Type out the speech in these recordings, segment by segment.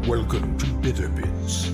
Welcome to Bitter Bits.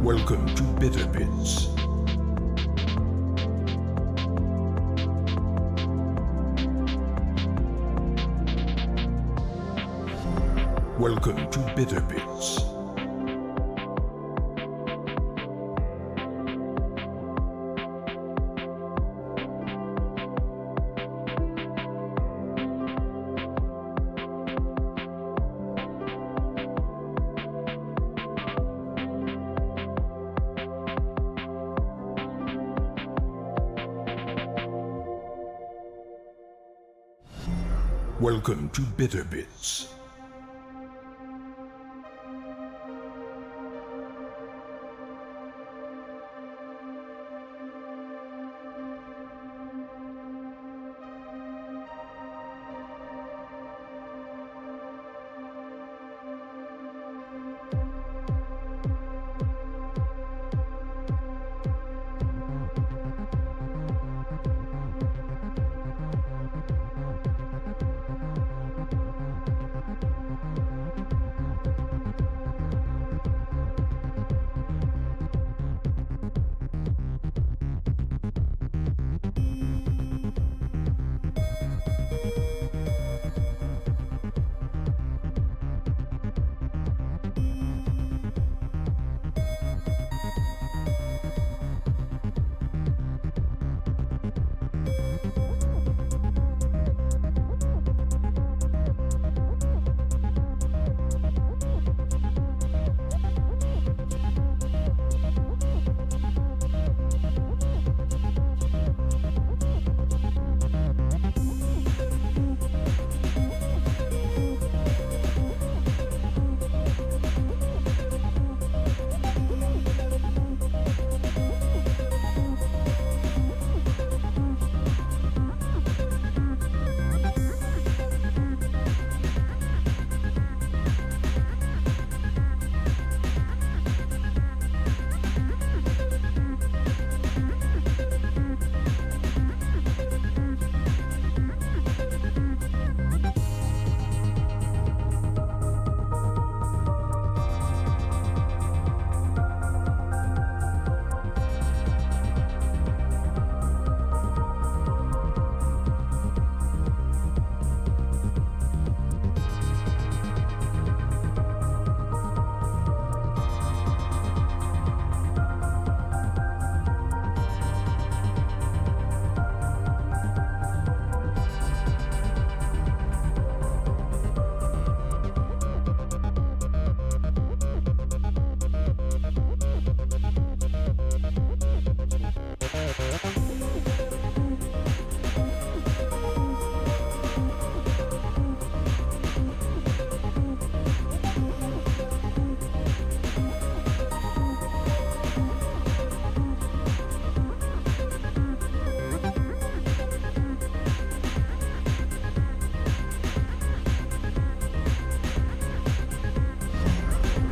Welcome to Bitter Bits. Welcome to Bitter Bits. Welcome to Bitter Bits.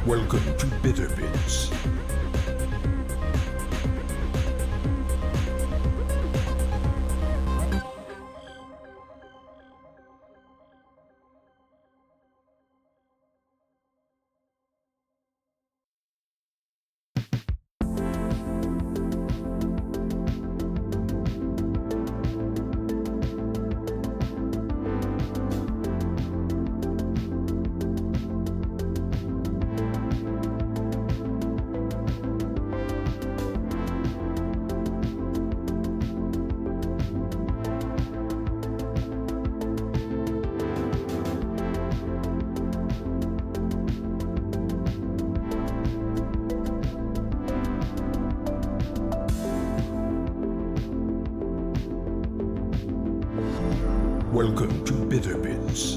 Welcome to Bitter Bits. Welcome to Bitter Bits.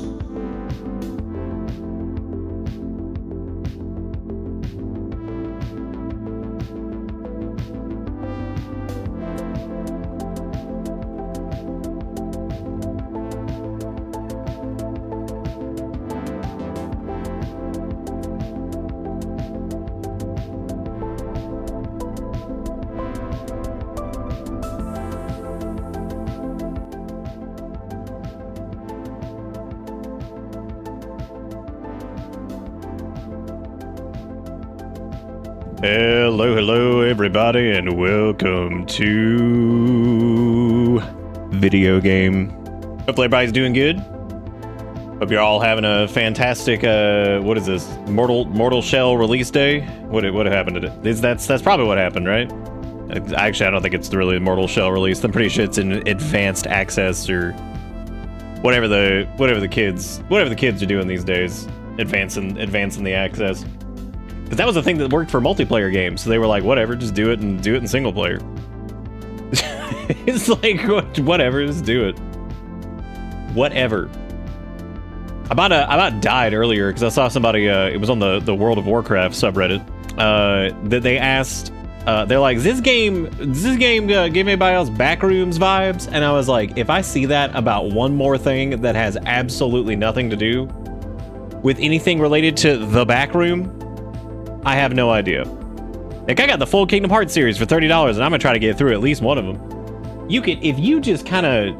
Hello everybody, and welcome to video game. Hopefully everybody's doing good. Hope you're all having a fantastic what is this, Mortal Shell release day? What happened to it? That's probably what happened, right? Actually, I don't think it's really Mortal Shell release. I'm pretty sure it's in advanced access or whatever the kids are doing these days, advancing the access. Because that was the thing that worked for multiplayer games. So they were like, whatever, just do it in single player. It's like, whatever, just do it. Whatever. I about died earlier because I saw somebody, it was on the World of Warcraft subreddit, that they asked, they're like, does this game give anybody else Backrooms vibes? And I was like, if I see that about one more thing that has absolutely nothing to do with anything related to the Backroom, I have no idea. Like, I got the full Kingdom Hearts series for $30, and I'm gonna try to get through at least one of them. You could, if you just kind of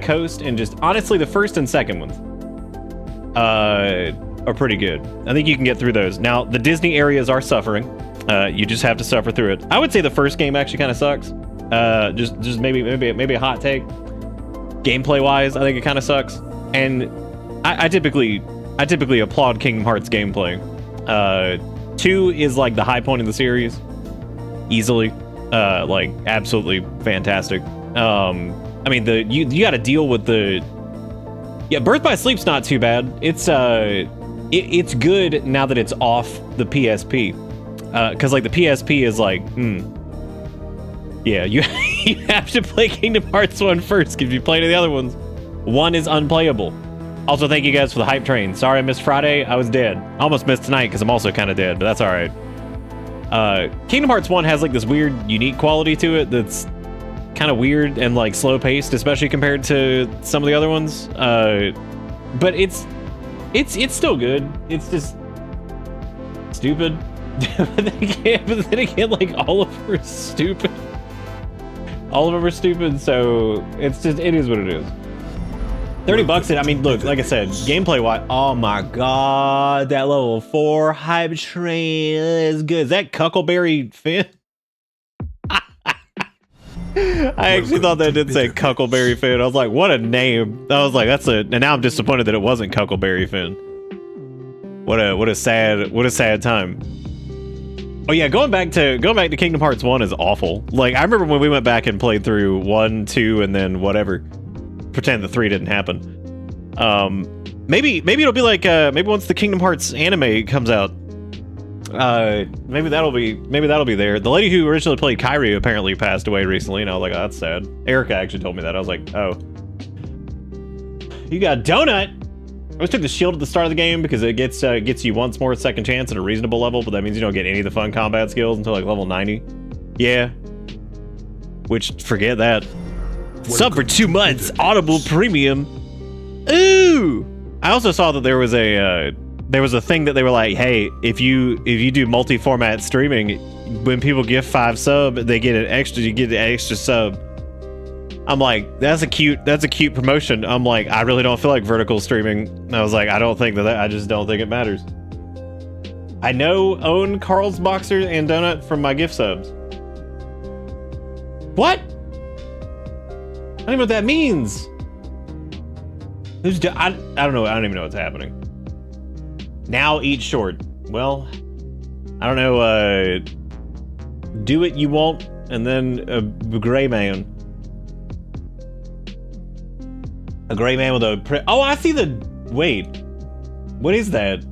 coast and just, honestly, the first and second ones are pretty good. I think you can get through those. Now, the Disney areas are suffering. You just have to suffer through it. I would say the first game actually kind of sucks. Just maybe a hot take. Gameplay wise, I think it kind of sucks. And I typically applaud Kingdom Hearts gameplay. 2 is like the high point of the series, easily, like absolutely fantastic. I mean, you got to deal with Birth by Sleep's not too bad. It's good now that it's off the PSP, because like the PSP is like, yeah, you have to play Kingdom Hearts 1 first. If you play any of the other ones, 1 is unplayable. Also, thank you guys for the hype train. Sorry I missed Friday. I was dead. I almost missed tonight because I'm also kind of dead, but that's all right. Kingdom Hearts 1 has like this weird, unique quality to it that's kind of weird and like slow-paced, especially compared to some of the other ones. But it's still good. It's just stupid. But then again, like all of them are stupid. All of them are stupid, so it is what it is. $30. I mean, look, like I said, gameplay wise, oh my god, that level 4 hype train is good. Is that Cuckleberry Finn? I actually thought that did say Cuckleberry Finn. I was like, what a name. I was like, and now I'm disappointed that it wasn't Cuckleberry Finn. What a sad time. Oh yeah, going back to Kingdom Hearts 1 is awful. Like, I remember when we went back and played through 1, 2, and then whatever. Pretend the 3 didn't happen. Maybe it'll be like maybe once the Kingdom Hearts anime comes out, maybe that'll be there. The lady who originally played Kairi apparently passed away recently, and I was like, oh, that's sad. Erica actually told me that. I was like, oh, you got a donut. I always took the shield at the start of the game because it gets you once more second chance at a reasonable level, but that means you don't get any of the fun combat skills until like level 90. Yeah. Which, forget that. Sub for 2 months, Audible Premium. Ooh! I also saw that there was a there was a thing that they were like, hey, if you do multi-format streaming, when people give 5 sub, they get an extra. You get an extra sub. I'm like, that's a cute promotion. I'm like, I really don't feel like vertical streaming. And I was like, I just don't think it matters. I own Carl's Boxer and Donut from my gift subs. What? I don't even know what that means. I don't know. I don't even know what's happening. Now eat short. Well, I don't know. Do what you want, and then a gray man. A gray man with a oh, I see the wait. What is that?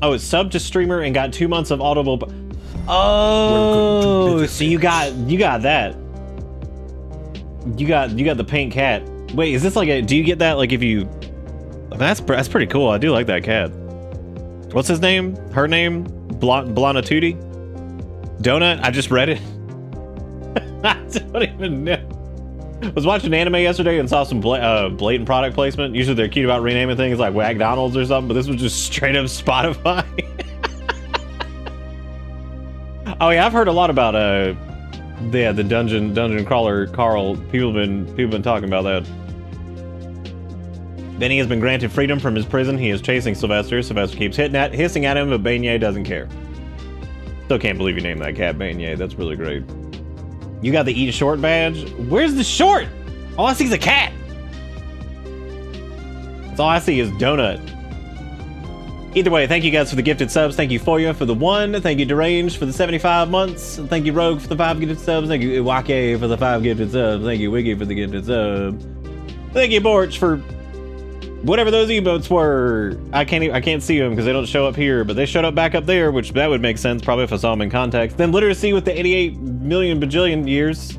Oh, it's sub to streamer and got 2 months of audible. Oh, so you got that. You got the pink cat. Wait, is this like a? Do you get that like if you? That's pretty cool. I do like that cat. What's his name? Her name? Blonatuti? Donut? I just read it. I don't even know. I was watching anime yesterday and saw some blatant product placement. Usually they're cute about renaming things like Wagdonald's or something, but this was just straight up Spotify. Oh yeah, I've heard a lot about the dungeon crawler Carl. People have been talking about that. Benny has been granted freedom from his prison. He is chasing Sylvester. Sylvester keeps hissing at him, but Beignet doesn't care. Still can't believe you named that cat Beignet. That's really great. You got the eat short badge? Where's the short? All I see is a cat. That's all I see is Donut. Either way, thank you guys for the gifted subs. Thank you Foya for the 1. Thank you Deranged for the 75 months. Thank you Rogue for the 5 gifted subs. Thank you Iwake for the 5 gifted subs. Thank you Wiggy for the gifted sub. Thank you Borch for whatever those emotes were. I can't see them because they don't show up here, but they showed up back up there, which that would make sense probably if I saw them in context. Then literacy with the 88 million bajillion years.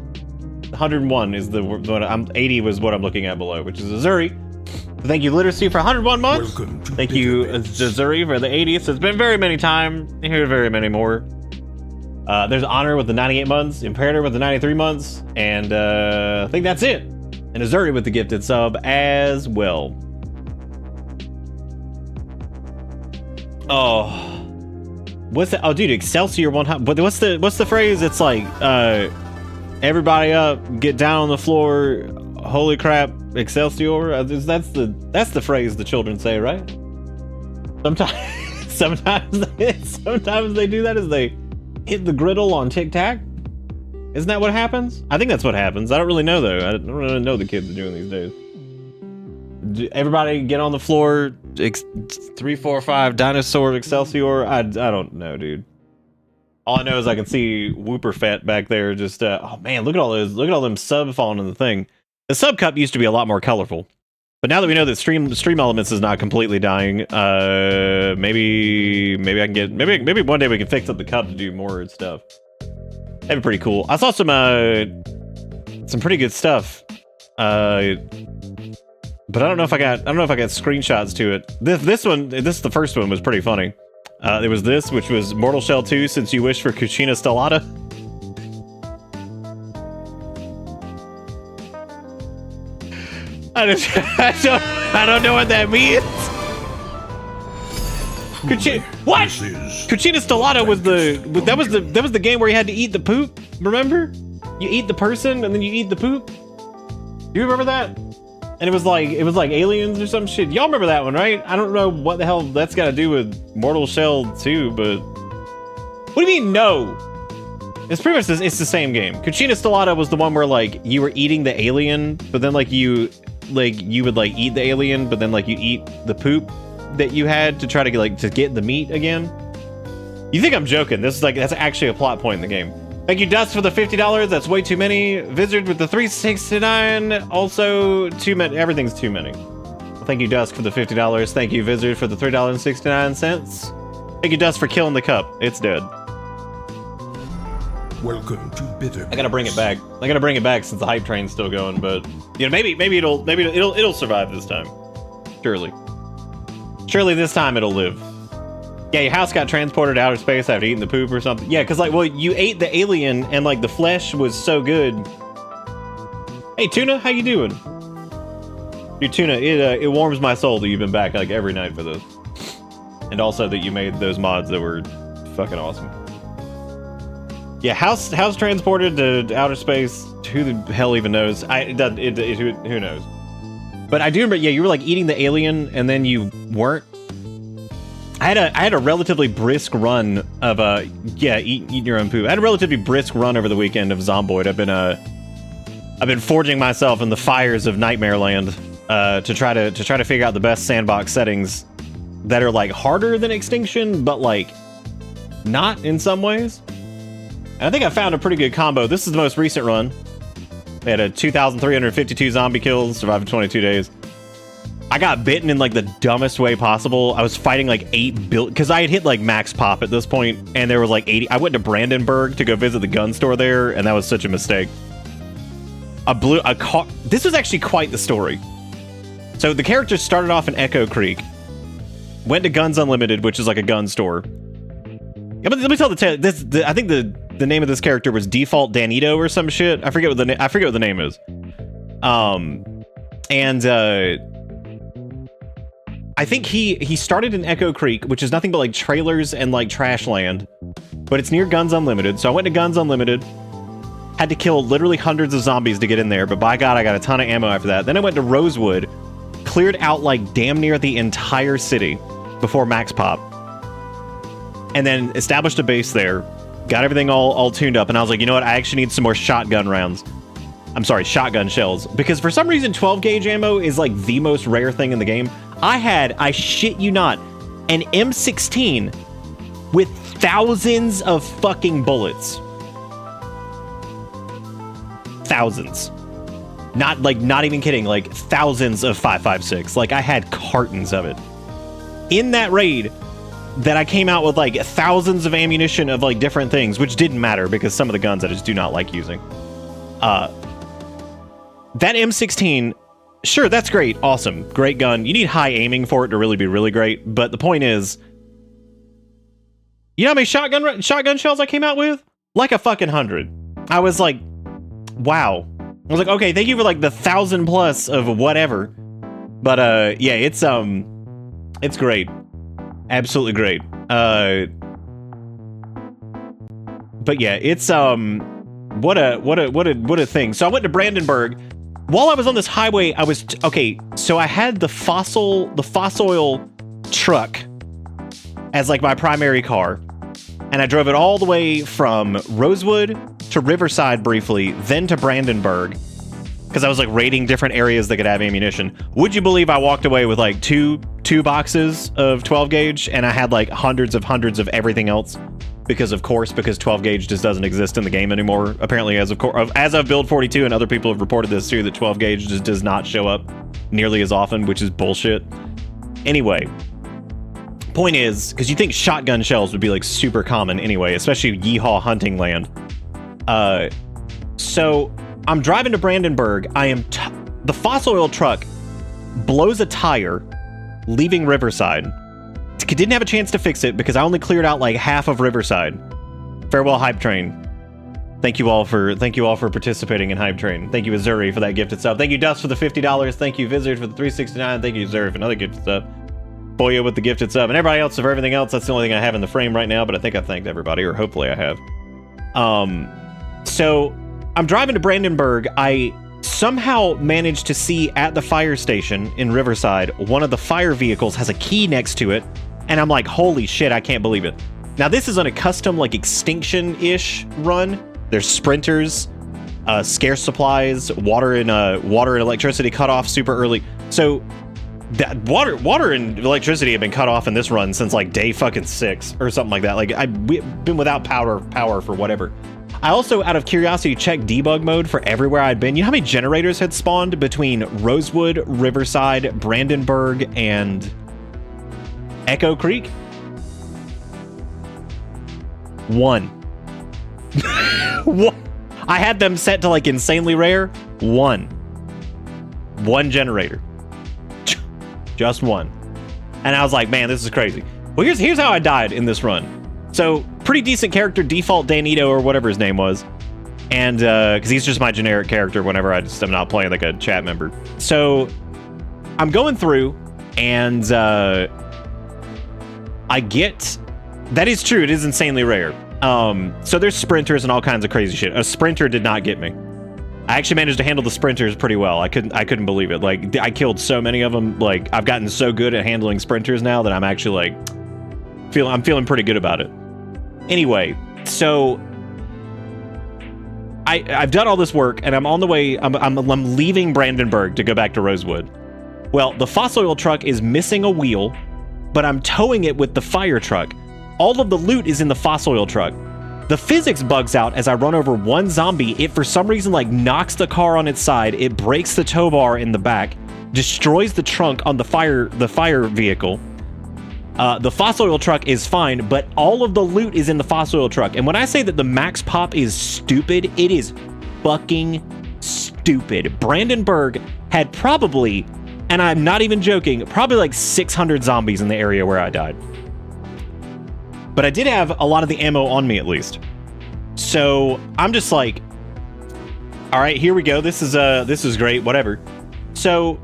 101 is the one. 80 was what I'm looking at below, which is Azuri. Thank you literacy for 101 months. Thank you Azuri for the 80th. It's been very many times. Here are very many more. There's Honor with the 98 months, Imperator with the 93 months, and I think that's it. And Azuri with the gifted sub as well. Oh, what's that? Oh, dude, Excelsior 100. But what's the phrase? It's like, everybody up, get down on the floor. Holy crap, Excelsior. That's the phrase the children say, right? Sometimes they do that as they hit the griddle on Tic Tac. Isn't that what happens? I think that's what happens. I don't really know though. I don't really know the kids are doing these days. Everybody get on the floor. 3, 4, 5 dinosaur Excelsior. I don't know, dude. All I know is I can see Whooper Fett back there. Just oh man, look at all them sub falling in the thing. The sub cup used to be a lot more colorful, but now that we know that stream elements is not completely dying, maybe I can get maybe one day we can fix up the cup to do more stuff. That'd be pretty cool. I saw some pretty good stuff. But I don't know if I got screenshots to it. This is the first one was pretty funny. There was this, which was Mortal Shell 2, since you wish for Cucina Stellata. I don't know what that means. What? Cucina Stellata was the game where you had to eat the poop. Remember? You eat the person and then you eat the poop. Do you remember that? And it was like aliens or some shit. Y'all remember that one, right? I don't know what the hell that's got to do with Mortal Shell 2, but what do you mean no? It's pretty much it's the same game. Cucina Stellata was the one where like you were eating the alien, but then like you would like eat the alien, but then like you eat the poop that you had to try to get the meat again. You think I'm joking? That's actually a plot point in the game. Thank you, Dust, for the $50. That's way too many. Vizard with the $3.69. Also, too many. Everything's too many. Thank you, Dust, for the $50. Thank you, Vizard, for the $3.69. Thank you, Dust, for killing the cup. It's dead. Welcome to Bitter. I gotta bring it back. Since the hype train's still going. But you know, maybe it'll survive this time. Surely this time it'll live. Yeah, your house got transported to outer space after eating the poop or something. Yeah, because, like, well, you ate the alien, and, like, the flesh was so good. Hey, Tuna, how you doing? Dude, Tuna, it warms my soul that you've been back, like, every night for this. And also that you made those mods that were fucking awesome. Yeah, how's transported to outer space? Who the hell even knows? Who knows? But I do remember, yeah, you were like eating the alien, and then you weren't. I had a relatively brisk run of eating your own poop. I had a relatively brisk run over the weekend of Zomboid. I've been forging myself in the fires of Nightmare Land to try to figure out the best sandbox settings that are like harder than Extinction, but like not in some ways. And I think I found a pretty good combo. This is the most recent run. They had a 2,352 zombie kills, survived 22 days. I got bitten in like the dumbest way possible. I was fighting like 8 build because I had hit like max pop at this point, and there was like 80. I went to Brandenburg to go visit the gun store there, and that was such a mistake. I blew a car. This was actually quite the story. So the character started off in Echo Creek, went to Guns Unlimited, which is like a gun store. Yeah, but let me tell the tale. I think the name of this character was Default Danito or some shit. I forget what the name is. I think he started in Echo Creek, which is nothing but like trailers and like trash land, but it's near Guns Unlimited. So I went to Guns Unlimited, had to kill literally hundreds of zombies to get in there, but by God, I got a ton of ammo after that. Then I went to Rosewood, cleared out like damn near the entire city before max pop, and then established a base there, got everything all tuned up, and I was like, you know what, I actually need some more shotgun rounds. I'm sorry, shotgun shells, because for some reason 12 gauge ammo is like the most rare thing in the game. I shit you not, an M16 with thousands of fucking bullets. Thousands. Not even kidding, like thousands of 5.56. Like I had cartons of it. In that raid, that I came out with like thousands of ammunition of like different things, which didn't matter because some of the guns I just do not like using. That M16, sure, that's great, awesome, great gun. You need high aiming for it to really be really great, but the point is, you know how many shotgun shells I came out with? Like a fucking 100. I was like, wow. I was like, okay, thank you for like the 1,000 plus of whatever. But yeah, it's great. Absolutely great. But yeah, it's what a thing. So I went to Brandenburg. While I was on this highway, so I had the fossil truck as like my primary car, and I drove it all the way from Rosewood to Riverside briefly, then to Brandenburg, because I was like raiding different areas that could have ammunition. Would you believe I walked away with like two boxes of 12 gauge, and I had like hundreds of everything else, because 12 gauge just doesn't exist in the game anymore. Apparently, as of build 42, and other people have reported this too, that 12 gauge just does not show up nearly as often, which is bullshit. Anyway, point is, because you think shotgun shells would be like super common anyway, especially yeehaw hunting land. So I'm driving to Brandenburg. The fossil oil truck blows a tire leaving Riverside. Didn't have a chance to fix it because I only cleared out like half of Riverside. Farewell, Hype Train. Thank you all for participating in Hype Train. Thank you, Azuri, for that gifted sub. Thank you, Dust, for the $50. Thank you, Vizard, for the $3.69. Thank you, Azuri, for another gifted sub. Boya with the gifted sub, and everybody else for everything else. That's the only thing I have in the frame right now, but I think I thanked everybody, or hopefully I have. So I'm driving to Brandenburg. I somehow managed to see at the fire station in Riverside, one of the fire vehicles has a key next to it. And I'm like, holy shit, I can't believe it. Now, this is on a custom, like, Extinction-ish run. There's sprinters, scarce supplies, water and electricity cut off super early. So, that water and electricity have been cut off in this run since, like, day fucking 6 or something like that. Like, we've been without power for whatever. I also, out of curiosity, checked debug mode for everywhere I'd been. You know how many generators had spawned between Rosewood, Riverside, Brandenburg, and Echo Creek? 1. What? I had them set to like insanely rare. 1 generator. Just 1. And I was like, man, this is crazy. Well, here's how I died in this run. So, pretty decent character, Default Danito or whatever his name was. And because he's just my generic character whenever I'm not playing like a chat member. So I'm going through, and I get that is true. It is insanely rare. So there's sprinters and all kinds of crazy shit. A sprinter did not get me. I actually managed to handle the sprinters pretty well. I couldn't believe it. Like, I killed so many of them. Like, I've gotten so good at handling sprinters now that I'm actually like I'm feeling pretty good about it. Anyway, so I've done all this work and I'm on the way. I'm leaving Brandenburg to go back to Rosewood. Well, the fossil oil truck is missing a wheel, but I'm towing it with the fire truck. All of the loot is in the fossil oil truck. The physics bugs out as I run over one zombie. It, for some reason, like knocks the car on its side. It breaks the tow bar in the back, destroys the trunk on the fire vehicle. The fossil oil truck is fine, but all of the loot is in the fossil oil truck. And when I say that the max pop is stupid, it is fucking stupid. Brandenburg had probably, and I'm not even joking, probably like 600 zombies in the area where I died. But I did have a lot of the ammo on me, at least. So I'm just like, all right, here we go. This is great, whatever. So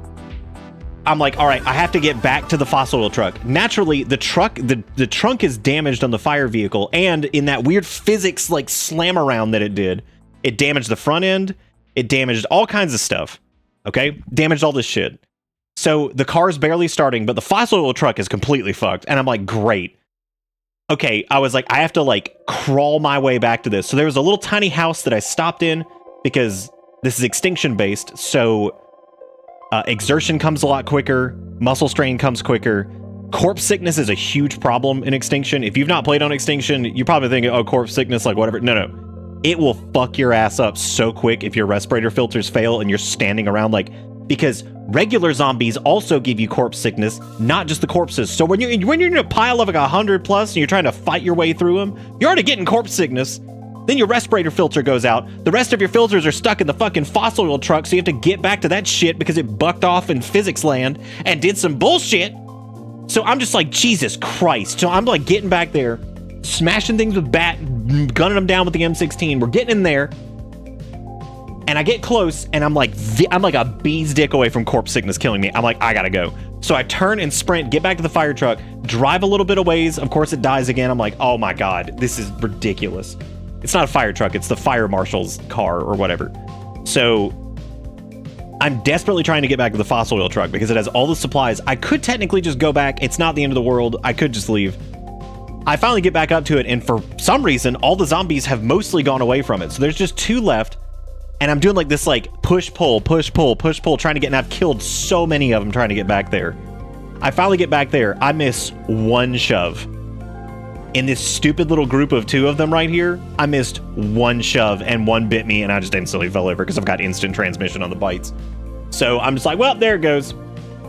I'm like, all right, I have to get back to the fossil oil truck. Naturally, the trunk is damaged on the fire vehicle, and in that weird physics like slam around that it did, it damaged the front end, it damaged all kinds of stuff. Okay? Damaged all this shit. So the car's barely starting, but the fossil oil truck is completely fucked. And I'm like, great. Okay, I was like, I have to like crawl my way back to this. So there was a little tiny house that I stopped in because this is Extinction based. So exertion comes a lot quicker. Muscle strain comes quicker. Corpse sickness is a huge problem in Extinction. If you've not played on Extinction, you probably think, oh, corpse sickness, like whatever. No. It will fuck your ass up so quick if your respirator filters fail and you're standing around like, because regular zombies also give you corpse sickness, not just the corpses. So when you're in a pile of like 100 plus and you're trying to fight your way through them, you're already getting corpse sickness. Then your respirator filter goes out. The rest of your filters are stuck in the fucking fossil oil truck, so you have to get back to that shit because it bucked off in physics land and did some bullshit. So I'm just like, Jesus Christ. So I'm like getting back there, smashing things with bat, gunning them down with the M16. We're getting in there. And I get close, and I'm like a bee's dick away from corpse sickness killing me. I'm like, I gotta go. So I turn and sprint, get back to the fire truck, drive a little bit of ways. Of course, it dies again. I'm like, oh my God, this is ridiculous. It's not a fire truck. It's the fire marshal's car or whatever. So I'm desperately trying to get back to the fossil oil truck because it has all the supplies. I could technically just go back. It's not the end of the world. I could just leave. I finally get back up to it, and for some reason, all the zombies have mostly gone away from it. So there's just 2 left. And I'm doing like this like push, pull, trying to get, and I've killed so many of them trying to get back there. I finally get back there. I miss 1 shove. In this stupid little group of 2 of them right here, I missed 1 shove and 1 bit me, and I just instantly fell over because I've got instant transmission on the bites. So I'm just like, well, there it goes.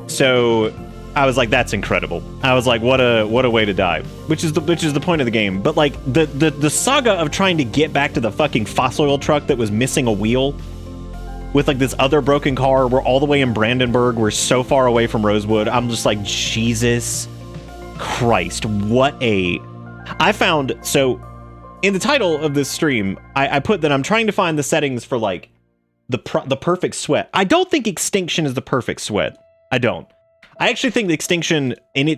So I was like, that's incredible. I was like, what a way to die. Which is the point of the game. But like the saga of trying to get back to the fucking fossil oil truck that was missing a wheel with like this other broken car. We're all the way in Brandenburg. We're so far away from Rosewood. I'm just like, Jesus Christ, I found, so in the title of this stream, I put that I'm trying to find the settings for like the perfect sweat. I don't think Extinction is the perfect sweat. I don't. I actually think the Extinction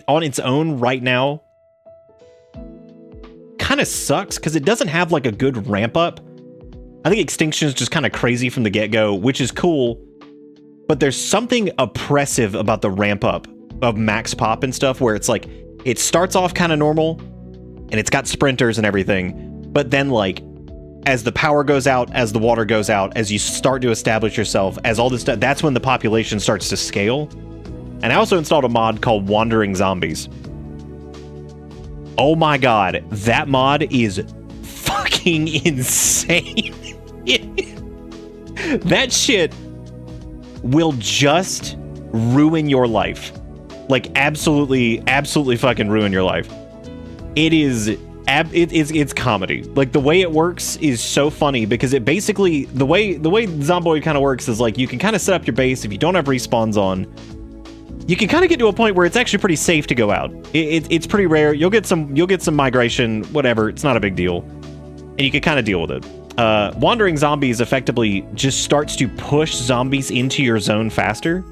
on its own right now kind of sucks because it doesn't have like a good ramp up. I think Extinction is just kind of crazy from the get-go, which is cool, but there's something oppressive about the ramp up of max pop and stuff where it's like it starts off kind of normal and it's got sprinters and everything, but then like as the power goes out, as the water goes out, as you start to establish yourself, as all this stuff, that's when the population starts to scale. And I also installed a mod called Wandering Zombies. Oh my God, that mod is fucking insane. That shit will just ruin your life. Like absolutely fucking ruin your life. It is, it's comedy. Like the way it works is so funny because it basically, the way Zomboid kind of works is like you can kind of set up your base if you don't have respawns on. You can kind of get to a point where it's actually pretty safe to go out. It's pretty rare. You'll get some migration, whatever. It's not a big deal, and you can kind of deal with it. Wandering Zombies effectively just starts to push zombies into your zone faster.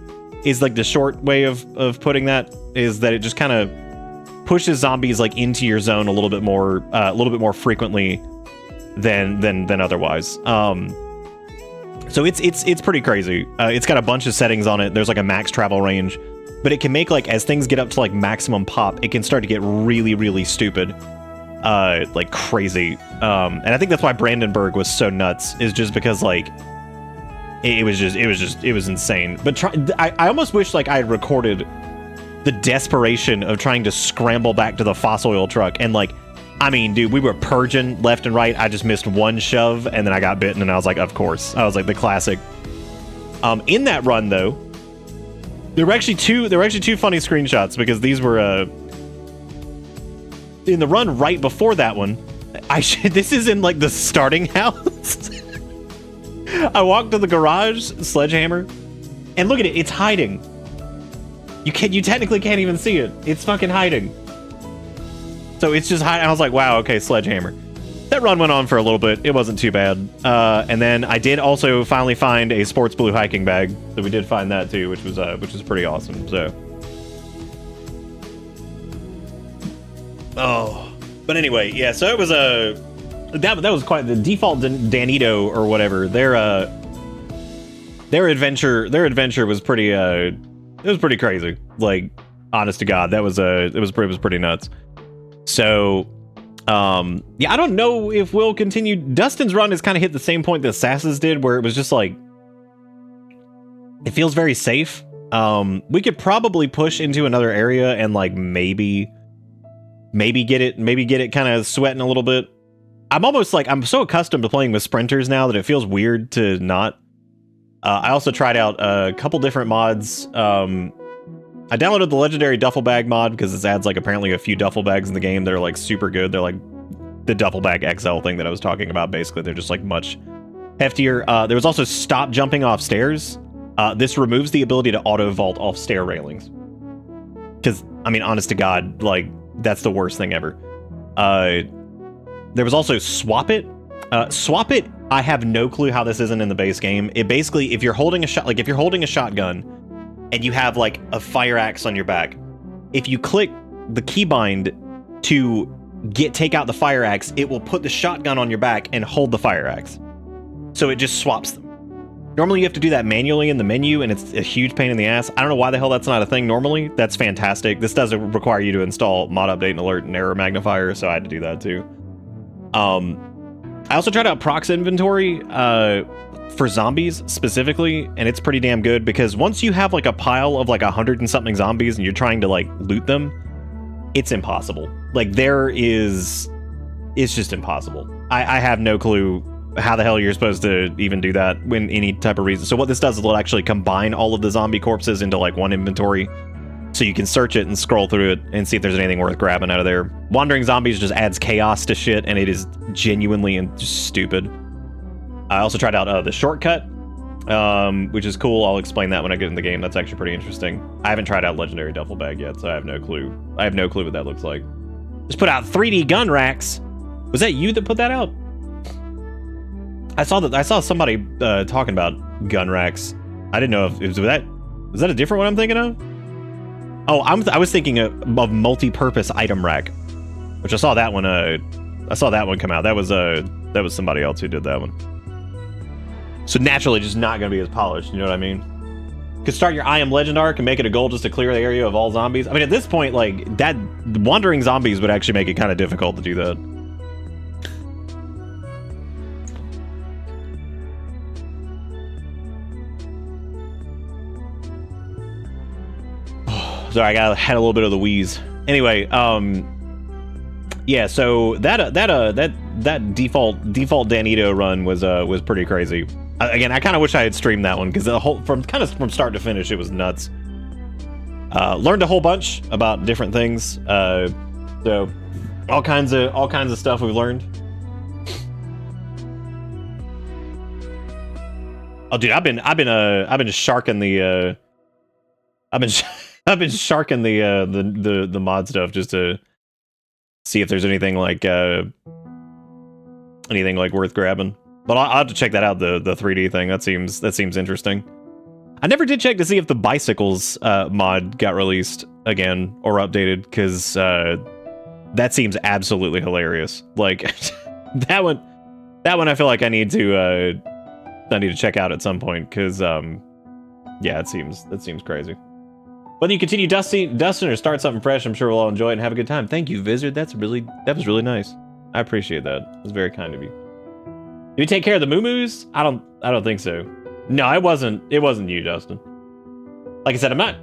Is like the short way of putting that. Is that it just kind of pushes zombies like into your zone a little bit more frequently than otherwise. So it's pretty crazy. It's got a bunch of settings on it. There's like a max travel range, but it can make like, as things get up to like maximum pop, it can start to get really stupid, like crazy. And I think that's why Brandenburg was so nuts, is just because like it was insane. But I almost wish like I had recorded the desperation of trying to scramble back to the fossil oil truck. And like, I mean, dude, we were purging left and right. I just missed one shove and then I got bitten and I was like, of course. I was like, the classic. In that run though, there were actually two funny screenshots, because these were in the run right before that one. This is in like the starting house. I walked to the garage, sledgehammer, and look at it, it's hiding. You technically can't even see it. It's fucking hiding. So it's just hiding. I was like, wow, okay, sledgehammer. That run went on for a little bit. It wasn't too bad. And then I did also finally find a sports blue hiking bag. So we did find that too, which was pretty awesome. So. Oh, but anyway, yeah. So it was that was quite the default Danito or whatever. Their adventure was pretty it was pretty crazy. Like, honest to God, it was pretty nuts. So, yeah, I don't know if we'll continue. Dustin's run has kind of hit the same point that Sass's did, where it was just like, it feels very safe. We could probably push into another area and like maybe get it kind of sweating a little bit. I'm almost like, I'm so accustomed to playing with sprinters now that it feels weird to not. I also tried out a couple different mods. I downloaded the legendary duffel bag mod because it adds like apparently a few duffel bags in the game that are like super good. They're like the duffel bag XL thing that I was talking about. Basically, they're just like much heftier. There was also stop jumping off stairs. This removes the ability to auto vault off stair railings. Because, I mean, honest to God, like, that's the worst thing ever. There was also swap it. Swap it, I have no clue how this isn't in the base game. It basically, if you're holding a shotgun and you have like a fire axe on your back, if you click the keybind to take out the fire axe, it will put the shotgun on your back and hold the fire axe. So it just swaps them. Normally you have to do that manually in the menu, and it's a huge pain in the ass. I don't know why the hell that's not a thing normally. That's fantastic. This does require you to install mod update and alert and error magnifier, so I had to do that too. I also tried out prox inventory for zombies specifically, and it's pretty damn good, because once you have like a pile of like 100 and something zombies and you're trying to like loot them, it's impossible. Like it's just impossible. I have no clue how the hell you're supposed to even do that when any type of reason. So what this does is it'll actually combine all of the zombie corpses into like one inventory, so you can search it and scroll through it and see if there's anything worth grabbing out of there. Wandering zombies just adds chaos to shit, and it is genuinely and just stupid. I also tried out the shortcut, which is cool. I'll explain that when I get in the game. That's actually pretty interesting. I haven't tried out legendary duffel bag yet, so I have no clue. I have no clue what that looks like. Just put out 3D gun racks. Was that you that put that out? I saw somebody talking about gun racks. I didn't know if it was that a different one I'm thinking of? Oh, I was thinking of multi-purpose item rack, which I saw that one. I saw that one come out. That was somebody else who did that one. So naturally, just not going to be as polished. You know what I mean? Could start your I Am Legend arc and make it a goal just to clear the area of all zombies. I mean, at this point, like that, wandering zombies would actually make it kind of difficult to do that. Sorry, I had a little bit of the wheeze. Anyway, yeah. So that default Danito run was pretty crazy. Again, I kind of wish I had streamed that one, because from start to finish it was nuts. Learned a whole bunch about different things. So all kinds of stuff we've learned. Oh, dude, I've been sharking the I've been sharking the mod stuff just to see if there's anything like worth grabbing. But I'll have to check that out, the 3D thing. That seems interesting. I never did check to see if the bicycles mod got released. again or updated, because that seems absolutely hilarious. Like that one I feel like I need to check out at some point, because yeah, that seems crazy. Whether you continue dusting or start something fresh, I'm sure we'll all enjoy it and have a good time. Thank you, Vizard. That was really nice. I appreciate that. It was very kind of you. Did we take care of the moo-moos? I don't think so. No, it wasn't you, Dustin. Like I said, I'm not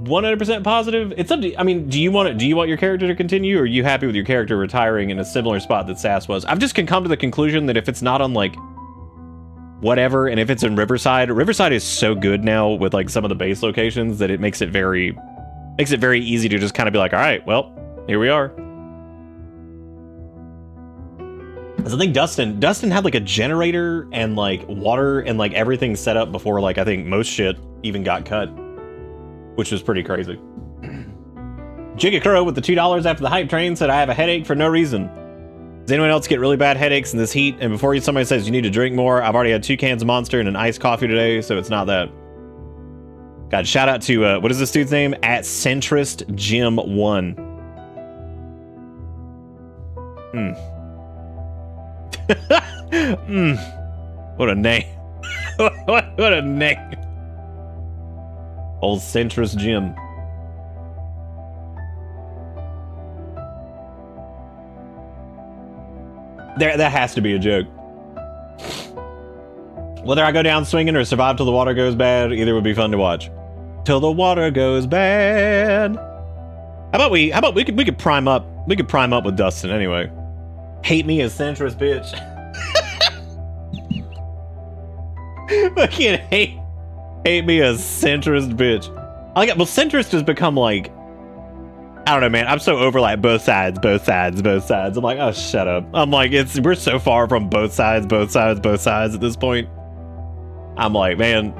100% positive. It's up to you. I mean, do you want your character to continue, or are you happy with your character retiring in a similar spot that Sass was? I've just come to the conclusion that if it's not on like whatever, and if it's in Riverside is so good now with like some of the base locations that it makes it very easy to just kind of be like, all right, well, here we are. Because I think Dustin had like a generator and like water and like everything set up before like I think most shit even got cut, which was pretty crazy. Jigakuro with the $2 after the hype train said, I have a headache for no reason. Does anyone else get really bad headaches in this heat? And before somebody says you need to drink more, I've already had 2 cans of Monster and an iced coffee today, so it's not that. God, shout out to, what is this dude's name? At Centrist Gym 1. What a name. What a name. Old Centrist Gym. That has to be a joke. Whether I go down swinging or survive till the water goes bad, either would be fun to watch. Till the water goes bad. How about we could prime up. We could prime up with Dustin anyway. Hate me a centrist bitch. Fucking hate me a centrist bitch. I like it. Well, centrist has become like, I don't know, man. I'm so over like both sides. I'm like, oh, shut up. I'm like, we're so far from both sides at this point. I'm like, man,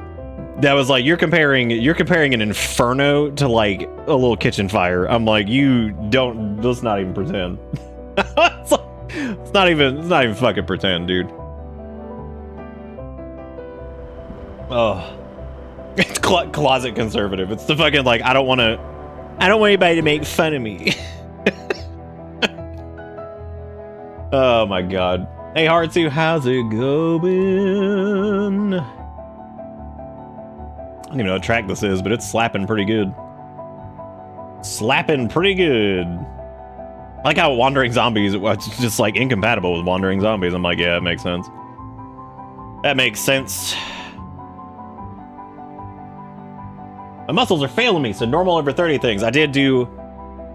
that was like, you're comparing an inferno to like a little kitchen fire. I'm like, let's not even pretend. It's not even fucking pretend, dude. Oh, it's closet conservative. It's the fucking like, I don't want anybody to make fun of me. Oh my god. Hey Heartsu, how's it going? I don't even know what track this is, but it's slapping pretty good. I like how Wandering Zombies, it's just like incompatible with Wandering Zombies. I'm like, yeah, it makes sense. That makes sense. My muscles are failing me, so normal over 30 things. I did do,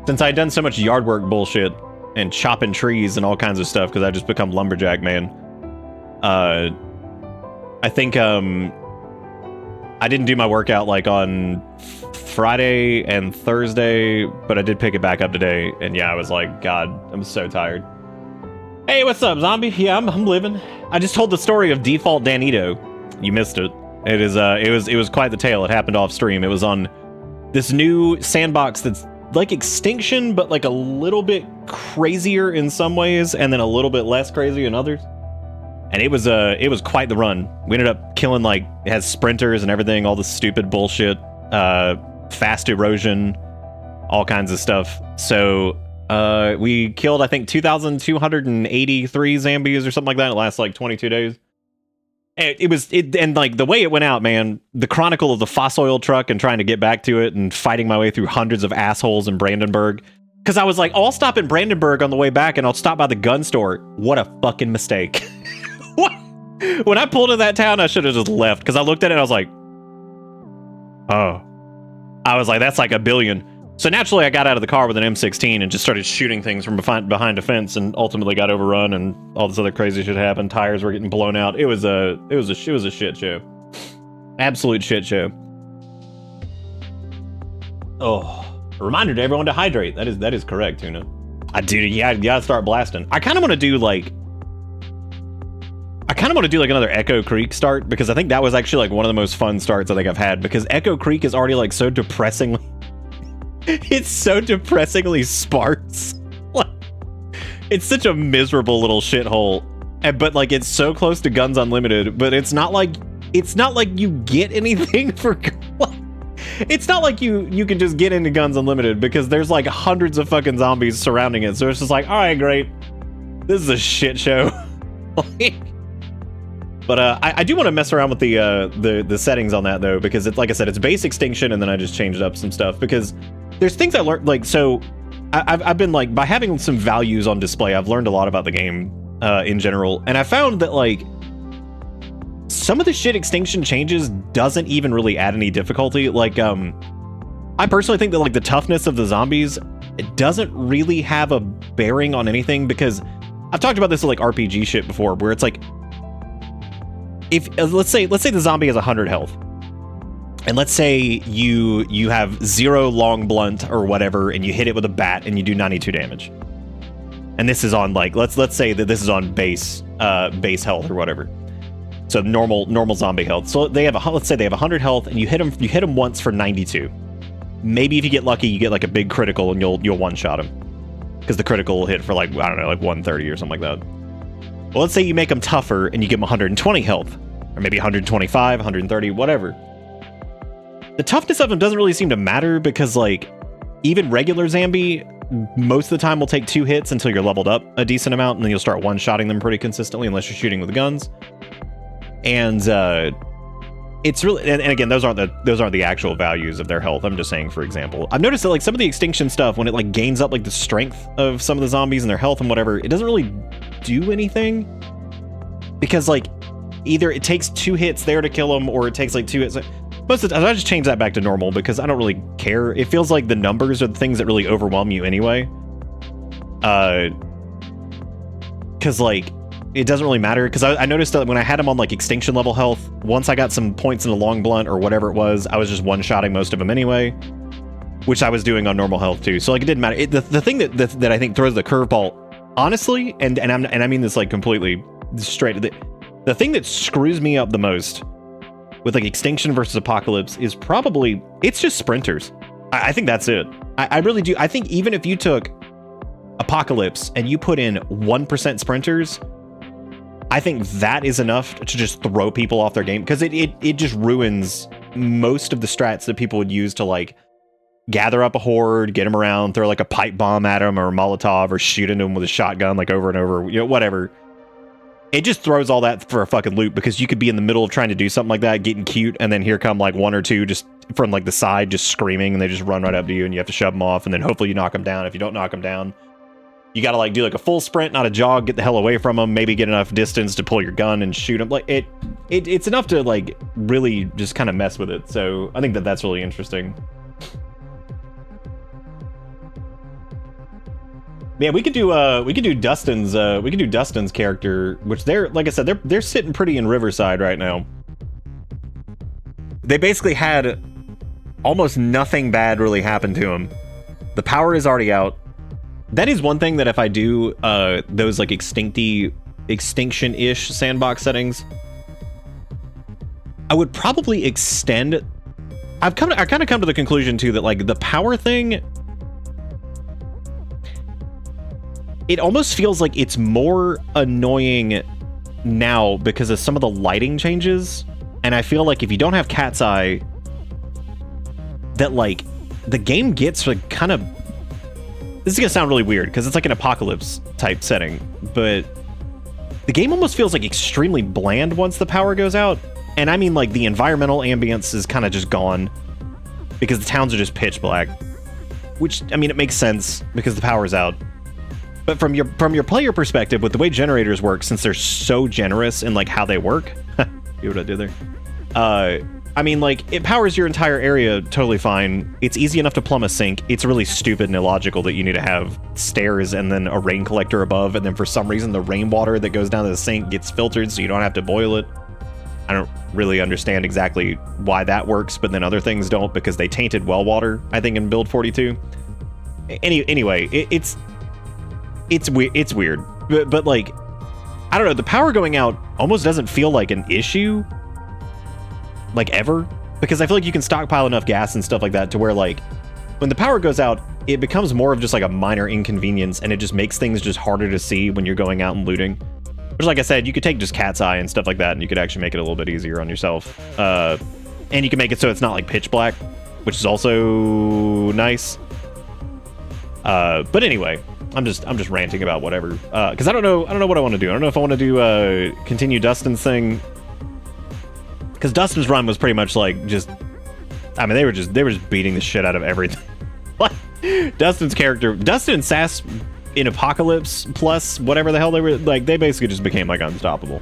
since I'd done so much yard work bullshit and chopping trees and all kinds of stuff, because I just become lumberjack, man. I think, I didn't do my workout like on Friday and Thursday, but I did pick it back up today, and yeah, I was like, God, I'm so tired. Hey, what's up, zombie? Yeah, I'm living. I just told the story of Default Danito. You missed it. It was quite the tale. It happened off stream. It was on this new sandbox that's like Extinction, but like a little bit crazier in some ways, and then a little bit less crazy in others. And it was quite the run. We ended up killing, like, it has sprinters and everything, all the stupid bullshit, fast erosion, all kinds of stuff. So we killed, I think, 2,283 zombies or something like that. It lasts like 22 days. And like the way it went out, man, the chronicle of the fossil oil truck and trying to get back to it and fighting my way through hundreds of assholes in Brandenburg. Because I was like, oh, I'll stop in Brandenburg on the way back and I'll stop by the gun store. What a fucking mistake. What? When I pulled into that town, I should have just left, because I looked at it and I was like, oh. I was like, that's like a billion. So naturally, I got out of the car with an M16 and just started shooting things from behind a fence, and ultimately got overrun and all this other crazy shit happened. Tires were getting blown out. It was a shit show. Absolute shit show. Oh, a reminder to everyone to hydrate. That is correct, Tuna. You gotta start blasting. I kind of want to do like another Echo Creek start, because I think that was actually like one of the most fun starts I think I've had, because Echo Creek is already like so depressingly it's so depressingly sparse. Like, it's such a miserable little shithole, but like it's so close to Guns Unlimited, but it's not like you get anything for it's not like you can just get into guns unlimited because there's like hundreds of fucking zombies surrounding it. So it's just like, all right, great. This is a shit show. But I do want to mess around with the settings on that though, because it's like I said, it's base Extinction, and then I just changed up some stuff because there's things I learned. Like, so I've been like, by having some values on display, I've learned a lot about the game in general, and I found that like some of the shit Extinction changes doesn't even really add any difficulty. Like, I personally think that like the toughness of the zombies, it doesn't really have a bearing on anything, because I've talked about this with like RPG shit before, where it's like, if let's say the zombie has 100 health, and let's say you have 0 long blunt or whatever, and you hit it with a bat and you do 92 damage, and this is on like let's say that this is on base health or whatever, so normal zombie health. So they have let's say they have 100 health, and you hit them once for 92. Maybe if you get lucky, you get like a big critical, and you'll one shot them, because the critical will hit for like, I don't know, like 130 or something like that. Well, let's say you make them tougher and you give them 120 health, or maybe 125, 130, whatever. The toughness of them doesn't really seem to matter, because like even regular zombie most of the time will take 2 hits until you're leveled up a decent amount, and then you'll start one-shotting them pretty consistently unless you're shooting with guns. And it's really, and again, those aren't the actual values of their health. I'm just saying, for example, I've noticed that like some of the Extinction stuff, when it like gains up like the strength of some of the zombies and their health and whatever, it doesn't really do anything, because like either it takes 2 hits there to kill them, or it takes like 2 hits. Most of the time, I just change that back to normal because I don't really care. It feels like the numbers are the things that really overwhelm you anyway. Because like it doesn't really matter, because I noticed that when I had him on like Extinction level health, once I got some points in a long blunt or whatever it was, I was just one-shotting most of them anyway, which I was doing on normal health too. So like it didn't matter. The thing that I think throws the curveball, honestly, and I mean this like completely straight, the thing that screws me up the most with like Extinction versus Apocalypse is probably, it's just sprinters. I think that's it. I really do. I think even if you took Apocalypse and you put in 1% sprinters, I think that is enough to just throw people off their game, because it just ruins most of the strats that people would use to like gather up a horde, get them around, throw like a pipe bomb at them or a Molotov, or shoot into them with a shotgun like over and over, you know, whatever. It just throws all that for a fucking loop, because you could be in the middle of trying to do something like that, getting cute, and then here come like 1 or 2 just from like the side just screaming, and they just run right up to you, and you have to shove them off, and then hopefully you knock them down. If you don't knock them down, you gotta like do like a full sprint, not a jog, get the hell away from them, maybe get enough distance to pull your gun and shoot them. Like it's enough to like really just kind of mess with it. So I think that's really interesting. Yeah, we could do Dustin's character, which they're, like I said, they're sitting pretty in Riverside right now. They basically had almost nothing bad really happen to him. The power is already out. That is one thing that if I do those like Extinction-ish sandbox settings, I would probably extend. I kind of come to the conclusion too that like the power thing, it almost feels like it's more annoying now because of some of the lighting changes, and I feel like if you don't have Cat's Eye, that like the game gets like kind of. This is gonna sound really weird because it's like an Apocalypse type setting, but the game almost feels like extremely bland once the power goes out. And I mean like the environmental ambience is kind of just gone because the towns are just pitch black, which I mean it makes sense because the power's out. But from your player perspective, with the way generators work, since they're so generous in like how they work, see what I did there? I mean, like, it powers your entire area totally fine. It's easy enough to plumb a sink. It's really stupid and illogical that you need to have stairs and then a rain collector above, and then for some reason the rainwater that goes down to the sink gets filtered so you don't have to boil it. I don't really understand exactly why that works, but then other things don't because they tainted well water, I think, in Build 42. Anyway, it's weird. But like, I don't know, the power going out almost doesn't feel like an issue. Like ever, because I feel like you can stockpile enough gas and stuff like that to where like when the power goes out, it becomes more of just like a minor inconvenience, and it just makes things just harder to see when you're going out and looting. Which, like I said, you could take just Cat's Eye and stuff like that, and you could actually make it a little bit easier on yourself. And you can make it so it's not like pitch black. which is also nice. But anyway, I'm just ranting about whatever. Because I don't know what I want to do. I don't know if I want to do continue Dustin's thing. Because Dustin's run was pretty much like just, I mean, they were just beating the shit out of everything. Like Dustin's character, Dustin and Sass in Apocalypse plus whatever the hell they were, like they basically just became like unstoppable.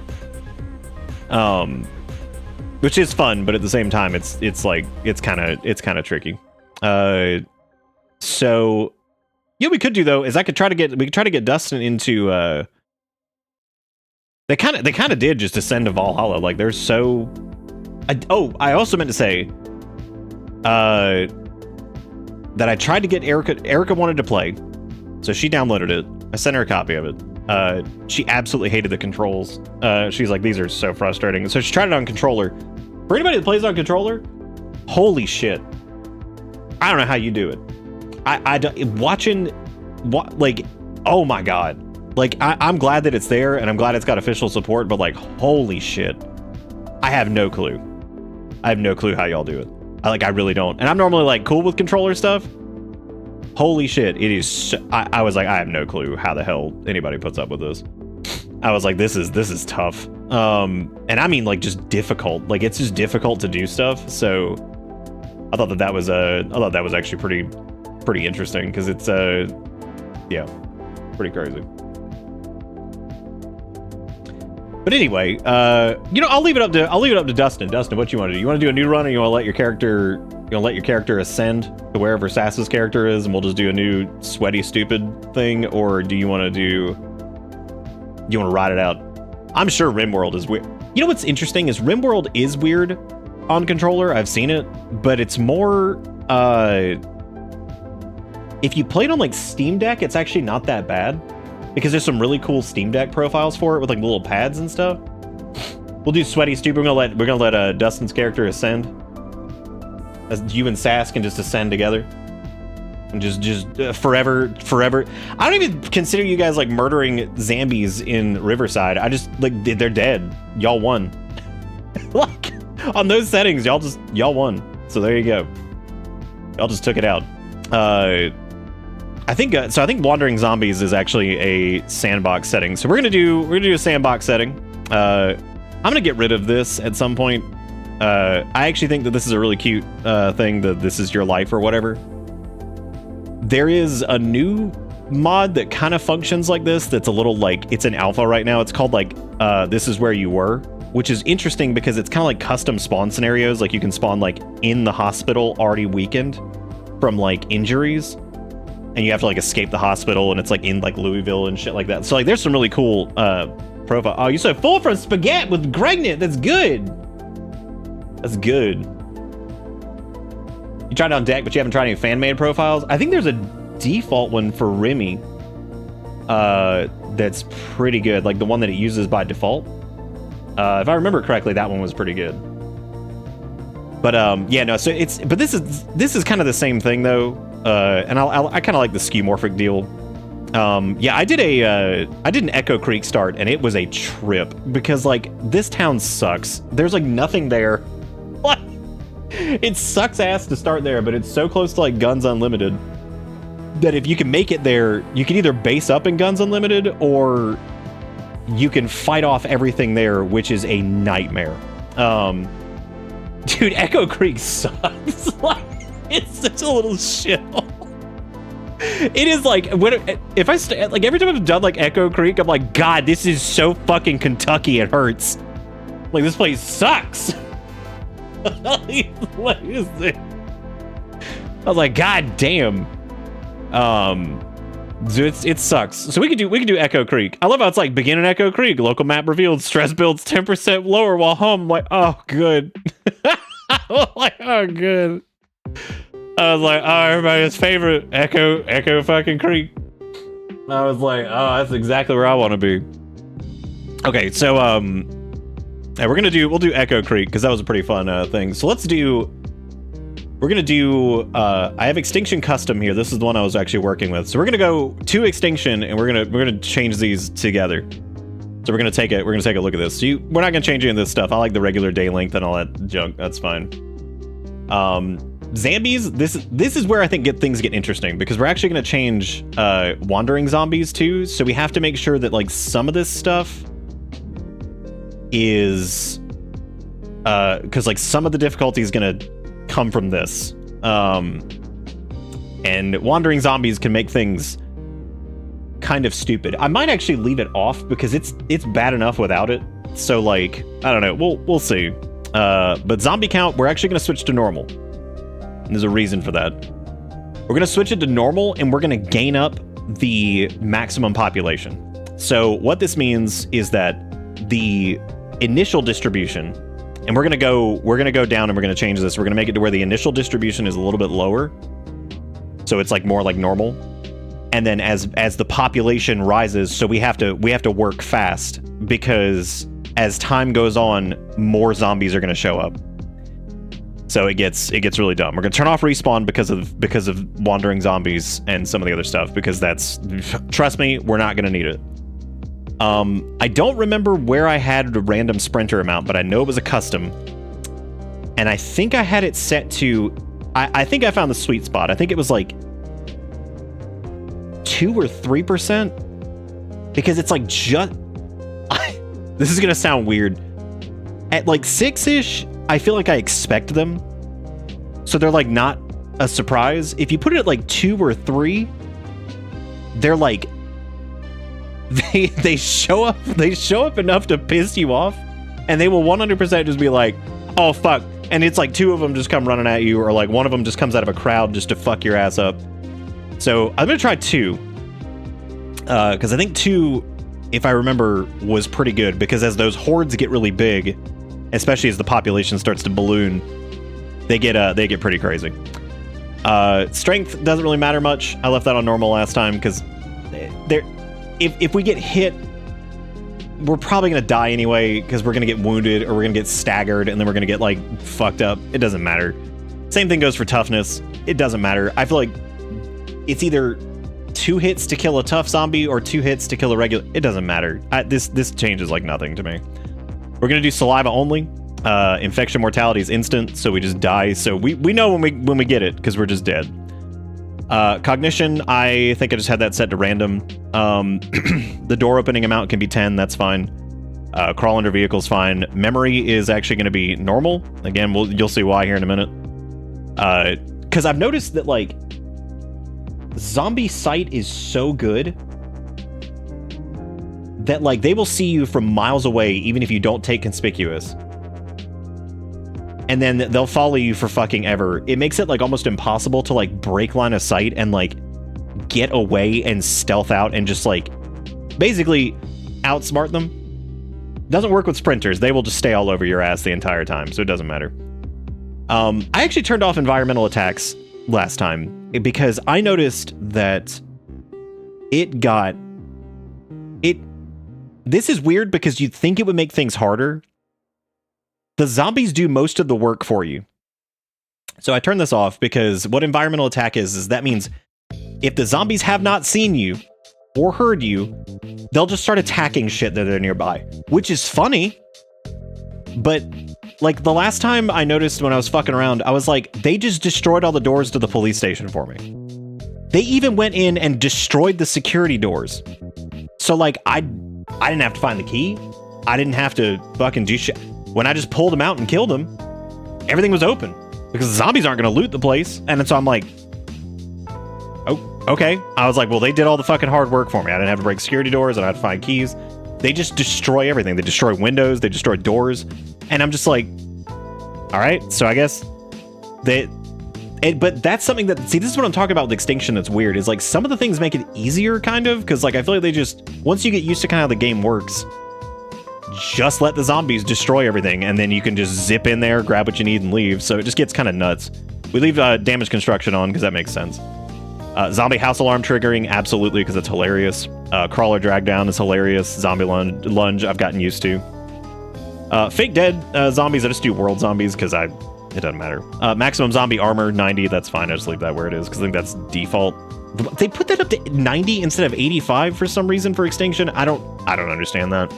Which is fun, but at the same time, it's kind of tricky. So yeah, we could do though is we could try to get Dustin into. They kind of did just ascend to Valhalla. Like they're so. I also meant to say. That I tried to get Erica. Erica wanted to play, so she downloaded it. I sent her a copy of it. She absolutely hated the controls. She's like, these are so frustrating. So she tried it on controller. For anybody that plays on controller, holy shit. I don't know how you do it. Like, oh my God. Like, I'm glad that it's there, and I'm glad it's got official support, but like, holy shit. I have no clue. I have no clue how y'all do it. I really don't. And I'm normally like cool with controller stuff. Holy shit, it is so, I was like, I have no clue how the hell anybody puts up with this. I was like, this is tough. And I mean like just difficult. Like it's just difficult to do stuff. So I thought that was actually pretty interesting because it's yeah, pretty crazy. But anyway, I'll leave it up to Dustin. Dustin, what you want to do? You want to do a new run, or you want to let your character ascend to wherever Sass's character is, and we'll just do a new sweaty stupid thing, or do you want to ride it out? I'm sure RimWorld is weird. You know what's interesting is RimWorld is weird on controller. I've seen it, but it's more if you play it on like Steam Deck, it's actually not that bad. Because there's some really cool Steam Deck profiles for it with like little pads and stuff. We'll do sweaty stupid. We're gonna let Dustin's character ascend. As you and Sass can just ascend together, and just forever. I don't even consider you guys like murdering zombies in Riverside. I just like they're dead. Y'all won. Like on those settings, y'all won. So there you go. Y'all just took it out. I think Wandering Zombies is actually a sandbox setting. So we're gonna do a sandbox setting. I'm gonna get rid of this at some point. I actually think that this is a really cute thing. That this is your life or whatever. There is a new mod that kind of functions like this. That's a little like it's in alpha right now. It's called like This Is Where You Were, which is interesting because it's kind of like custom spawn scenarios. Like you can spawn like in the hospital already weakened from like injuries. And you have to like escape the hospital, and it's like in like Louisville and shit like that. So like there's some really cool profile. Oh, you said full from spaghetti with Gregnet. That's good. That's good. You tried it on deck, but you haven't tried any fan-made profiles. I think there's a default one for Remy that's pretty good, like the one that it uses by default. If I remember correctly, that one was pretty good. But yeah, no. So this is kind of the same thing though. And I kind of like the skeuomorphic deal. Yeah, I did an Echo Creek start, and it was a trip because like this town sucks. There's like nothing there. What? It sucks ass to start there, but it's so close to like Guns Unlimited that if you can make it there, you can either base up in Guns Unlimited or you can fight off everything there, which is a nightmare. Dude, Echo Creek sucks. Like, it's such a little shithole. It is like if I like every time I've done like Echo Creek, I'm like, God, this is so fucking Kentucky. It hurts. Like this place sucks. What is it? I was like, God damn. So it sucks. So we could do Echo Creek. I love how it's like beginning Echo Creek. Local map revealed. Stress builds 10% lower while home. I'm like, oh good. I'm like, oh good. I was like, oh, everybody's favorite Echo fucking Creek. I was like, oh, that's exactly where I want to be. Okay, so yeah, we'll do Echo Creek because that was a pretty fun thing. So we're gonna do I have Extinction custom here. This is the one I was actually working with. So we're gonna go to Extinction and we're gonna change these together. So we're gonna take a look at this. So we're not gonna change any of this stuff. I like the regular day length and all that junk. That's fine. Zombies, this is where I think things get interesting, because we're actually going to change wandering zombies too, so we have to make sure that like some of this stuff is because like some of the difficulty is going to come from this, and wandering zombies can make things kind of stupid. I might actually leave it off because it's bad enough without it. So like, I don't know, we'll see. But zombie count, we're actually going to switch to normal. And there's a reason for that. We're going to switch it to normal, and we're going to gain up the maximum population. So what this means is that the initial distribution, and we're going to go down and we're going to change this. We're going to make it to where the initial distribution is a little bit lower. So it's like more like normal. And then as the population rises, so we have to work fast, because as time goes on, more zombies are going to show up. So it gets really dumb. We're going to turn off respawn because of wandering zombies and some of the other stuff, because that's, trust me, we're not going to need it. I don't remember where I had a random sprinter amount, but I know it was a custom. And I think I had it set to, I think I found the sweet spot. I think it was like 2 or 3%, because it's like just this is gonna sound weird, at like 6-ish I feel like I expect them, so they're like not a surprise. If you put it at like 2 or 3, they're like they show up enough to piss you off, and they will 100% just be like, oh fuck, and it's like 2 of them just come running at you, or like 1 of them just comes out of a crowd just to fuck your ass up. So I'm gonna try 2, because I think 2, if I remember, was pretty good, because as those hordes get really big, especially as the population starts to balloon, they get pretty crazy. Strength doesn't really matter much. I left that on normal last time, because if we get hit, we're probably gonna die anyway, because we're gonna get wounded, or we're gonna get staggered, and then we're gonna get like fucked up. It doesn't matter. Same thing goes for toughness. It doesn't matter. I feel like it's either 2 hits to kill a tough zombie or 2 hits to kill a regular. It doesn't matter. This changes like nothing to me. We're gonna do saliva only. Infection mortality is instant, so we just die. So we know when we get it, because we're just dead. Cognition, I think I just had that set to random. The door opening amount can be 10. That's fine. Crawl under vehicles, fine. Memory is actually going to be normal. Again, you'll see why here in a minute. Because I've noticed that like zombie sight is so good that like they will see you from miles away even if you don't take conspicuous, and then they'll follow you for fucking ever. It makes it like almost impossible to like break line of sight and like get away and stealth out and just like basically outsmart them. Doesn't work with sprinters. They will just stay all over your ass the entire time, so it doesn't matter. I actually turned off environmental attacks last time because I noticed that this is weird because you'd think it would make things harder. The zombies do most of the work for you. So I turned this off because what environmental attack is that means if the zombies have not seen you or heard you, they'll just start attacking shit that are nearby, which is funny. But like the last time I noticed when I was fucking around, I was like, they just destroyed all the doors to the police station for me. They even went in and destroyed the security doors. So like I didn't have to find the key. I didn't have to fucking do shit. When I just pulled them out and killed them, everything was open because the zombies aren't going to loot the place. And so I'm like, oh, okay. I was like, well, they did all the fucking hard work for me. I didn't have to break security doors. I didn't have to find keys. They just destroy everything. They destroy windows. They destroy doors. And I'm just like, all right. So I guess but that's something that, see, this is what I'm talking about with Extinction that's weird, is like some of the things make it easier kind of, because like I feel like they just, once you get used to kind of how the game works, just let the zombies destroy everything and then you can just zip in there, grab what you need and leave. So it just gets kind of nuts. We leave damage construction on because that makes sense. Zombie house alarm triggering, absolutely, because it's hilarious. Crawler drag down is hilarious. Zombie lunge I've gotten used to. Fake dead zombies, I just do world zombies because it doesn't matter. Maximum zombie armor 90, that's fine. I just leave that where it is because I think that's default. They put that up to 90 instead of 85 for some reason for Extinction. I don't understand that.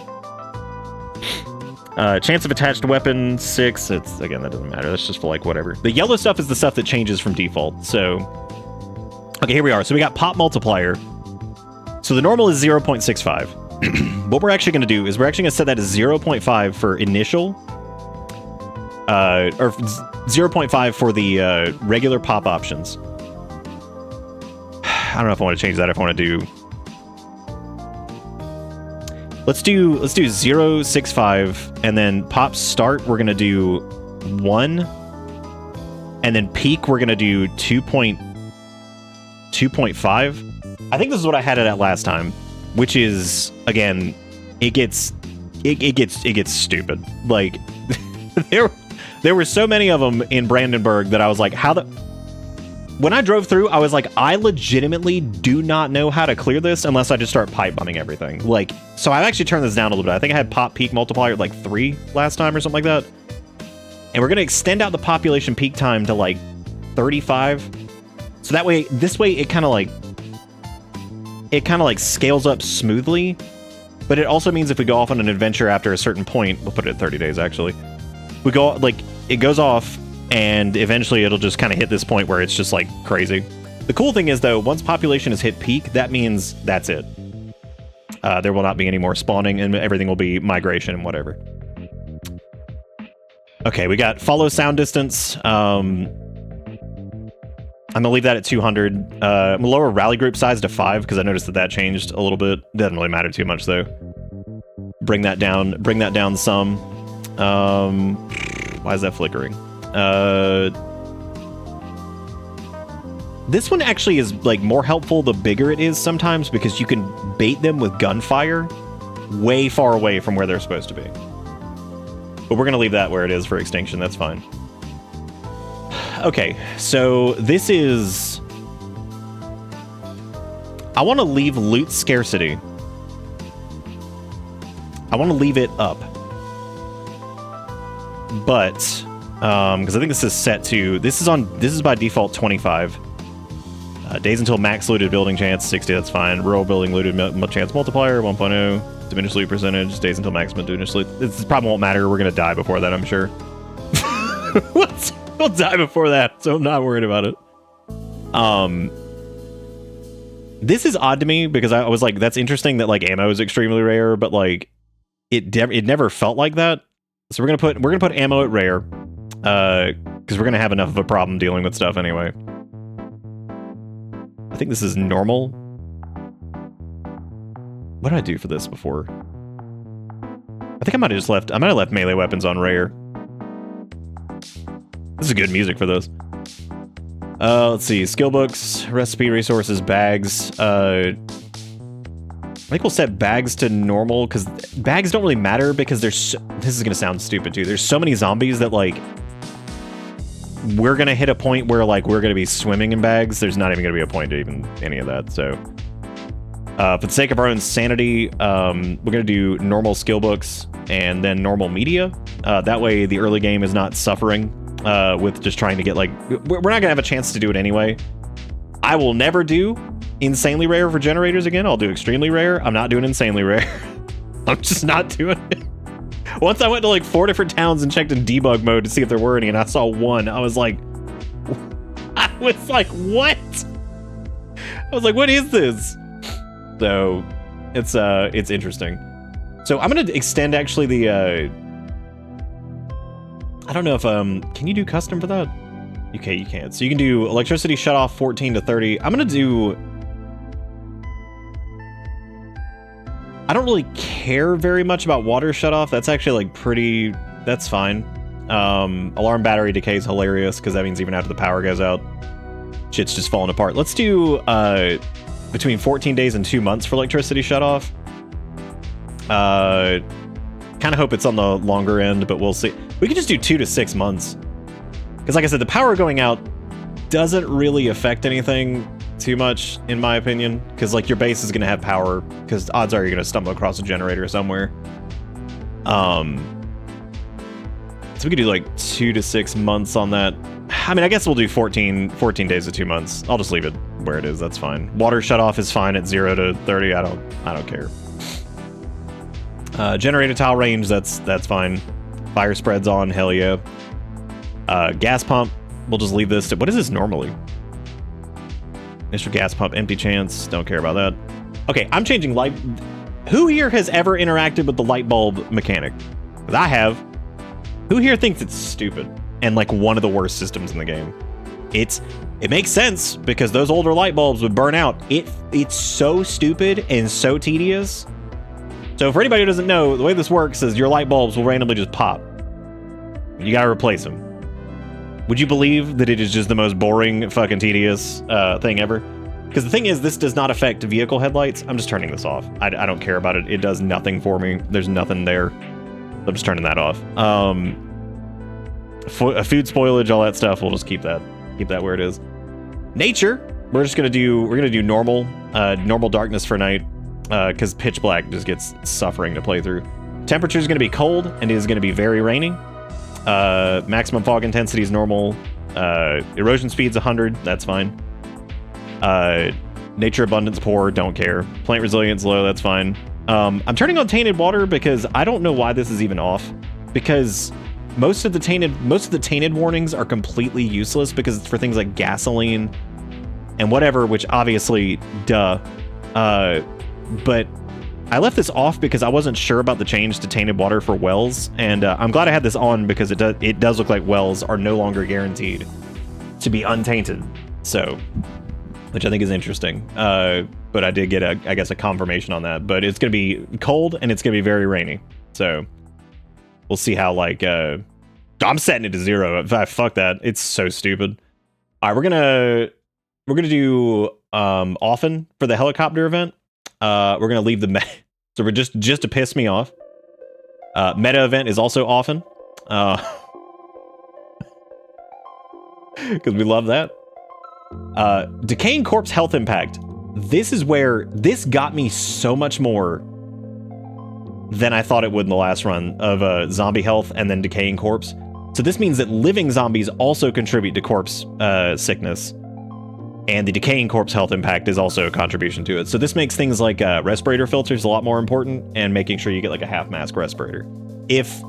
Chance of attached weapon 6. It's again, that doesn't matter. That's just for like whatever. The yellow stuff is the stuff that changes from default. So okay, here we are. So we got pop multiplier. So the normal is 0.65. What we're actually going to do is we're actually going to set that as 0.5 for initial, or 0.5 for the regular pop options. I don't know if I want to change that. If I want to do, let's do 0.65, and then pop start we're going to do 1, and then peak we're going to do 2.5. I think this is what I had it at last time, which is, again, it gets stupid. Like there were so many of them in Brandenburg that I was like, how the... When I drove through, I was like, I legitimately do not know how to clear this unless I just start pipe bombing everything. Like, so I've actually turned this down a little bit. I think I had pop peak multiplier at like 3 last time or something like that. And we're going to extend out the population peak time to like 35. So that way, this way, it kind of like scales up smoothly. But it also means if we go off on an adventure after a certain point, we'll put it at 30 days actually. We go, like, it goes off, and eventually it'll just kind of hit this point where it's just like crazy. The cool thing is though, once population has hit peak, that means that's it. There will not be any more spawning, and everything will be migration and whatever. Okay, we got follow sound distance. I'm gonna leave that at 200. I'm gonna lower rally group size to 5 because I noticed that changed a little bit. Doesn't really matter too much though. Bring that down some. Why is that flickering? This one actually is like more helpful the bigger it is sometimes, because you can bait them with gunfire way far away from where they're supposed to be. But we're gonna leave that where it is for extinction. That's fine. Okay, so this is... I want to leave loot scarcity. I want to leave it up. But, because I think this is set to... This is by default 25. Days until max looted building chance, 60, that's fine. Rural building looted chance multiplier, 1.0. Diminished loot percentage, days until maximum diminished loot. This probably won't matter. We're going to die before that, I'm sure. We'll die before that, so I'm not worried about it. This is odd to me because I was like, that's interesting that like ammo is extremely rare, but like it never felt like that. So we're gonna put ammo at rare, because we're gonna have enough of a problem dealing with stuff anyway. I think this is normal. What did I do for this before? I think I might have left melee weapons on rare. This is good music for those. Let's see. Skill books, recipe, resources, bags. I think we'll set bags to normal, because bags don't really matter, because this is going to sound stupid too. There's so many zombies that like we're going to hit a point where like we're going to be swimming in bags. There's not even going to be a point to even any of that. So for the sake of our own sanity, we're going to do normal skill books and then normal media. That way the early game is not suffering with just trying to get like... We're not going to have a chance to do it anyway. I will never do insanely rare for generators again. I'll do extremely rare. I'm not doing insanely rare. I'm just not doing it. Once I went to like 4 different towns and checked in debug mode to see if there were any, and I saw one, I was like, what? I was like, what is this? So it's interesting. So I'm gonna extend actually the I don't know if can you do custom for that? Okay, you can. So you can do electricity shut off 14 to 30. I'm gonna do... I don't really care very much about water shut off. That's actually like pretty... That's fine. Alarm battery decay is hilarious because that means even after the power goes out, shit's just falling apart. Let's do between 14 days and 2 months for electricity shut off. Kind of hope it's on the longer end, but we'll see. We could just do 2 to 6 months. Because like I said, the power going out doesn't really affect anything too much, in my opinion. Because like your base is going to have power, because odds are you're going to stumble across a generator somewhere. So we could do like 2 to 6 months on that. I mean, I guess we'll do 14 days to 2 months. I'll just leave it where it is. That's fine. Water shut off is fine at 0 to 30. I don't care. Generator tile range, that's fine. Fire spreads on, hell yeah. Gas pump, we'll just leave this to, what is this normally? Mr. Gas pump, empty chance, don't care about that. Okay, I'm changing light. Who here has ever interacted with the light bulb mechanic? Because I have. Who here thinks it's stupid and like one of the worst systems in the game? It makes sense because those older light bulbs would burn out. It's so stupid and so tedious. So for anybody who doesn't know, the way this works is your light bulbs will randomly just pop. You gotta replace them. Would you believe that it is just the most boring, fucking tedious thing ever? Because the thing is, this does not affect vehicle headlights. I'm just turning this off. I don't care about it. It does nothing for me. There's nothing there. I'm just turning that off. Food spoilage, all that stuff. We'll just keep that where it is. Nature. We're gonna do normal darkness for night. Because pitch black just gets suffering to play through. Temperature is going to be cold and it is going to be very rainy. Maximum fog intensity is normal. Erosion speed's 100. That's fine. Nature abundance poor. Don't care. Plant resilience low. That's fine. I'm turning on tainted water because I don't know why this is even off. Because most of the tainted warnings are completely useless because it's for things like gasoline and whatever, which obviously, duh. But I left this off because I wasn't sure about the change to tainted water for wells, and I'm glad I had this on because it does look like wells are no longer guaranteed to be untainted. So, which I think is interesting. But I did get I guess a confirmation on that. But it's gonna be cold and it's gonna be very rainy. So we'll see how I'm setting it to 0. Fuck that. It's so stupid. All right, we're gonna do often for the helicopter event. We're gonna leave the meta, so we're just to piss me off. Meta event is also often, because we love that. Decaying corpse health impact. This is where this got me so much more than I thought it would in the last run of zombie health and then decaying corpse. So this means that living zombies also contribute to corpse sickness. And the decaying corpse health impact is also a contribution to it. So this makes things like respirator filters a lot more important, and making sure you get like a half mask respirator. If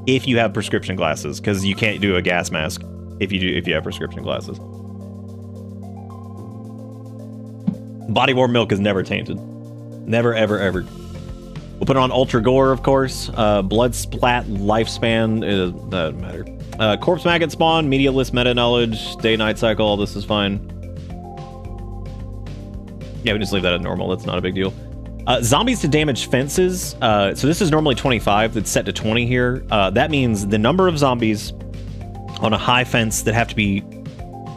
you have prescription glasses, because you can't do a gas mask if you have prescription glasses. Body warm milk is never tainted. Never, ever, ever. We'll put it on Ultra Gore, of course. Blood splat lifespan, it doesn't matter. Corpse maggot spawn, media list meta knowledge, day-night cycle, all this is fine. Yeah, we just leave that at normal. That's not a big deal. Zombies to damage fences. So this is normally 25. That's set to 20 here. That means the number of zombies on a high fence that have to be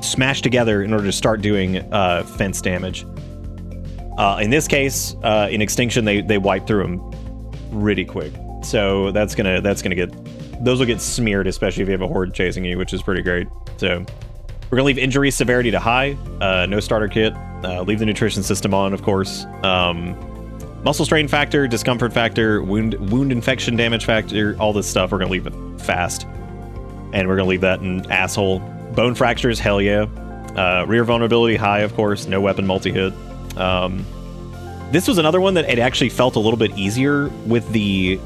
smashed together in order to start doing fence damage. In this case, in Extinction, they wipe through them really quick. So that's gonna get, those will get smeared, especially if you have a horde chasing you, which is pretty great. So we're gonna leave injury severity to high. No starter kit. Leave the nutrition system on, of course. Muscle strain factor, discomfort factor, wound infection damage factor, all this stuff, we're gonna leave it fast. And we're gonna leave that in asshole. Bone fractures, hell yeah. Rear vulnerability high, of course. No weapon multi-hit. This was another one that it actually felt a little bit easier with the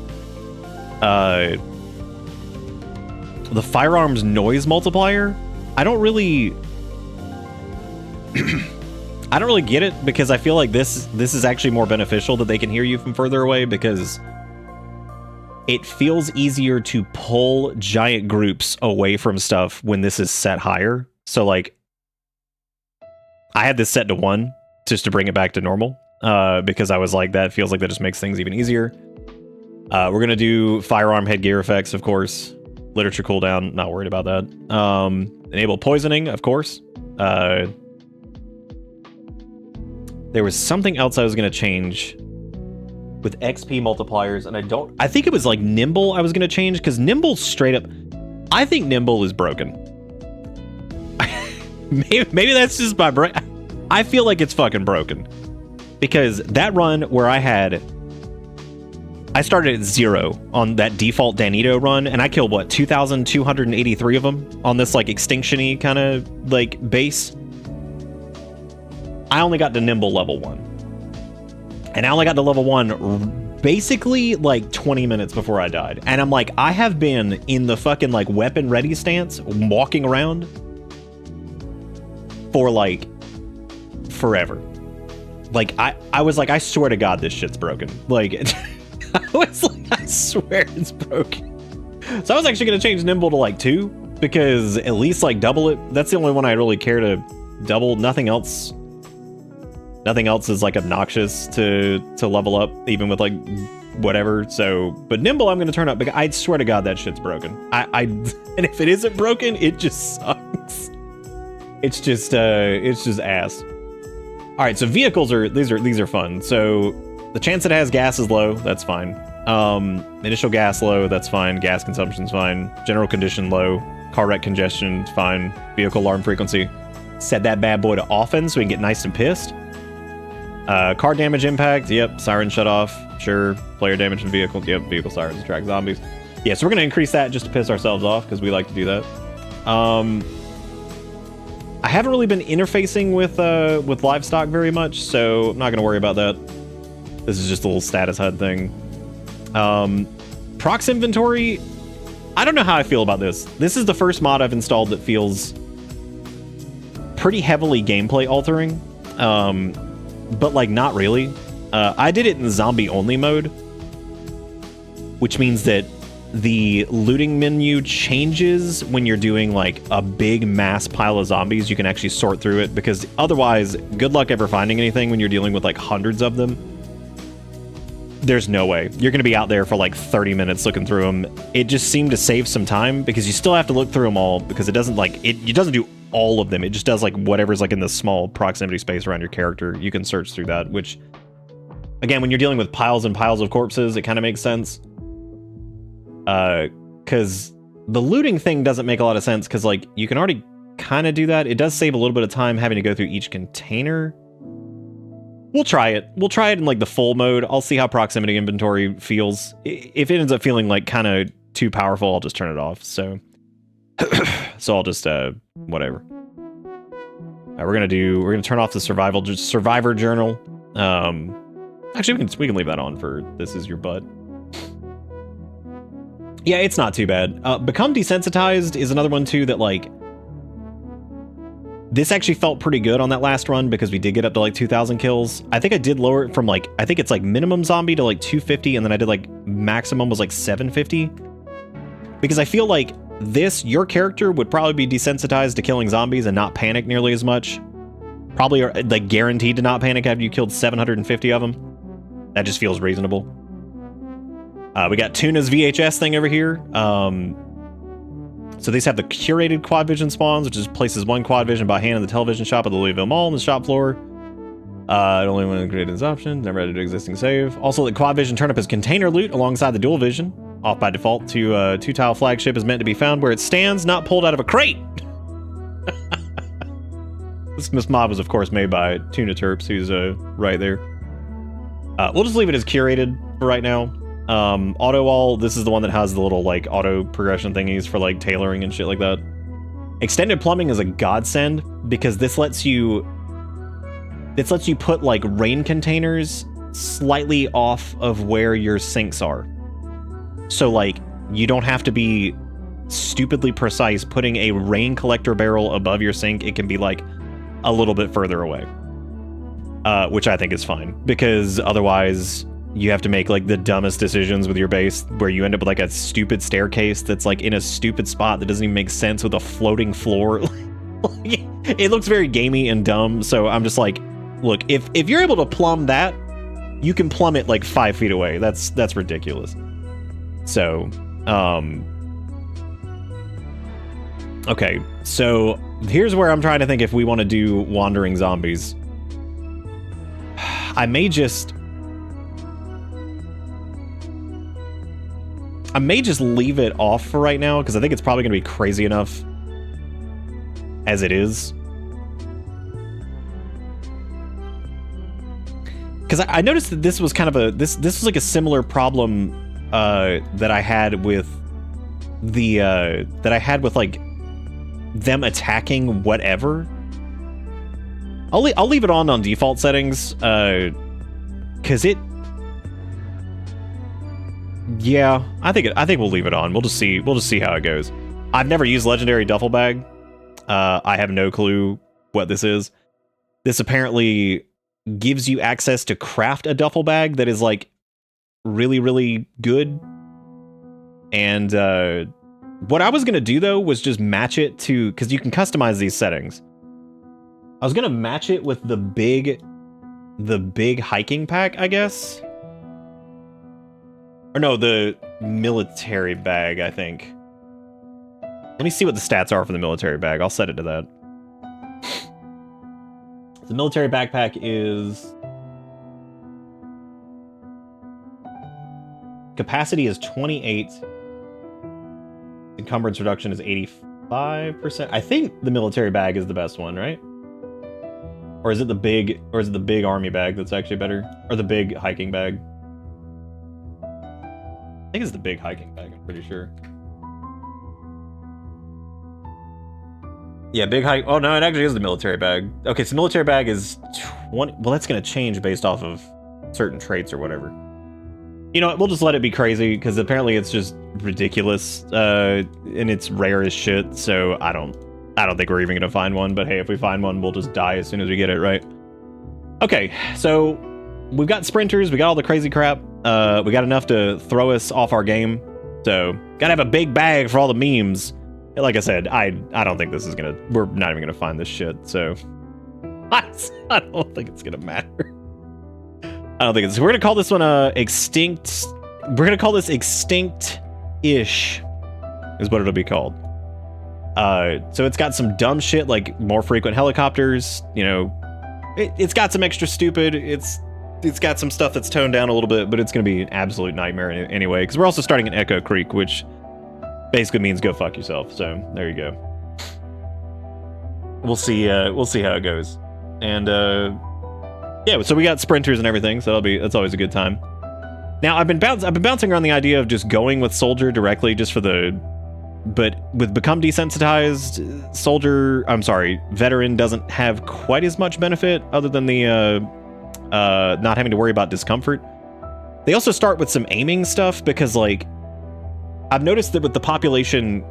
firearms noise multiplier. I don't really get it, because I feel like this is actually more beneficial that they can hear you from further away, because it feels easier to pull giant groups away from stuff when this is set higher. So like, I had this set to 1 just to bring it back to normal, because I was like, that feels like that just makes things even easier. We're gonna do firearm headgear effects, of course. Literature cooldown, not worried about that. Enable poisoning, of course. There was something else I was gonna change with XP multipliers, and I think it was like Nimble I was gonna change, because Nimble straight up, I think Nimble is broken. maybe that's just my brain. I feel like it's fucking broken, because that run where I started at 0 on that default Danito run, and I killed, what, 2,283 of them on this, like, Extinction-y kind of, like, base. I only got to Nimble level 1. And I only got to level 1 basically like 20 minutes before I died. And I'm like, I have been in the fucking like weapon ready stance, walking around for like forever. Like I was like, I swear to God, this shit's broken. Like, I was like, I swear it's broken. So I was actually going to change Nimble to like 2 because at least like double it. That's the only one I really care to double. Nothing else is like obnoxious to level up, even with like whatever. So, but Nimble I'm going to turn up because I swear to God that shit's broken. And if it isn't broken, it just sucks. It's just ass. All right, so vehicles these are fun. So the chance it has gas is low. That's fine. Initial gas low. That's fine. Gas consumption's fine. General condition low. Car wreck congestion fine. Vehicle alarm frequency. Set that bad boy to often so we can get nice and pissed. Car damage impact. Yep. Siren shut off. Sure. Player damage in vehicle. Yep. Vehicle sirens attract zombies. Yeah, so we're gonna increase that just to piss ourselves off because we like to do that. I haven't really been interfacing with livestock very much, so I'm not gonna worry about that. This is just a little status HUD thing. Prox inventory. I don't know how I feel about this. This is the first mod I've installed that feels pretty heavily gameplay altering, but like not really. I did it in zombie only mode, which means that the looting menu changes when you're doing like a big mass pile of zombies. You can actually sort through it because otherwise, good luck ever finding anything when you're dealing with like hundreds of them. There's no way. You're going to be out there for like 30 minutes looking through them. It just seemed to save some time because you still have to look through them all because it doesn't like it doesn't do all of them. It just does like whatever's like in the small proximity space around your character. You can search through that, which again, when you're dealing with piles and piles of corpses, it kind of makes sense. Because the looting thing doesn't make a lot of sense because like you can already kind of do that. It does save a little bit of time having to go through each container. We'll try it. We'll try it in like the full mode. I'll see how proximity inventory feels. If it ends up feeling like kind of too powerful, I'll just turn it off. So, so I'll just whatever. All right, we're gonna turn off the survivor journal. Actually, we can leave that on for this is your butt. Yeah, it's not too bad. Become desensitized is another one too that like this actually felt pretty good on that last run because we did get up to like 2,000 kills. I think I did lower it from like, I think it's like minimum zombie to like 250 and then I did like maximum was like 750. Because I feel like your character would probably be desensitized to killing zombies and not panic nearly as much. Probably are like guaranteed to not panic after you killed 750 of them. That just feels reasonable. We got Tuna's VHS thing over here. So these have the curated quad vision spawns, which is places one quad vision by hand in the television shop at the Louisville Mall on the shop floor. Only when created this option, never added to existing save. Also, the quad vision turn up as container loot alongside the dual vision. Off by default to two-tile flagship is meant to be found where it stands, not pulled out of a crate. This mod was, of course, made by Tuna Terps, who's right there. We'll just leave it as curated for right now. Auto wall, this is the one that has the little like auto progression thingies for like tailoring and shit like that. Extended plumbing is a godsend because this lets you put like rain containers slightly off of where your sinks are. So like you don't have to be stupidly precise putting a rain collector barrel above your sink. It can be like a little bit further away. Which I think is fine because otherwise you have to make like the dumbest decisions with your base where you end up with like a stupid staircase that's like in a stupid spot that doesn't even make sense with a floating floor. It looks very gamey and dumb. So I'm just like, look, if you're able to plumb that, you can plumb it like 5 feet away. That's ridiculous. So, okay. So here's where I'm trying to think if we want to do wandering zombies. I may just leave it off for right now because I think it's probably going to be crazy enough as it is. Because I noticed that this was kind of this was like a similar problem that I had with like them attacking whatever. I'll leave it on default settings because Yeah, I think we'll leave it on. We'll just see how it goes. I've never used legendary duffel bag. I have no clue what this is. This apparently gives you access to craft a duffel bag that is like really, really good. And what I was gonna do though was just match it to, because you can customize these settings. I was gonna match it with the big hiking pack, I guess. Or no, the military bag, I think. Let me see what the stats are for the military bag. I'll set it to that. The military backpack is... Capacity is 28. Encumbrance reduction is 85%. I think the military bag is the best one, right? Or is it the big army bag that's actually better? Or the big hiking bag? I think it's the big hiking bag, I'm pretty sure. Yeah, big hike. Oh no, it actually is the military bag. Okay, so military bag is 20. Well, that's gonna change based off of certain traits or whatever. You know what? We'll just let it be crazy because apparently it's just ridiculous, and it's rare as shit. So I don't think we're even gonna find one. But hey, if we find one, we'll just die as soon as we get it, right? Okay, so we've got sprinters. We got all the crazy crap. We got enough to throw us off our game. So gotta have a big bag for all the memes. Like I said, I don't think this is gonna... We're not even gonna find this shit, so... I don't think it's gonna matter. I don't think it's... We're gonna call this one, Extinct... We're gonna call this Extinct-ish, is what it'll be called. So it's got some dumb shit, like more frequent helicopters, you know... It's got some extra stupid, it's got some stuff that's toned down a little bit, but it's gonna be an absolute nightmare anyway, because we're also starting in Echo Creek, which... basically means go fuck yourself. So there you go. We'll see how it goes. And yeah, so we got sprinters and everything, so that's always a good time. Now I've been bouncing around the idea of just going with soldier directly, just for the... But with become desensitized, veteran doesn't have quite as much benefit other than the not having to worry about discomfort. They also start with some aiming stuff because like I've noticed that with the population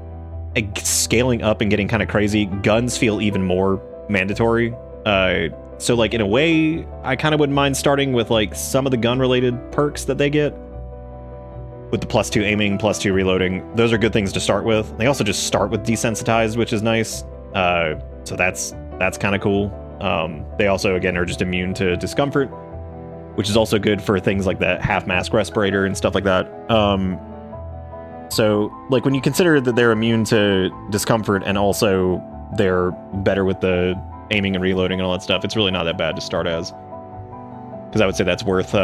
scaling up and getting kind of crazy, guns feel even more mandatory. So like in a way, I kind of wouldn't mind starting with like some of the gun-related perks that they get. With the +2 aiming, +2 reloading, those are good things to start with. They also just start with desensitized, which is nice. So that's kind of cool. They also, again, are just immune to discomfort, which is also good for things like that half-mask respirator and stuff like that. So, like, when you consider that they're immune to discomfort and also they're better with the aiming and reloading and all that stuff, it's really not that bad to start as. Because I would say that's worth...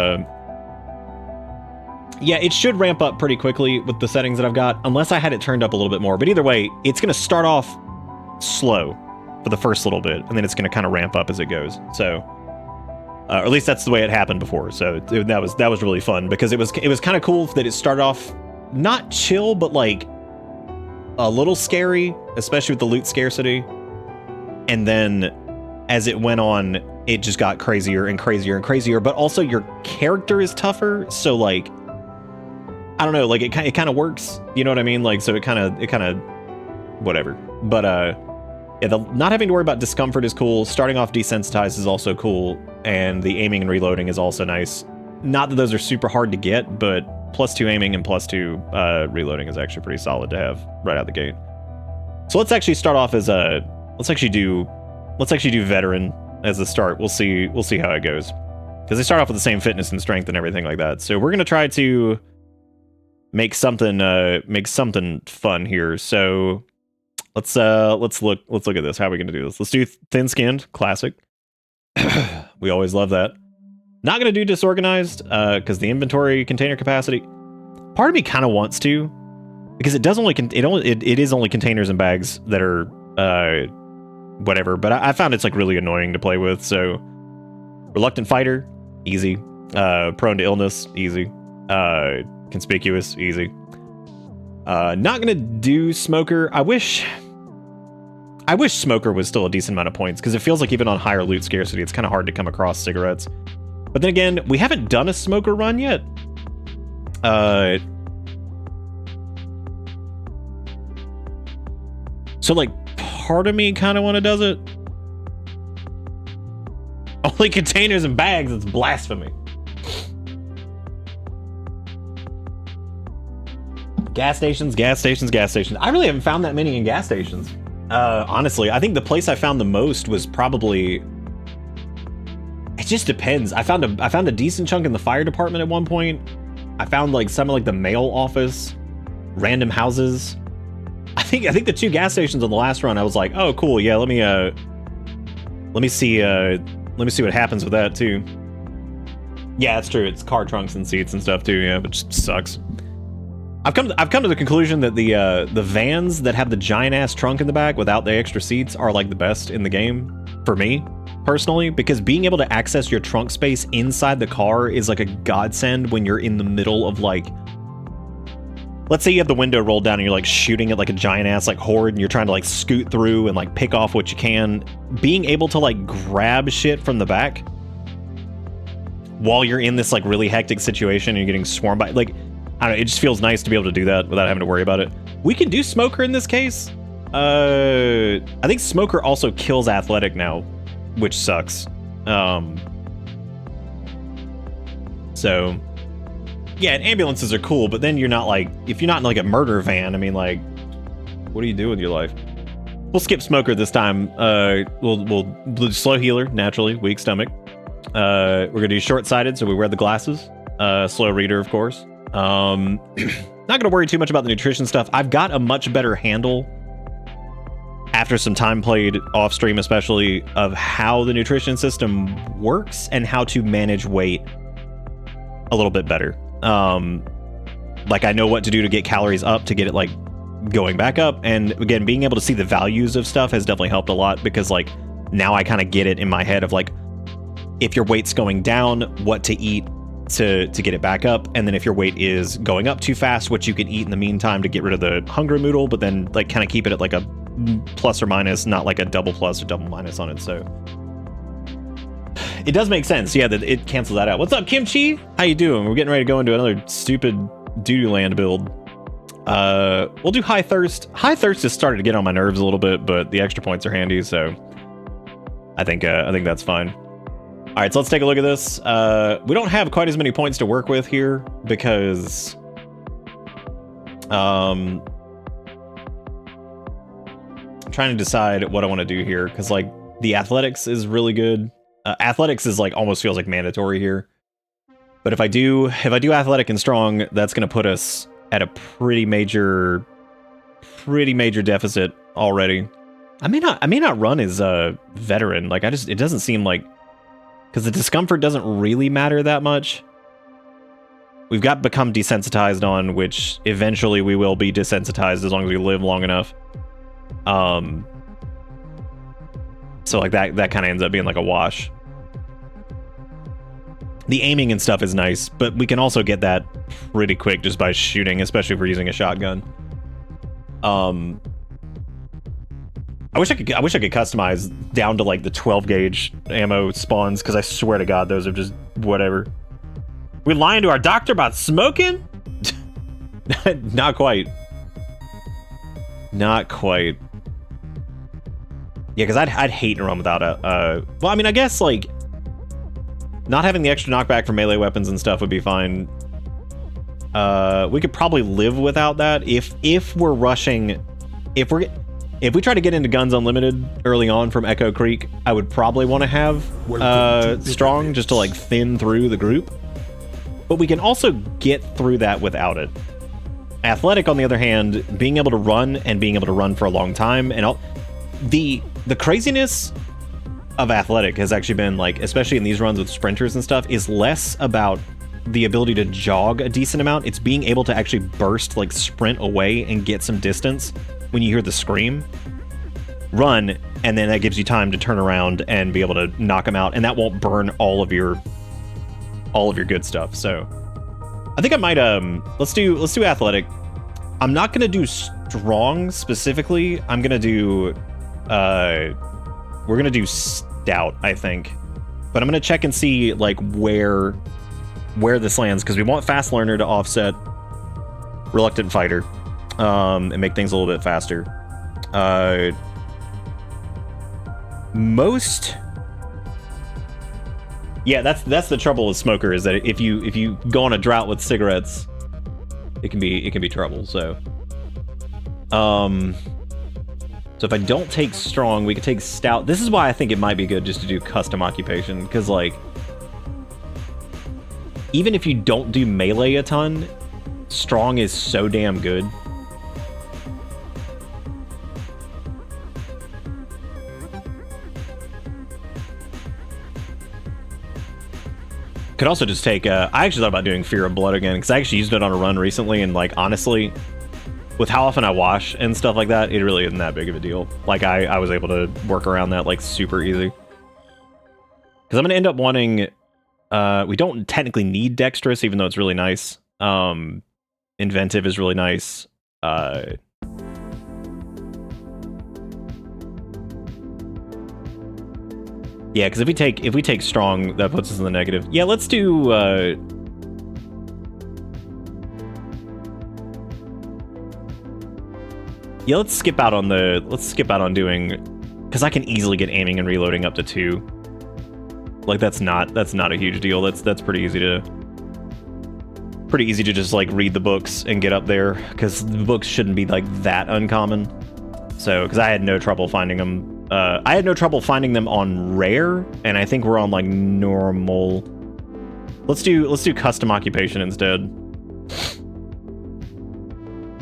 Yeah, it should ramp up pretty quickly with the settings that I've got, unless I had it turned up a little bit more. But either way, it's going to start off slow for the first little bit, and then it's going to kind of ramp up as it goes. So, or at least that's the way it happened before. So that was really fun, because it was kind of cool that it started off not chill, but like a little scary, especially with the loot scarcity. And then as it went on, it just got crazier and crazier and crazier. But also your character is tougher, so like, I don't know, like it kind of works, you know what I mean? Like, so it kind of whatever. But yeah, not having to worry about discomfort is cool. Starting off desensitized is also cool, and the aiming and reloading is also nice. Not that those are super hard to get, but +2 aiming and +2 reloading is actually pretty solid to have right out the gate. So let's actually start off as let's actually do veteran as the start. We'll see how it goes, because they start off with the same fitness and strength and everything like that. So we're gonna try to make something fun here. So let's look at this. How are we gonna do this? Let's do thin-skinned, classic. We always love that. Not gonna do disorganized, because the inventory container capacity. Part of me kind of wants to, because it is only containers and bags that are whatever. But I found it's like really annoying to play with. So reluctant fighter, easy. Prone to illness, easy. Conspicuous, easy. Not gonna do smoker. I wish smoker was still a decent amount of points, because it feels like even on higher loot scarcity, it's kind of hard to come across cigarettes. But then again, we haven't done a smoker run yet. So like part of me kind of want to does it. Only containers and bags, it's blasphemy. Gas stations, gas stations, gas stations. I really haven't found that many in gas stations. Honestly, I think the place I found the most was probably... It just depends. I found a decent chunk in the fire department at one point. I found like some of like the mail office, random houses. I think the 2 gas stations on the last run, I was like, oh cool, yeah, let me see what happens with that too. Yeah, that's true. It's car trunks and seats and stuff too. Yeah, which sucks. I've come to the conclusion that the vans that have the giant ass trunk in the back without the extra seats are like the best in the game for me personally, because being able to access your trunk space inside the car is like a godsend when you're in the middle of like, let's say you have the window rolled down and you're like shooting at like a giant ass like horde and you're trying to like scoot through and like pick off what you can. Being able to like grab shit from the back while you're in this like really hectic situation and you're getting swarmed by, like, I don't know, it just feels nice to be able to do that without having to worry about it. We can do Smoker in this case. I think Smoker also kills Athletic now, which sucks. So yeah, and ambulances are cool, but then you're not like, if you're not in like a murder van, I mean, like, what do you do with your life? We'll skip Smoker this time. We'll do Slow Healer, naturally, weak stomach. We're gonna do Short-Sighted, so we wear the glasses. Slow Reader, of course. Not gonna worry too much about the nutrition stuff. I've got a much better handle after some time played off stream, especially, of how the nutrition system works and how to manage weight a little bit better. Like I know what to do to get calories up to get it like going back up, and again, being able to see the values of stuff has definitely helped a lot, because like now I kind of get it in my head of like, if your weight's going down, what to eat to get it back up, and then if your weight is going up too fast, what you can eat in the meantime to get rid of the hunger moodle, but then like kind of keep it at like a plus or minus, not like a double plus or double minus on it. So it does make sense, yeah, that it cancels that out. What's up, Kimchi? How you doing? We're getting ready to go into another stupid doo-doo land build. We'll do High Thirst. High Thirst has started to get on my nerves a little bit, but the extra points are handy, so I think that's fine. All right, so let's take a look at this. We don't have quite as many points to work with here because I'm trying to decide what I want to do here, because like the athletics is really good. Athletics is like almost feels like mandatory here. But if I do athletic and strong, that's going to put us at a pretty major deficit already. I may not run as a veteran. Like it doesn't seem like, because the discomfort doesn't really matter that much. We've got become desensitized on, which eventually we will be desensitized as long as we live long enough. So like that kind of ends up being like a wash. The aiming and stuff is nice, but we can also get that pretty quick just by shooting, especially if we're using a shotgun. I wish I could customize down to like the 12 gauge ammo spawns, because I swear to God, those are just whatever. We lying to our doctor about smoking? Not quite. Not quite. Yeah, because I'd hate to run without a... well, I mean, I guess, like, not having the extra knockback for melee weapons and stuff would be fine. We could probably live without that if we're rushing... If we try to get into Guns Unlimited early on from Echo Creek, I would probably want to have strong, just to, like, thin through the group. But we can also get through that without it. Athletic, on the other hand, being able to run and being able to run for a long time, and all... The craziness of Athletic has actually been, like, especially in these runs with sprinters and stuff, is less about the ability to jog a decent amount. It's being able to actually burst, like, sprint away and get some distance when you hear the scream. Run, and then that gives you time to turn around and be able to knock them out, and that won't burn all of your good stuff. So I think I might let's do Athletic. I'm not gonna do strong specifically. I'm gonna do we're gonna do stout, I think, but I'm gonna check and see like where this lands, because we want fast learner to offset reluctant fighter and make things a little bit faster. Most. Yeah, that's the trouble with smoker, is that if you go on a drought with cigarettes, it can be trouble. So, so if I don't take strong, we could take stout. This is why I think it might be good just to do custom occupation, because like, even if you don't do melee a ton, strong is so damn good. Could also just take, I actually thought about doing Fear of Blood again, because I actually used it on a run recently, and like, honestly, with how often I wash and stuff like that, it really isn't that big of a deal. Like, I was able to work around that, like, super easy. Because I'm going to end up wanting, we don't technically need Dexterous, even though it's really nice. Inventive is really nice. Yeah, because if we take strong, that puts us in the negative. Yeah, let's do yeah, let's skip out on doing, because I can easily get aiming and reloading up to 2. Like, that's not a huge deal. That's pretty easy to just like read the books and get up there, because the books shouldn't be like that uncommon. So, because I had no trouble finding them. I had no trouble finding them on rare, and I think we're on like normal. Let's do custom occupation instead.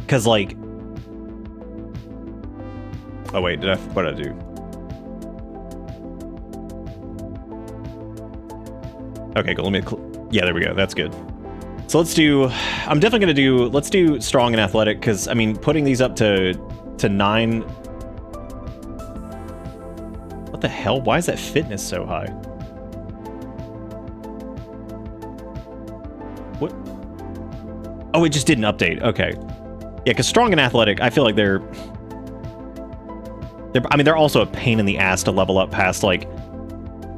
Cause like, oh wait, what did I do? Okay, cool. Yeah, there we go. That's good. So let's do. I'm definitely gonna do. Let's do strong and athletic, because I mean, putting these up to 9. What the hell? Why is that fitness so high? What? Oh, it just didn't update. Okay. Yeah, because strong and athletic, I feel like they're I mean, they're also a pain in the ass to level up past, like,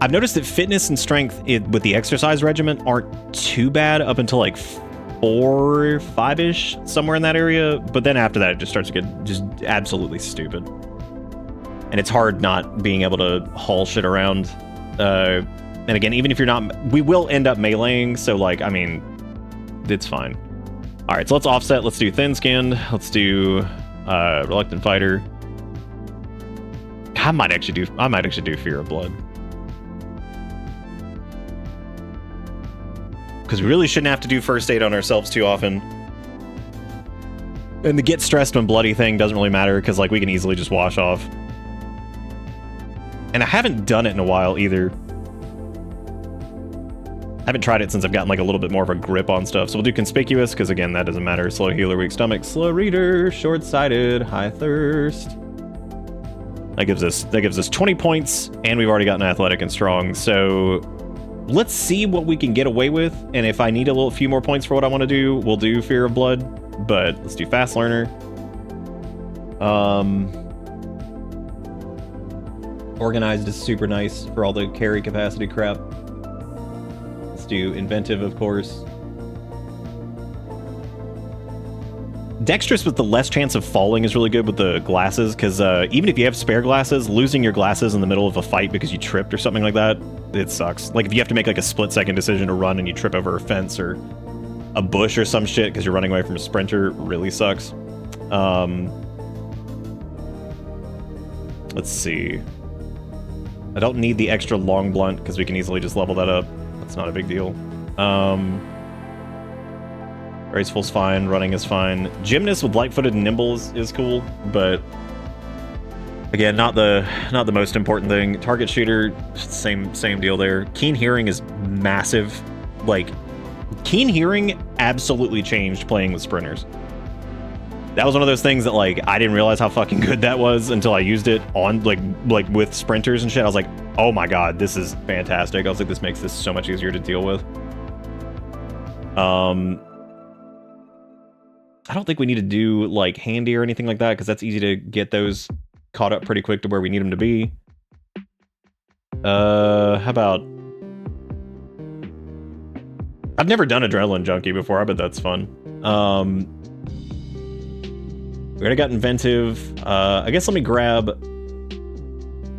I've noticed that fitness and strength with the exercise regimen aren't too bad up until like 4, 5-ish, somewhere in that area, but then after that it just starts to get just absolutely stupid. And it's hard not being able to haul shit around. And again, even if you're not, we will end up meleeing, so like, I mean, it's fine. All right, so let's offset. Let's do thin-skinned. Let's do reluctant fighter. I might actually do Fear of Blood, because we really shouldn't have to do first aid on ourselves too often. And the get stressed when bloody thing doesn't really matter, because like we can easily just wash off. And I haven't done it in a while either. I haven't tried it since I've gotten like a little bit more of a grip on stuff. So we'll do conspicuous, because again, that doesn't matter. Slow healer, weak stomach, slow reader, short-sighted, high thirst. That gives us 20 points, and we've already gotten athletic and strong. So let's see what we can get away with. And if I need a few more points for what I want to do, we'll do Fear of Blood. But let's do fast learner. Organized is super nice for all the carry capacity crap. Let's do inventive, of course. Dexterous with the less chance of falling is really good with the glasses, because even if you have spare glasses, losing your glasses in the middle of a fight because you tripped or something like that, it sucks. Like if you have to make like a split-second decision to run and you trip over a fence or a bush or some shit because you're running away from a sprinter, really sucks. Let's see. I don't need the extra long blunt because we can easily just level that up. That's not a big deal. Graceful's fine, running is fine. Gymnast with light-footed and nimble is cool, but again, not the most important thing. Target shooter, same deal there. Keen hearing is massive. Like, keen hearing absolutely changed playing with sprinters. That was one of those things that like I didn't realize how fucking good that was until I used it on like with sprinters and shit. I was like, oh my god, this is fantastic. I was like, this makes this so much easier to deal with. I don't think we need to do like handy or anything like that, because that's easy to get those caught up pretty quick to where we need them to be. How about, I've never done Adrenaline Junkie before. I bet that's fun. We already got inventive. I guess let me grab.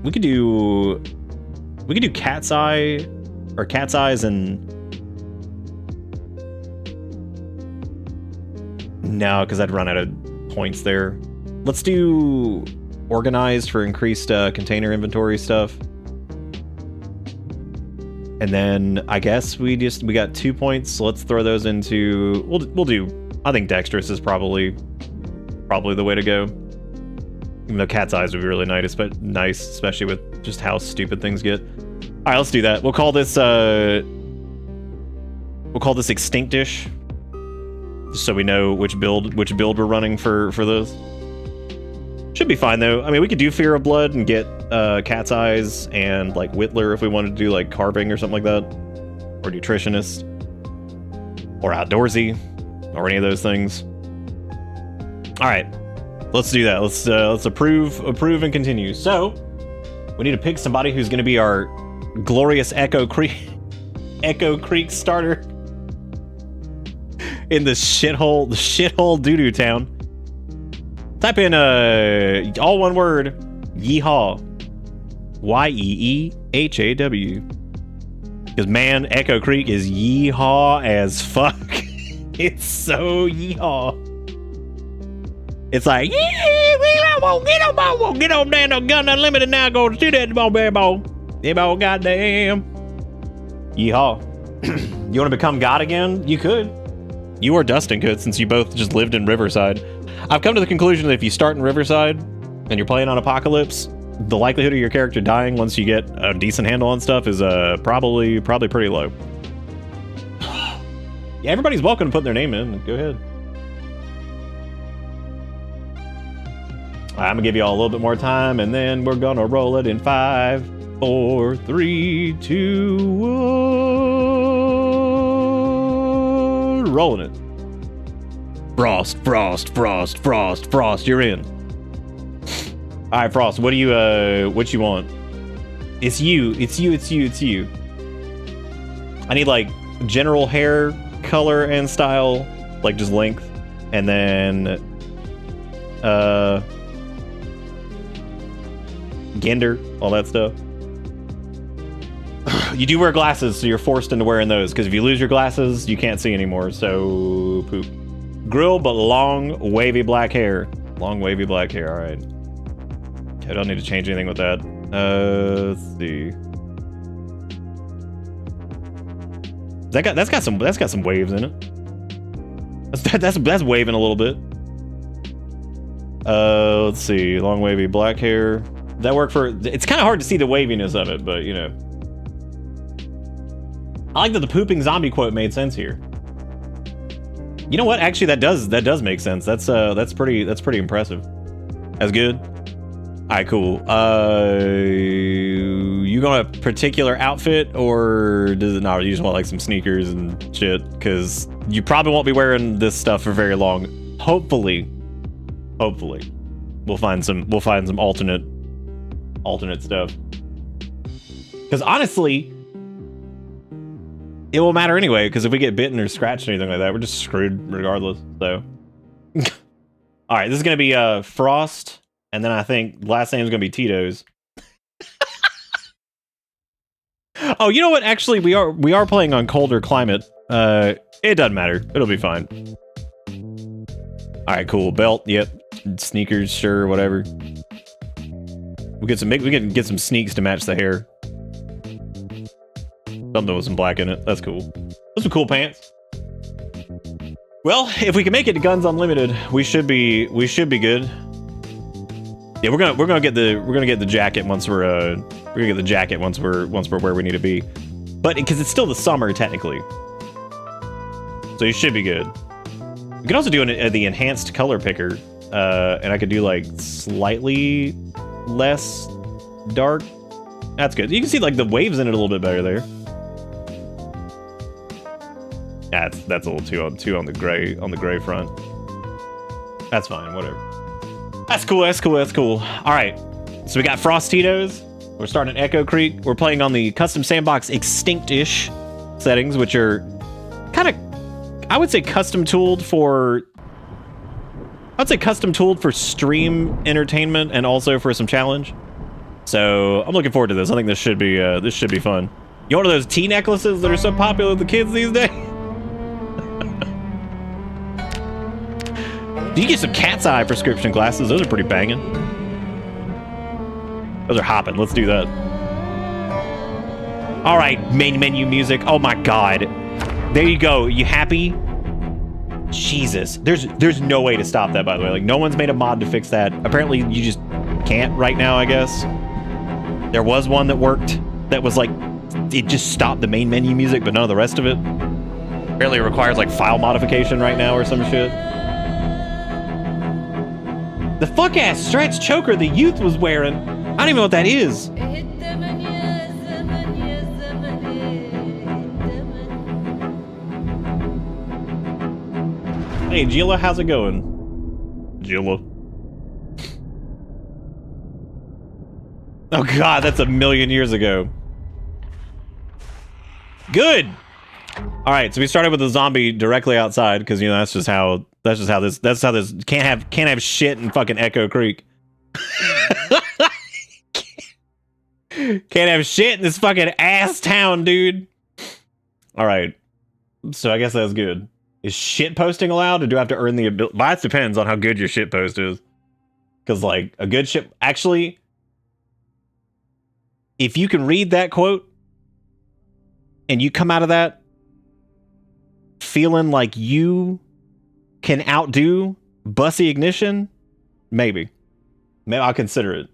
We could do cat's eye, or cat's eyes and. No, because I'd run out of points there. Let's do organized for increased container inventory stuff. And then I guess we got 2 points, so let's throw those into we'll do I think dexterous is probably the way to go. Even though cat's eyes would be really nice, but nice, especially with just how stupid things get. All right, let's do that. We'll call this Extinction. Just so we know which build we're running for this. Should be fine though. I mean, we could do Fear of Blood and get cat's eyes and like Whittler if we wanted to do like carving or something like that, or nutritionist, or outdoorsy, or any of those things. All right, let's do that. Let's approve and continue. So we need to pick somebody who's going to be our glorious Echo Creek starter in the shithole doo-doo town. Type in all one word, yeehaw, Y-E-E-H-A-W. Because man, Echo Creek is yeehaw as fuck. It's so yeehaw. It's like, we won't get on down, no gun unlimited now, go to that boy. Goddamn. Yeehaw. You want to become God again? You could. You or Dustin could, since you both just lived in Riverside. I've come to the conclusion that if you start in Riverside and you're playing on Apocalypse, the likelihood of your character dying once you get a decent handle on stuff is probably pretty low. Yeah, everybody's welcome to put their name in. Go ahead. I'm gonna give you all a little bit more time, and then we're gonna roll it in 5, 4, 3, 2, 1. Rolling it. Frost, you're in. All right, Frost, what you want? It's you. I need like general hair color and style, like just length, and then gender, all that stuff. You do wear glasses, so you're forced into wearing those, because if you lose your glasses, you can't see anymore, so poop. Grill, but long, wavy black hair. Long, wavy black hair, all right. Okay, I don't need to change anything with that. Let's see. That's got some waves in it. That's waving a little bit. Let's see. Long, wavy black hair. That work for? It's kind of hard to see the waviness of it, but you know. I like that the pooping zombie quote made sense here. You know what? Actually, that does make sense. That's pretty impressive. That's good. All right, cool. You got a particular outfit, or does it not? You just want like some sneakers and shit? Because you probably won't be wearing this stuff for very long. Hopefully, we'll find some alternate stuff. Because honestly, it won't matter anyway, because if we get bitten or scratched or anything like that, we're just screwed regardless, so. All right, this is going to be Frost, and then I think last name is going to be Tito's. Oh, you know what? Actually, we are playing on colder climate. It doesn't matter. It'll be fine. All right, cool. Belt, yep. Sneakers, sure, whatever. We can get some sneaks to match the hair. Something with some black in it. That's cool. Those are cool pants. Well, if we can make it to Guns Unlimited, we should be good. Yeah, we're gonna get the jacket once we're where we need to be. But because it's still the summer technically, so you should be good. We could also do the enhanced color picker, and I could do like slightly less dark. That's good. You can see like the waves in it a little bit better there. That's a little too on the gray front. That's fine, whatever. That's cool. All right, so we got Frostitos. We're starting at Echo Creek. We're playing on the custom sandbox Extinct-ish settings, which are kind of, I would say, custom tooled for I'd say custom tooled for stream entertainment and also for some challenge. So I'm looking forward to this. I think this should be fun. You want one of those tea necklaces that are so popular with the kids these days? Do you get some cat's eye prescription glasses? Those are pretty banging. Those are hopping. Let's do that. All right, main menu music. Oh my God. There you go. You happy? Jesus. There's no way to stop that, by the way. Like, no one's made a mod to fix that. Apparently, you just can't right now, I guess. There was one that worked that was like, it just stopped the main menu music, but none of the rest of it. Apparently, it requires like file modification right now or some shit. The fuck-ass stretch choker the youth was wearing. I don't even know what that is. Hey, Gila, how's it going? Gila. Oh God, that's a million years ago. Good. All right, so we started with a zombie directly outside because you know that's just how this can't have shit in fucking Echo Creek. Can't have shit in this fucking ass town, dude. All right, so I guess that's good. Is shit posting allowed, or do I have to earn the ability? That depends on how good your shit post is. Because, like, a good shit... Actually, if you can read that quote, and you come out of that feeling like you can outdo Bussy Ignition, maybe. Maybe I'll consider it.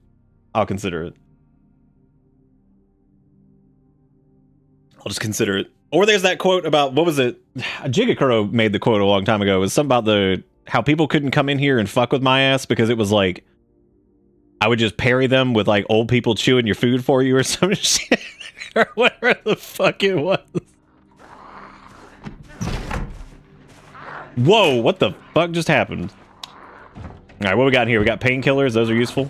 I'll consider it. I'll just consider it. Or there's that quote about, what was it? Jigakuro made the quote a long time ago. It was something about how people couldn't come in here and fuck with my ass because it was like, I would just parry them with like old people chewing your food for you or some shit. Or whatever the fuck it was. Whoa, what the fuck just happened? Alright, what we got here? We got painkillers. Those are useful.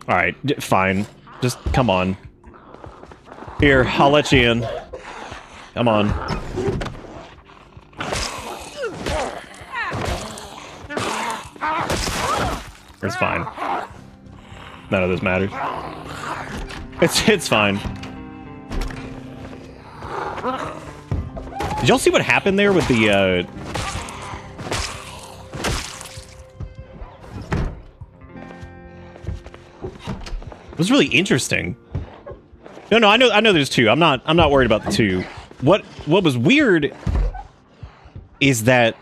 Alright, fine. Just come on. Here, I'll let you in. Come on. It's fine. None of this matters. It's fine. Did y'all see what happened there with the It was really interesting. No, I know there's two. I'm not worried about the two. What was weird is that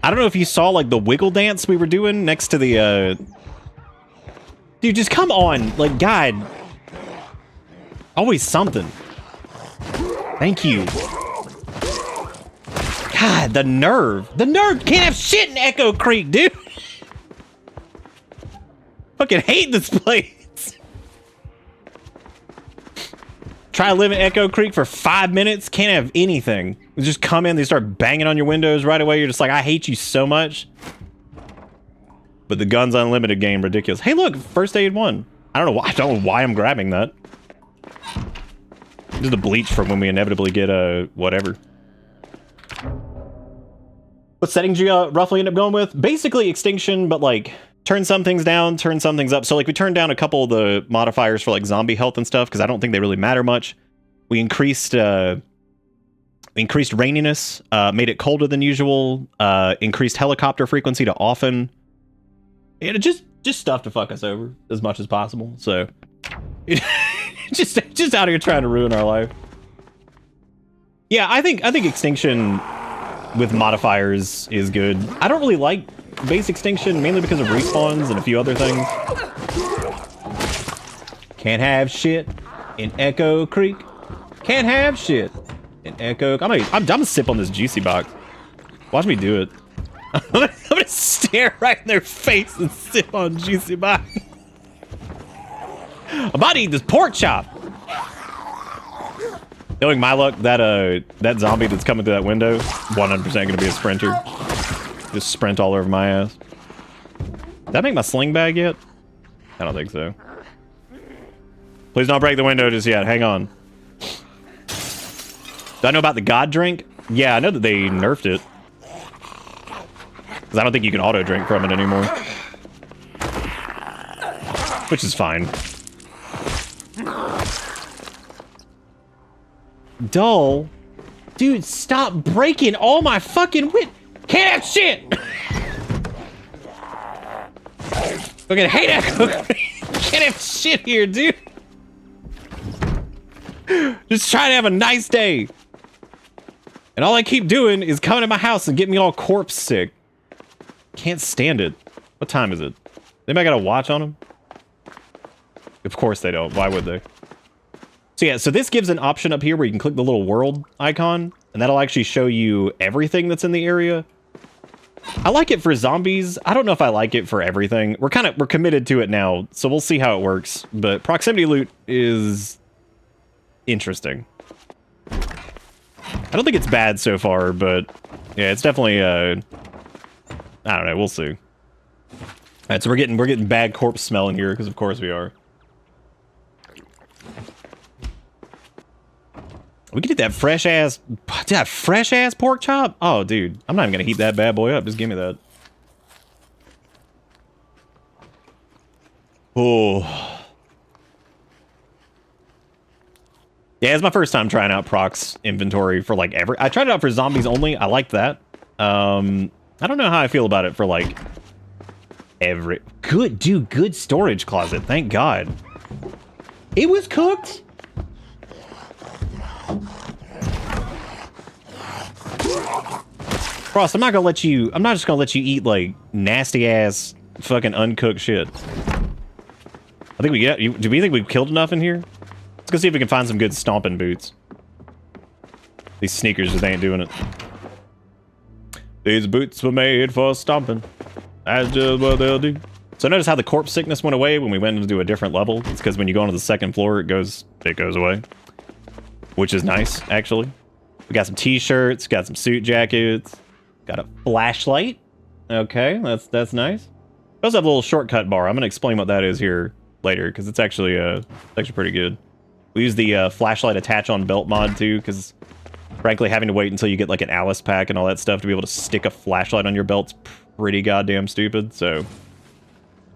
I don't know if you saw like the wiggle dance we were doing next to the Dude, just come on. Like, God. Always something. Thank you. God, the nerve. The nerve can't have shit in Echo Creek, dude. Fucking hate this place. Try to live in Echo Creek for 5 minutes, can't have anything. You just come in, they start banging on your windows right away. You're just like, I hate you so much. But the Guns Unlimited game, ridiculous. Hey, look, first aid 1. I don't know why I'm grabbing that. This is the bleach from when we inevitably get whatever. What settings you roughly end up going with? Basically Extinction, but like turn some things down, turn some things up. So like we turned down a couple of the modifiers for like zombie health and stuff because I don't think they really matter much. We increased raininess, made it colder than usual, increased helicopter frequency to often. Yeah, just stuff to fuck us over as much as possible. So just out here trying to ruin our life. Yeah, I think Extinction with modifiers is good. I don't really like base Extinction mainly because of respawns and a few other things. Can't have shit in Echo Creek. Can't have shit in Echo. I'm gonna sip on this juicy box. Watch me do it. I'm gonna stare right in their face and sip on juicy box. I'm about to eat this pork chop. Knowing my luck, that zombie that's coming through that window, 100% gonna be a sprinter. Just sprint all over my ass. Did that make my sling bag yet? I don't think so. Please don't break the window just yet. Hang on. Do I know about the God drink? Yeah, I know that they nerfed it. Because I don't think you can auto drink from it anymore. Which is fine. Dull? Dude, stop breaking all my fucking wit. Can't have shit! Fucking hate that. Can't have shit here, dude. Just trying to have a nice day. And all I keep doing is coming to my house and getting me all corpse sick. Can't stand it. What time is it? Anybody got a watch on them? Of course they don't. Why would they? So yeah, so this gives an option up here where you can click the little world icon, and that'll actually show you everything that's in the area. I like it for zombies. I don't know if I like it for everything. We're committed to it now, so we'll see how it works. But proximity loot is interesting. I don't think it's bad so far, but yeah, it's definitely I don't know, we'll see. Alright, so we're getting bad corpse smell in here, because of course we are. We can get that fresh ass pork chop. Oh, dude, I'm not even gonna heat that bad boy up. Just give me that. Oh, yeah, it's my first time trying out Proc's inventory for like I tried it out for zombies only. I liked that. I don't know how I feel about it for like good storage closet. Thank God. It was cooked. Frost, I'm not just gonna let you eat like nasty ass fucking uncooked shit. I think do we think we've killed enough in here? Let's go see if we can find some good stomping boots. These sneakers just ain't doing it. These boots were made for stomping. That's just what they'll do. So notice how the corpse sickness went away when we went into a different level. It's because when you go onto the second floor, it goes away. Which is nice, actually. We got some t-shirts, got some suit jackets, got a flashlight. Okay, that's nice. We also have a little shortcut bar. I'm gonna explain what that is here later, because it's actually pretty good. We use the flashlight attach on belt mod too, because frankly, having to wait until you get like an Alice pack and all that stuff to be able to stick a flashlight on your belt's pretty goddamn stupid. So,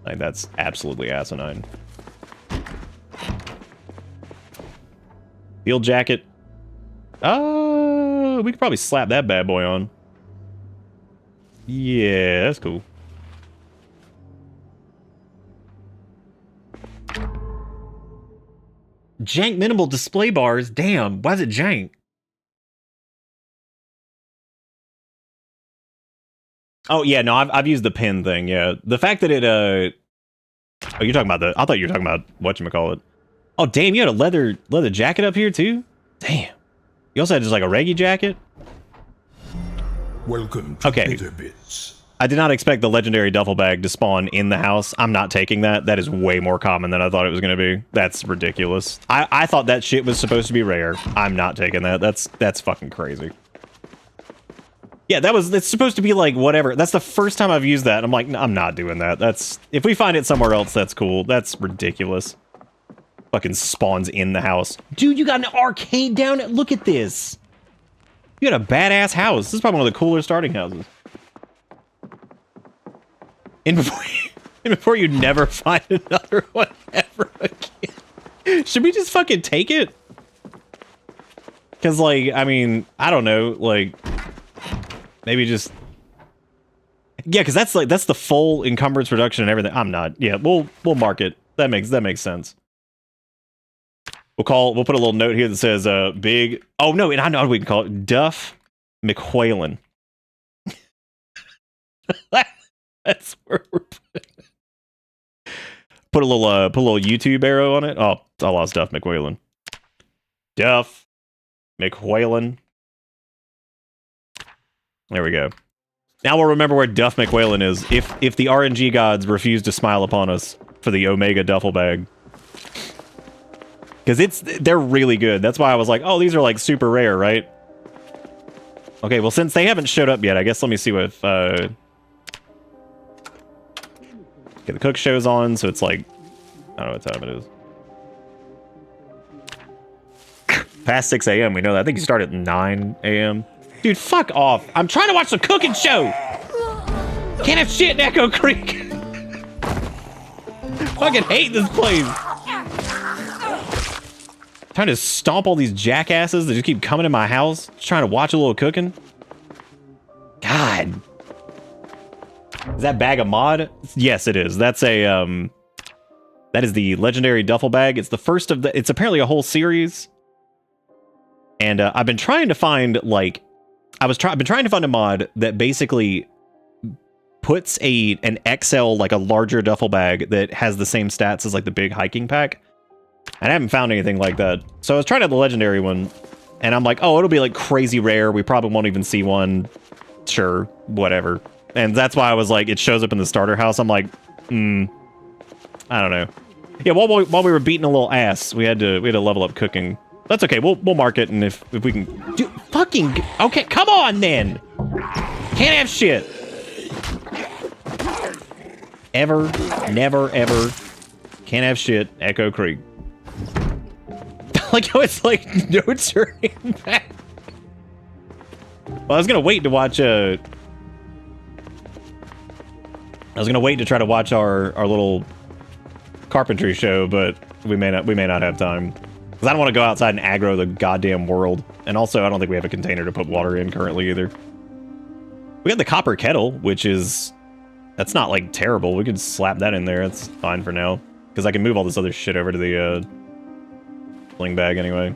like, that's absolutely asinine. Field jacket. We could probably slap that bad boy on. Yeah, that's cool. Jank minimal display bars. Damn, why is it jank? Oh yeah, no, I've used the pin thing. Yeah, the fact that it oh, you're talking about I thought you were talking about whatchamacallit. Oh damn, you had a leather jacket up here too. Damn. You also had just like a reggae jacket. Welcome to Bitter Bits. I did not expect the legendary duffel bag to spawn in the house. I'm not taking that. That is way more common than I thought it was going to be. That's ridiculous. I thought that shit was supposed to be rare. I'm not taking that. That's fucking crazy. Yeah, it's supposed to be like whatever. That's the first time I've used that. I'm like, I'm not doing that. If we find it somewhere else, that's cool. That's ridiculous. Fucking spawns in the house. Dude, you got an arcade down it. Look at this. You got a badass house. This is probably one of the cooler starting houses. And before you never find another one ever again. Should we just fucking take it? Because, like, I mean, I don't know, like, maybe just... Yeah, because that's the full encumbrance reduction and everything. I'm not. Yeah, we'll mark it. That makes sense. We'll put a little note here that says, big... Oh, no, and I know what we can call it. Duff McWhalen. That's where we're putting it. Put a little YouTube arrow on it. Oh, I lost Duff McWhalen. Duff McWhalen. There we go. Now we'll remember where Duff McWhalen is if the RNG gods refuse to smile upon us for the Omega duffel bag. Because they're really good. That's why I was like, oh, these are like super rare, right? Okay, well, since they haven't showed up yet, I guess let me see what if... Okay, the cook show's on, so it's like... I don't know what time it is. Past 6 a.m., we know that. I think you start at 9 a.m. Dude, fuck off. I'm trying to watch the cooking show! Can't have shit in Echo Creek. Fucking hate this place. Trying to stomp all these jackasses that just keep coming in my house. Just trying to watch a little cooking. God. Is that bag a mod? Yes, it is. That's a, that is the legendary duffel bag. It's the first of the, it's apparently a whole series. And I've been trying to find, like, I've been trying to find a mod that basically puts an XL, like a larger duffel bag that has the same stats as like the big hiking pack. And I haven't found anything like that. So I was trying out the legendary one, and I'm like, oh, it'll be like crazy rare. We probably won't even see one. Sure, whatever. And that's why I was like, it shows up in the starter house. I'm like, I don't know. Yeah, while we were beating a little ass, we had to level up cooking. That's okay. We'll mark it, and if we can, dude, fucking okay. Come on, then. Can't have shit. Ever, never, ever. Can't have shit. Echo Creek. Like how it's like no turning back. Well, I was gonna wait to watch I was gonna wait to try to watch our little carpentry show, but we may not have time. Because I don't want to go outside and aggro the goddamn world. And also, I don't think we have a container to put water in currently either. We got the copper kettle, which is... That's not, like, terrible. We could slap that in there. That's fine for now. Because I can move all this other shit over to the, sling bag anyway.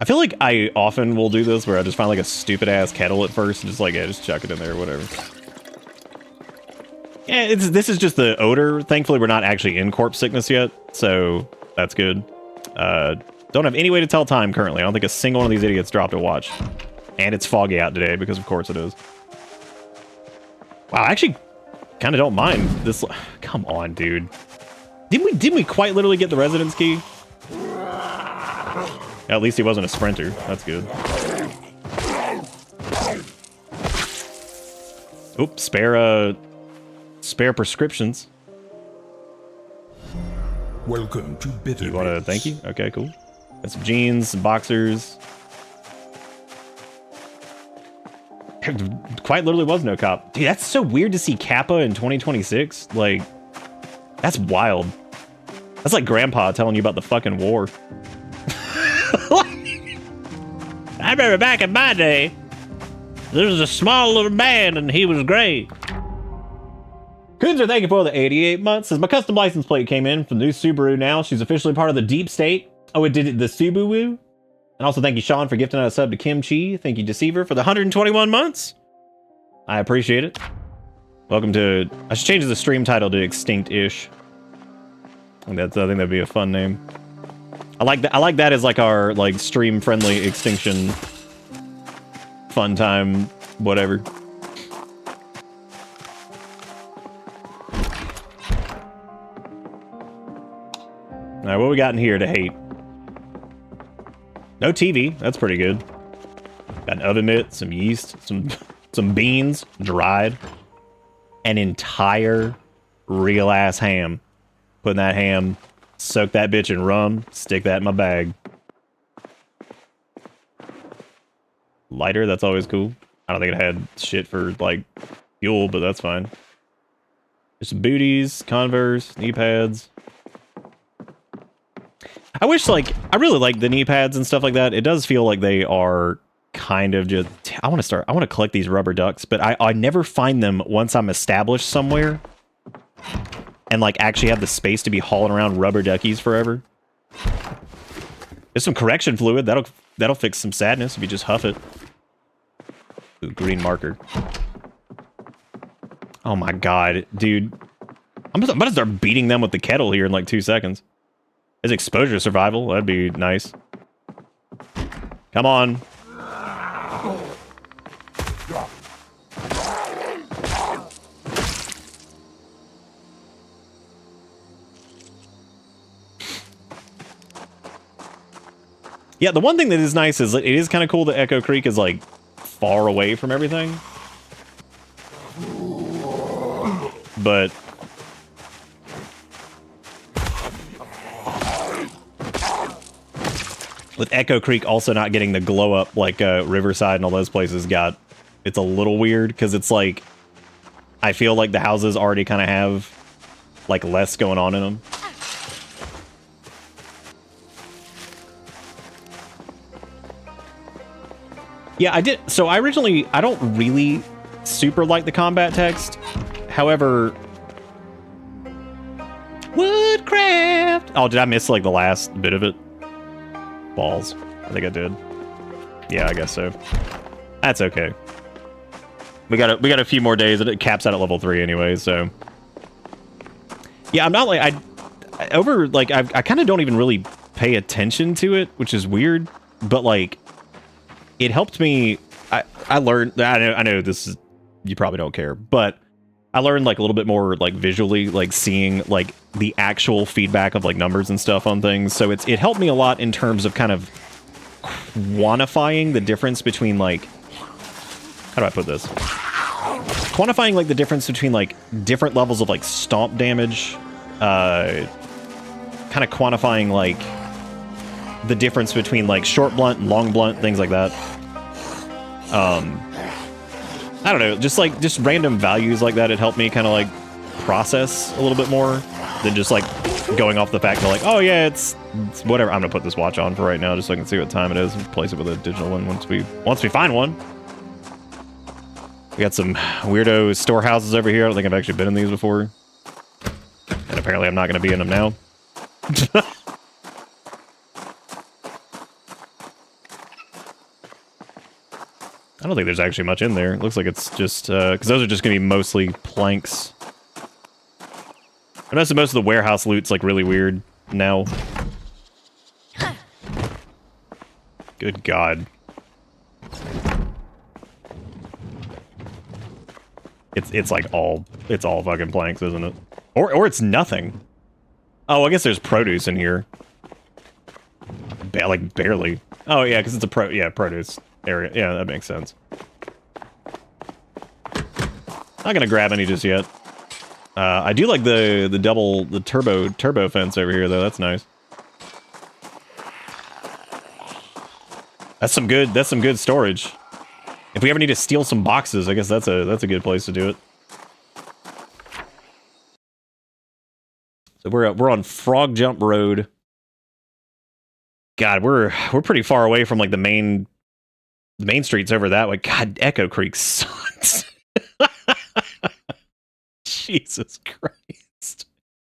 I feel like I often will do this, where I just find, like, a stupid-ass kettle at first, and just, like, yeah, just chuck it in there or whatever. Yeah, this is just the odor. Thankfully, we're not actually in corpse sickness yet, so that's good. Don't have any way to tell time currently. I don't think a single one of these idiots dropped a watch. And it's foggy out today, because of course it is. Wow, I actually kind of don't mind this. Come on, dude. Didn't we quite literally get the residence key? At least he wasn't a sprinter. That's good. Oops, spare prescriptions. Welcome to Bitter. You want to thank you? Okay, cool. Got some jeans, some boxers. Quite literally was no cop. Dude, that's so weird to see Kappa in 2026. Like, that's wild. That's like Grandpa telling you about the fucking war. I remember back in my day, there was a small little man and he was great. Kunzer, thank you for the 88 months. As my custom license plate came in from the new Subaru now, she's officially part of the deep state. Oh, it did it, the Subaru? And also thank you, Sean, for gifting out a sub to Kim Chi. Thank you, Deceiver, for the 121 months. I appreciate it. Welcome to... I should change the stream title to Extinct-ish. I think that'd be a fun name. I like that as like our like stream-friendly Extinction fun time, whatever. All right, what we got in here to hate? No TV. That's pretty good. Got an oven mitt, some yeast, some beans, dried. An entire real-ass ham. Putting that ham, soak that bitch in rum, stick that in my bag. Lighter, that's always cool. I don't think it had shit for, like, fuel, but that's fine. There's some booties, Converse, knee pads. I wish, like, I really like the knee pads and stuff like that. It does feel like they are kind of just... I want to collect these rubber ducks, but I never find them once I'm established somewhere and, like, actually have the space to be hauling around rubber duckies forever. There's some correction fluid. That'll fix some sadness if you just huff it. Ooh, green marker. Oh my god, dude. I'm about to start beating them with the kettle here in, like, 2 seconds. Is exposure survival? That'd be nice. Come on. Yeah, the one thing that is nice is it is kind of cool that Echo Creek is like far away from everything. But with Echo Creek also not getting the glow up like Riverside and all those places got, it's a little weird because it's like I feel like the houses already kind of have like less going on in them. Yeah, I did. So I don't really super like the combat text. However, Woodcraft. Oh, did I miss like the last bit of it? Balls. I think I did. Yeah, I guess so. That's okay. We got a few more days and it caps out at level 3 anyway, so. Yeah, I'm not like I kind of don't even really pay attention to it, which is weird, but like it helped me. I learned. I know this is, you probably don't care, but I learned like a little bit more like visually, like seeing like the actual feedback of like numbers and stuff on things. So it helped me a lot in terms of kind of quantifying the difference between like, how do I put this? Quantifying like the difference between like different levels of like stomp damage, kind of quantifying like the difference between like short blunt and long blunt, things like that. I don't know, just random values like that. It helped me kind of like process a little bit more than just like going off the fact that like, oh yeah, it's whatever. I'm gonna put this watch on for right now just so I can see what time it is and replace it with a digital one once we find one. We got some weirdo storehouses over here. I don't think I've actually been in these before. And apparently I'm not going to be in them now. I don't think there's actually much in there. It looks like it's just, because those are just going to be mostly planks. I noticed that most of the warehouse loot's like really weird now. Good God. It's like all fucking planks, isn't it? Or it's nothing. Oh, I guess there's produce in here. Like barely. Oh yeah, because it's a produce area. Yeah, that makes sense. Not gonna grab any just yet. I do like the turbo fence over here though. That's nice. That's some good storage. If we ever need to steal some boxes, I guess that's a good place to do it. So we're on Frog Jump Road. God, we're pretty far away from like the main streets over that way. God, Echo Creek sucks. Jesus Christ.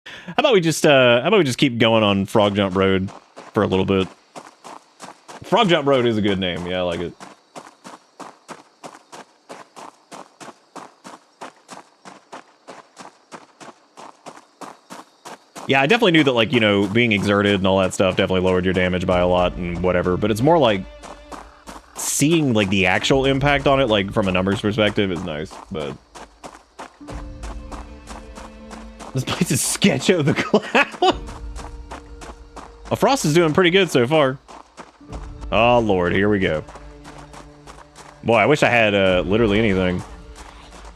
How about we just keep going on Frog Jump Road for a little bit? Frog Jump Road is a good name. Yeah, I like it. Yeah, I definitely knew that, like, you know, being exerted and all that stuff definitely lowered your damage by a lot and whatever, but it's more like seeing, like, the actual impact on it, like, from a numbers perspective is nice, but... This place is Sketcho the Clown! Well, Frost is doing pretty good so far. Oh, Lord, here we go. Boy, I wish I had, literally anything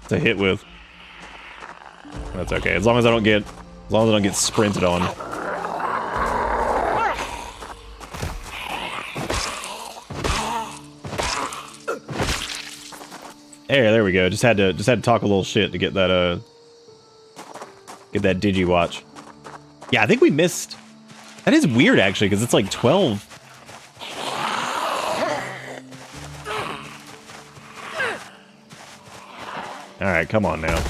to hit with. That's okay, as long as I don't get sprinted on. There we go. Just had to talk a little shit to get that digi watch. Yeah, I think we missed. That is weird actually, because it's like 12. All right, come on now.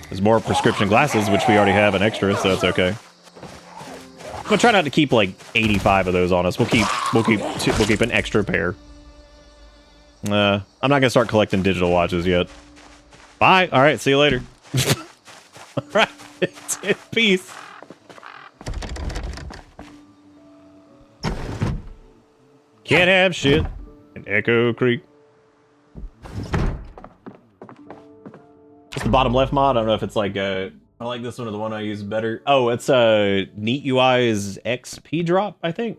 There's more prescription glasses, which we already have an extra, so that's okay. I'm gonna try not to keep like 85 of those on us. We'll keep an extra pair. I'm not gonna start collecting digital watches yet. Bye. All right. See you later. All right. Peace. Can't have shit in Echo Creek. Just the bottom left mod. I don't know if it's like I like this one or the one I use better. Oh, it's Neat UI's XP drop, I think.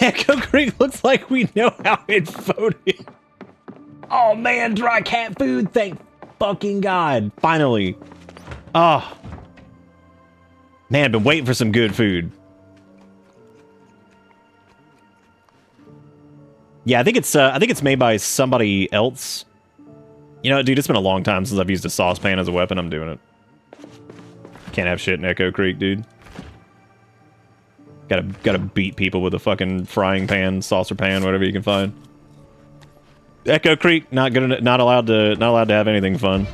Echo Creek looks like we know how it voted. Oh man, dry cat food. Thank fucking God. Finally. Oh. Man, I've been waiting for some good food. Yeah, I think it's made by somebody else. You know, dude, it's been a long time since I've used a saucepan as a weapon. I'm doing it. Can't have shit in Echo Creek, dude. Gotta beat people with a fucking frying pan, saucer pan, whatever you can find. Echo Creek, not allowed to have anything fun.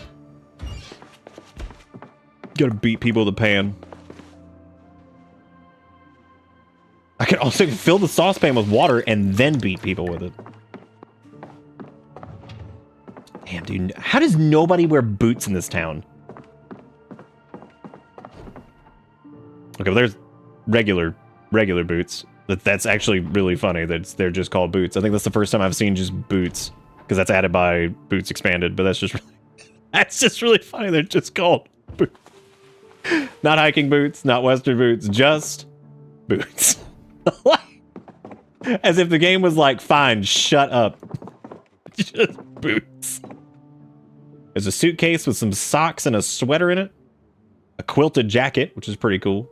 Gotta beat people with a pan. I could also fill the saucepan with water and then beat people with it. Damn, dude. How does nobody wear boots in this town? Okay, well, there's regular boots. That's actually really funny that they're just called boots. I think that's the first time I've seen just boots, because that's added by Boots Expanded, but that's just really funny. They're just called boots. Not hiking boots, not Western boots, just boots. As if the game was like, fine, shut up. Just boots. There's a suitcase with some socks and a sweater in it. A quilted jacket, which is pretty cool.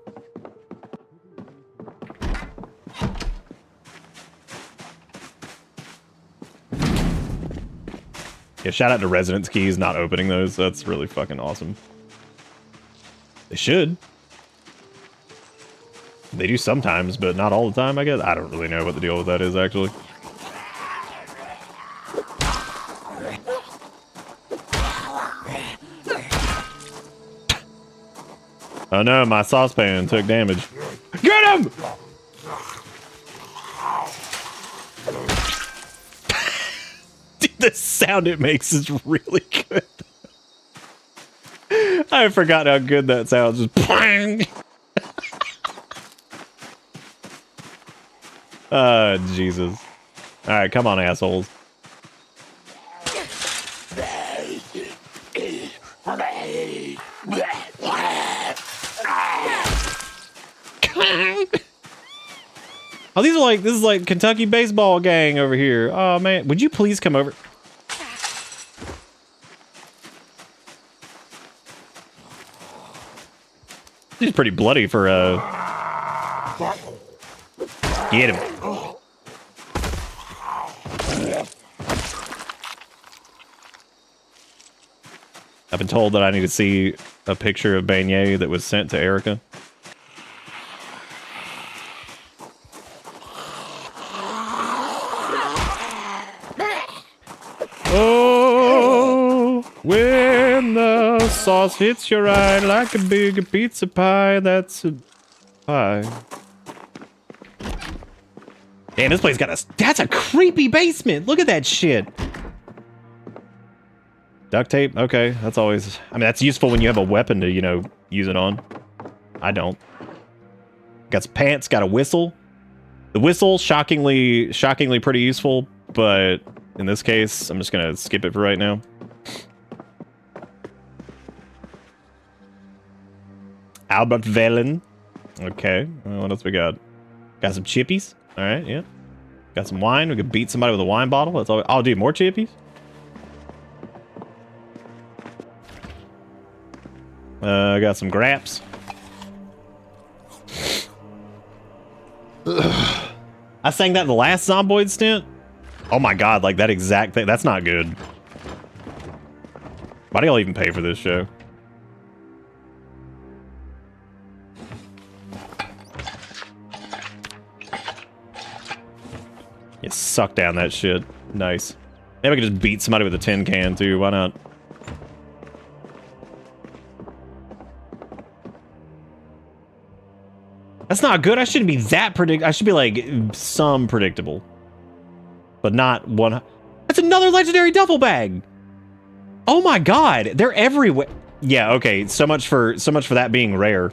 Yeah, shout out to Residence Keys not opening those. That's really fucking awesome. They should. They do sometimes, but not all the time, I guess. I don't really know what the deal with that is, actually. Oh no, my saucepan took damage. Get him! Dude, the sound it makes is really good. I forgot how good that sounds. Just bang! Jesus. Alright, come on, assholes. Oh, this is like Kentucky baseball gang over here. Oh man, would you please come over? He's pretty bloody for get him. I've been told that I need to see a picture of Beignet that was sent to Erica. Oh, when the sauce hits your eye like a big pizza pie, that's a pie. Damn, this place got that's a creepy basement. Look at that shit. Duct tape, okay, that's always, I mean, that's useful when you have a weapon to, you know, use it on. I don't. Got some pants, got a whistle. The whistle, shockingly pretty useful, but in this case, I'm just gonna skip it for right now. Albert Velen. Okay, what else we got? Got some chippies. All right, yeah. Got some wine. We could beat somebody with a wine bottle. That's all. I'll do more chippies. I got some graps. I sang that in the last Zomboid stint. Oh my god, like that exact thing. That's not good. Why do y'all even pay for this show? You suck down that shit. Nice. Maybe I could just beat somebody with a tin can too. Why not? That's not good. I shouldn't be that I should be like some predictable. But not one. That's another legendary duffel bag. Oh my god, they're everywhere. Yeah, okay. So much for that being rare.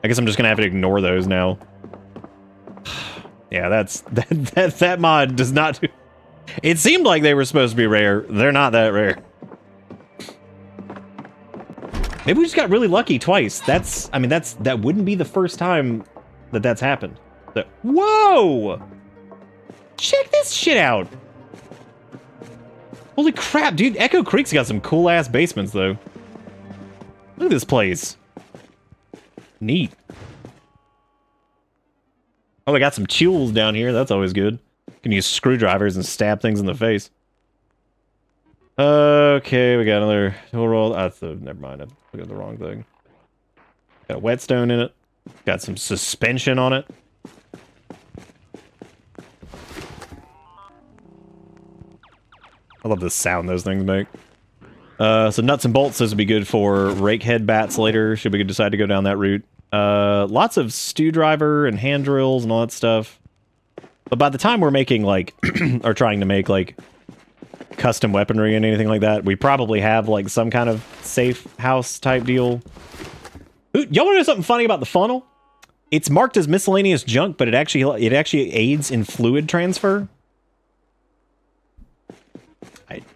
I guess I'm just gonna have to ignore those now. Yeah, that mod does not do. It seemed like they were supposed to be rare. They're not that rare. Maybe we just got really lucky twice. I mean, that wouldn't be the first time that's happened. Whoa! Check this shit out. Holy crap, dude. Echo Creek's got some cool ass basements though. Look at this place. Neat. Oh, I got some tools down here. That's always good. Can use screwdrivers and stab things in the face. Okay, we got another tool roll. That's never mind. I looked at the wrong thing. Got a whetstone in it. Got some suspension on it. I love the sound those things make. So nuts and bolts, those would be good for rake head bats later, should we decide to go down that route. Lots of screwdriver and hand drills and all that stuff. But by the time we're making, like, or trying to make, like, custom weaponry and anything like that, we probably have, like, some kind of safe house type deal. Ooh, y'all want to know something funny about the funnel? It's marked as miscellaneous junk, but it actually aids in fluid transfer.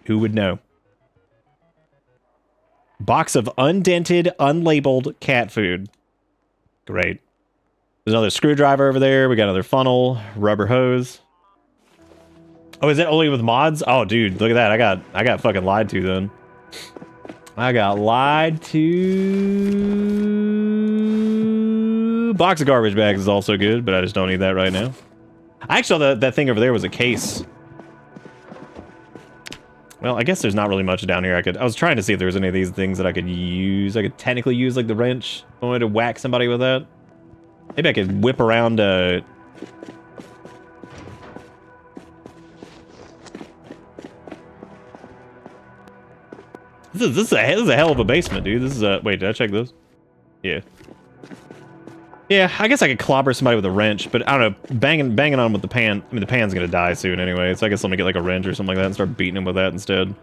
Who would know? Box of undented, unlabeled cat food. Great. There's another screwdriver over there. We got another funnel, rubber hose. Oh, is that only with mods? Oh, dude, look at that. I got fucking lied to then. I got lied to. Box of garbage bags is also good, but I just don't need that right now. I actually thought that thing over there was a case. Well, I guess there's not really much down here. I was trying to see if there was any of these things that I could use. I could technically use, like, the wrench. I wanted to whack somebody with that. Maybe I could whip around, This is a hell of a basement, dude. This is a... Wait, did I check this? Yeah. Yeah, I guess I could clobber somebody with a wrench, but I don't know, banging on with the pan. I mean, the pan's gonna die soon anyway, so I guess let me get like a wrench or something like that and start beating him with that instead.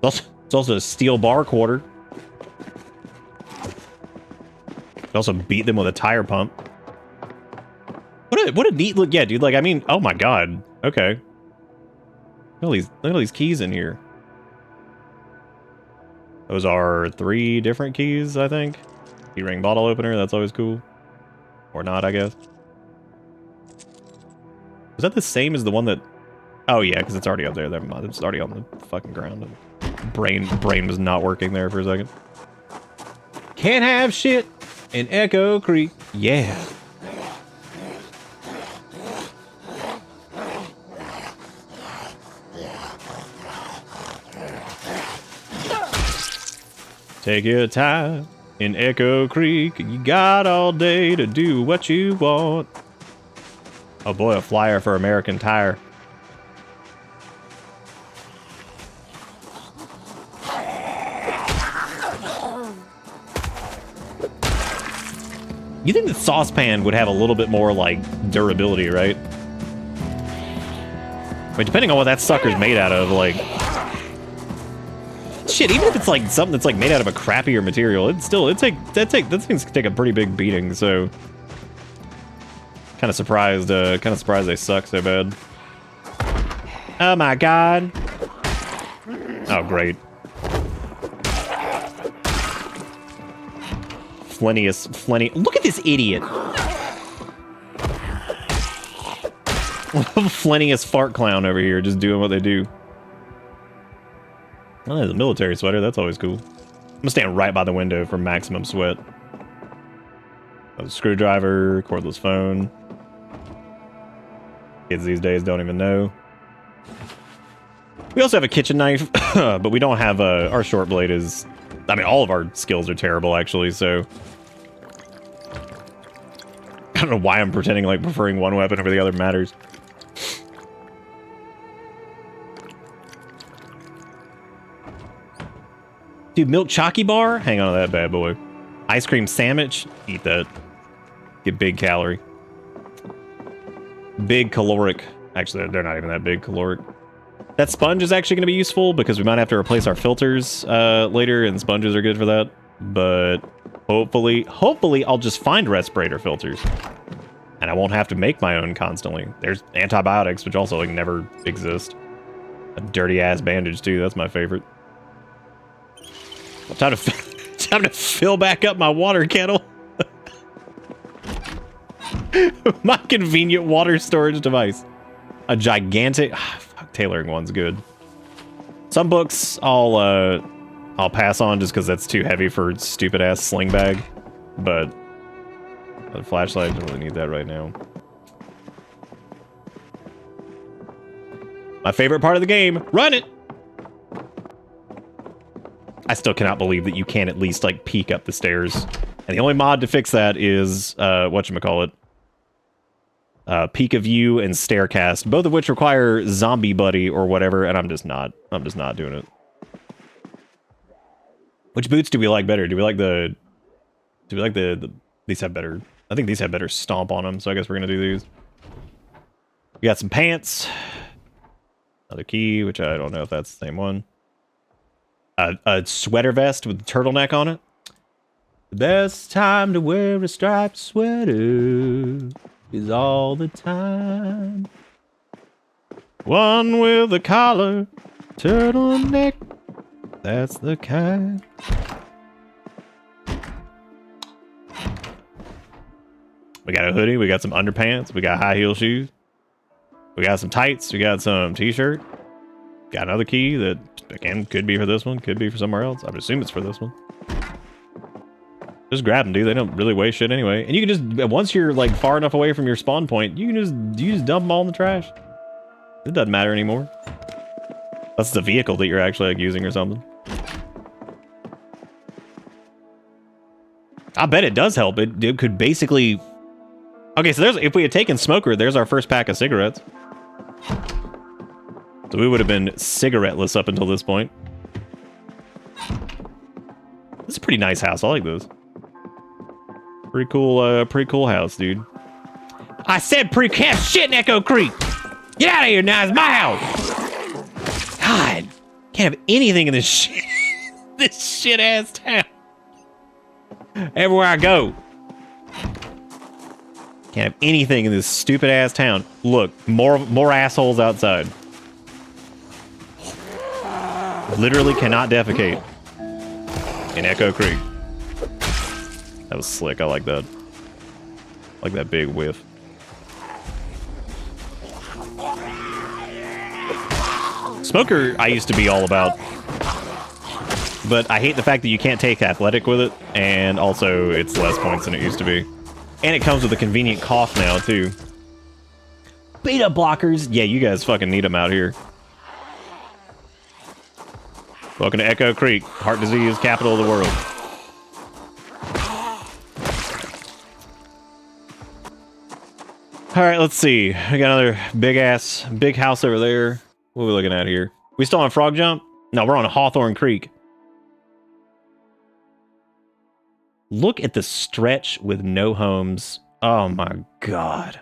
It's also a steel bar quarter. Could also beat them with a tire pump. What a neat look. Yeah, dude, like, I mean, oh my god. Okay. Look at all these keys in here. Those are 3 different keys, I think. Keyring bottle opener, that's always cool. Or not, I guess. Is that the same as the one that... Oh, yeah, because it's already up there. Never mind. It's already on the fucking ground. Brain was not working there for a second. Can't have shit in Echo Creek. Yeah. Take your time in Echo Creek. You got all day to do what you want. Oh boy, a flyer for American Tire. You think the saucepan would have a little bit more, like, durability, right? I mean, depending on what that sucker's made out of, like... Shit, even if it's, like, something that's, like, made out of a crappier material, those things take a pretty big beating, so... Kind of surprised they suck so bad. Oh my god. Oh, great. Look at this idiot. Flenius fart clown over here, just doing what they do. Oh, there's a military sweater. That's always cool. I'm gonna stand right by the window for maximum sweat. A screwdriver, cordless phone. Kids these days don't even know. We also have a kitchen knife, but we don't have our short blade is... I mean, all of our skills are terrible, actually, so... I don't know why I'm pretending like preferring one weapon over the other matters. Dude, milk chalky bar? Hang on to that bad boy. Ice cream sandwich? Eat that. Get big calorie. Big caloric. Actually, they're not even that big caloric. That sponge is actually going to be useful because we might have to replace our filters later, and sponges are good for that. But hopefully I'll just find respirator filters. And I won't have to make my own constantly. There's antibiotics, which also, like, never exist. A dirty-ass bandage, too. That's my favorite. Time to fill back up my water kettle. My convenient water storage device. A gigantic... fuck, tailoring one's good. Some books I'll pass on just because that's too heavy for stupid-ass sling bag. But the flashlight, don't really need that right now. My favorite part of the game. Run it! I still cannot believe that you can't at least, like, peek up the stairs. And the only mod to fix that is, whatchamacallit? Peek of view and staircast, both of which require zombie buddy or whatever, and I'm just not doing it. Which boots do we like better? Do we like the these have better, I think these have better stomp on them, so I guess we're gonna do these. We got some pants. Another key, which I don't know if that's the same one. A sweater vest with a turtleneck on it. The best time to wear a striped sweater is all the time. One with a collar, turtleneck. That's the kind. We got a hoodie, we got some underpants, we got high heel shoes. We got some tights, we got some t-shirt. Got another key that, again, could be for this one, could be for somewhere else. I would assume it's for this one. Just grab them, dude. They don't really weigh shit anyway. And you can just, once you're like far enough away from your spawn point, you just dump them all in the trash. It doesn't matter anymore. That's the vehicle that you're actually like using or something. I bet it does help. It could basically... Okay, so if we had taken Smoker, there's our first pack of cigarettes. So we would have been cigarette-less up until this point. This is a pretty nice house. I like this. Pretty cool house, dude. I said pre-camp shit in Echo Creek. Get out of here now. It's my house. God, can't have anything in this shit. This shit-ass town. Everywhere I go. Can't have anything in this stupid-ass town. Look, more assholes outside. Literally cannot defecate in Echo Creek. That was slick. I like that. I like that big whiff. Smoker, I used to be all about. But I hate the fact that you can't take athletic with it. And also, it's less points than it used to be. And it comes with a convenient cough now, too. Beta blockers. Yeah, you guys fucking need them out here. Welcome to Echo Creek, heart disease capital of the world. All right, let's see. We got another big house over there. What are we looking at here? We still on Frog Jump? No, we're on Hawthorne Creek. Look at the stretch with no homes. Oh my God.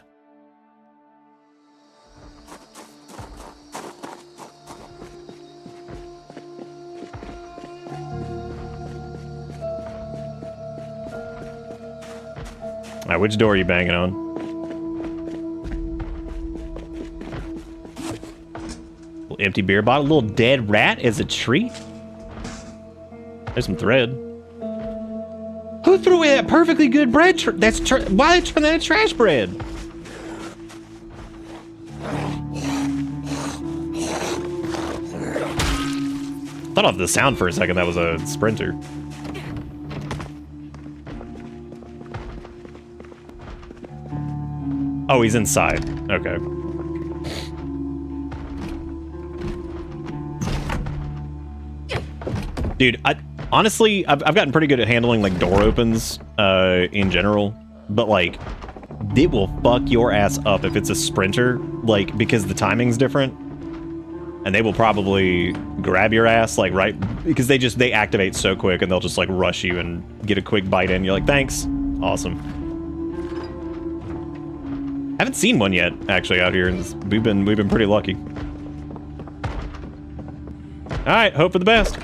All right, which door are you banging on? Little empty beer bottle, little dead rat as a treat. There's some thread. Who threw away that perfectly good bread? Why they turn that into trash bread? Thought off the sound for a second that was a sprinter. Oh, he's inside. Okay. Dude, honestly, I've gotten pretty good at handling, like, door opens in general. But, like, it will fuck your ass up if it's a sprinter, like, because the timing's different. And they will probably grab your ass, like, right... Because they activate so quick, and they'll just, like, rush you and get a quick bite in. You're like, thanks. Awesome. Haven't seen one yet, actually, out here, and we've been pretty lucky. All right, hope for the best.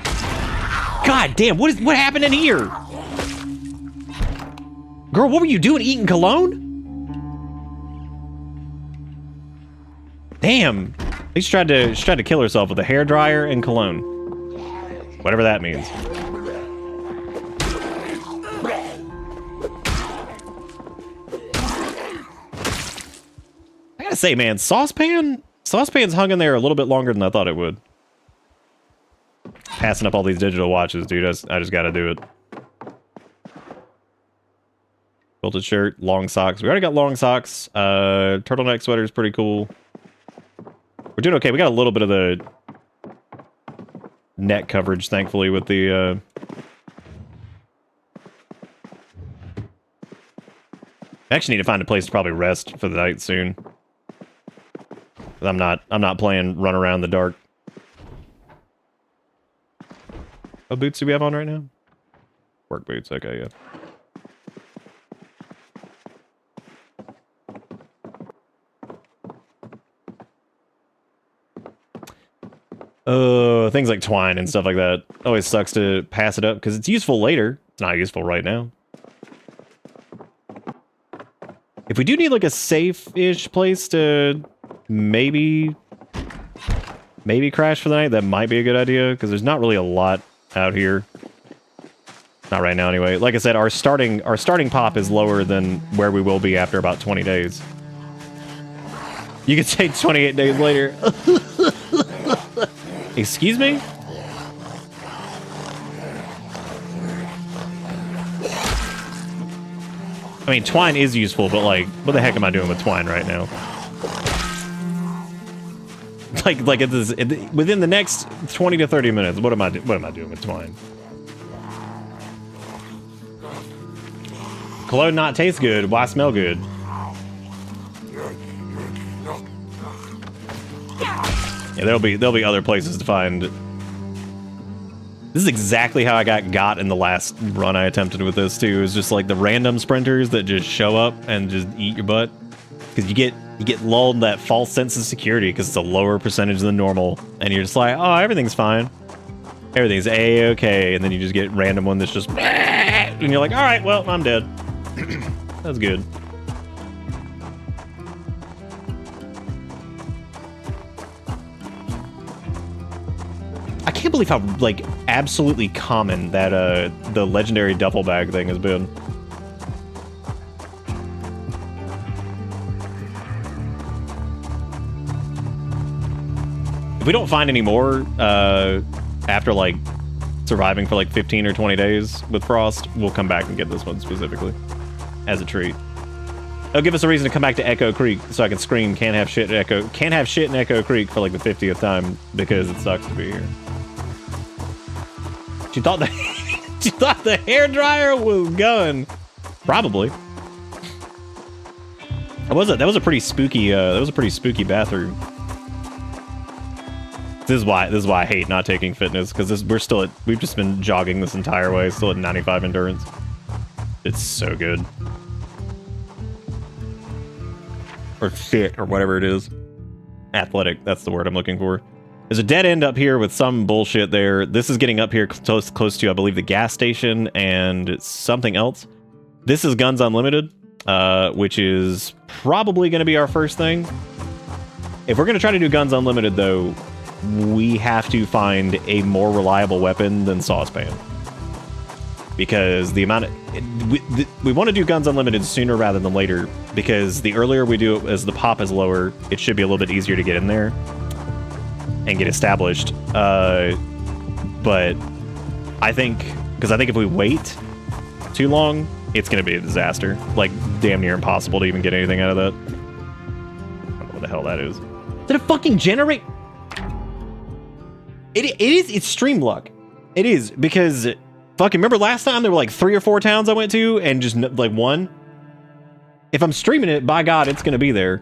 God damn, what happened in here? Girl, what were you doing, eating cologne? Damn, she tried to kill herself with a hairdryer and cologne, whatever that means. I gotta say, man, saucepan's hung in there a little bit longer than I thought it would. Passing up all these digital watches, dude. I just gotta do it. Quilted shirt, long socks. We already got long socks. Turtleneck sweater is pretty cool. We're doing okay. We got a little bit of the net coverage, thankfully, with the... I actually need to find a place to probably rest for the night soon. I'm not playing run around in the dark. What boots do we have on right now? Work boots, okay, yeah. Things like twine and stuff like that. Always sucks to pass it up because it's useful later. It's not useful right now. If we do need like a safe-ish place to maybe crash for the night, that might be a good idea because there's not really a lot out here. Not right now anyway. Like I said, our starting pop is lower than where we will be after about 20 days. You could say 28 days later. Excuse me? I mean, twine is useful, but like, what the heck am I doing with twine right now? Like within the next 20 to 30 minutes, what am I doing with twine? Cologne not taste good. Why smell good? Yeah, there'll be other places to find. This is exactly how I got in the last run I attempted with this too. Is just like the random sprinters that just show up and just eat your butt. Because you get lulled in that false sense of security because it's a lower percentage than normal, and you're just like, oh, everything's fine, everything's a-okay, and then you just get random one that's just, and you're like, all right, well, I'm dead. That's good. I can't believe how, like, absolutely common that, the legendary duffel bag thing has been. If we don't find any more, after, like, surviving for, like, 15 or 20 days with Frost, we'll come back and get this one specifically. As a treat. It'll give us a reason to come back to Echo Creek so I can scream can't have shit in Echo Creek for, like, the 50th time because it sucks to be here. She thought the hairdryer was going. Probably. That was a pretty spooky bathroom. This is why I hate not taking fitness, because we've just been jogging this entire way, still at 95 endurance. It's so good. Or fit, or whatever it is. Athletic, that's the word I'm looking for. There's a dead end up here with some bullshit there. This is getting up here close to, I believe, the gas station and something else. This is Guns Unlimited, which is probably going to be our first thing. If we're going to try to do Guns Unlimited, though, we have to find a more reliable weapon than Saucepan. Because the amount of... We want to do Guns Unlimited sooner rather than later, because the earlier we do it, as the pop is lower, it should be a little bit easier to get in there and get established. But I think if we wait too long, it's going to be a disaster. Like, damn near impossible to even get anything out of that. I don't know what the hell that is. Did it fucking generate? It's stream luck. It is, because fucking remember last time there were like 3 or 4 towns I went to and just like one? If I'm streaming it, by God, it's going to be there.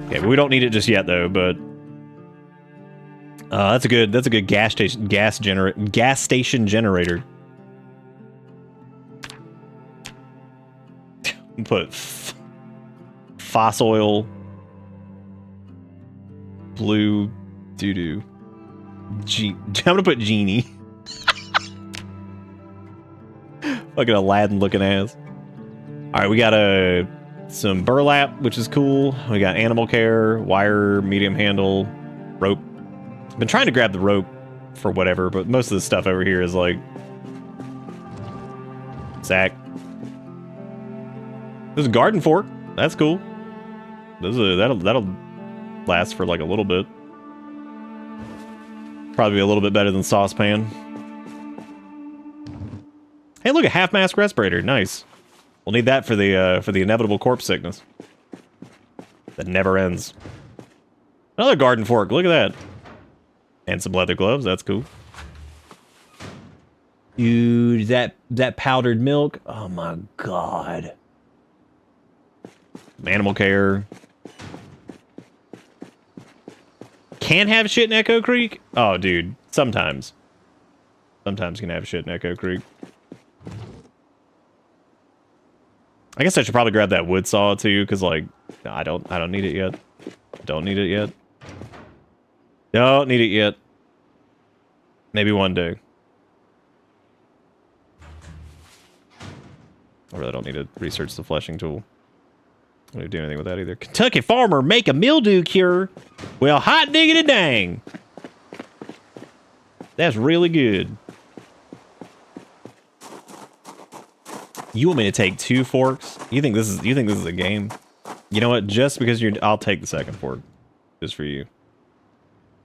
Okay, but we don't need it just yet though, but that's a good gas station generator. Put fossil oil, blue doo-doo. I'm gonna put genie. Fucking Aladdin looking ass. Alright, we got some burlap, which is cool. We got animal care, wire, medium handle, rope. I've been trying to grab the rope for whatever, but most of the stuff over here is like sack. There's a garden fork. That's cool. That'll last for like a little bit. Probably a little bit better than Saucepan. Hey, look, a half-mask respirator. Nice. We'll need that for the inevitable corpse sickness that never ends. Another garden fork. Look at that. And some leather gloves. That's cool. Dude, that powdered milk. Oh my god. Animal care. Can have shit in Echo Creek? Oh, dude. Sometimes. Sometimes can have shit in Echo Creek. I guess I should probably grab that wood saw too, because like I don't need it yet. Don't need it yet. Don't need it yet. Maybe one day. I really don't need to research the fleshing tool. I don't need to do anything with that either. Kentucky farmer make a mildew cure. Well, hot diggity dang. That's really good. You want me to take 2 forks? You think this is a game? You know what? Just because I'll take the second fork. Just for you.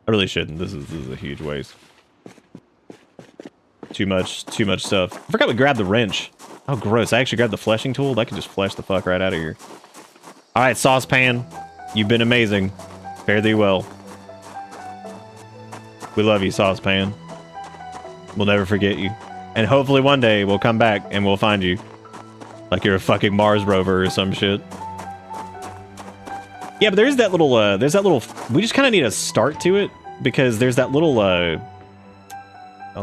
I really shouldn't. This is a huge waste. Too much stuff. I forgot we grabbed the wrench. Oh, gross. I actually grabbed the fleshing tool. That could just flesh the fuck right out of here. Alright, saucepan. You've been amazing. Fare thee well. We love you, saucepan. We'll never forget you. And hopefully one day we'll come back and we'll find you. Like you're a fucking Mars rover or some shit. Yeah, but there's that little, we just kind of need a start to it, because there's that little, oh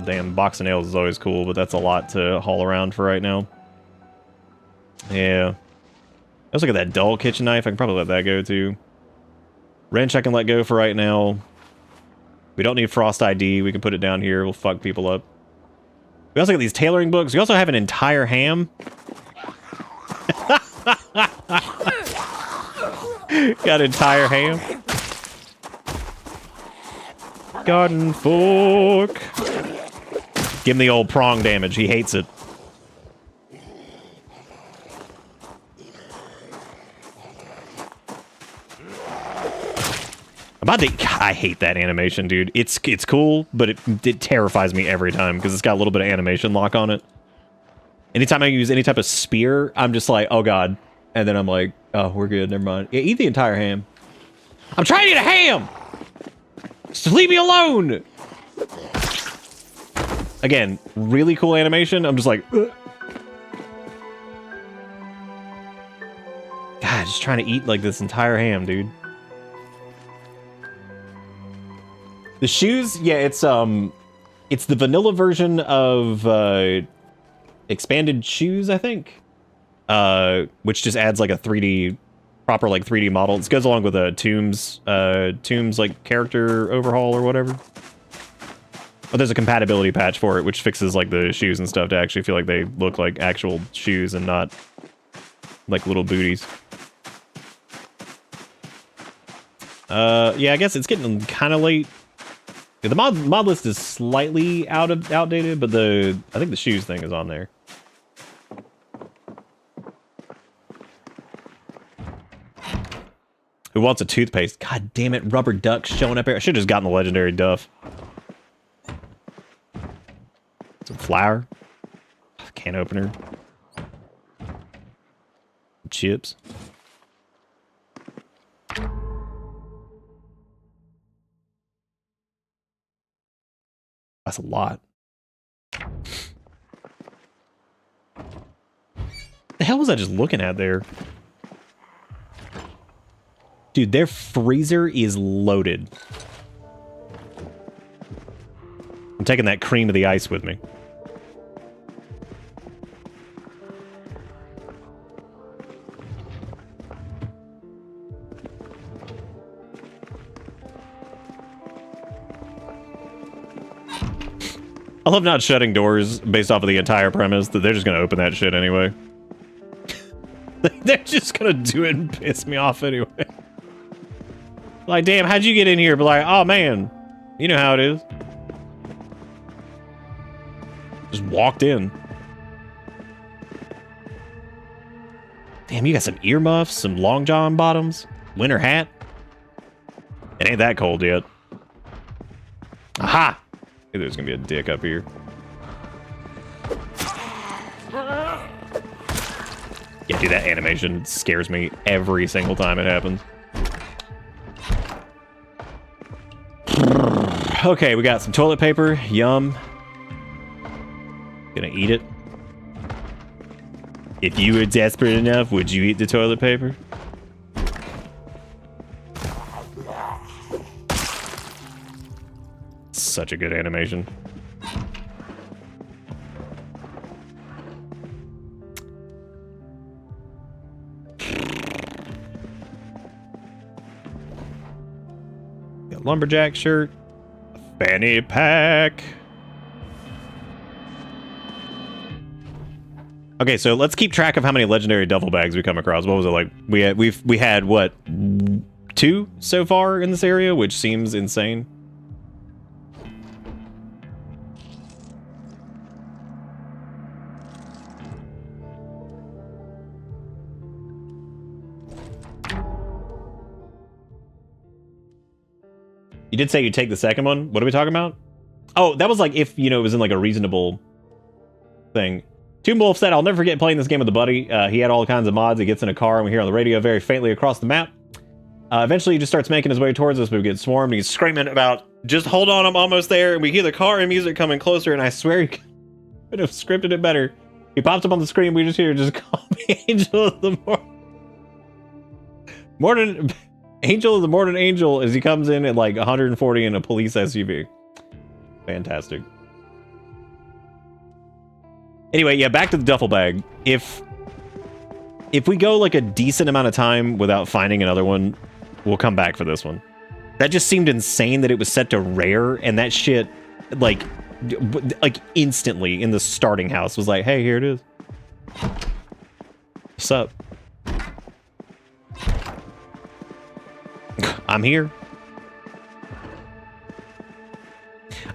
damn, box of nails is always cool, but that's a lot to haul around for right now. Yeah. Let's look at that dull kitchen knife. I can probably let that go too. Wrench I can let go for right now. We don't need Frost ID. We can put it down here. We'll fuck people up. We also got these tailoring books. We also have an entire ham. Got an entire ham. Garden fork. Give him the old prong damage. He hates it. I hate that animation, dude. It's cool, but it terrifies me every time because it's got a little bit of animation lock on it. Anytime I use any type of spear, I'm just like, oh god. And then I'm like, oh, we're good, never mind. Yeah, eat the entire ham. I'm trying to eat a ham! Just leave me alone! Again, really cool animation. I'm just like, ugh. God, just trying to eat like this entire ham, dude. The shoes, yeah, it's the vanilla version of expanded shoes, I think. Which just adds like a 3D, proper like 3D model. It goes along with a Tombs like character overhaul or whatever. But there's a compatibility patch for it, which fixes like the shoes and stuff to actually feel like they look like actual shoes and not like little booties. Yeah, I guess it's getting kind of late. Yeah, the mod list is slightly outdated, but I think the shoes thing is on there. Who wants a toothpaste? God damn it, rubber ducks showing up here. I should have just gotten the legendary Duff. Some flour. Can opener. Chips. That's a lot. The hell was I just looking at there? Dude, their freezer is loaded. I'm taking that cream of the ice with me. I love not shutting doors based off of the entire premise that they're just going to open that shit anyway. They're just going to do it and piss me off anyway. Like, damn, how'd you get in here? But like, oh man, you know how it is. Just walked in. Damn, you got some earmuffs, some long john bottoms, winter hat. It ain't that cold yet. Aha! There's gonna be a dick up here. Yeah, dude, that animation scares me every single time it happens. Okay, we got some toilet paper. Yum. Gonna eat it. If you were desperate enough, would you eat the toilet paper? Such a good animation. Got lumberjack shirt. Fanny pack. Okay, so let's keep track of how many legendary duffel bags we come across. What was it like? We had what, 2 so far in this area, which seems insane. You did say you'd take the second one. What are we talking about? Oh, that was like if, you know, it was in like a reasonable thing. Tomb Wolf said, I'll never forget playing this game with a buddy. He had all kinds of mods. He gets in a car and we hear on the radio very faintly across the map. Eventually he just starts making his way towards us, but we get swarmed. And he's screaming about, just hold on, I'm almost there. And we hear the car and music coming closer. And I swear he could have scripted it better. He pops up on the screen. We just hear, just call me Angel of the Morning. Angel of the Morning Angel as he comes in at like 140 in a police SUV. Fantastic. Anyway, yeah, back to the duffel bag. If we go like a decent amount of time without finding another one, we'll come back for this one. That just seemed insane that it was set to rare, and that shit, like instantly in the starting house was like, hey, here it is. What's up? I'm here.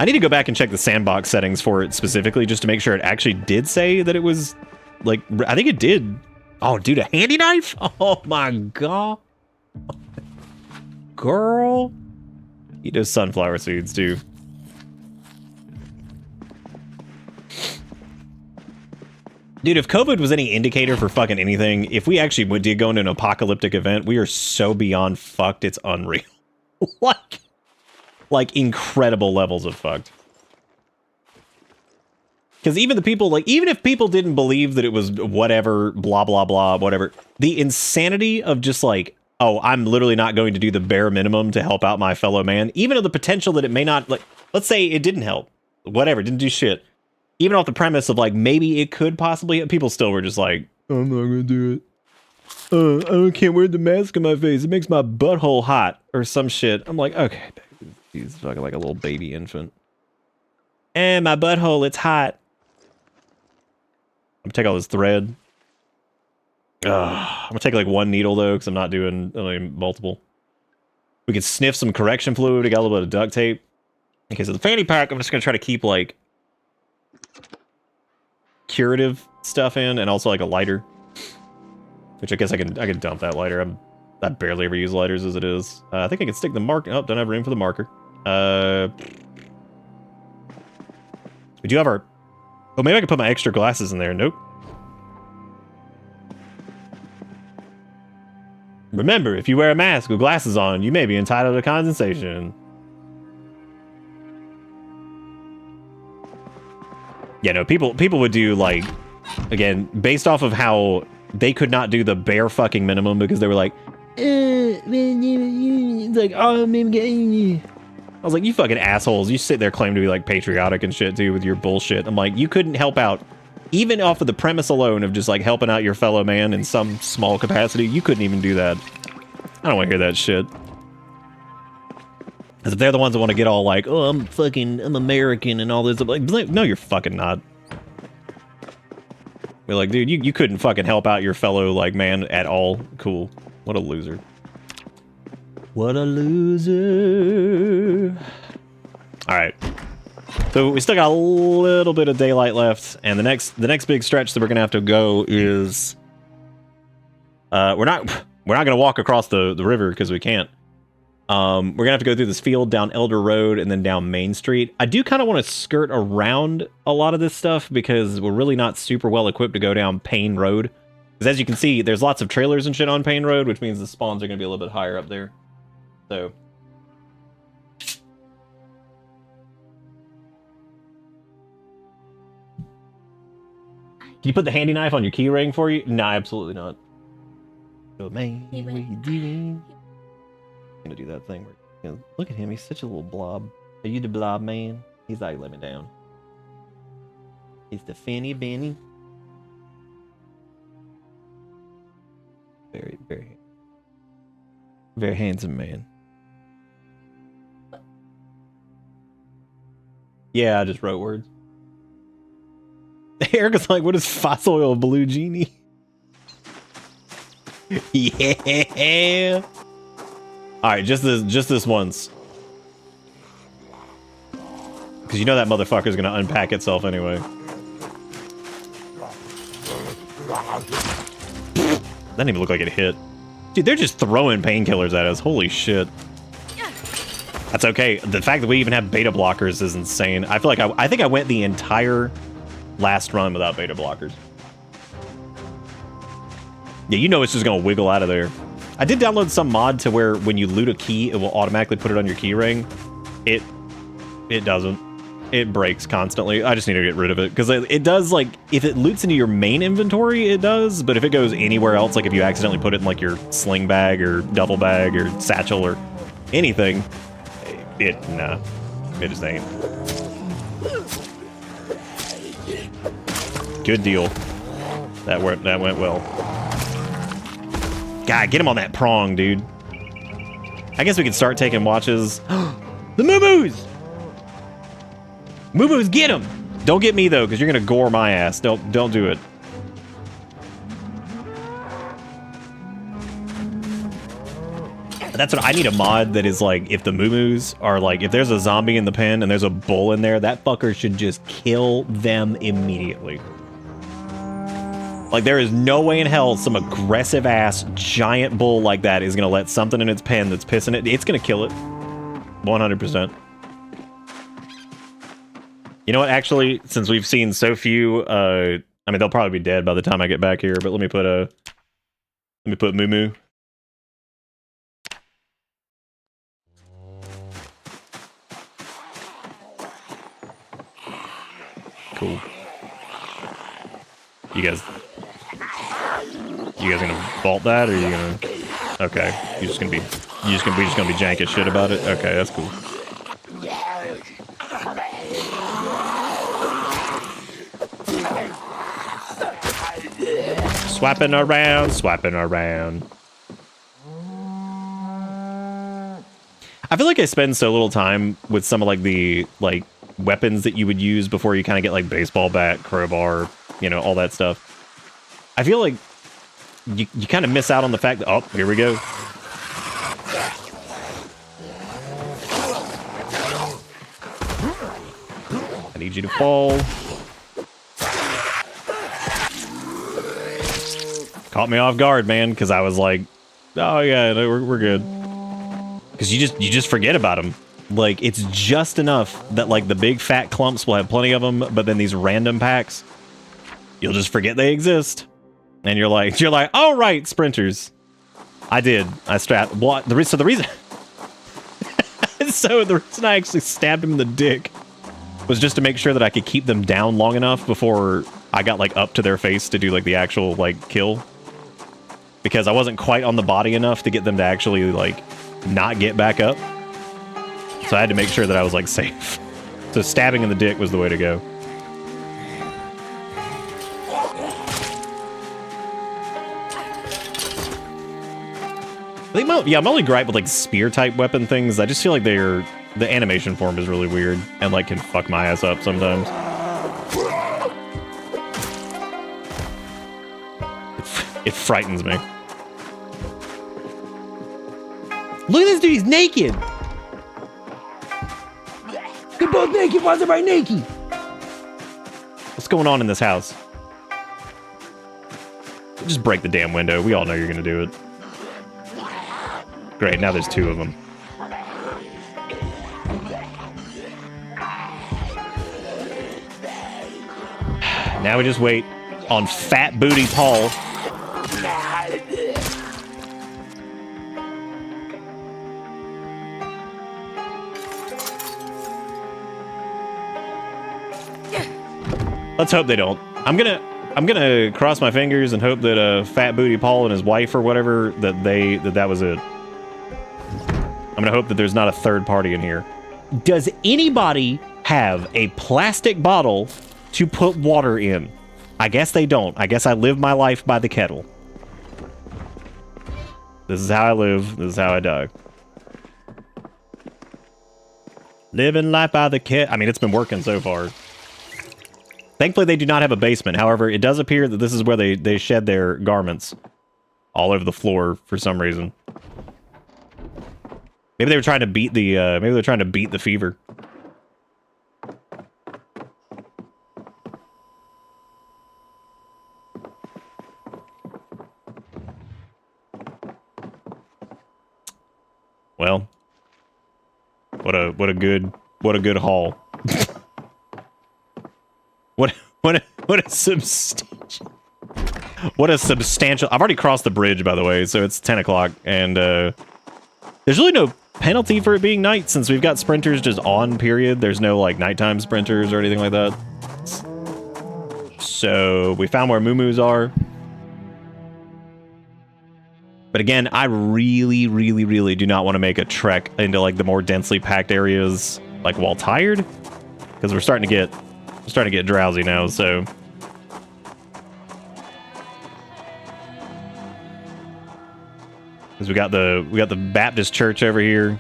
I need to go back and check the sandbox settings for it specifically just to make sure it actually did say that it was, like, I think it did. Oh, dude, a handy knife? Oh my god. Girl. He does sunflower seeds, too. Dude, if COVID was any indicator for fucking anything, if we actually did go into an apocalyptic event, we are so beyond fucked, it's unreal. Like incredible levels of fucked. Because even the people, like, even if people didn't believe that it was whatever, blah, blah, blah, whatever, the insanity of just like, oh, I'm literally not going to do the bare minimum to help out my fellow man, even of the potential that it may not, like, let's say it didn't help, whatever, didn't do shit. Even off the premise of like, maybe it could possibly, people still were just like, I'm not going to do it. I can't wear the mask on my face. It makes my butthole hot or some shit. I'm like, okay. He's fucking like a little baby infant. And my butthole, it's hot. I'm gonna take all this thread. I'm gonna take like one needle though, because I'm not doing multiple. We can sniff some correction fluid. We got a little bit of duct tape. Okay, so the fanny pack, I'm just gonna try to keep like curative stuff in, and also like a lighter. Which I guess I can dump that lighter. I barely ever use lighters as it is. I think I can stick the marker. Oh, don't have room for the marker. We do have our... Oh, maybe I can put my extra glasses in there. Nope. Remember, if you wear a mask with glasses on, you may be entitled to compensation. Yeah, no, people would do, like... Again, based off of how they could not do the bare fucking minimum because they were like... like, oh, maybe... I was like, you fucking assholes. You sit there claim to be like patriotic and shit too with your bullshit. I'm like, you couldn't help out, even off of the premise alone of just like helping out your fellow man in some small capacity. You couldn't even do that. I don't want to hear that shit. Because if they're the ones that want to get all like, oh, I'm American and all this. I'm like, no, you're fucking not. We're like, dude, you couldn't fucking help out your fellow like man at all. Cool. What a loser. What a loser. Alright. So we still got a little bit of daylight left, and the next big stretch that we're gonna have to go is we're not gonna walk across the river because we can't. We're gonna have to go through this field down Elder Road and then down Main Street. I do kind of want to skirt around a lot of this stuff because we're really not super well equipped to go down Payne Road. Because as you can see, there's lots of trailers and shit on Payne Road, which means the spawns are gonna be a little bit higher up there. So you put the handy knife on your key ring for you? Nah, absolutely not. Oh man, what are you doing? I'm gonna do that thing where, you know, look at him, he's such a little blob. Are you the blob man? He's like, let me down. He's the fanny Benny. Very, very, very handsome man. Yeah, I just wrote words. Erica's like, what is fossil oil blue genie? Yeah. All right, just this once. Because you know that motherfucker's gonna unpack itself anyway. That didn't even look like it hit. Dude, they're just throwing painkillers at us. Holy shit. That's okay. The fact that we even have beta blockers is insane. I feel like I think I went the entire last run without beta blockers. Yeah, you know it's just gonna wiggle out of there. I did download some mod to where when you loot a key, it will automatically put it on your key ring. It doesn't. It breaks constantly. I just need to get rid of it because it does, like, if it loots into your main inventory, it does, but if it goes anywhere else, like if you accidentally put it in like your sling bag or duffel bag or satchel or anything, nah, it just ain't. Good deal. That went well. God, get him on that prong, dude. I guess we can start taking watches. The moo-moos! Moo-moos, get him! Don't get me, though, because you're going to gore my ass. Don't do it. That's what I need, a mod that is like, if the moo-moos are like, if there's a zombie in the pen and there's a bull in there, that fucker should just kill them immediately. Like, there is no way in hell some aggressive ass giant bull like that is gonna let something in its pen that's pissing it. It's gonna kill it. 100%. You know what, actually, since we've seen so few, I mean, they'll probably be dead by the time I get back here, but let me put Moo Moo. Cool. You guys gonna vault that, or are you gonna? Okay, you're just gonna be jank as shit about it. Okay, that's cool. Swapping around. I feel like I spend so little time with some of like the weapons that you would use before you kind of get like baseball bat, crowbar, you know, all that stuff. I feel like you kind of miss out on the fact that, oh, here we go. I need you to fall. Caught me off guard, man, because I was like, oh yeah, we're good. Because you just forget about them. Like, it's just enough that like the big fat clumps will have plenty of them, but then these random packs, you'll just forget they exist. And you're like, all right, sprinters. I did. I strapped. What? So the reason I actually stabbed him in the dick was just to make sure that I could keep them down long enough before I got like up to their face to do like the actual like kill. Because I wasn't quite on the body enough to get them to actually like not get back up. So I had to make sure that I was like safe. So stabbing in the dick was the way to go. I think my only gripe with like spear type weapon things, I just feel like the animation form is really weird and like can fuck my ass up sometimes. It frightens me. Look at this dude, he's naked! They're both naked, why is everybody naked? What's going on in this house? Just break the damn window, we all know you're gonna do it. Great, now there's two of them. Now we just wait on Fat Booty Paul. Let's hope they don't. I'm gonna I'm gonna cross my fingers and hope that Fat Booty Paul and his wife or whatever that was it. I'm gonna hope that there's not a third party in here. Does anybody have a plastic bottle to put water in? I guess they don't. I guess I live my life by the kettle. This is how I live. This is how I die. Living life by the kettle. I mean, it's been working so far. Thankfully, they do not have a basement. However, it does appear that this is where they shed their garments all over the floor for some reason. Maybe they were trying to beat the maybe they're trying to beat the fever. Well, what a good haul. What a substantial. I've already crossed the bridge, by the way, so it's 10 o'clock, and there's really no penalty for it being night since we've got sprinters just on, period. There's no like nighttime sprinters or anything like that. So we found where moo-moos are. But again, I really do not want to make a trek into like the more densely packed areas like while tired, because we're starting to get drowsy now, so because we got the Baptist church over here.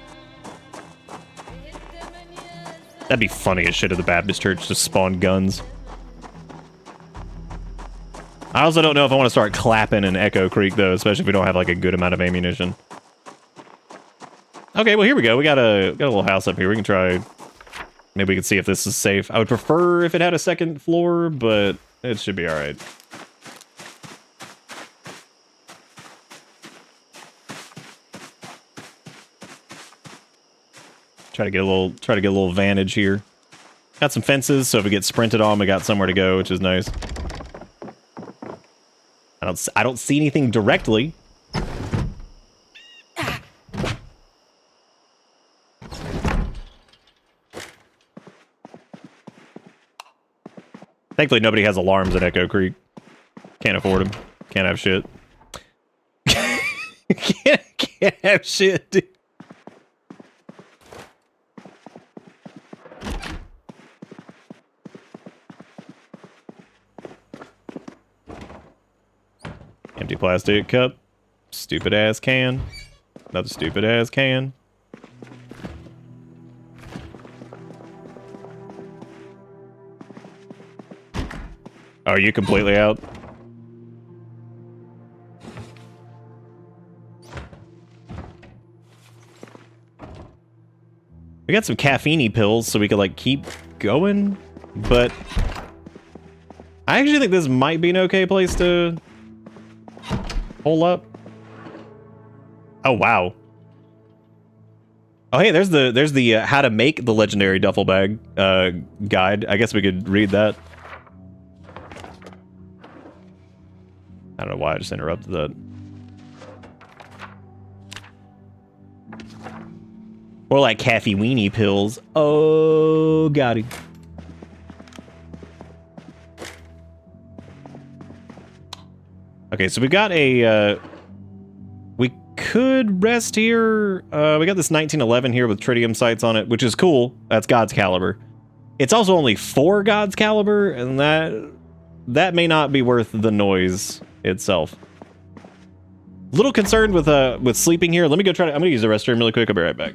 That'd be funny as shit if the Baptist church just spawned guns. I also don't know if I want to start clapping in Echo Creek, though, especially if we don't have, like, a good amount of ammunition. Okay, well, here we go. We got a little house up here. We can try... Maybe we can see if this is safe. I would prefer if it had a second floor, but it should be alright. Try to get a little vantage here. Got some fences, so if we get sprinted on, we got somewhere to go, which is nice. I don't see anything directly. Thankfully, nobody has alarms at Echo Creek. Can't afford them. Can't have shit. can't have shit, dude. Empty plastic cup. Stupid ass can. Another stupid ass can. Oh, are you completely out? We got some caffeine pills so we could like keep going, but I actually think this might be an okay place to hole up. Oh wow. Oh hey, there's the how to make the legendary duffel bag guide. I guess we could read that. I don't know why I just interrupted that. Or like caffeine pills. Oh, got it. Okay, so we got a, we could rest here. We got this 1911 here with tritium sights on it, which is cool. That's God's caliber. It's also only 4 God's caliber, and that may not be worth the noise itself. A little concerned with sleeping here. Let me go try to, I'm gonna use the restroom really quick. I'll be right back.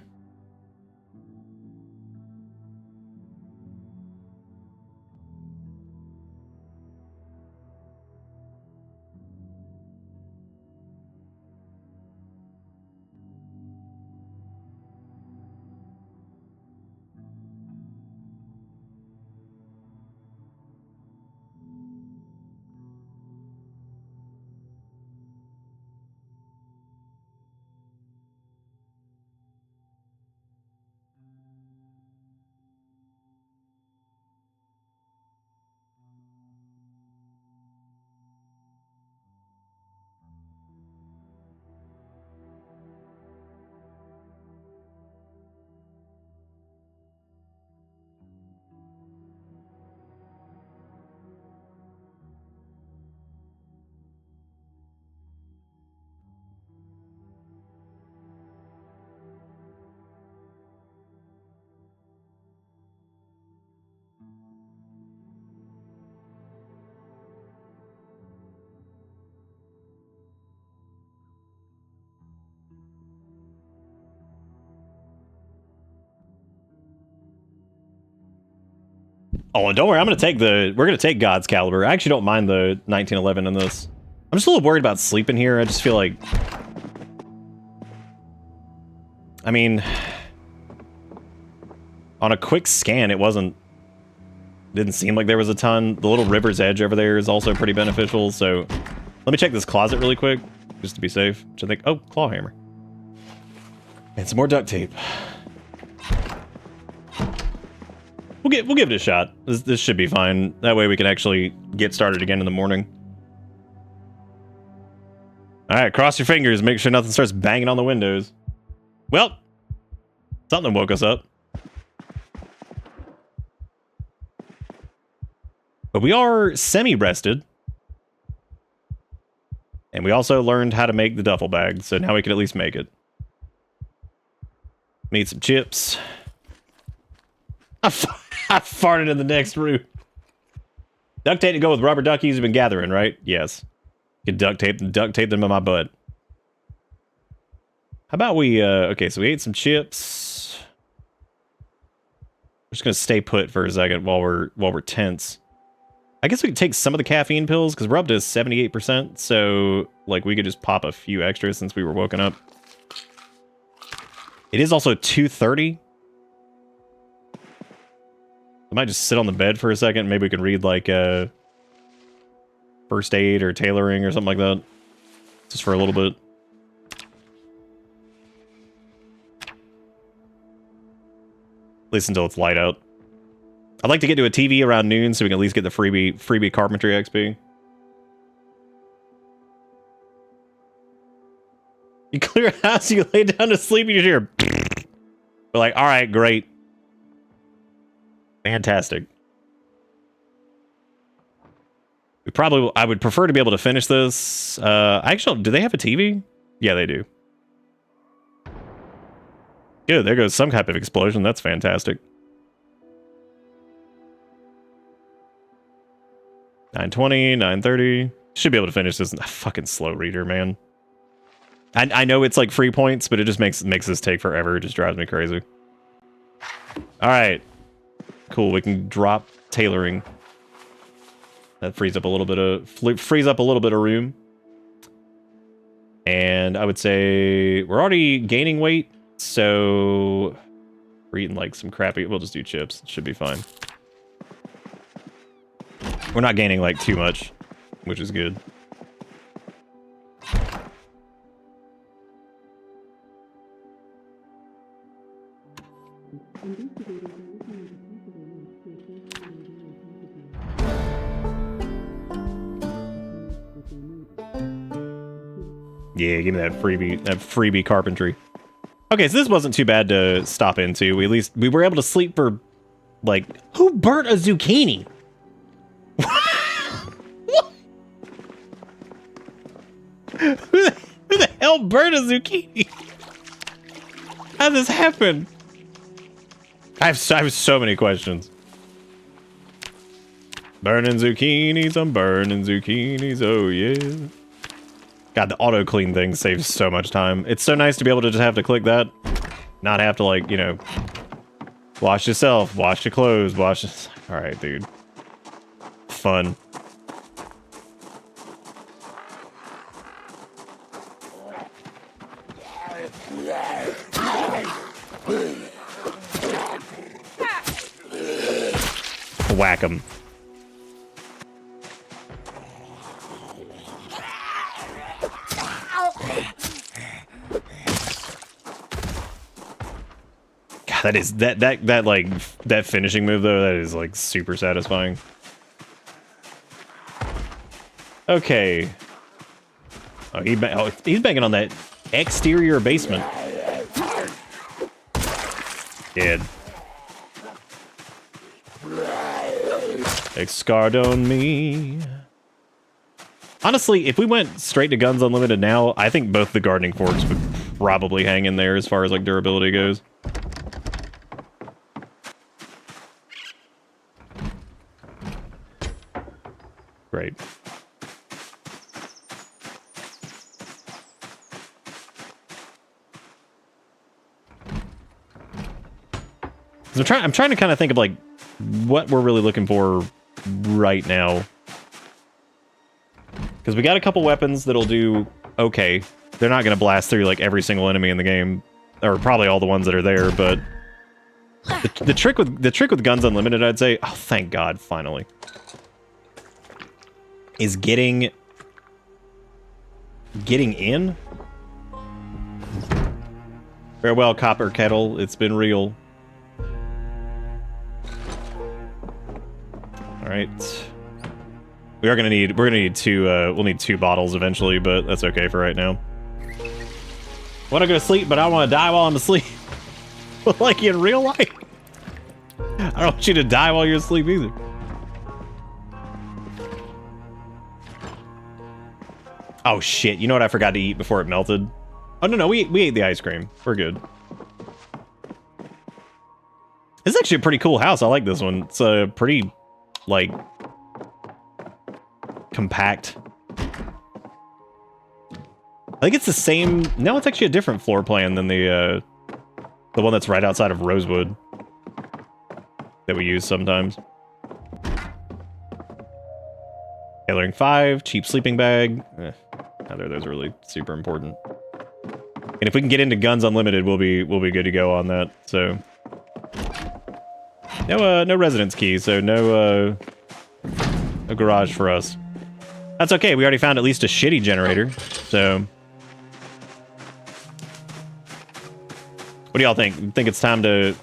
Oh, and don't worry, we're gonna take God's Caliber. I actually don't mind the 1911 in this. I'm just a little worried about sleeping here. I just feel like, I mean, on a quick scan, didn't seem like there was a ton. The little river's edge over there is also pretty beneficial. So let me check this closet really quick, just to be safe. Which I think, oh, claw hammer. And some more duct tape. We'll give it a shot. This should be fine. That way we can actually get started again in the morning. All right, cross your fingers. Make sure nothing starts banging on the windows. Well, something woke us up. But we are semi-rested. And we also learned how to make the duffel bag, so now we can at least make it. Need some chips. I farted in the next room. Duct tape to go with rubber duckies you've been gathering, right? Yes. You can duct tape them in my butt. How about we, okay, so we ate some chips. We're just gonna stay put for a second while we're tense. I guess we could take some of the caffeine pills, because we're up to 78%, so, like, we could just pop a few extras since we were woken up. It is also 2:30. I might just sit on the bed for a second. Maybe we can read, like, first aid or tailoring or something like that. Just for a little bit. At least until it's light out. I'd like to get to a TV around noon so we can at least get the freebie carpentry XP. You clear a house, you lay down to sleep, and you hear... We're like, alright, great. Fantastic. I would prefer to be able to finish this. Actually, do they have a TV? Yeah, they do. Good, there goes some type of explosion. That's fantastic. 9:20, 9:30. Should be able to finish this. Fucking slow reader, man. I know it's like free points, but it just makes this take forever. It just drives me crazy. All right. Cool, we can drop tailoring. That frees up a little bit of room. And I would say we're already gaining weight, so we're eating like some crappy. We'll just do chips. It should be fine. We're not gaining like too much, which is good. Yeah, give me that freebie carpentry. Okay, so this wasn't too bad to stop into. We were able to sleep for, like, who burnt a zucchini? What? Who the hell burnt a zucchini? How did this happen? I have so many questions. Burning zucchinis, I'm burning zucchinis, oh yeah. God, the auto clean thing saves so much time. It's so nice to be able to just have to click that. Not have to, like, you know, wash yourself, wash your clothes, Alright, dude. Fun. Whack 'em. That is that finishing move though, that is like super satisfying. Okay. Oh, he's banging on that exterior basement. Dead. Excardone me. Honestly, if we went straight to Guns Unlimited now, I think both the gardening forks would probably hang in there as far as like durability goes. Great. I'm trying to kind of think of like what we're really looking for right now. Because we got a couple weapons that'll do okay. They're not going to blast through like every single enemy in the game, or probably all the ones that are there. But the trick with Guns Unlimited, I'd say, oh thank God, finally, is getting in. Farewell, Copper Kettle. It's been real. All right. We're gonna need we'll need 2 bottles eventually, but that's okay for right now. I want to go to sleep, but I don't want to die while I'm asleep. Like in real life. I don't want you to die while you're asleep either. Oh shit, you know what I forgot to eat before it melted? Oh no, we ate the ice cream. We're good. This is actually a pretty cool house. I like this one. It's a pretty, like, compact. I think it's the same. No, it's actually a different floor plan than the one that's right outside of Rosewood that we use sometimes. Tailoring 5, cheap sleeping bag. Neither of those are really super important. And if we can get into Guns Unlimited, we'll be good to go on that. So no residence key, so no garage for us. That's okay. We already found at least a shitty generator. So what do y'all think? Think it's time to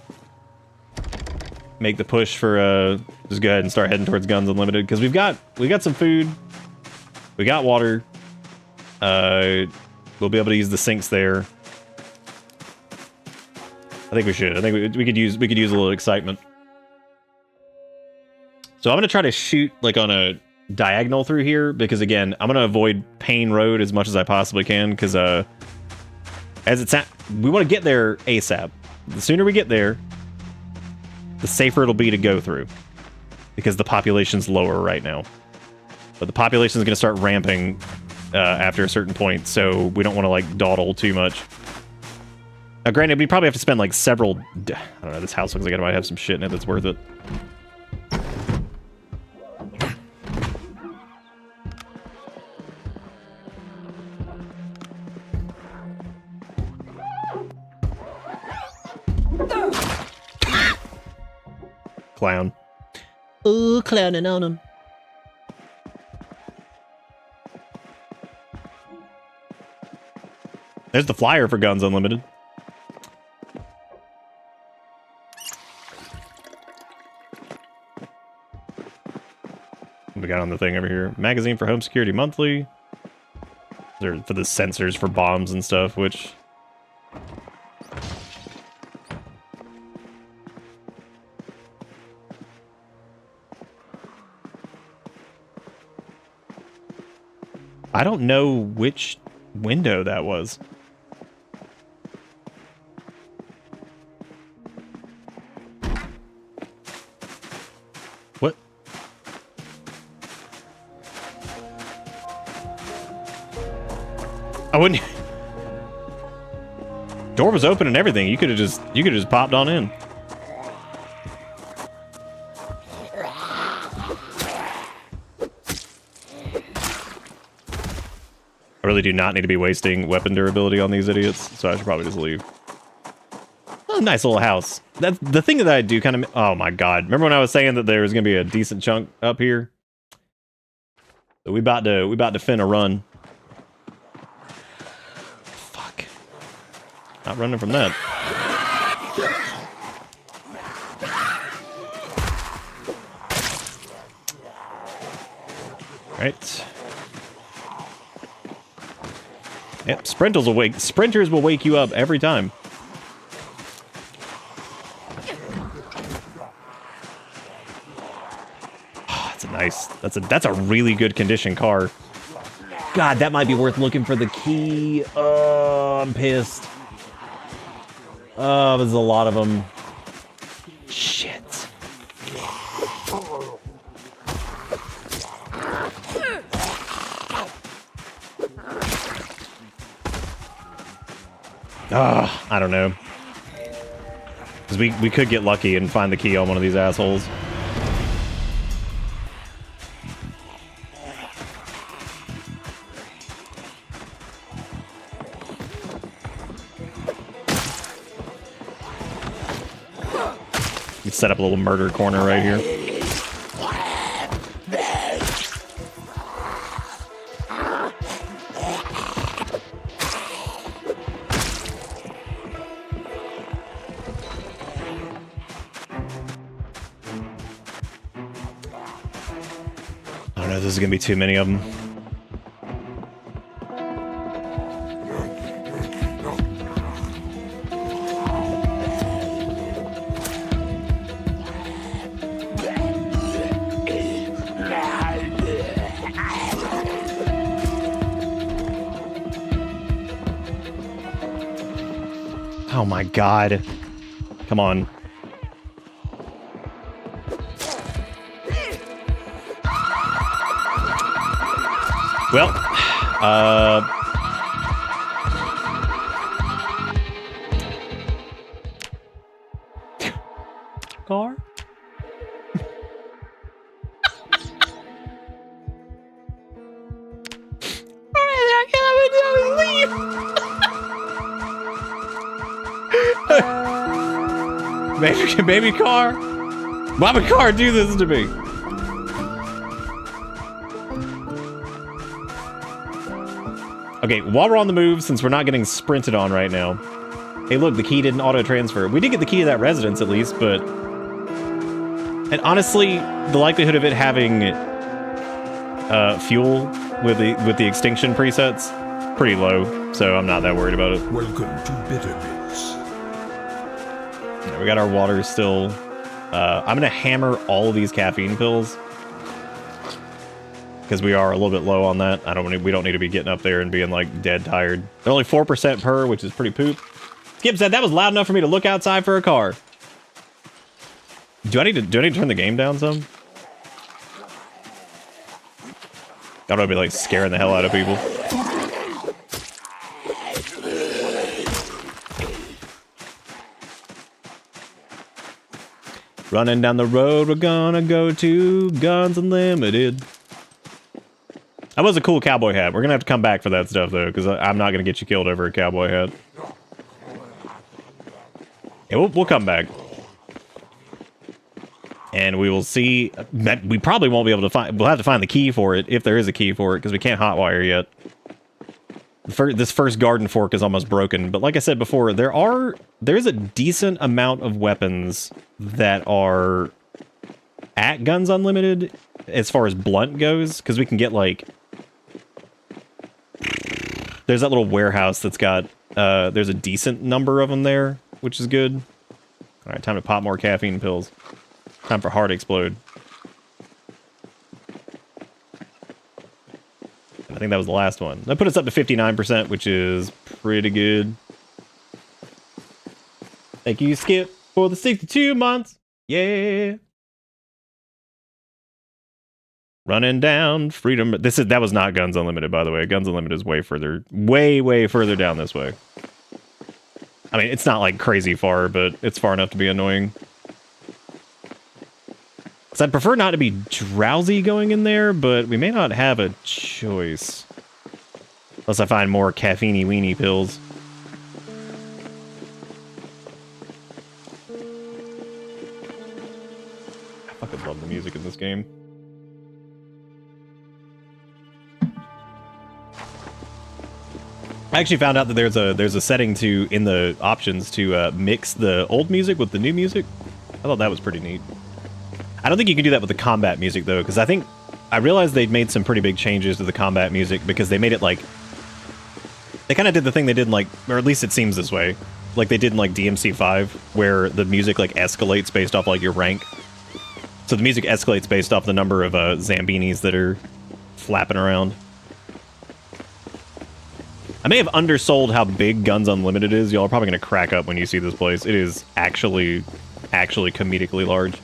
make the push for just go ahead and start heading towards Guns Unlimited? Because we got some food, we got water. We'll be able to use the sinks there. I think we should. I think we could use a little excitement. So I'm gonna try to shoot like on a diagonal through here because again, I'm gonna avoid Payne Road as much as I possibly can because as it's we want to get there ASAP. The sooner we get there, the safer it'll be to go through because the population's lower right now. But the population is gonna start ramping after a certain point, so we don't want to like dawdle too much. Now, granted, we probably have to spend like several. I don't know. This house looks like it might have some shit in it that's worth it. Clown. Ooh, clowning on him. There's the flyer for Guns Unlimited. What we got on the thing over here? Magazine for Home Security Monthly. They're for the sensors for bombs and stuff, which... I don't know which window that was. What? I wouldn't. Door was open and everything. You could have just popped on in. I really do not need to be wasting weapon durability on these idiots, so I should probably just leave. Oh, nice little house. That's the thing that I do kind of... Oh my god. Remember when I was saying that there was going to be a decent chunk up here? So we about to fin a run. Fuck. Not running from that. Alright. Yep, sprinters will wake you up every time. Oh, that's a really good condition car. God, that might be worth looking for the key. Oh, I'm pissed. Oh, there's a lot of them. Shit. I don't know. Because we could get lucky and find the key on one of these assholes. Let's set up a little murder corner right here. I don't know, this is gonna be too many of them. Oh my god. Come on. Well, car? Baby car? Why would car do this to me? Okay, while we're on the move, since we're not getting sprinted on right now. Hey, look, the key didn't auto-transfer. We did get the key to that residence at least, but... And honestly, the likelihood of it having fuel with the extinction presets, pretty low, so I'm not that worried about it. Welcome to Bitter Bits. Yeah, we got our water still. I'm gonna hammer all of these caffeine pills because we are a little bit low on that. We don't need to be getting up there and being like dead tired. They're only 4% per, which is pretty poop. Skip said that was loud enough for me to look outside for a car. Do I need to turn the game down some? I don't want to be like scaring the hell out of people. Running down the road, we're gonna go to Guns Unlimited. That was a cool cowboy hat. We're gonna have to come back for that stuff though, because I'm not gonna get you killed over a cowboy hat. Yeah, we'll come back. And we will see. We probably won't be able to find. We'll have to find the key for it, if there is a key for it, because we can't hotwire yet. This first garden fork is almost broken, but like I said before, there's a decent amount of weapons that are at Guns Unlimited as far as blunt goes, because we can get like... There's that little warehouse that's got... there's a decent number of them there, which is good. Alright, time to pop more caffeine pills. Time for Heart Explode. I think that was the last one. That put us up to 59%, which is pretty good. Thank you, Skip, for the 62 months. Yeah. Running down freedom. That was not Guns Unlimited, by the way. Guns Unlimited is way further, way further down this way. I mean, it's not like crazy far, but it's far enough to be annoying. So I'd prefer not to be drowsy going in there, but we may not have a choice. Unless I find more caffeine-y weenie pills. I fucking love the music in this game. I actually found out that there's a setting in the options to mix the old music with the new music. I thought that was pretty neat. I don't think you can do that with the combat music, though, because I realized they'd made some pretty big changes to the combat music because they made it like... They kind of did the thing they did in like... Or at least it seems this way. Like they did in like DMC5, where the music like escalates based off like your rank. So the music escalates based off the number of Zambinis that are flapping around. I may have undersold how big Guns Unlimited is. Y'all are probably going to crack up when you see this place. It is actually comedically large.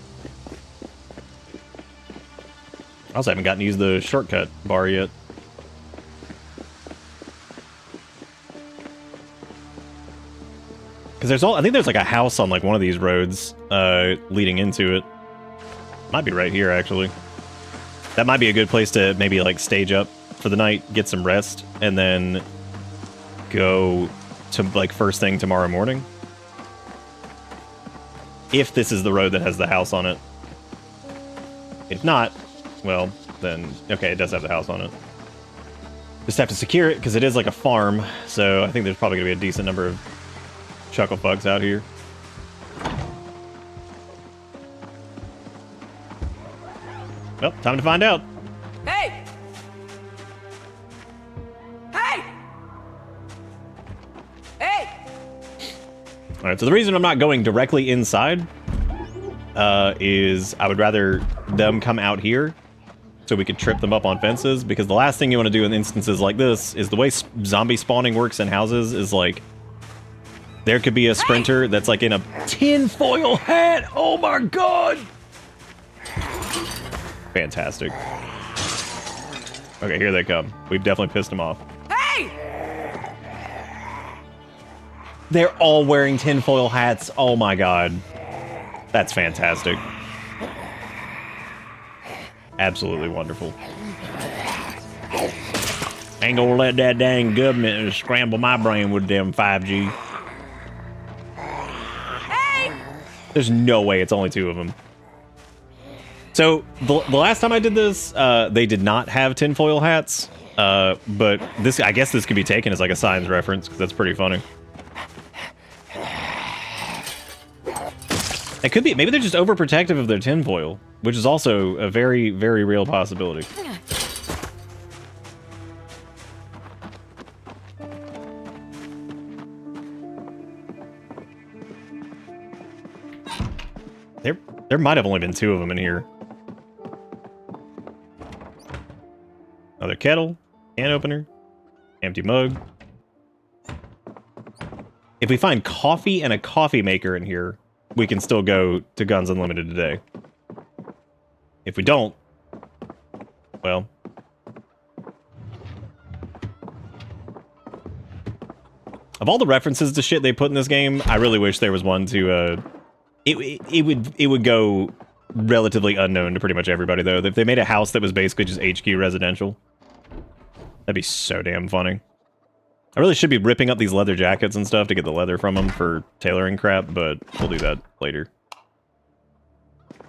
I also haven't gotten to use the shortcut bar yet. Because Because I think there's like a house on like one of these roads leading into it. Might be right here, actually. That might be a good place to maybe like stage up for the night, get some rest, and then go to like first thing tomorrow morning. If this is the road that has the house on it. If not, well, then, okay, it does have the house on it. Just have to secure it, because it is like a farm, so I think there's probably going to be a decent number of chuckle bugs out here. Well, time to find out. Hey! Hey! Hey! Alright, so the reason I'm not going directly inside is I would rather them come out here so we could trip them up on fences, because the last thing you want to do in instances like this is the way zombie spawning works in houses is like there could be a sprinter that's like in a tinfoil hat. Oh my god! Fantastic. Okay, here they come. We've definitely pissed them off. Hey! They're all wearing tinfoil hats. Oh my god. That's fantastic. Absolutely wonderful. Ain't gonna let that dang government scramble my brain with them 5G. Hey! There's no way it's only two of them. So, the last time I did this, they did not have tinfoil hats. But this, I guess this could be taken as like a Signs reference, because that's pretty funny. It could be, maybe they're just overprotective of their tinfoil, which is also a very, very real possibility. There might have only been two of them in here. Another kettle, can opener, empty mug. If we find coffee and a coffee maker in here, we can still go to Guns Unlimited today. If we don't, well. Of all the references to shit they put in this game, I really wish there was one to, it would go relatively unknown to pretty much everybody, though. If they made a house that was basically just HQ residential, that'd be so damn funny. I really should be ripping up these leather jackets and stuff to get the leather from them for tailoring crap, but we'll do that later.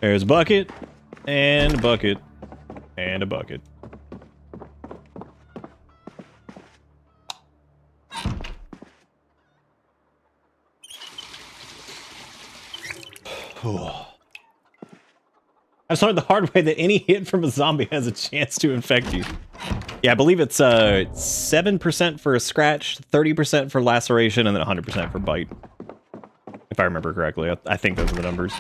There's a bucket, and a bucket, and a bucket. I've learned the hard way that any hit from a zombie has a chance to infect you. Yeah, I believe it's 7% for a scratch, 30% for laceration, and then 100% for bite. If I remember correctly. I think those are the numbers.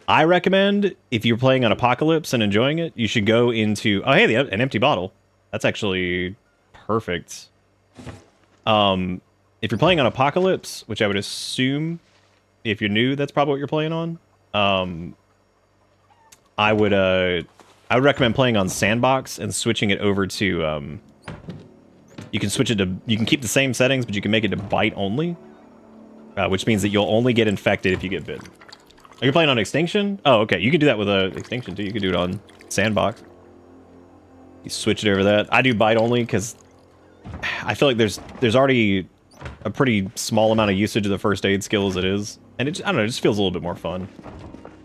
I recommend, if you're playing on Apocalypse and enjoying it, you should go into... Oh, hey, an empty bottle. That's actually perfect. If you're playing on Apocalypse, which I would assume, if you're new, that's probably what you're playing on. I would recommend playing on Sandbox and switching it over to, you can switch it to, you can keep the same settings, but you can make it to bite only, which means that you'll only get infected if you get bitten. Are you playing on Extinction? Oh, okay. You can do that with Extinction too. You can do it on Sandbox. You switch it over that. I do bite only because I feel like there's already a pretty small amount of usage of the first aid skill as it is, and it, I don't know, it just feels a little bit more fun.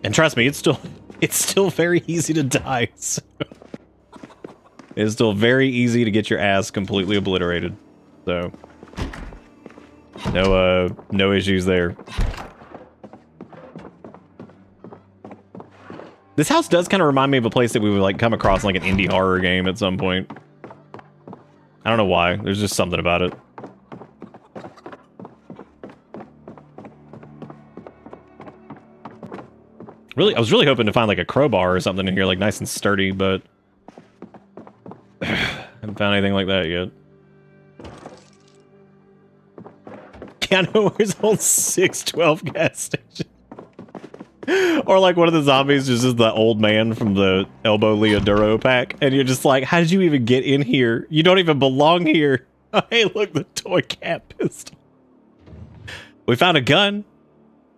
And trust me, it's still very easy to die. So. It's still very easy to get your ass completely obliterated. So no issues there. This house does kind of remind me of a place that we would like come across in like an indie horror game at some point. I don't know why. There's just something about it. Really, I was really hoping to find like a crowbar or something in here, like nice and sturdy, but haven't found anything like that yet. Can't know where's old 612 gas station. Or like one of the zombies is just the old man from the Elbow Leoduro pack, and you're just like, how did you even get in here? You don't even belong here. Oh, hey, look, the toy cat pistol. We found a gun.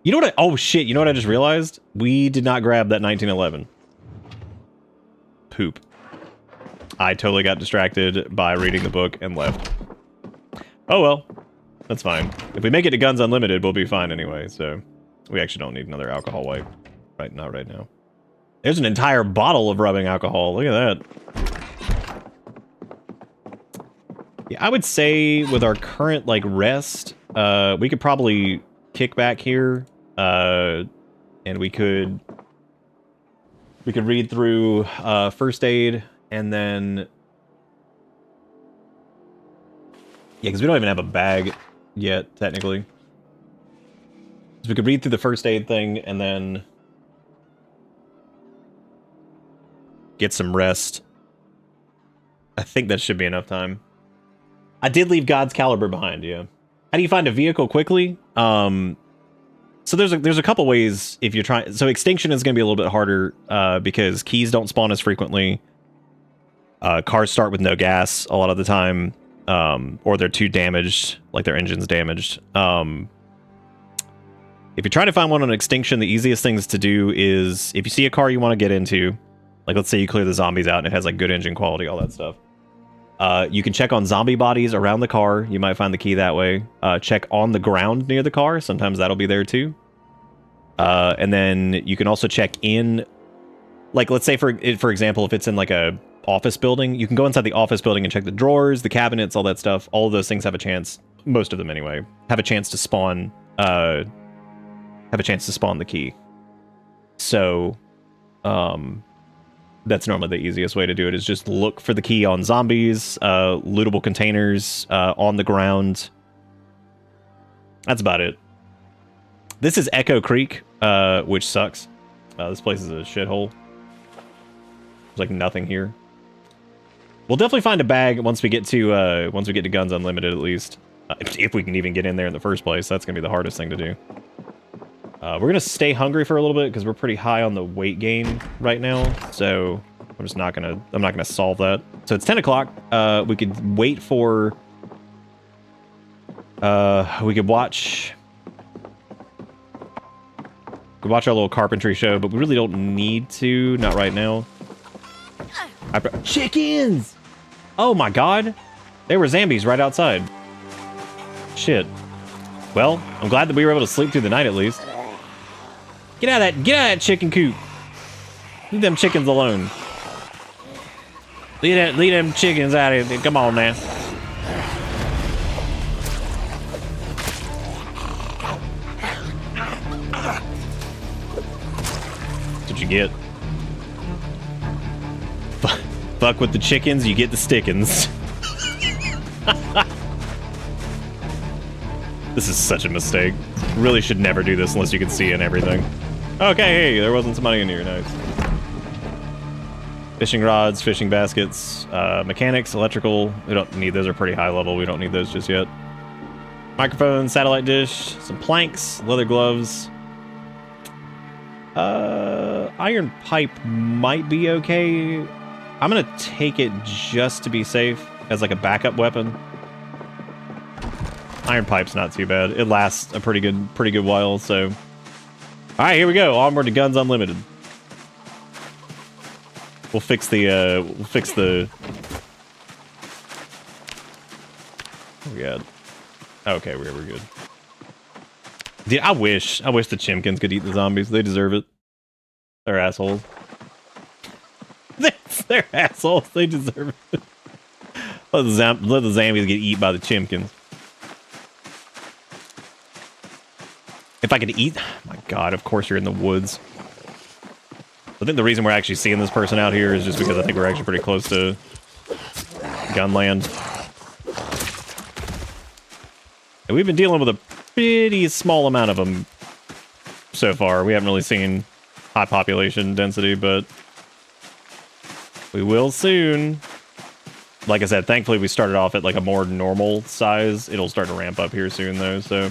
You know what? Oh shit! You know what I just realized? We did not grab that 1911. Poop. I totally got distracted by reading the book and left. Oh well, that's fine. If we make it to Guns Unlimited, we'll be fine anyway. So we actually don't need another alcohol wipe. Right, not right now. There's an entire bottle of rubbing alcohol. Look at that. Yeah, I would say with our current like rest, we could probably kick back here, and we could read through first aid, and then yeah, because we don't even have a bag yet technically. So we could read through the first aid thing and then get some rest. I think that should be enough time. I did leave God's Caliber behind, yeah. How do you find a vehicle quickly? So there's a couple ways if you're trying. So Extinction is going to be a little bit harder because keys don't spawn as frequently. Cars start with no gas a lot of the time, or they're too damaged, like their engine's damaged. If you're trying to find one on Extinction, the easiest things to do is if you see a car you want to get into, like let's say you clear the zombies out and it has like good engine quality, all that stuff. You can check on zombie bodies around the car. You might find the key that way. Check on the ground near the car. Sometimes that'll be there too. And then you can also check in, like let's say for example, if it's in like a office building, you can go inside the office building and check the drawers, the cabinets, all that stuff. All of those things have a chance, most of them anyway, have a chance to spawn the key. So, that's normally the easiest way to do it, is just look for the key on zombies, lootable containers, on the ground. That's about it. This is Echo Creek, which sucks. This place is a shithole. There's like nothing here. We'll definitely find a bag once we get to Guns Unlimited, at least. If we can even get in there in the first place. That's gonna be the hardest thing to do. We're gonna stay hungry for a little bit because we're pretty high on the weight gain right now. So I'm not gonna solve that. So it's 10 o'clock. We could wait for. We could watch our little carpentry show, but we really don't need to. Not right now. Chickens! Oh my god, there were zombies right outside. Shit. Well, I'm glad that we were able to sleep through the night at least. Get out of that chicken coop. Leave them chickens alone. Leave them chickens out of here. Come on now. That's what you get. Fuck with the chickens, you get the stickins. This is such a mistake. Really should never do this unless you can see and everything. Okay, hey, there wasn't some money in here, nice. Fishing rods, fishing baskets, mechanics, electrical. We don't need those, are pretty high level. We don't need those just yet. Microphone, satellite dish, some planks, leather gloves. Iron pipe might be okay. I'm gonna take it just to be safe as like a backup weapon. Iron pipe's not too bad. It lasts a pretty good while, so. All right, here we go. Onward to Guns Unlimited. We'll fix the, oh god. Okay, we're good. Dude, I wish the chimkins could eat the zombies. They deserve it. They're assholes. They're assholes. They deserve it. Let the zombies get eaten by the chimkins. If I could eat... My god, of course you're in the woods. I think the reason we're actually seeing this person out here is just because I think we're actually pretty close to gunland. And we've been dealing with a pretty small amount of them so far. We haven't really seen high population density, but we will soon. Like I said, thankfully we started off at like a more normal size. It'll start to ramp up here soon though, so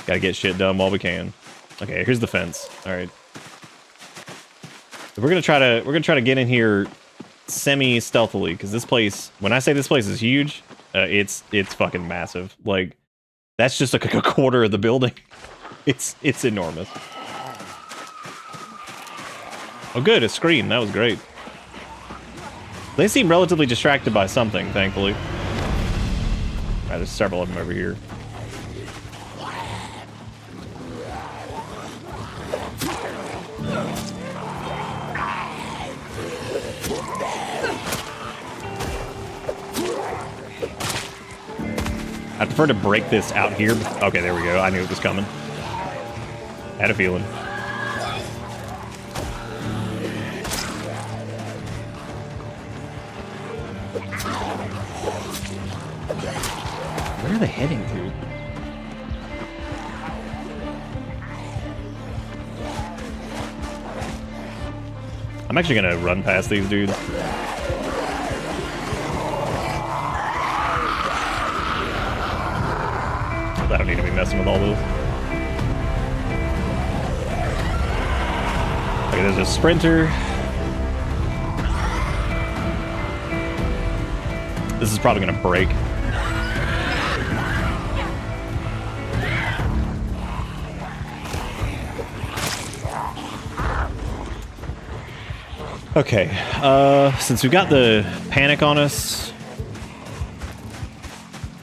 gotta get shit done while we can. Okay, here's the fence. All right, we're gonna try to get in here semi stealthily because this place. When I say this place is huge, it's fucking massive. Like That's just like a quarter of the building. It's enormous. Oh good, a screen. That was great. They seem relatively distracted by something, thankfully. Alright, there's several of them over here. I prefer to break this out here. Okay, there we go. I knew it was coming. Had a feeling. Where are they heading to? I'm actually gonna run past these dudes. I don't need to be messing with all those. Okay, there's a sprinter. This is probably gonna break. Okay, since we've got the panic on us,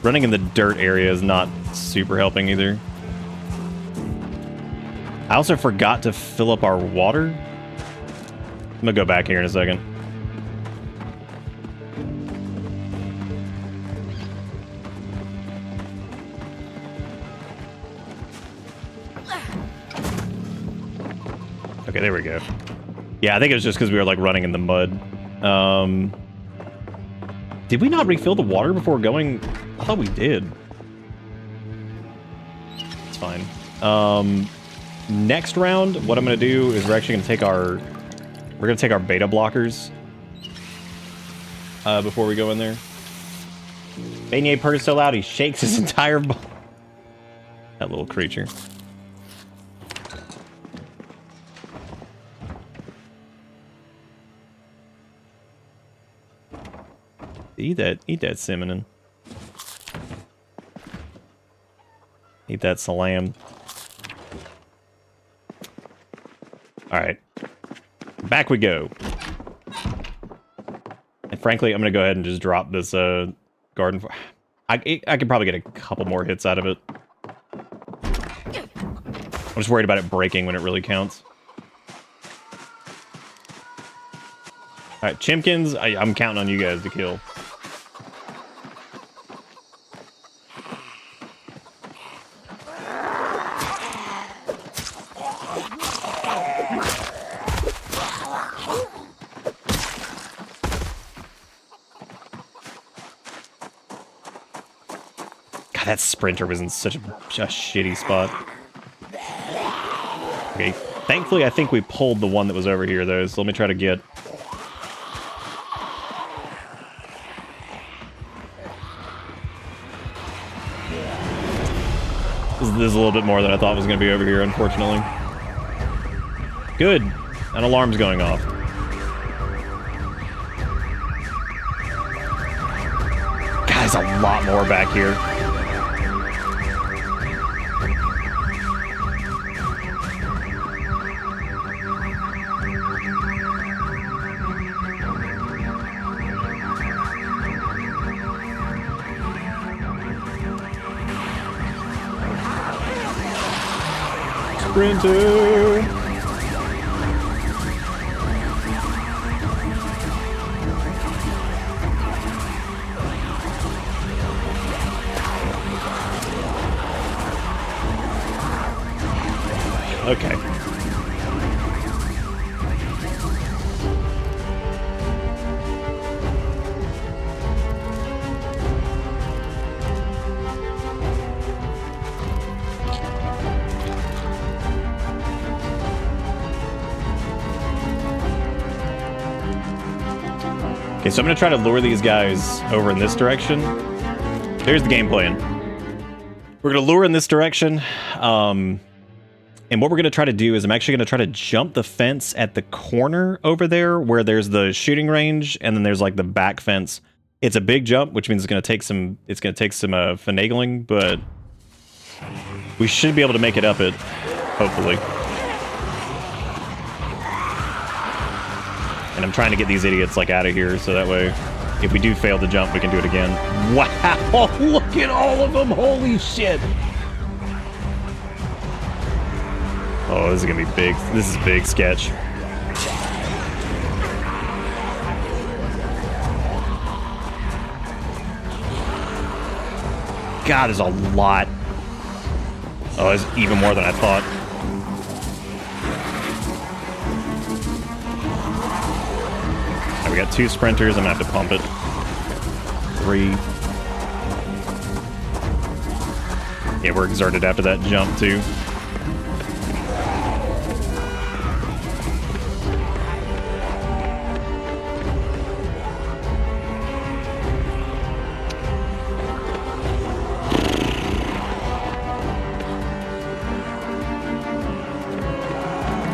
running in the dirt area is not super helping either. I also forgot to fill up our water. I'm gonna go back here in a second. Okay, there we go. Yeah, I think it was just because we were like running in the mud. Did we not refill the water before going? I thought we did. It's fine. Next round, what I'm gonna do is we're actually gonna take our beta blockers before we go in there. Beignet purrs so loud he shakes his entire body. That little creature. Eat that cinnamon. Eat that salam. Alright. Back we go. And frankly, I'm gonna go ahead and just drop this garden. I could probably get a couple more hits out of it. I'm just worried about it breaking when it really counts. Alright, Chimkins, I'm counting on you guys to kill. God, that sprinter was in such a shitty spot. Okay, thankfully I think we pulled the one that was over here though, so let me try to get... This is a little bit more than I thought was going to be over here, unfortunately. Good. An alarm's going off. God, there's a lot more back here. Sprinter! Okay. Okay, so I'm going to try to lure these guys over in this direction. Here's the game plan. We're going to lure in this direction. And what we're going to try to do is I'm actually going to try to jump the fence at the corner over there where there's the shooting range and then there's like the back fence. It's a big jump, which means it's going to take some finagling, but We should be able to make it up it, hopefully. And I'm trying to get these idiots, like, out of here, so that way, if we do fail to jump, we can do it again. Wow! Look at all of them! Holy shit! Oh, this is gonna be big. This is a big sketch. God, there's a lot. Oh, there's even more than I thought. Right, we got 2 sprinters. I'm gonna have to pump it. 3. Yeah, we're exerted after that jump, too.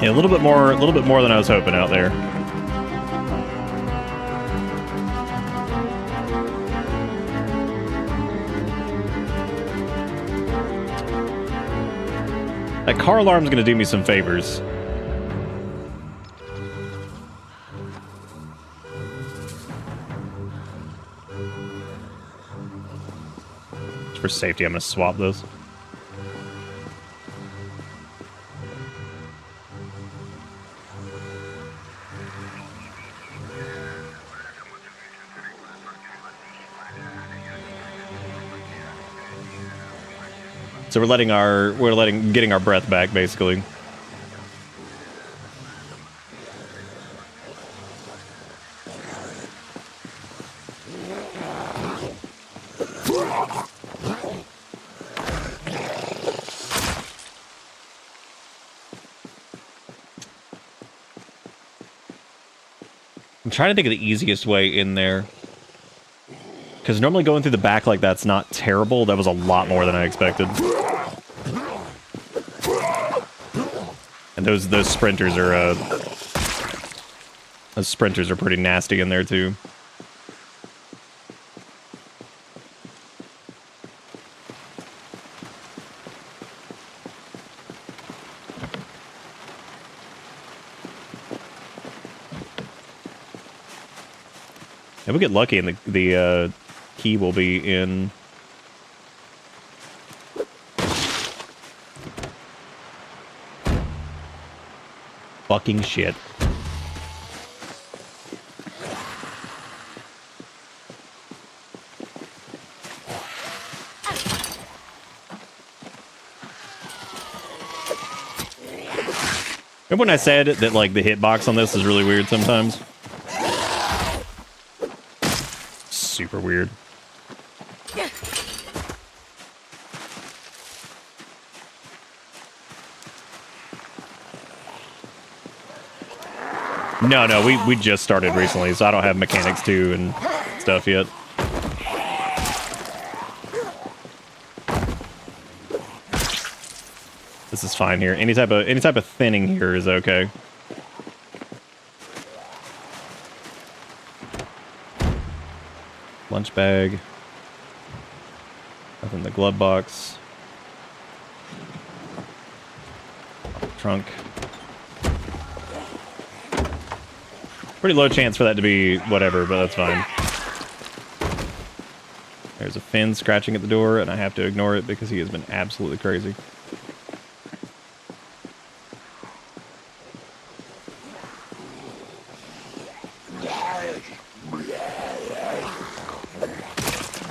Yeah, a little bit more than I was hoping out there. That car alarm's gonna do me some favors. For safety, I'm gonna swap those. So we're getting our breath back, basically. I'm trying to think of the easiest way in there. Because normally going through the back like that's not terrible. That was a lot more than I expected. And those sprinters are pretty nasty in there too. If we get lucky and the key will be in. Fucking shit. Remember when I said that, like, the hitbox on this is really weird sometimes? Super weird. No, we just started recently, so I don't have mechanics 2 and stuff yet. This is fine here. Any type of thinning here is okay. Lunch bag. Nothing in the glove box. Trunk. Pretty low chance for that to be whatever, but that's fine. There's a Finn scratching at the door, and I have to ignore it because he has been absolutely crazy.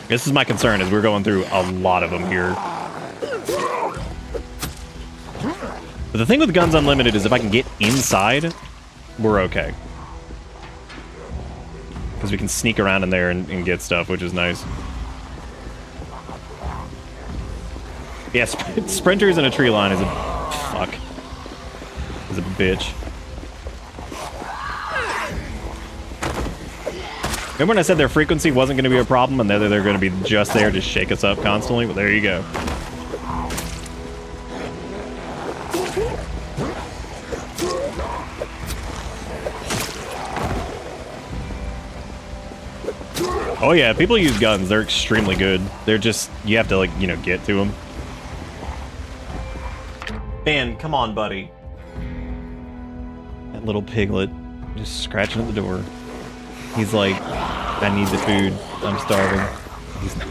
This is my concern, is we're going through a lot of them here. But the thing with Guns Unlimited is if I can get inside, we're okay. Because we can sneak around in there and get stuff, which is nice. Yeah, sprinters in a tree line is a... fuck. Is a bitch. Remember when I said their frequency wasn't going to be a problem and they're going to be just there to shake us up constantly? Well, there you go. Oh yeah, people use guns. They're extremely good. They're just, you have to, like, you know, get to them. Ben, come on, buddy. That little piglet just scratching at the door. He's like, I need the food. I'm starving. He's not.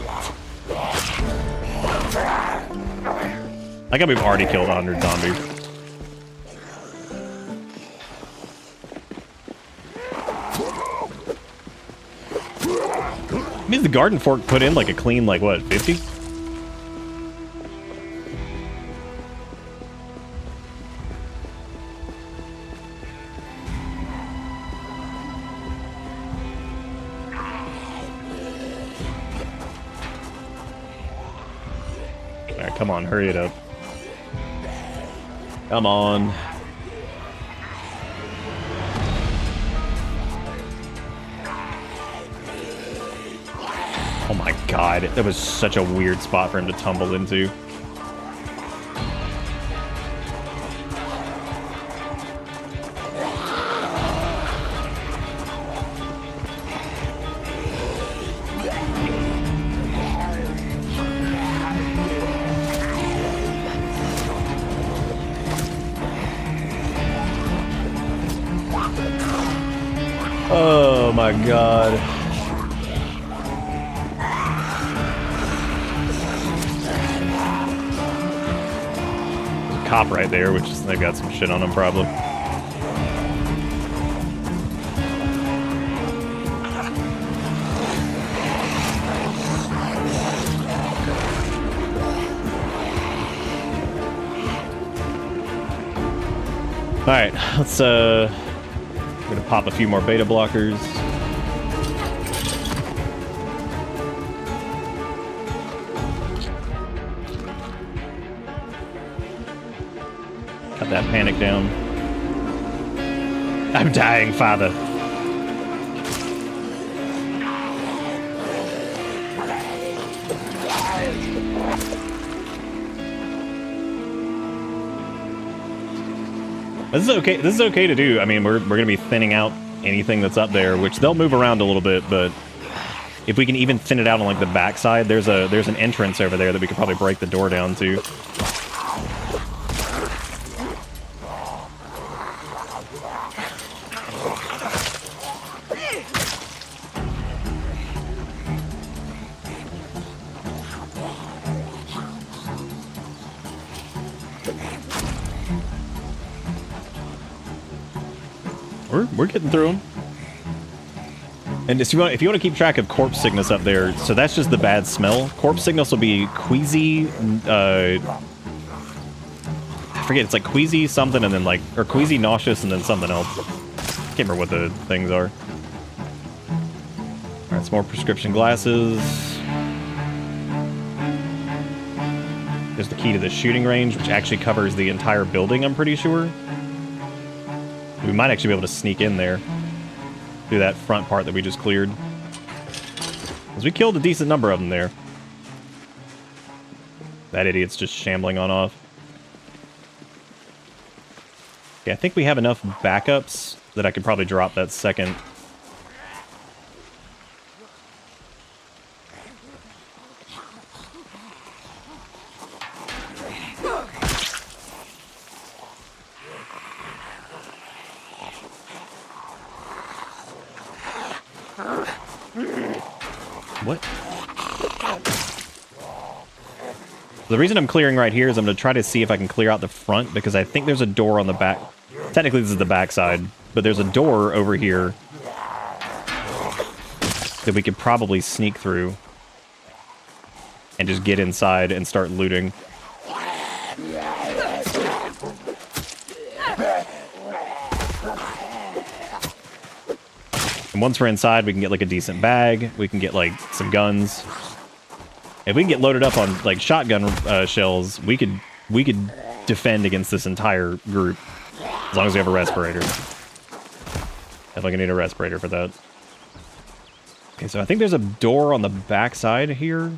I think we've already killed 100 zombies. Means the garden fork put in like a clean, like what, 50? Alright, come on, hurry it up. Come on. Oh my god, that was such a weird spot for him to tumble into. Oh my god. Cop right there, which is, they've got some shit on them probably. All right, let's we're gonna pop a few more beta blockers. Cut that panic down. I'm dying, father. This is okay. This is okay to do. I mean, we're gonna be thinning out anything that's up there, which they'll move around a little bit, but if we can even thin it out on like the backside, there's an entrance over there that we could probably break the door down to. We're getting through them. And if you want to keep track of corpse sickness up there, so that's just the bad smell. Corpse sickness will be queasy. I forget. It's like queasy something, and then like, or queasy nauseous, and then something else. Can't remember what the things are. All right, some more prescription glasses. There's the key to the shooting range, which actually covers the entire building. I'm pretty sure. We might actually be able to sneak in there through that front part that we just cleared. Because we killed a decent number of them there. That idiot's just shambling on off. Okay, I think we have enough backups that I could probably drop that second. What? The reason I'm clearing right here is I'm going to try to see if I can clear out the front, because I think there's a door on the back. Technically, this is the back side, but there's a door over here that we could probably sneak through and just get inside and start looting. And once we're inside, we can get like a decent bag. We can get like some guns. If we can get loaded up on like shotgun shells, we could defend against this entire group as long as we have a respirator. Definitely gonna need a respirator for that. Okay, so I think there's a door on the back side here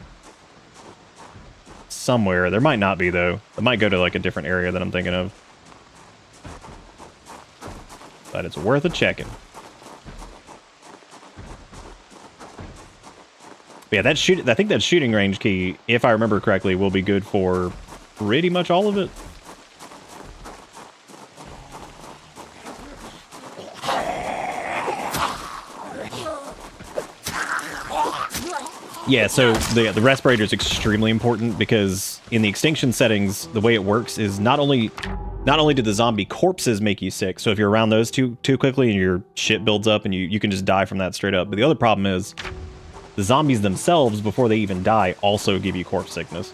somewhere. There might not be though. It might go to like a different area that I'm thinking of. But it's worth a checking. Yeah, I think that shooting range key, if I remember correctly, will be good for pretty much all of it. Yeah, so the respirator is extremely important because in the extinction settings, the way it works is not only do the zombie corpses make you sick, so if you're around those too quickly and your shit builds up and you can just die from that straight up, but the other problem is the zombies themselves, before they even die, also give you corpse sickness.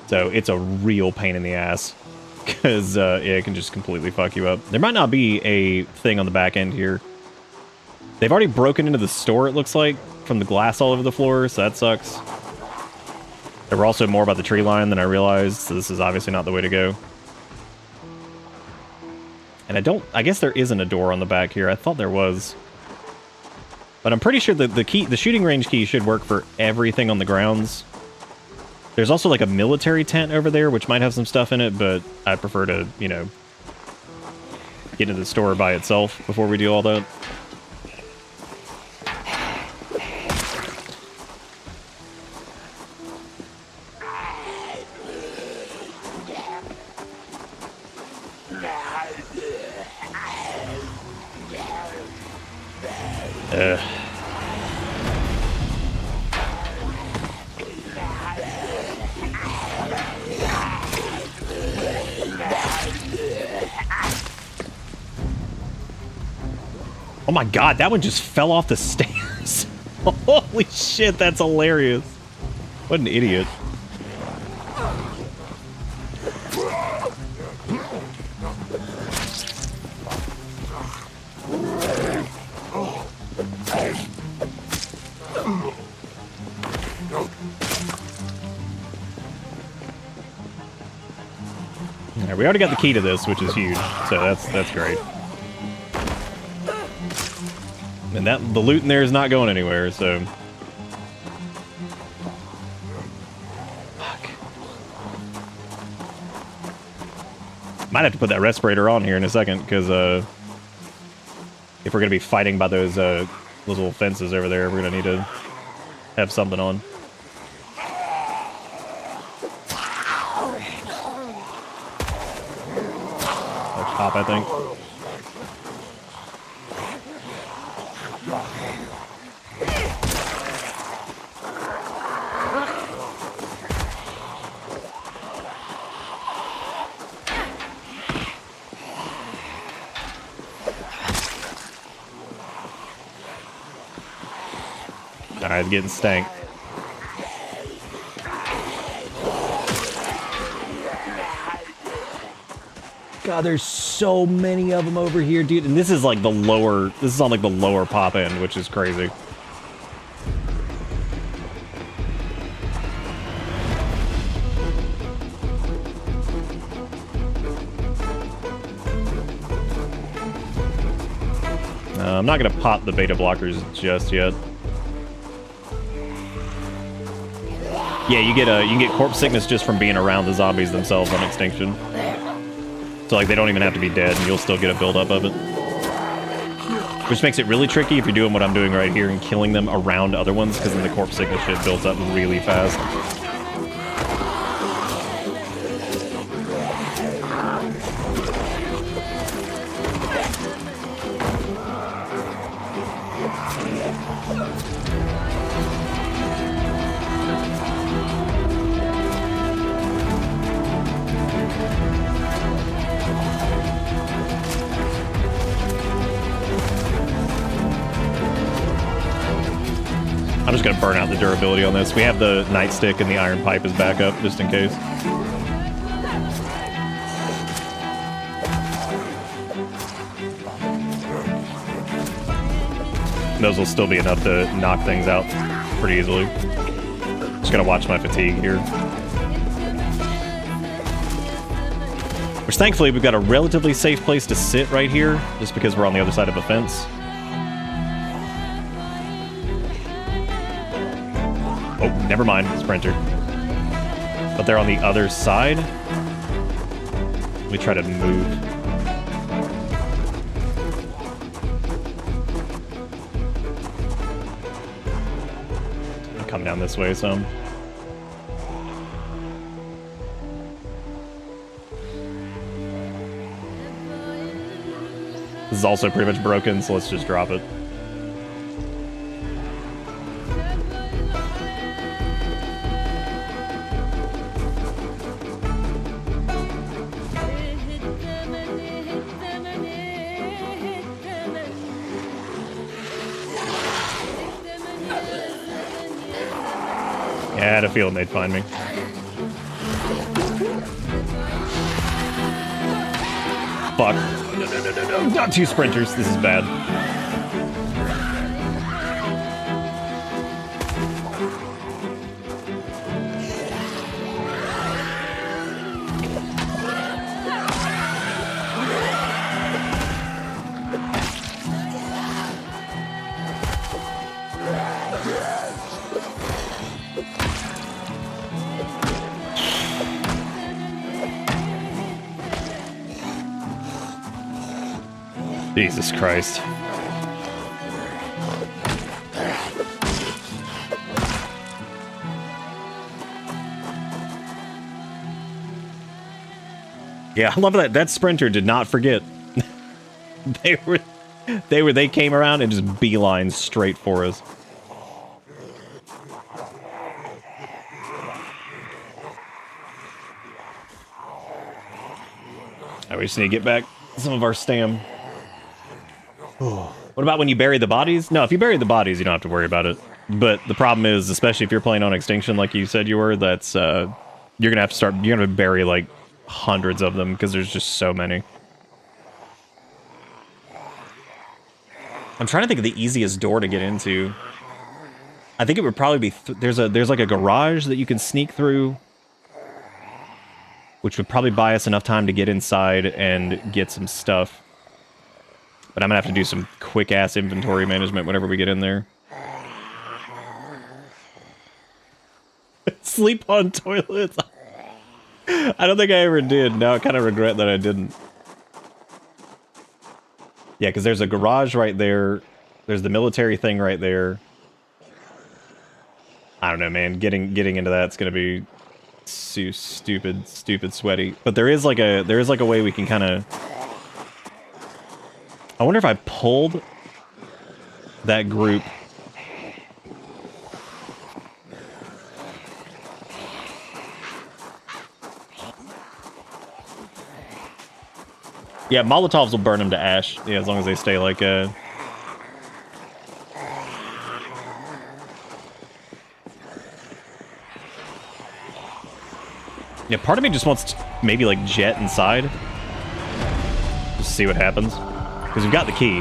So it's a real pain in the ass because yeah, it can just completely fuck you up. There might not be a thing on the back end here. They've already broken into the store, it looks like, from the glass all over the floor, so that sucks. There were also more about the tree line than I realized, so this is obviously not the way to go. And I guess there isn't a door on the back here. I thought there was. But I'm pretty sure that the shooting range key should work for everything on the grounds. There's also like a military tent over there, which might have some stuff in it, but I prefer to, you know, get into the store by itself before we do all that. Oh my god, that one just fell off the stairs. Holy shit, that's hilarious. What an idiot. Alright, we already got the key to this, which is huge, so that's great. And the loot in there is not going anywhere, so... Fuck. Might have to put that respirator on here in a second, because, if we're going to be fighting by those little fences over there, we're going to need to have something on. Pop, I think. Alright, getting stank. God, there's so many of them over here, dude. And this is like the lower, this is on like the lower pop end, which is crazy. I'm not gonna pop the beta blockers just yet. Yeah, you can get corpse sickness just from being around the zombies themselves on Extinction. So like they don't even have to be dead and you'll still get a buildup of it. Which makes it really tricky if you're doing what I'm doing right here and killing them around other ones, because then the corpse sickness shit builds up really fast. I'm just gonna burn out the durability on this. We have the nightstick and the iron pipe as backup, just in case. Those will still be enough to knock things out pretty easily. Just gotta watch my fatigue here. Which thankfully we've got a relatively safe place to sit right here, just because we're on the other side of a fence. Oh, never mind, Sprinter. But they're on the other side. Let me try to move. I'll come down this way some. This is also pretty much broken, so let's just drop it. Yeah, I had a feeling they'd find me. Fuck. No. Not two sprinters. This is bad. Jesus Christ. Yeah, I love that sprinter did not forget. They came around and just beeline straight for us. We just need to get back some of our stam. What about when you bury the bodies? No, if you bury the bodies, you don't have to worry about it. But the problem is, especially if you're playing on Extinction like you said you were, that's you're gonna have to start. You're gonna bury like hundreds of them because there's just so many. I'm trying to think of the easiest door to get into. I think it would probably be there's like a garage that you can sneak through, which would probably buy us enough time to get inside and get some stuff. But I'm gonna have to do some quick-ass inventory management whenever we get in there. Sleep on toilets. I don't think I ever did. Now I kind of regret that I didn't. Yeah, because there's a garage right there. There's the military thing right there. I don't know, man. Getting into that's gonna be so stupid sweaty. But there is like a way we can kind of. I wonder if I pulled that group. Yeah, Molotovs will burn them to ash. Yeah, as long as they stay like Yeah, part of me just wants to maybe like jet inside. Just see what happens. Because we've got the key.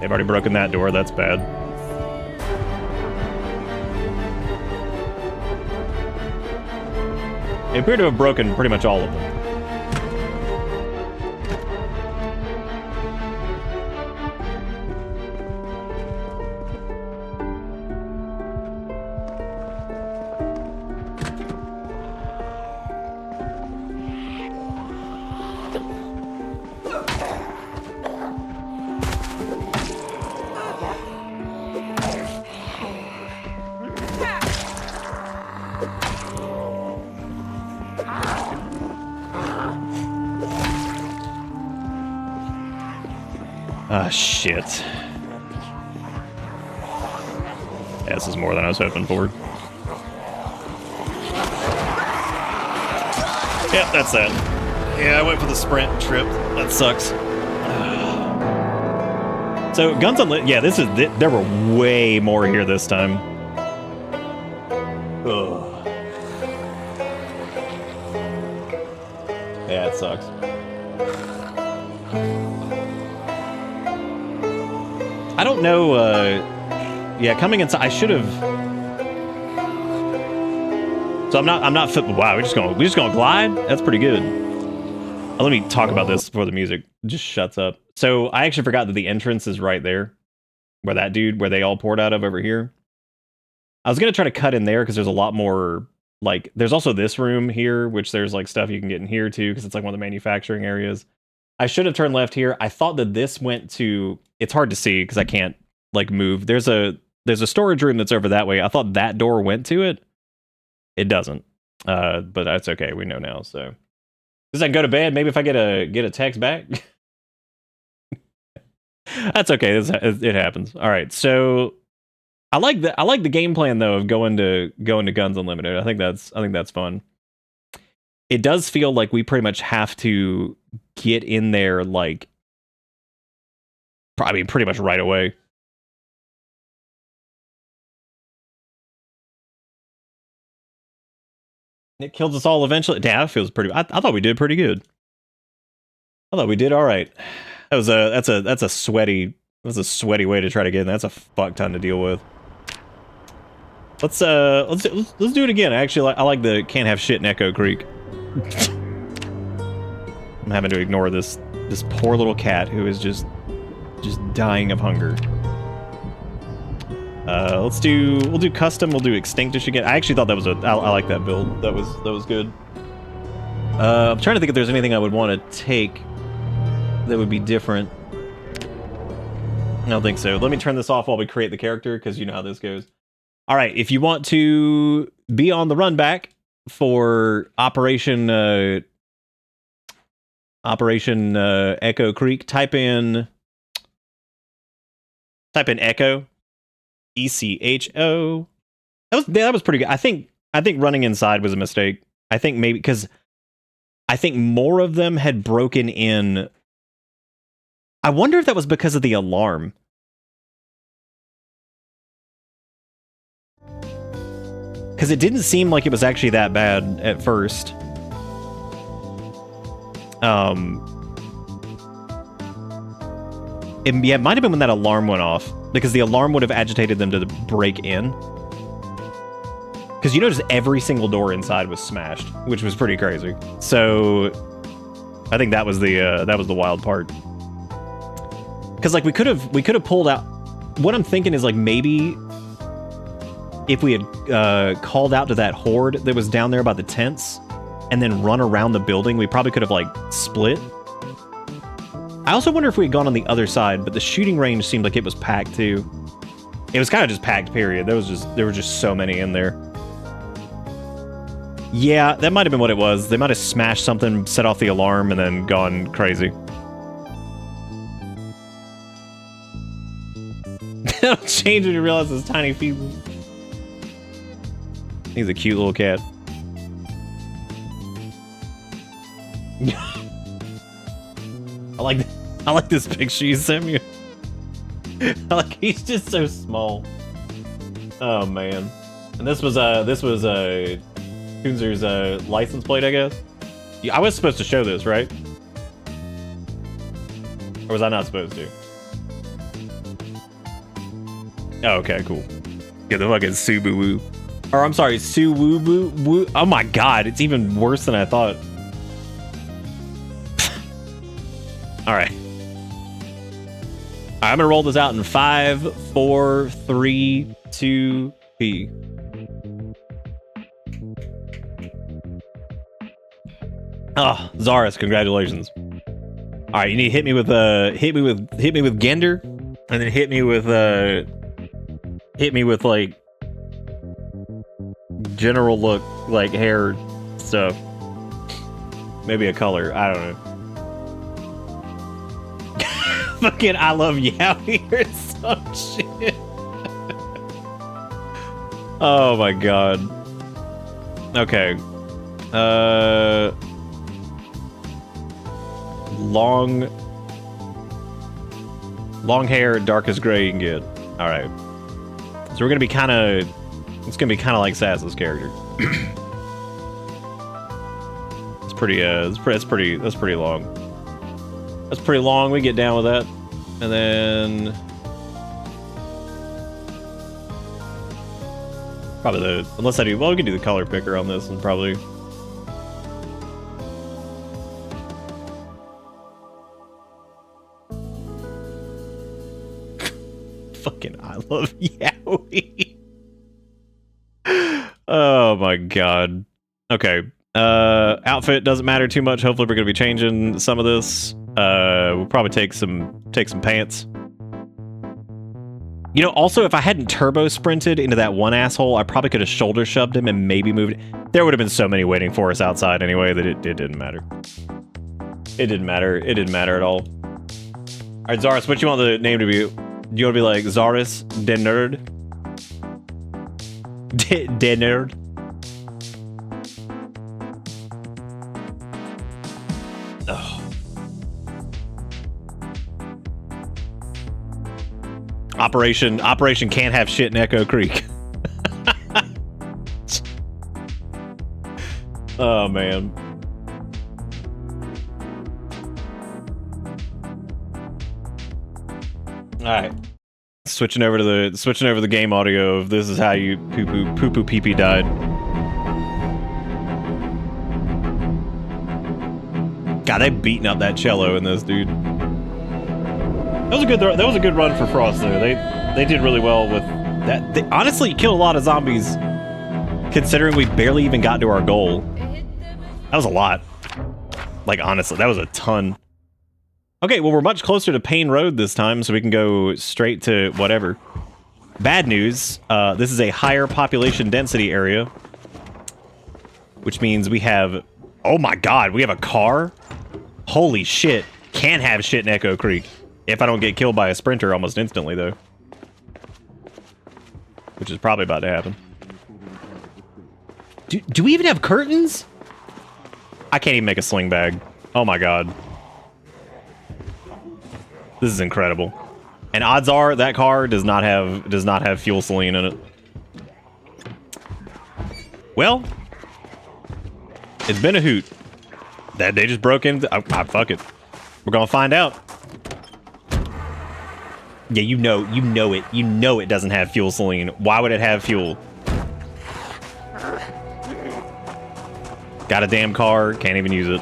They've already broken that door, that's bad. They appear to have broken pretty much all of them. Ah, shit. Yeah, this is more than I was hoping for. Yep, that's that. Yeah, I went for the sprint trip. That sucks. So, guns unlit. Yeah, there were way more here this time. Ugh. Yeah, it sucks. I don't know, yeah, coming inside, I should have. So I'm not, wow, we're just gonna glide? That's pretty good. Let me talk about this before the music just shuts up. So I actually forgot that the entrance is right there. Where they all poured out of over here. I was gonna try to cut in there because there's a lot more, like, there's also this room here, which there's like stuff you can get in here too, because it's like one of the manufacturing areas. I should have turned left here. I thought that this went to, it's hard to see because I can't like move. There's a storage room that's over that way. I thought that door went to it. It doesn't. But that's okay. We know now. So does I go to bed? Maybe if I get a text back. That's okay. It happens. All right. So I like the game plan though of going to Guns Unlimited. I think that's fun. It does feel like we pretty much have to get in there like probably pretty much right away. It kills us all eventually. Damn, that feels pretty. I thought we did pretty good. I thought we did all right. That's a sweaty way to try to get in. That's a fuck ton to deal with. Let's do it again. Actually, I like the can't have shit in Echo Creek. I'm having to ignore this poor little cat who is just dying of hunger. We'll do custom. We'll do Extinction again. I actually thought that was I like that build. That was good. I'm trying to think if there's anything I would want to take that would be different. I don't think so. Let me turn this off while we create the character, because you know how this goes. All right, if you want to be on the run back for Operation Echo Creek, type in Echo, ECHO. That was pretty good. I think running inside was a mistake. I think maybe because I think more of them had broken in. I wonder if that was because of the alarm. Because it didn't seem like it was actually that bad at first. It might have been when that alarm went off, because the alarm would have agitated them to break in. Because you notice every single door inside was smashed, which was pretty crazy. So I think that was the wild part. Because like we could have pulled out. What I'm thinking is like maybe if we had called out to that horde that was down there by the tents and then run around the building, we probably could have like split. I also wonder if we had gone on the other side, but the shooting range seemed like it was packed too. It was kind of just packed, period. There were just so many in there. Yeah, that might have been what it was. They might have smashed something, set off the alarm, and then gone crazy. It'll change when you realize it's tiny people. He's a cute little cat. I like this picture you sent me. He's just so small. Oh man. And this was Kunzer's license plate, I guess. Yeah, I was supposed to show this, right? Or was I not supposed to? Oh, okay, cool. Get the fucking Subaru. Or I'm sorry, Suwoo. Oh my god, it's even worse than I thought. Alright. I'm gonna roll this out in 5, 4, 3, 2, P. Oh, Zaris, congratulations. Alright, you need to hit me with Gender, and then hit me with like general look, like hair stuff. Maybe a color, I don't know. Fucking I love Yowie or some shit. Oh my god. Okay. Long hair, darkest gray you can get. Alright. So we're gonna be kinda it's gonna be kinda like Sass's character. It's pretty that's pretty long. That's pretty long, we get down with that. And then probably unless I do, well, we can do the color picker on this and probably. Fucking I love Yowie. Oh my god. Okay. Outfit doesn't matter too much. Hopefully we're gonna be changing some of this. We'll probably take some pants. You know, also, if I hadn't turbo sprinted into that one asshole, I probably could have shoulder shoved him and maybe moved. There would have been so many waiting for us outside anyway that it didn't matter. It didn't matter. It didn't matter at all. All right, Zaris, what you want the name to be? Do you want to be like Zaris the Nerd? The Nerd? Oh. Operation can't have shit in Echo Creek. Oh man. All right. Switching over to the game audio of this is how you poo poo pee pee died. God, they beating up that cello in this, dude. That was a good run for Frost though. They did really well with that. They honestly killed a lot of zombies, considering we barely even got to our goal. That was a lot. Like honestly, that was a ton. Okay, well we're much closer to Payne Road this time, so we can go straight to whatever. Bad news. This is a higher population density area, which means we have. Oh my God, we have a car. Holy shit! Can't have shit in Echo Creek. If I don't get killed by a sprinter almost instantly, though. Which is probably about to happen. Do we even have curtains? I can't even make a sling bag. Oh my God. This is incredible. And odds are that car does not have fuel saline in it. Well, it's been a hoot. That they just broke in. Fuck it. We're gonna find out. Yeah, you know it. You know it doesn't have fuel saline. Why would it have fuel? Got a damn car. Can't even use it.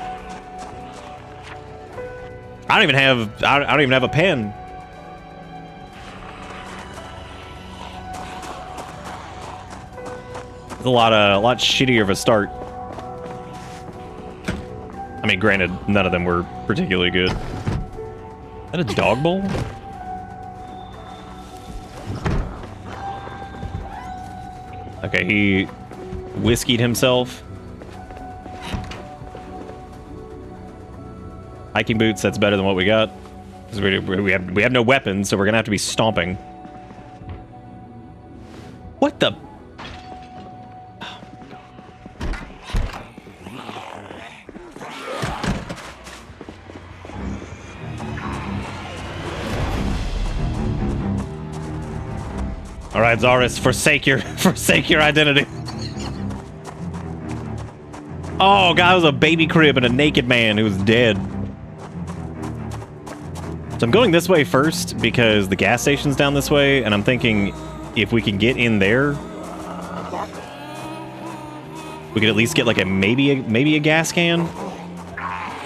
I don't even have a pen. It's a lot shittier of a start. I mean, granted, none of them were particularly good. Is that a dog bowl? Okay, he whiskeyed himself. Hiking boots, that's better than what we got. Because we have no weapons, so we're gonna have to be stomping. What the? All right, Zaris, forsake your identity. Oh, God, it was a baby crib and a naked man who was dead. So I'm going this way first because the gas station's down this way, and I'm thinking if we can get in there, we could at least get like maybe a gas can.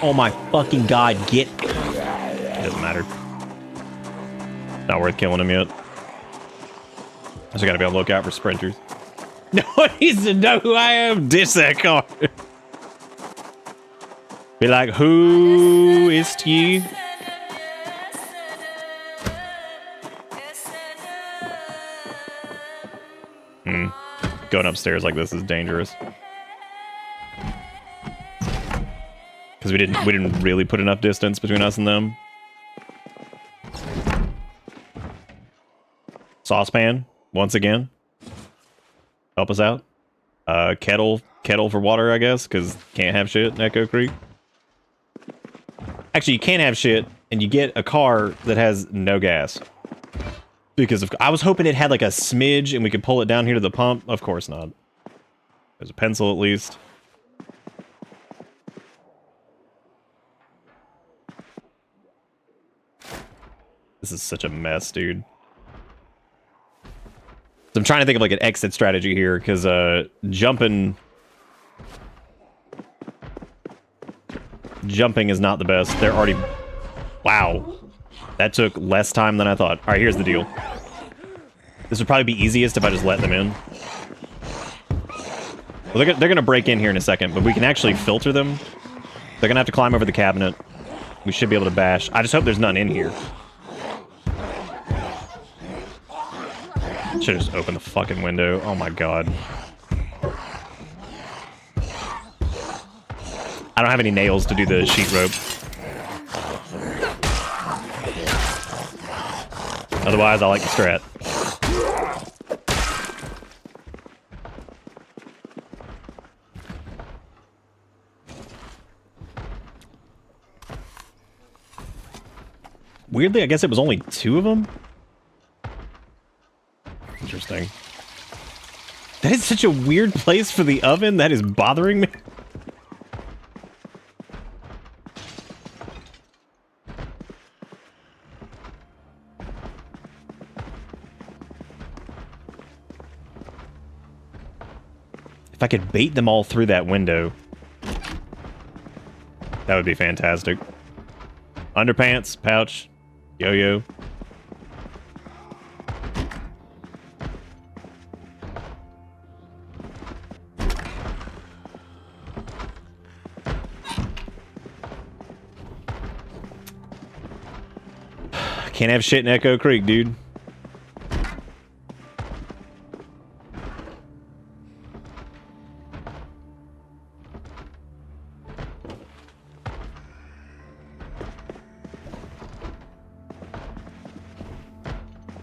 Oh my fucking God, get it. It doesn't matter. Not worth killing him yet. I just gotta be on the lookout for sprinters. No one needs to know who I am. Ditch that car. Be like, who is you? Going upstairs like this is dangerous. Because we didn't really put enough distance between us and them. Saucepan, once again. Help us out. Kettle for water, I guess, because can't have shit in Echo Creek. Actually, you can't have shit, and you get a car that has no gas. Because I was hoping it had like a smidge, and we could pull it down here to the pump. Of course not. There's a pencil at least. This is such a mess, dude. So I'm trying to think of like an exit strategy here, because jumping is not the best. They're already... Wow. That took less time than I thought. Alright, here's the deal. This would probably be easiest if I just let them in. Well, they're gonna break in here in a second, but we can actually filter them. They're gonna have to climb over the cabinet. We should be able to bash. I just hope there's none in here. Should just open the fucking window. Oh my God. I don't have any nails to do the sheet rope. Otherwise, I like the strat. Weirdly, I guess it was only 2 of them? Interesting. That is such a weird place for the oven. That is bothering me. If I could bait them all through that window, that would be fantastic. Underpants, pouch, yo-yo. Can't have shit in Echo Creek, dude.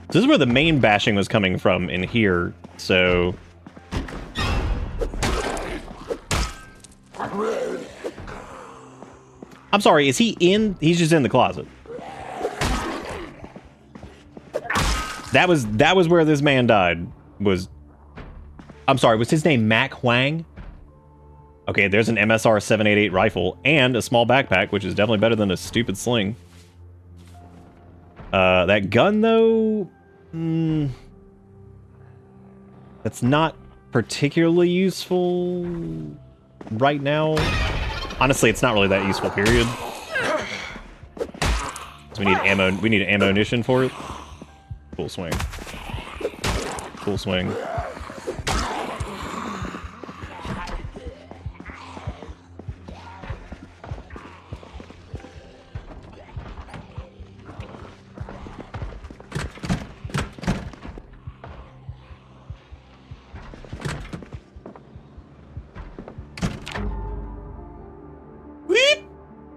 This is where the main bashing was coming from in here, so... I'm sorry, is he in? He's just in the closet. That was where this man died, was... I'm sorry, was his name Mac Huang? Okay, there's an MSR 788 rifle and a small backpack, which is definitely better than a stupid sling. That gun, though... that's not particularly useful right now. Honestly, it's not really that useful, period. So we need ammo. We need ammunition for it. Full swing. Full swing.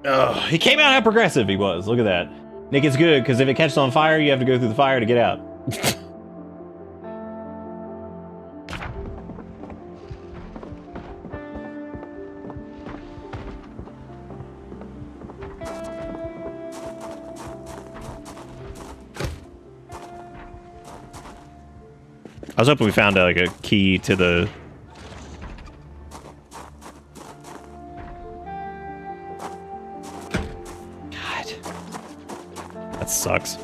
Oh, he came out how progressive he was. Look at that. Nick, it's good, because if it catches on fire, you have to go through the fire to get out. I was hoping we found like a key to the... Sucks.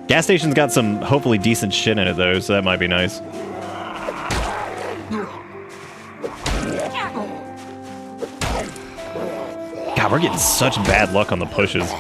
Gas station's got some hopefully decent shit in it though, so that might be nice. God, we're getting such bad luck on the pushes.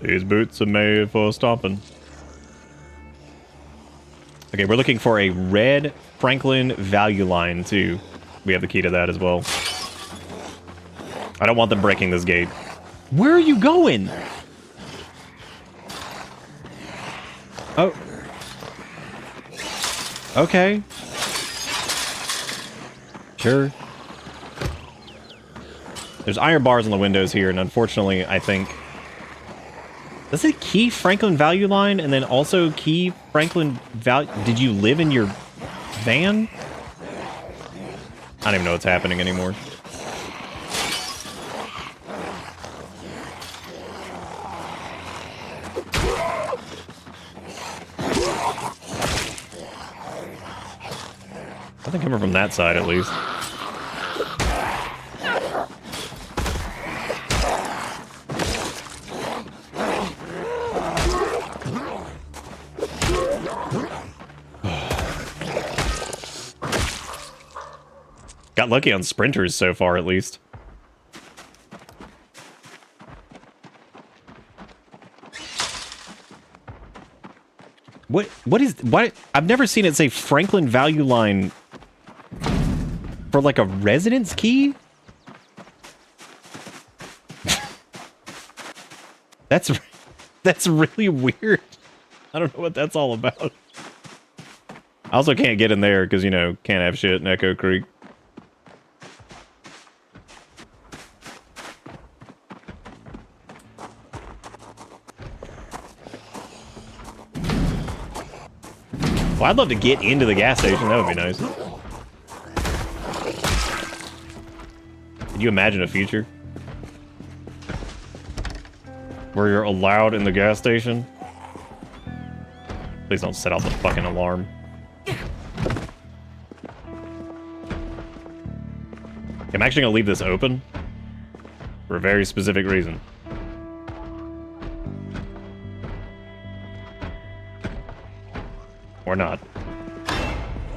These boots are made for stomping. Okay, we're looking for a red Franklin value line, too. We have the key to that as well. I don't want them breaking this gate. Where are you going? Oh. Okay. Sure. There's iron bars on the windows here, and unfortunately, I think... Does it key Franklin value line and then also key Franklin value? Did you live in your van? I don't even know what's happening anymore. Nothing coming from that side, at least. Got lucky on sprinters so far, at least. What I've never seen it say Franklin value line for like a residence key? That's really weird. I don't know what that's all about. I also can't get in there because, you know, can't have shit in Echo Creek. Well, I'd love to get into the gas station. That would be nice. Can you imagine a future where you're allowed in the gas station? Please don't set off the fucking alarm. I'm actually gonna leave this open for a very specific reason. Or not.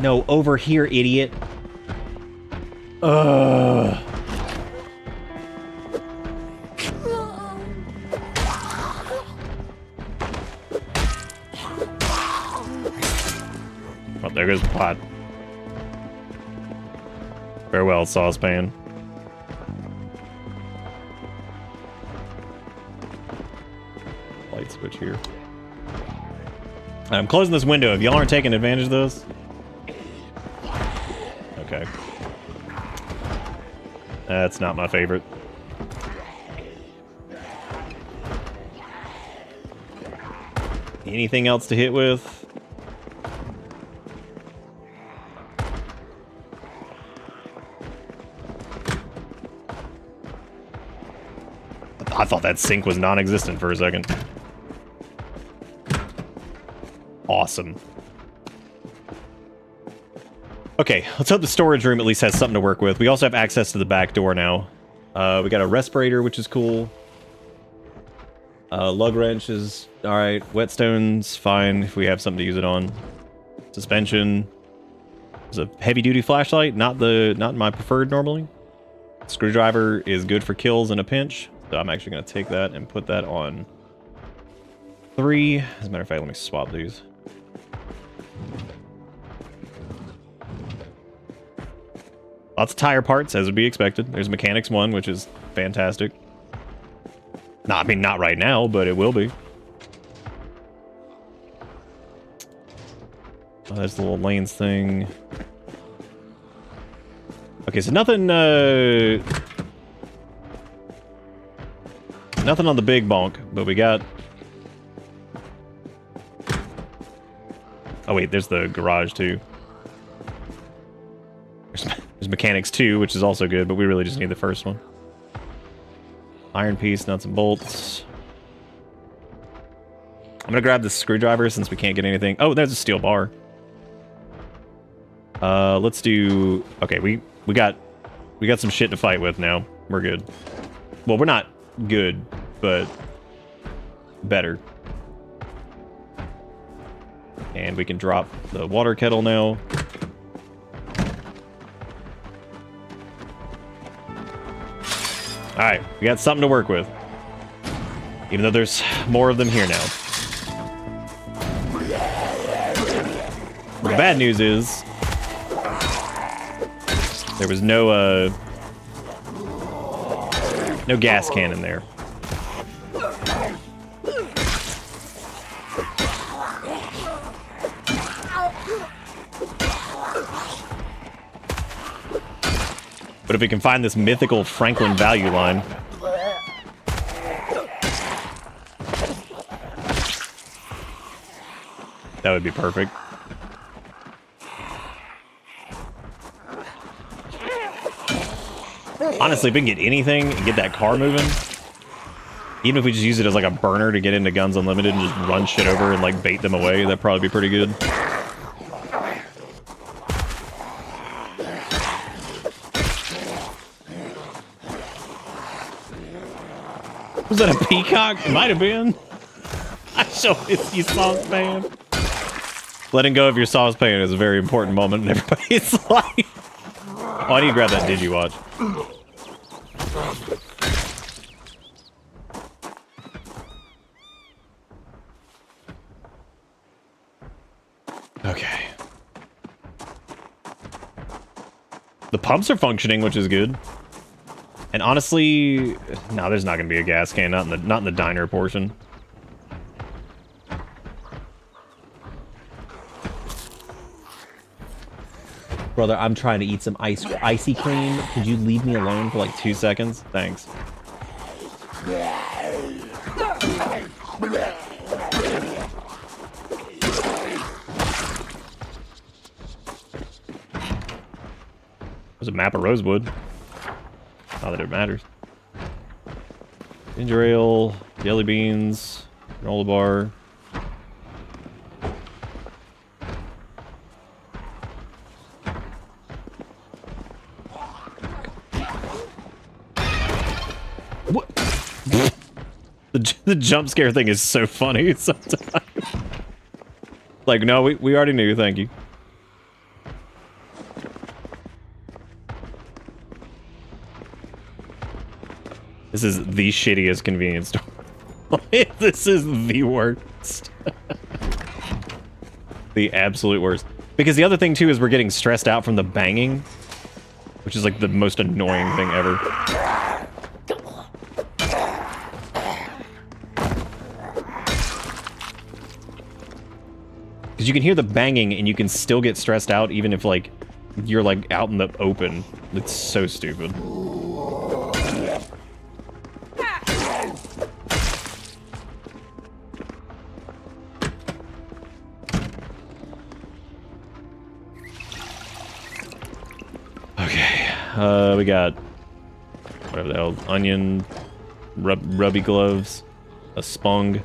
No, over here, idiot. Ugh. Well, there goes the pot. Farewell, saucepan. Light switch here. I'm closing this window. If y'all aren't taking advantage of this. Okay. That's not my favorite. Anything else to hit with? I thought that sink was non-existent for a second. Awesome. Okay, let's hope the storage room at least has something to work with. We also have access to the back door now. We got a respirator, which is cool. Lug wrench is alright. Whetstone's fine if we have something to use it on. Suspension. There's a heavy-duty flashlight, not my preferred normally. Screwdriver is good for kills in a pinch. So I'm actually going to take that and put that on 3. As a matter of fact, let me swap these. Lots of tire parts, as would be expected. There's Mechanics 1, which is fantastic. No, I mean, not right now, but it will be. Oh, there's the little lanes thing. Okay, so nothing, nothing on the big bonk, but we got... Oh wait, there's the garage too. There's Mechanics 2, which is also good, but we really just need the first one. Iron piece, nuts and bolts. I'm gonna grab the screwdriver since we can't get anything. Oh, there's a steel bar. Let's do... Okay, we got some shit to fight with now. We're good. Well, we're not good, but better. And we can drop the water kettle now. Alright, we got something to work with. Even though there's more of them here now. The bad news is... there was no gas can in there. But if we can find this mythical Franklin value line... that would be perfect. Honestly, if we can get anything and get that car moving, even if we just use it as like a burner to get into Guns Unlimited and just run shit over and like bait them away, that'd probably be pretty good. Was that a peacock? It might have been. I show it's your saucepan. Letting go of your saucepan is a very important moment in everybody's life. Oh, I need to grab that Digi-Watch. Okay. The pumps are functioning, which is good. And honestly, no, there's not going to be a gas can, not in the diner portion. Brother, I'm trying to eat some icy cream. Could you leave me alone for like 2 seconds? Thanks. There's a map of Rosewood. Not that it matters. Ginger ale, jelly beans, granola bar. What? The jump scare thing is so funny sometimes. Like, no, we already knew, thank you. This is the shittiest convenience store. This is the worst. The absolute worst. Because the other thing, too, is we're getting stressed out from the banging, which is, like, the most annoying thing ever. Because you can hear the banging, and you can still get stressed out, even if, like, you're, like, out in the open. It's so stupid. We got whatever the hell, onion, rubby gloves, a spong.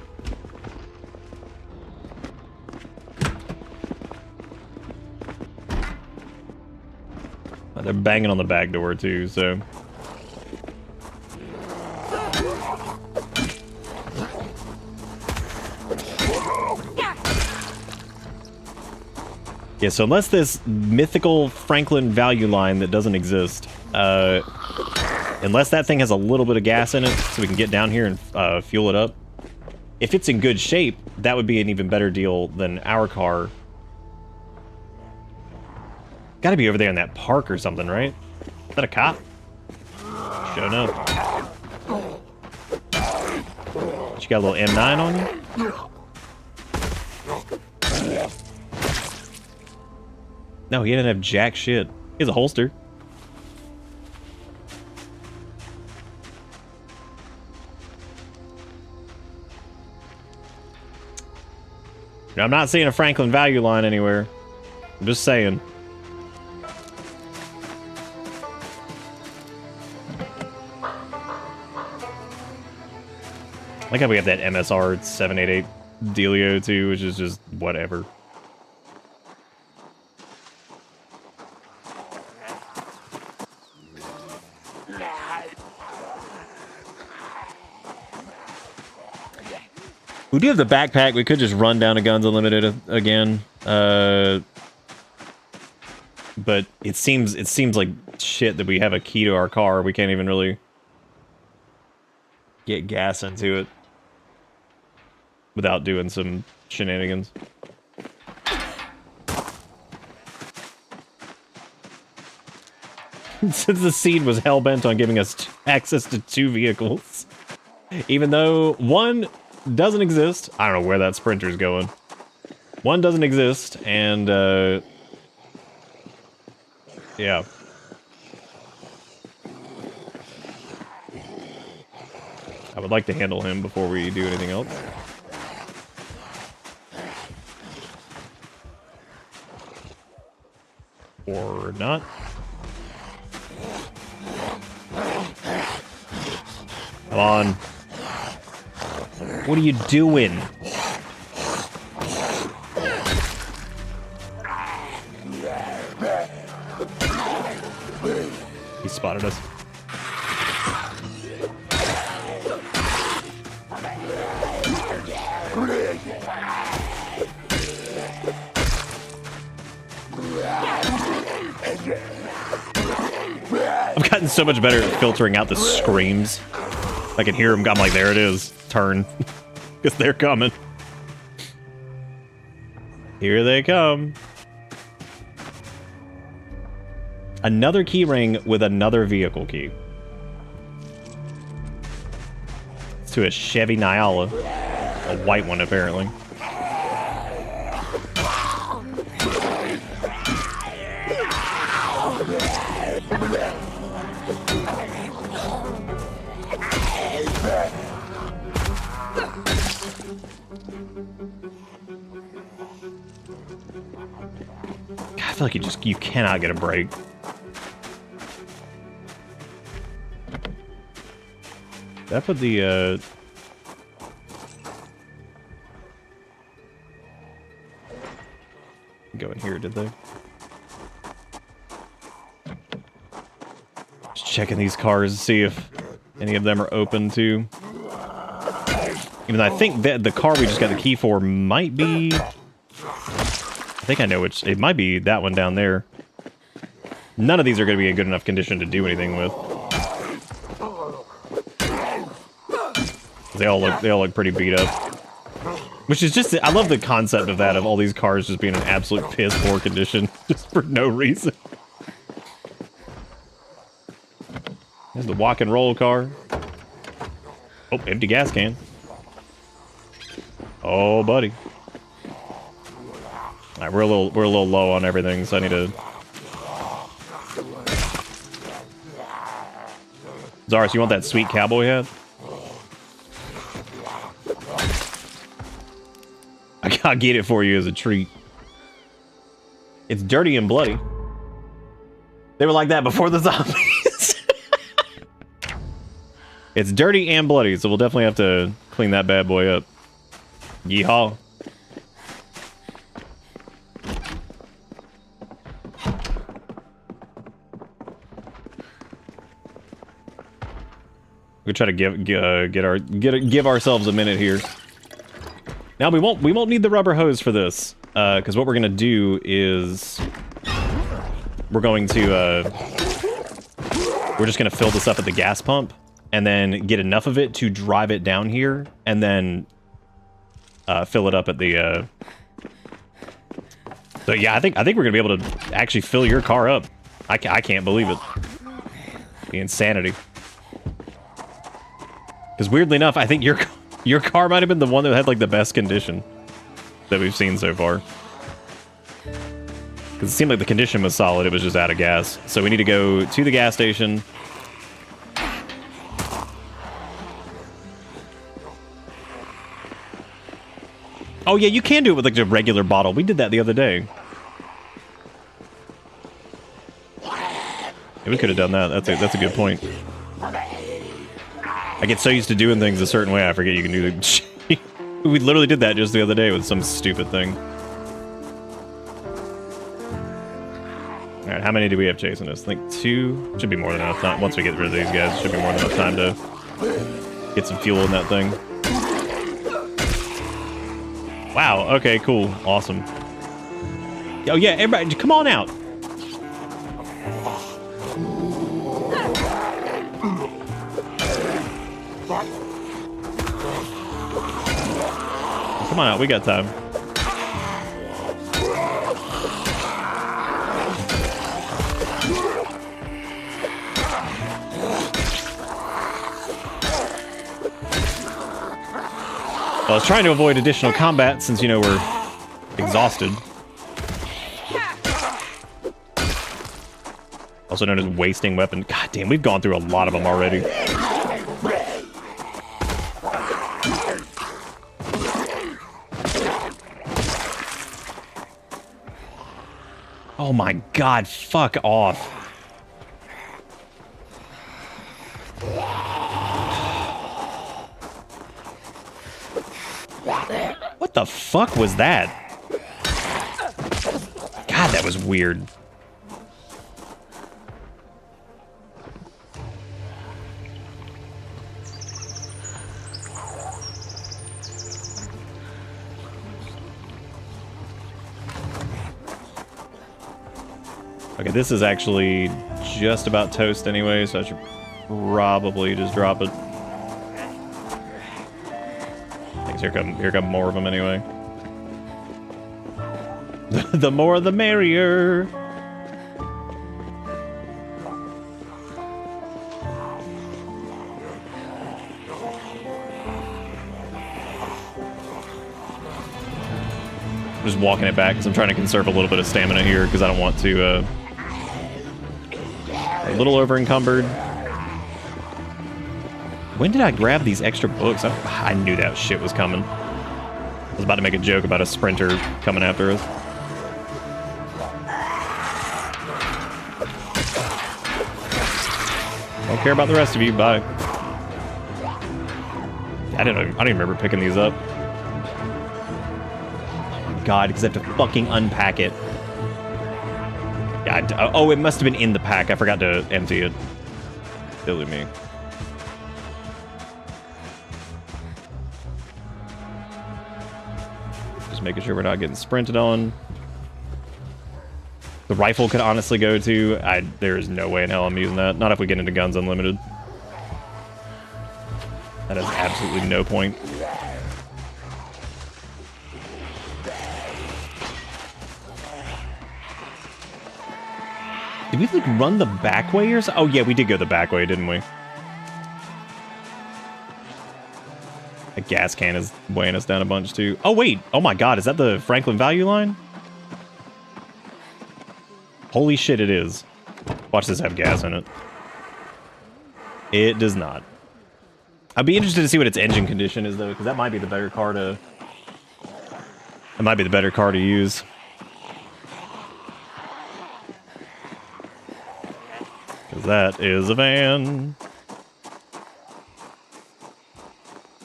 They're banging on the back door too, so. Yeah, so unless this mythical Franklin value line that doesn't exist, unless that thing has a little bit of gas in it so we can get down here and fuel it up, if it's in good shape, that would be an even better deal than our car. Gotta be over there in that park or something, right? Is that a cop? Sure enough. You got a little M9 on you? No, he didn't have jack shit. He has a holster. Now, I'm not seeing a Franklin value line anywhere. I'm just saying. I like how we have that MSR 788 dealio too, which is just whatever. We do have the backpack. We could just run down to Guns Unlimited again. But it seems like shit that we have a key to our car. We can't even really get gas into it without doing some shenanigans. Since the seed was hell-bent on giving us access to 2 vehicles. Even though one doesn't exist. I don't know where that Sprinter's going. One doesn't exist, and, yeah. I would like to handle him before we do anything else. Or not. Come on. What are you doing? He spotted us. I've gotten so much better at filtering out the screams. I can hear them. I'm like, there it is. Turn. Because they're coming. Here they come. Another key ring with another vehicle key. It's to a Chevy Nyala. A white one, apparently. I feel like you cannot get a break. That put the go in here, did they? Just checking these cars to see if any of them are open too. Even though I think that the car we just got the key for might be... I think I know which... It might be that one down there. None of these are going to be in good enough condition to do anything with. They all look pretty beat up. Which is just... I love the concept of that, of all these cars just being in absolute piss poor condition. Just for no reason. There's the walk and roll car. Oh, empty gas can. Oh, buddy. All right, we're a little low on everything, so I need to. Zaris, you want that sweet cowboy hat? I'll get it for you as a treat. It's dirty and bloody. They were like that before the zombies. It's dirty and bloody, so we'll definitely have to clean that bad boy up. Yeehaw. We try to give ourselves a minute here. Now we won't need the rubber hose for this, because what we're gonna do is we're just gonna fill this up at the gas pump and then get enough of it to drive it down here and then fill it up at the. So yeah, I think we're gonna be able to actually fill your car up. I can't believe it. The insanity. Because weirdly enough, I think your car might have been the one that had like the best condition that we've seen so far. Because it seemed like the condition was solid, it was just out of gas. So we need to go to the gas station. Oh yeah, you can do it with like a regular bottle. We did that the other day. Yeah, we could have done that. That's a good point. I get so used to doing things a certain way, I forget you can do the... We literally did that just the other day with some stupid thing. Alright, how many do we have chasing us? I think 2? Should be more than enough time. Once we get rid of these guys, should be more than enough time to get some fuel in that thing. Wow, okay, cool. Awesome. Oh yeah, everybody, come on out! Come on out, we got time. Well, I was trying to avoid additional combat since, you know, we're exhausted. Also known as wasting weapon. God damn, we've gone through a lot of them already. Oh my god, fuck off. What the fuck was that? God, that was weird. Okay, this is actually just about toast anyway, so I should probably just drop it. Thanks, here come more of them anyway. The more the merrier. I'm just walking it back because I'm trying to conserve a little bit of stamina here because I don't want to a little over encumbered. When did I grab these extra books? I knew that shit was coming. I was about to make a joke about a sprinter coming after us. Don't care about the rest of you. Bye. I don't even remember picking these up. Oh my god, because I have to fucking unpack it. Yeah, oh, it must have been in the pack. I forgot to empty it. Silly me. Just making sure we're not getting sprinted on. The rifle could honestly go to. There is no way in hell I'm using that. Not if we get into guns unlimited. That has absolutely no point. Did we like run the back way or so? Oh yeah, we did go the back way, didn't we? A gas can is weighing us down a bunch too. Oh wait, oh my god, is that the Franklin value line? Holy shit, it is. Watch this have gas in it. It does not. I'd be interested to see what its engine condition is though, because that might be the better car to... That might be the better car to use. Because that is a van.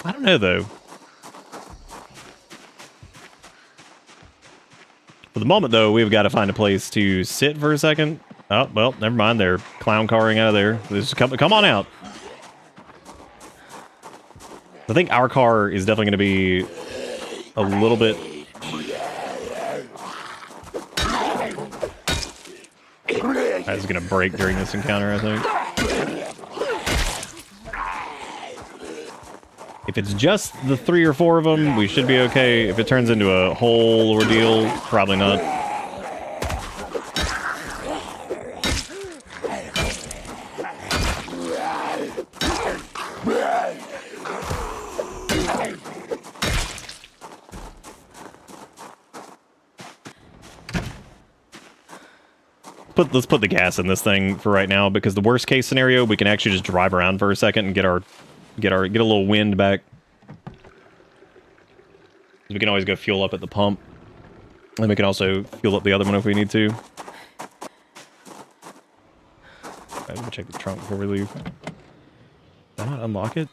I don't know though. For the moment, though, we've got to find a place to sit for a second. Oh, well, never mind. They're clown carring out of there. Just come on out. I think our car is definitely going to be a little bit... It's going to break during this encounter, I think. If it's just the 3 or 4 of them, we should be okay. If it turns into a whole ordeal, probably not. Let's put the gas in this thing for right now, because the worst case scenario, we can actually just drive around for a second and get a little wind back. We can always go fuel up at the pump. And we can also fuel up the other one if we need to. Alright, let me check the trunk before we leave. Did I not unlock it?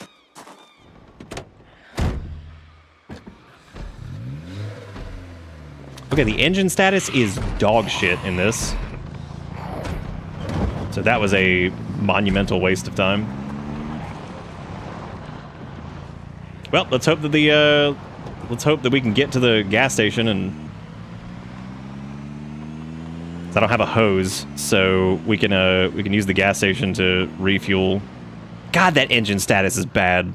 Okay, the engine status is dog shit in this. So that was a monumental waste of time. Well, let's hope that we can get to the gas station and... I don't have a hose, so we can use the gas station to refuel. God, that engine status is bad.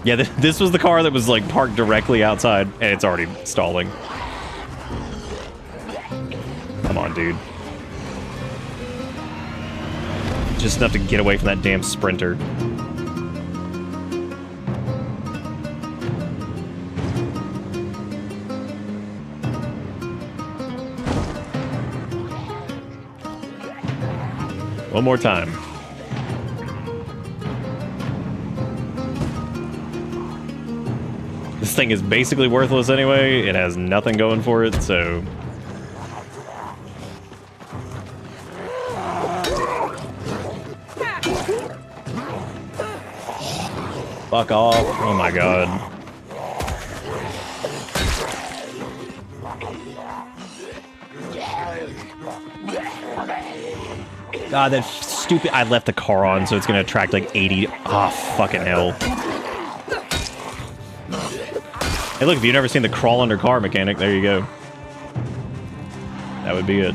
Yeah, this was the car that was like parked directly outside, and it's already stalling. Come on, dude. Just enough to get away from that damn sprinter. One more time. This thing is basically worthless anyway. It has nothing going for it, so... Fuck off. Oh my god. God, that stupid... I left the car on, so it's gonna attract like 80... Ah, fucking hell. Hey, look, if you've never seen the crawl under car mechanic, there you go. That would be it.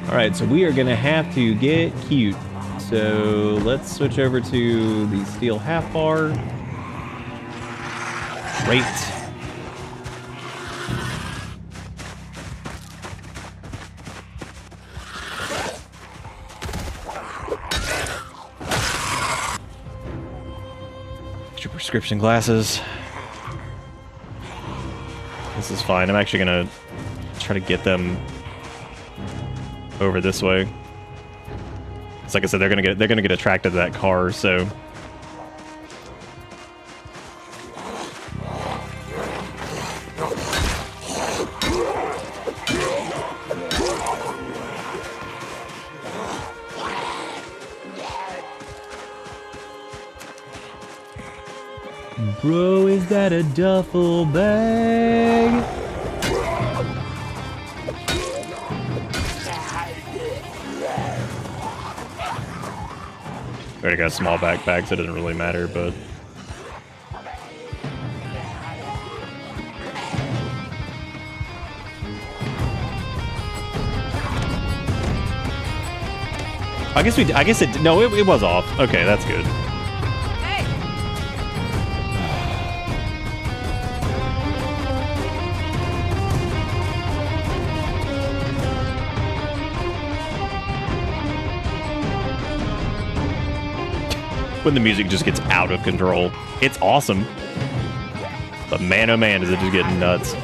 Alright, so we are gonna have to get cute. So let's switch over to the steel half bar. Great. Prescription glasses. This is fine. I'm actually gonna try to get them over this way. It's like I said, they're gonna get attracted to that car, so. Bro, is that a duffel bag? Already got a small backpack, so it doesn't really matter, but... I guess it, no, it was off. Okay, that's good. Hey! When the music just gets out of control. It's awesome. But man, oh man, does it just get nuts.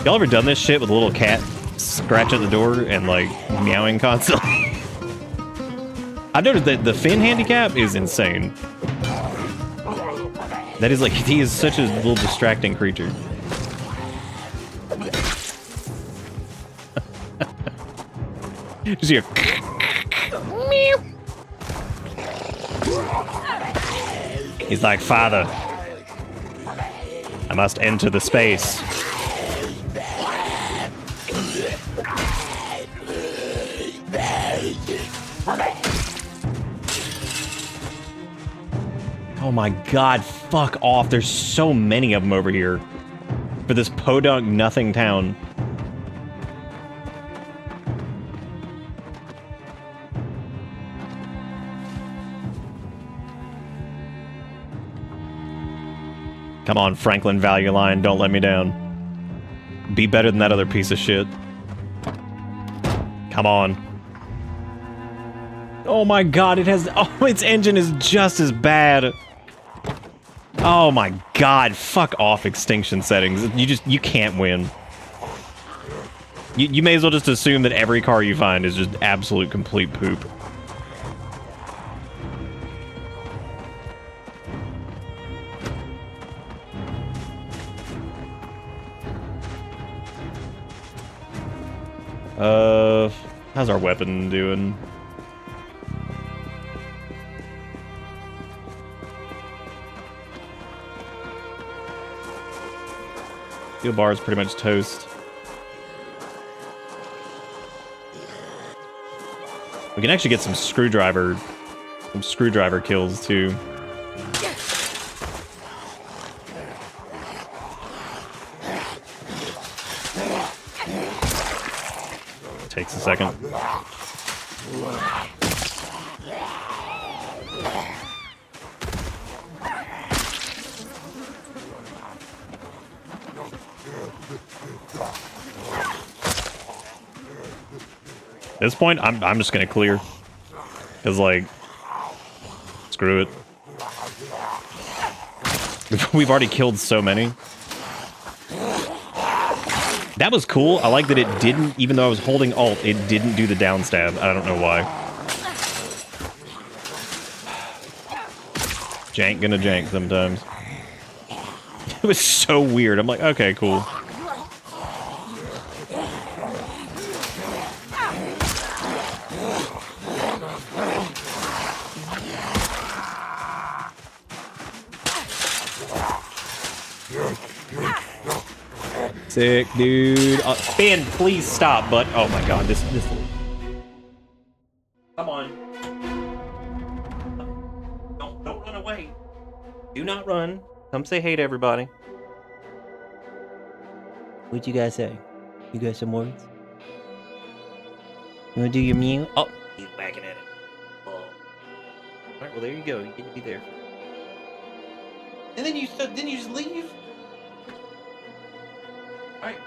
Y'all ever done this shit with a little cat scratching at the door and like meowing constantly? I've noticed that the Finn handicap is insane. That is like, he is such a little distracting creature. Just hear meow. He's like, Father, I must enter the space. Oh my god, fuck off. There's so many of them over here. For this podunk nothing town. Come on, Franklin Value Line, don't let me down. Be better than that other piece of shit. Come on. Oh my god, it has... Oh, its engine is just as bad. Oh my god, fuck off Extinction settings. You can't win. You may as well just assume that every car you find is just absolute complete poop. How's our weapon doing? Steel bar is pretty much toast. We can actually get some screwdriver kills too. Takes a second. At this point, I'm just gonna clear. Cause like, screw it. We've already killed so many. That was cool. I like that it didn't, even though I was holding Alt, it didn't do the down stab. I don't know why. Jank gonna jank sometimes. It was so weird. I'm like, okay, cool. Sick, dude. Ben, please stop, but oh my god, this. Come on. Don't run away. Do not run. Come say hey to everybody. What'd you guys say? You got some words? You wanna do your mew? Oh, he's backing at it. Oh. Alright, well there you go. You get to be there. And then you just leave? Alright,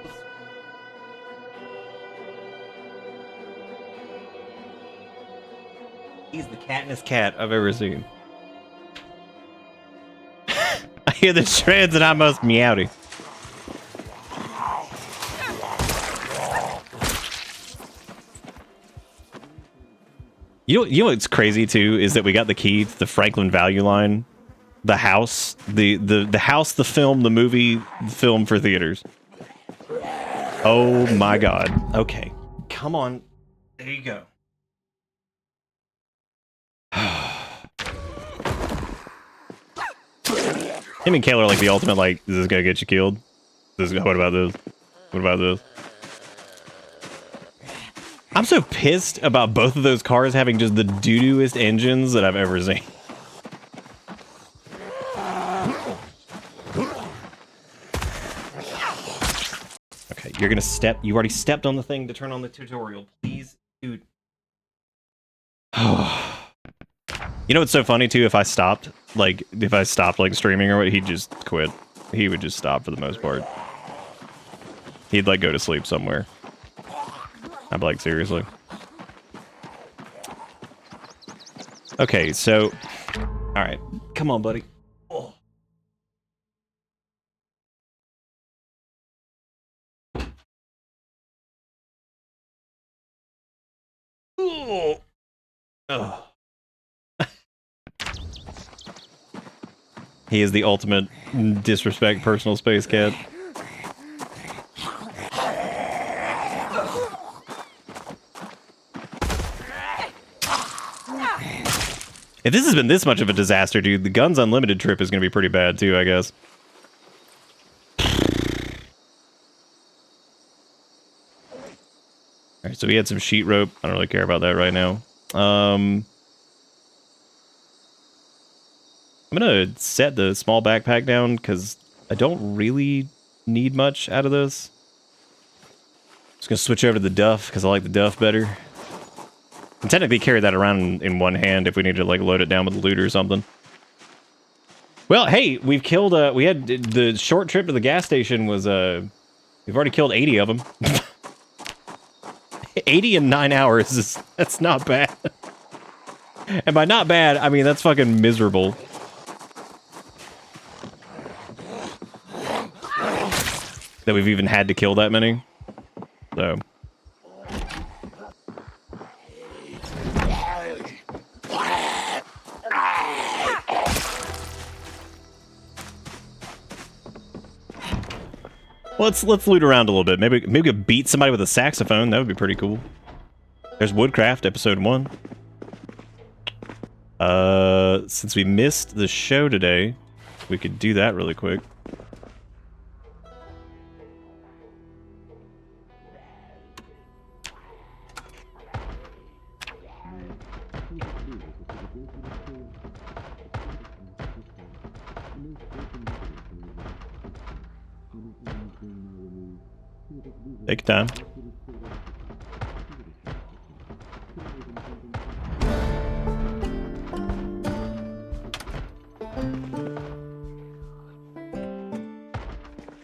he's the catness cat I've ever seen. I hear the shreds and I must meowdy. You know what's crazy too is that we got the key to the Franklin Value Line, the house, the house, the film, the movie, the film for theaters. Oh my god. Okay, come on. There you go. Him and Kayla are like the ultimate, like, is this gonna get you killed? What about this? What about this? I'm so pissed about both of those cars having just the doo-dooest engines that I've ever seen. Okay, you're gonna step. You already stepped on the thing to turn on the tutorial. Please, dude. You know what's so funny too? If I stopped like streaming or what, he'd just quit. He would just stop for the most part. He'd like go to sleep somewhere. I'm like, seriously. Okay, so all right, come on, buddy. Oh. Oh. Oh. He is the ultimate disrespect personal space cat. If this has been this much of a disaster, dude, the Guns Unlimited trip is going to be pretty bad too, I guess. Alright, so we had some sheet rope. I don't really care about that right now. I'm gonna set the small backpack down because I don't really need much out of this. Just gonna switch over to the duff because I like the duff better. And technically carry that around in one hand if we need to like load it down with loot or something. Well, hey, we've killed. We had the short trip to the gas station was. We've already killed 80 of them. 80 in 9 hours that's not bad. And by not bad, I mean that's fucking miserable. That we've even had to kill that many. So. Let's loot around a little bit. Maybe we could beat somebody with a saxophone. That would be pretty cool. There's Woodcraft, episode 1. Since we missed the show today, we could do that really quick. Take your time.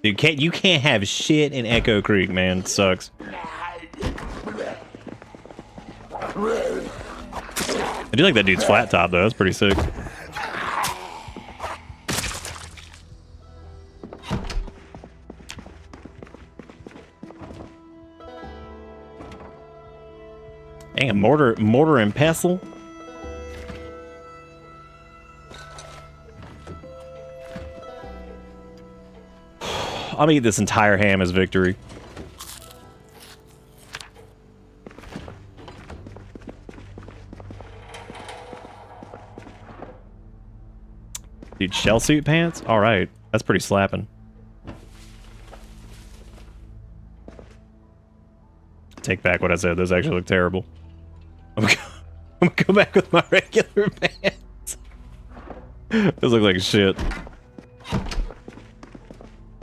Dude, you can't have shit in Echo Creek, man. It sucks. I do like that dude's flat top though. That's pretty sick. Dang, mortar and pestle. I'll eat this entire ham as victory. Dude, shell suit pants? Alright. That's pretty slapping. Take back what I said. Those actually look terrible. I'm gonna go back with my regular pants. Those look like shit.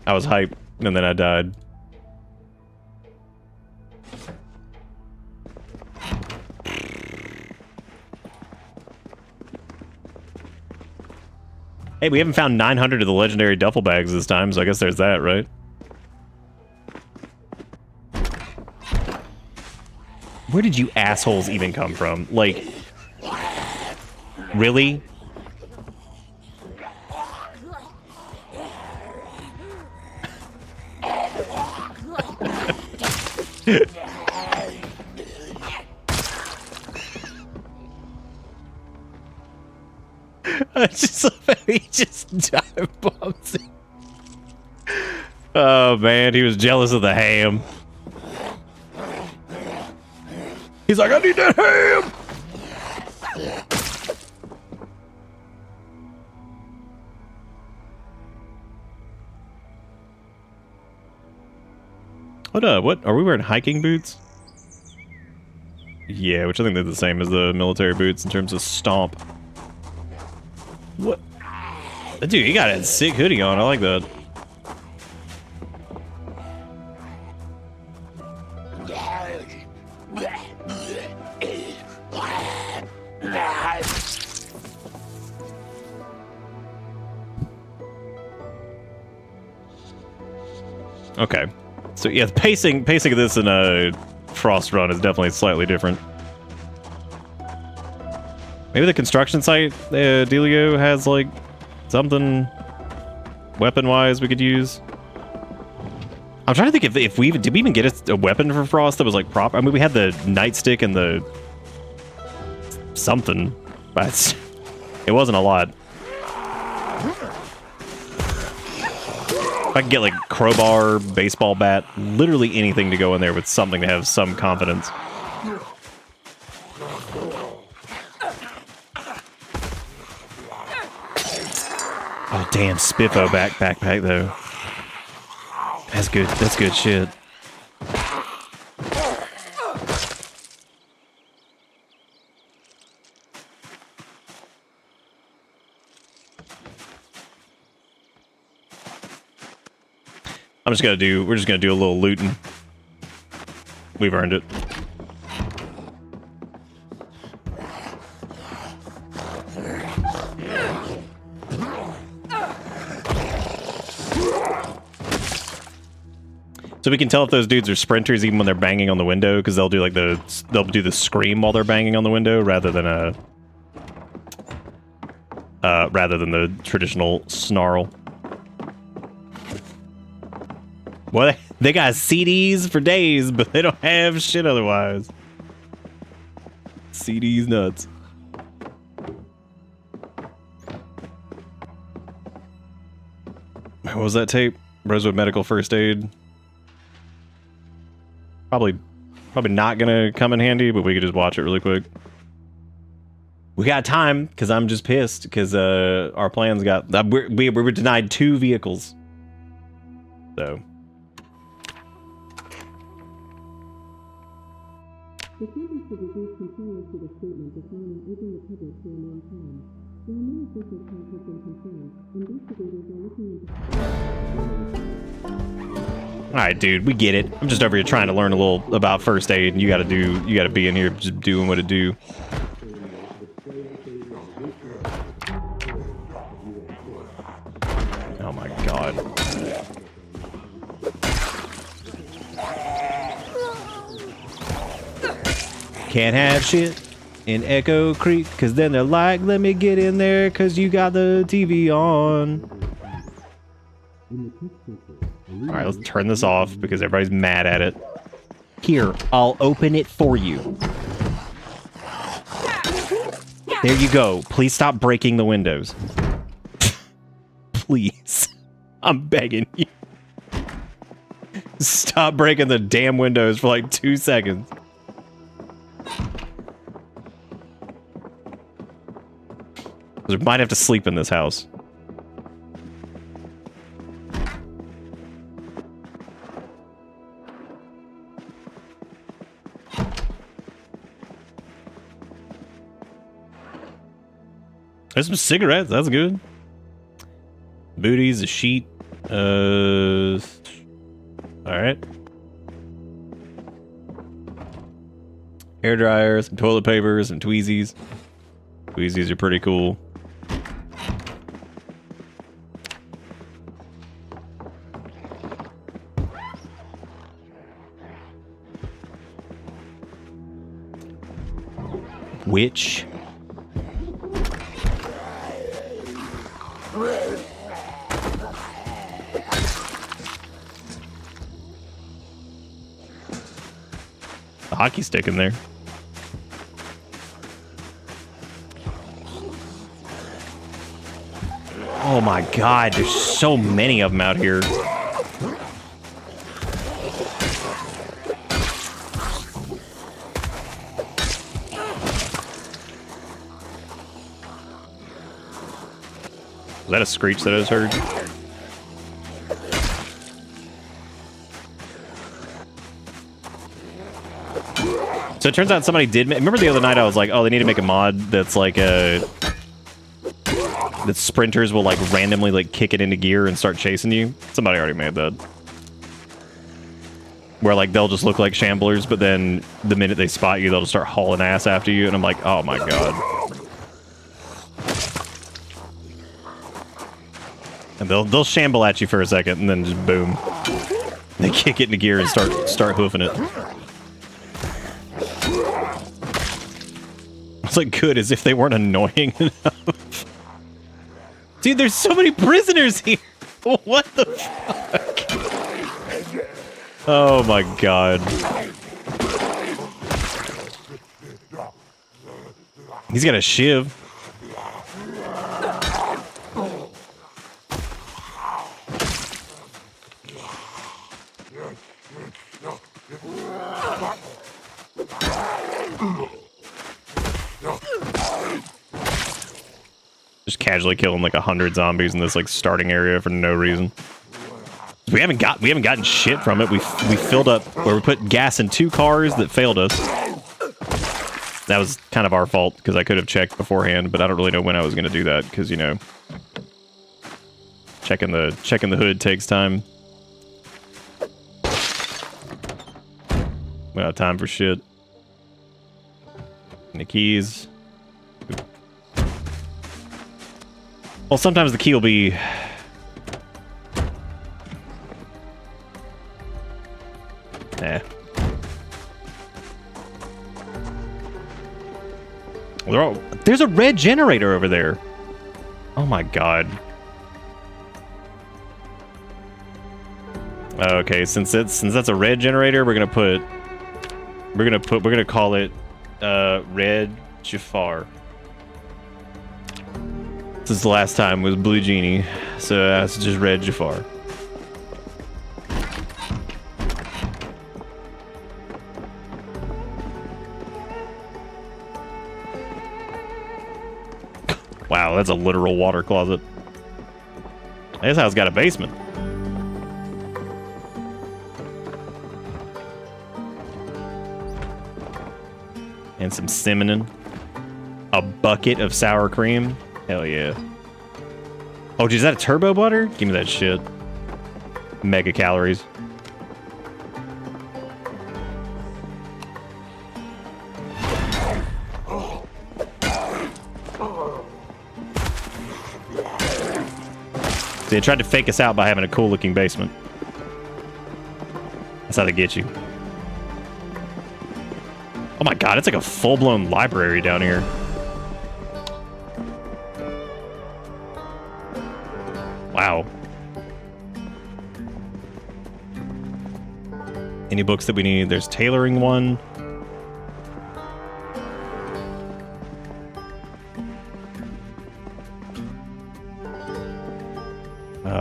I was hyped, and then I died. Hey, we haven't found 900 of the legendary duffel bags this time, so I guess there's that, right? Where did you assholes even come from? Like, really? I just love how he just dive bombs it. Oh man, he was jealous of the ham. He's like, I need that ham! What? Are we wearing hiking boots? Yeah, which I think they're the same as the military boots in terms of stomp. What? Dude, he got a sick hoodie on. I like that. Okay. So yeah, the pacing of this in a Frost Run is definitely slightly different. Maybe the construction site, Delio has like something weapon-wise we could use. I'm trying to think if we even did we even get a weapon for Frost that was like proper. I mean, we had the nightstick and the something, but it wasn't a lot. If I could get like crowbar, baseball bat, literally anything to go in there with something to have some confidence. Oh damn, Spiffo backpack though. That's good. That's good shit. We're just gonna do a little looting. We've earned it. So we can tell if those dudes are sprinters even when they're banging on the window, because they'll do like they'll do the scream while they're banging on the window rather than the traditional snarl. Well, they got CDs for days, but they don't have shit otherwise. CDs nuts. What was that tape? Rosewood Medical First Aid. Probably not gonna come in handy, but we could just watch it really quick. We got time, because I'm just pissed, because our plans got... we were denied 2 vehicles. So... The campus should reduce compliance to the statement defining open the public to a non-time. There are no official conflicts and concerns. Investigators are looking into... Alright, dude, we get it. I'm just over here trying to learn a little about first aid, and you gotta be in here just doing what it do. Oh my god. Can't have shit in Echo Creek, cause then they're like, let me get in there cause you got the TV on. Alright, let's turn this off because everybody's mad at it. Here, I'll open it for you. There you go. Please stop breaking the windows. Please. I'm begging you. Stop breaking the damn windows for like 2 seconds. We might have to sleep in this house. There's some cigarettes. That's good. Booties, a sheet. All right. Hair dryers, some toilet papers, some tweezies. Tweezies are pretty cool. witch. A hockey stick in there. Oh my god, there's so many of them out here. Was that a screech that I just heard? So it turns out somebody did. Remember the other night I was like, oh, they need to make a mod that's like a. That sprinters will like randomly like kick it into gear and start chasing you. Somebody already made that. Where like they'll just look like shamblers, but then the minute they spot you, they'll just start hauling ass after you. And I'm like, oh my god. And they'll shamble at you for a second, and then just boom, they kick it into gear and start hoofing it. It's like good as if they weren't annoying enough. Dude, there's so many prisoners here. What the fuck? Oh my god. He's got a shiv. Just casually killing like 100 zombies in this like starting area for no reason. We haven't gotten shit from it. We filled up where we put gas in 2 cars that failed us. That was kind of our fault because I could have checked beforehand, but I don't really know when I was going to do that because, you know, checking the hood takes time. We don't have time for shit. And the keys. Well, sometimes the key will be... There's a red generator over there. Oh my god. Okay, since that's a red generator, we're gonna call it Red Jafar. Since the last time was Blue Genie, so that's just Red Jafar. Wow, that's a literal water closet. This house got a basement. And some cinnamon. A bucket of sour cream. Hell yeah. Oh, is that a turbo butter? Give me that shit. Mega calories. See, they tried to fake us out by having a cool looking basement. That's how they get you. Oh my god, it's like a full-blown library down here. Wow. Any books that we need? There's tailoring one.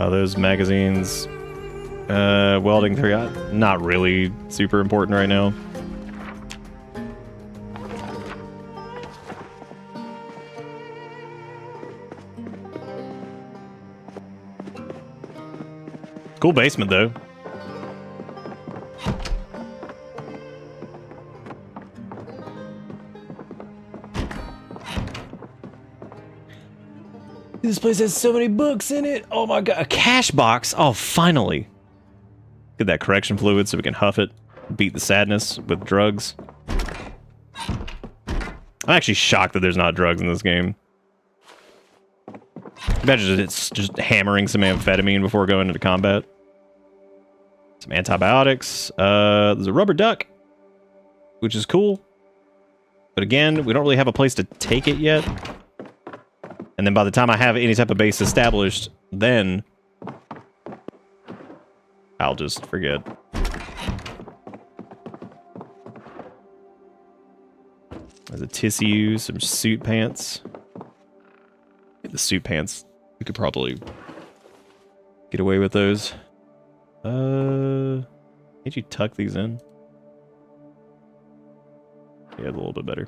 Those magazines. Welding 3. Not really super important right now. Cool basement, though. This place has so many books in it. Oh my god. A cash box. Oh, finally. Get that correction fluid so we can huff it. Beat the sadness with drugs. I'm actually shocked that there's not drugs in this game. Imagine it's just hammering some amphetamine before going into combat. Some antibiotics. There's a rubber duck, which is cool. But again, we don't really have a place to take it yet. And then by the time I have any type of base established, then I'll just forget. There's a tissue, some suit pants. Get the suit pants. We could probably get away with those. Can't you tuck these in? Yeah, a little bit better.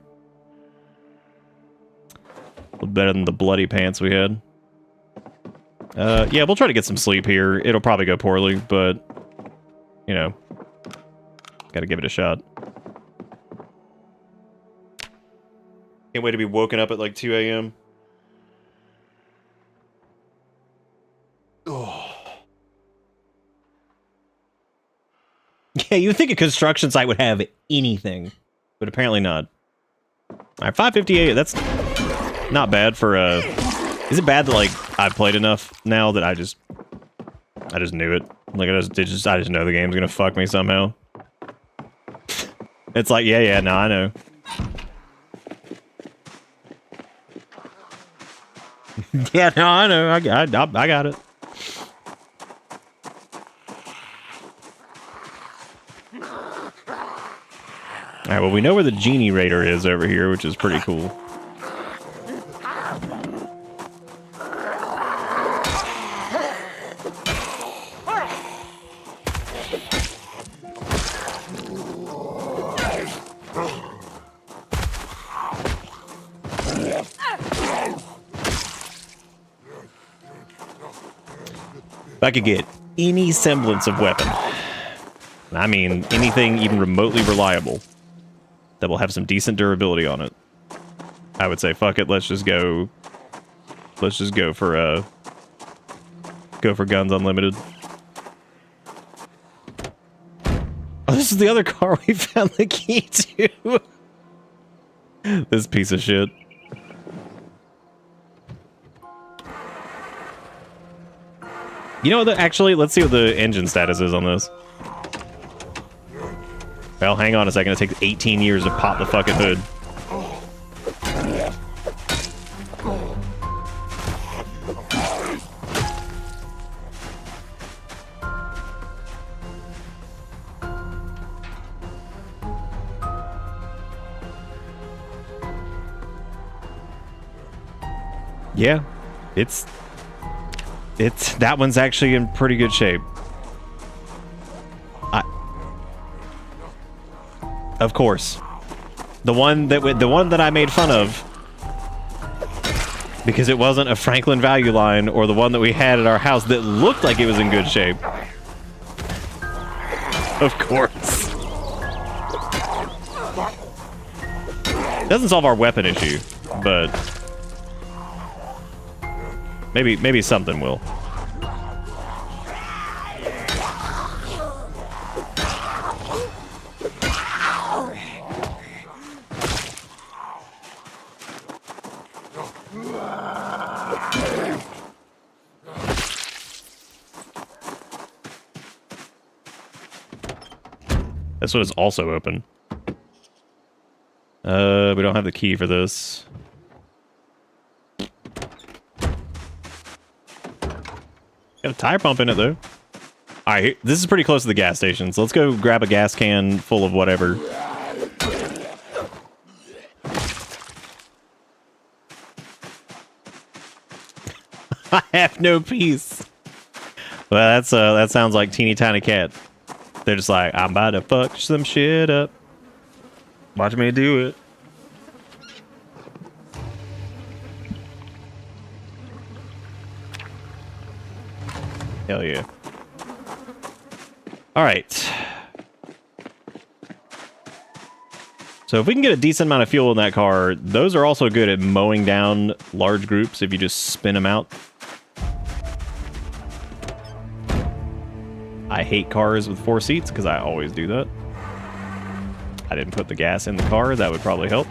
A little better than the bloody pants we had. Yeah, we'll try to get some sleep here. It'll probably go poorly, but, you know, gotta give it a shot. Can't wait to be woken up at like 2 a.m. Oh. Yeah, you'd think a construction site would have anything, but apparently not. Alright, 558, that's not bad for is it bad that like I've played enough now that I just knew it? Like I just know the game's gonna fuck me somehow. It's like, yeah, no, I know. Yeah, no, I know. I got it. Alright, well, we know where the Genie Raider is over here, which is pretty cool. If I could get any semblance of weapon, I mean anything even remotely reliable, that will have some decent durability on it, I would say fuck it, let's just go for Guns Unlimited. Oh, this is the other car we found the key to. This piece of shit. You know what, actually, let's see what the engine status is on this. Well, hang on a second. It takes 18 years to pop the fucking hood. Yeah, it's that one's actually in pretty good shape. Of course, the one that I made fun of because it wasn't a Franklin value line, or the one that we had at our house that looked like it was in good shape. Of course. Doesn't solve our weapon issue, but maybe something will. This one is also open. We don't have the key for this. Got a tire pump in it, though. Alright, this is pretty close to the gas station, so let's go grab a gas can full of whatever. I have no peace. Well, that sounds like Teeny Tiny Cat. They're just like, I'm about to fuck some shit up. Watch me do it. Hell yeah. Alright. So if we can get a decent amount of fuel in that car, those are also good at mowing down large groups if you just spin them out. I hate cars with 4 seats because I always do that. I didn't put the gas in the car. That would probably help.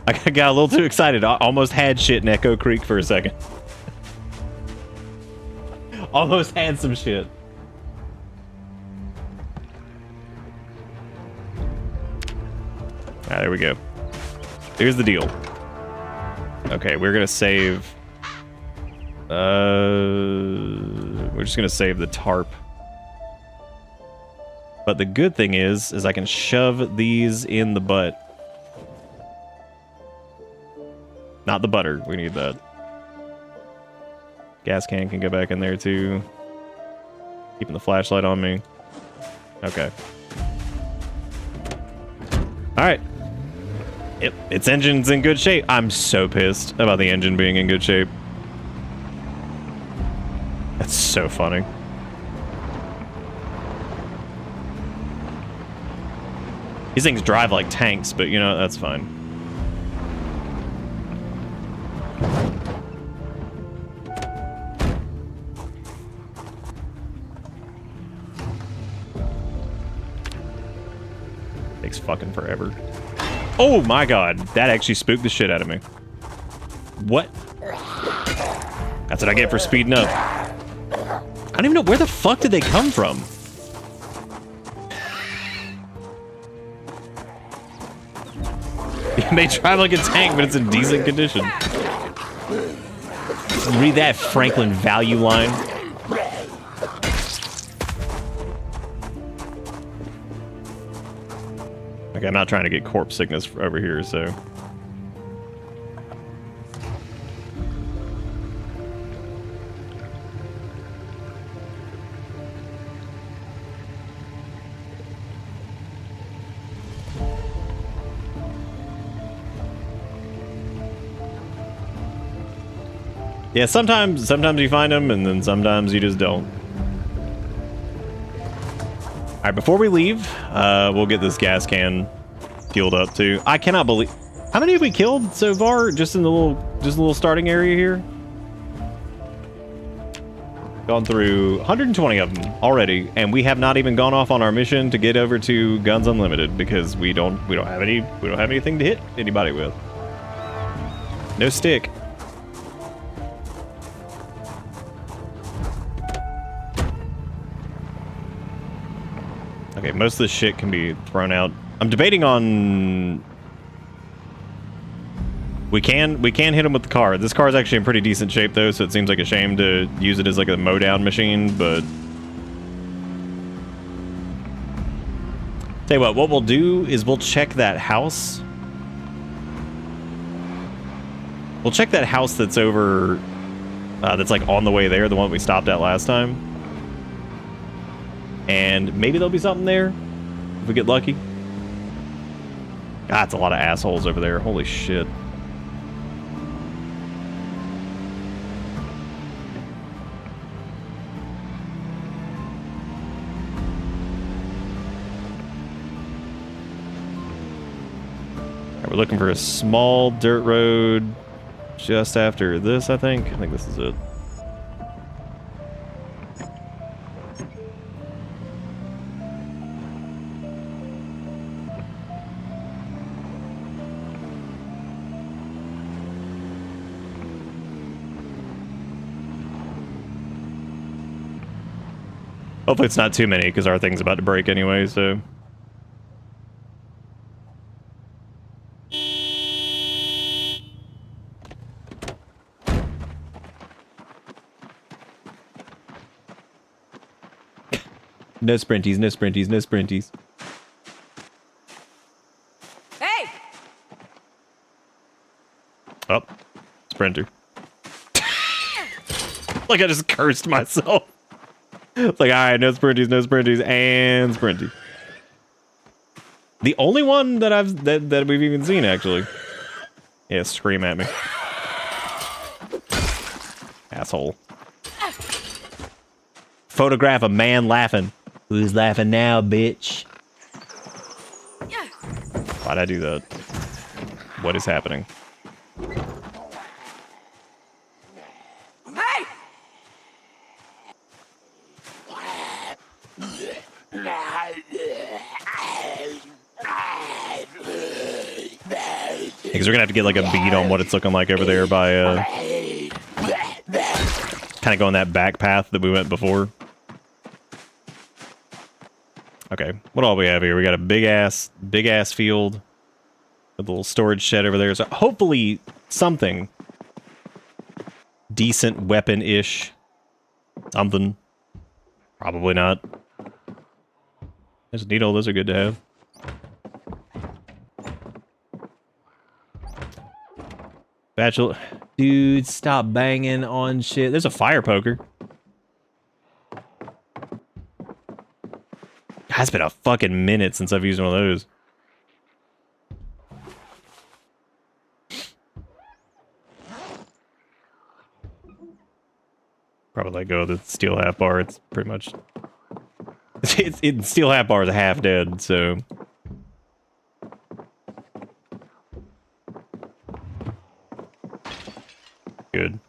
I got a little too excited. I almost had shit in Echo Creek for a second. Almost had some shit. Ah, there we go. Here's the deal. Okay, we're gonna save. We're just gonna save the tarp. But the good thing is I can shove these in the butt. Not the butter. We need that. Gas can go back in there too. Keeping the flashlight on me. Okay. Alright. Yep, its engine's in good shape. I'm so pissed about the engine being in good shape. That's so funny. These things drive like tanks, but you know, that's fine. Takes fucking forever. Oh my god, that actually spooked the shit out of me. What? That's what I get for speeding up. I don't even know, where the fuck did they come from? It may drive like a tank, but it's in decent condition. Read that Franklin value line. Okay, I'm not trying to get corpse sickness over here, so. Yeah, sometimes you find them, and then sometimes you just don't. All right, before we leave, we'll get this gas can fueled up too. I cannot believe how many have we killed so far, just in the little starting area here. Gone through 120 of them already, and we have not even gone off on our mission to get over to Guns Unlimited because we don't have anything to hit anybody with. No stick. Okay, most of this shit can be thrown out. I'm debating on... We can hit him with the car. This car is actually in pretty decent shape, though, so it seems like a shame to use it as like a mow-down machine, but... Tell you what we'll do is we'll check that house. We'll check that house that's over... that's like on the way there, the one we stopped at last time. And maybe there'll be something there if we get lucky. God, it's a lot of assholes over there. Holy shit. Right, we're looking for a small dirt road just after this, I think. I think this is it. Hopefully it's not too many, because our thing's about to break anyway, so... No sprinties, no sprinties, no sprinties. Hey! Oh, sprinter. Like I just cursed myself. It's like, all right, no sprinties, and sprinty. The only one that we've even seen, actually. Yeah, scream at me. Asshole. Photograph a man laughing. Who's laughing now, bitch? Why'd I do that? What is happening? Hey! Because we're gonna have to get like a beat on what it's looking like over there by kind of going that back path that we went before. Okay, what all we have here? We got a big ass field. A little storage shed over there. So hopefully something decent weapon-ish. Something. Probably not. There's a needle. Those are good to have. Bachelor. Dude, stop banging on shit. There's a fire poker. God, it's been a fucking minute since I've used one of those. Probably let go of the steel half bar. It's pretty much... steel half bar is half dead, so... Good.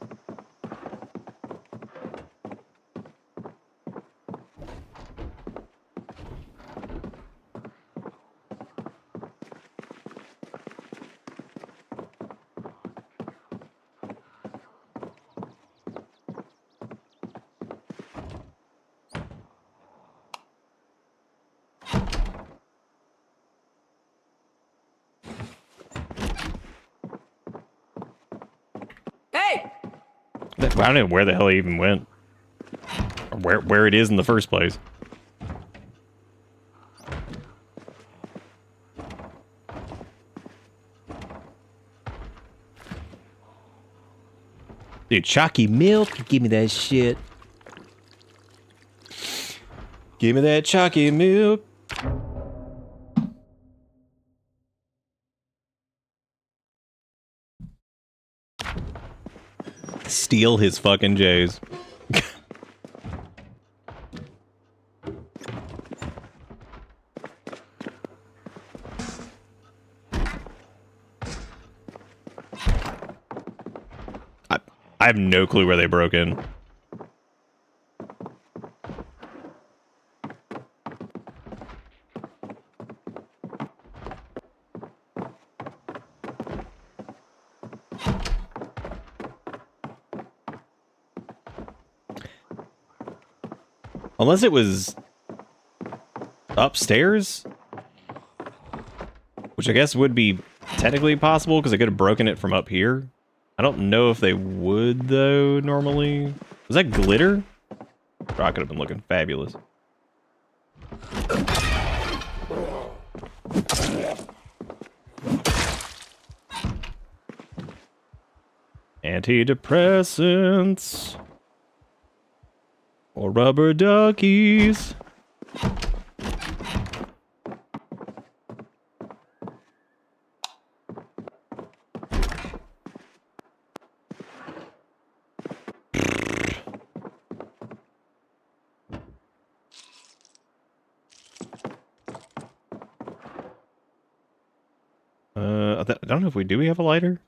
Hey! I don't know where the hell he even went. Or where it is in the first place. Dude, chalky milk, give me that shit. Give me that chalky milk. Steal his fucking J's. I have no clue where they broke in. Unless it was upstairs, which I guess would be technically possible because I could have broken it from up here. I don't know if they would, though, normally. Was that glitter? Rock could have been looking fabulous. Antidepressants. Or rubber duckies. I don't know if we do. We have a lighter?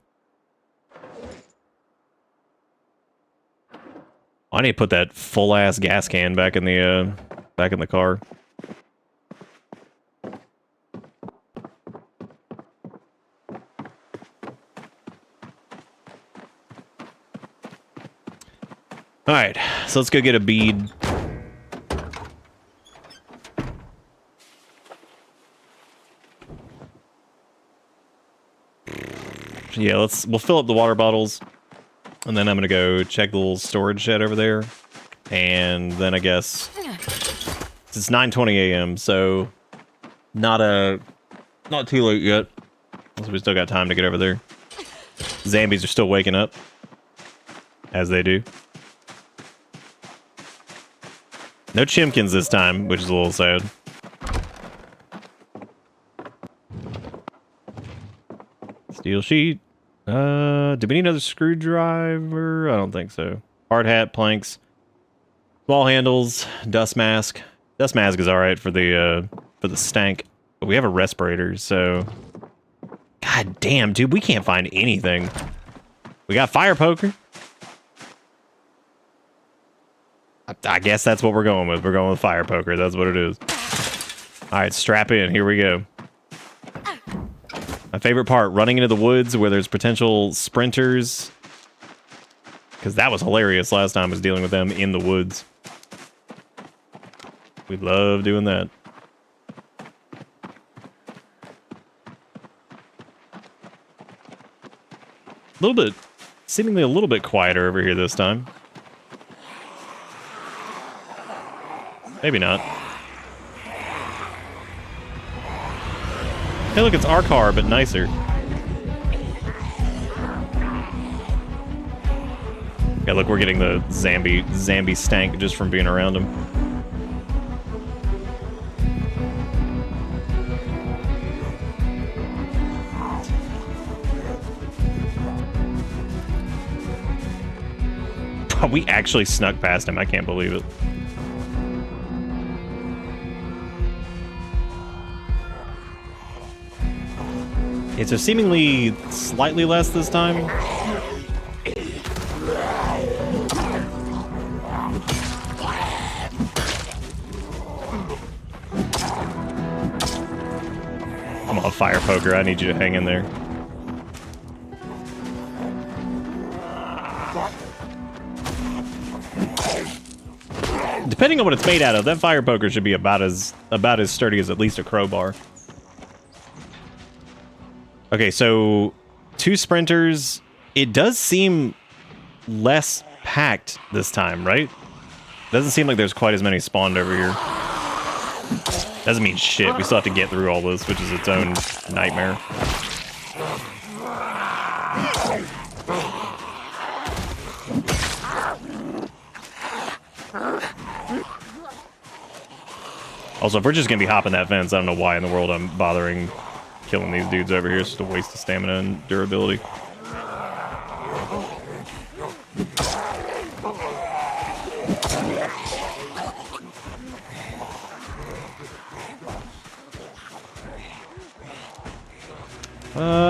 I need to put that full ass gas can back in the car. All right, so let's go get a bead. Yeah, we'll fill up the water bottles, and then I'm gonna go check the little storage shed over there, and then I guess it's 9:20 a.m. so not too late yet. So we still got time to get over there. Zombies are still waking up, as they do. No chimkins this time, which is a little sad. Steel sheet. Do we need another screwdriver? I don't think so. Hard hat, planks, wall handles, dust mask. Dust mask is all right for the stank, but we have a respirator, so. God damn, dude, we can't find anything. We got fire poker. I guess that's what we're going with. We're going with fire poker. That's what it is. All right, strap in. Here we go. My favorite part, running into the woods where there's potential sprinters. Because that was hilarious last time, was dealing with them in the woods. We love doing that. little bit, seemingly a little bit quieter over here this time. Maybe not. Hey, look, it's our car, but nicer. Yeah, look, we're getting the Zambi stank just from being around him. We actually snuck past him. I can't believe it. Okay, so seemingly slightly less this time. I'm a fire poker. I need you to hang in there. Depending on what it's made out of, that fire poker should be about as sturdy as at least a crowbar. Okay, so 2 sprinters. It does seem less packed this time, right? Doesn't seem like there's quite as many spawned over here. Doesn't mean shit. We still have to get through all this, which is its own nightmare. Also, if we're just gonna be hopping that fence, I don't know why in the world I'm bothering killing these dudes over here. It's just a waste of stamina and durability.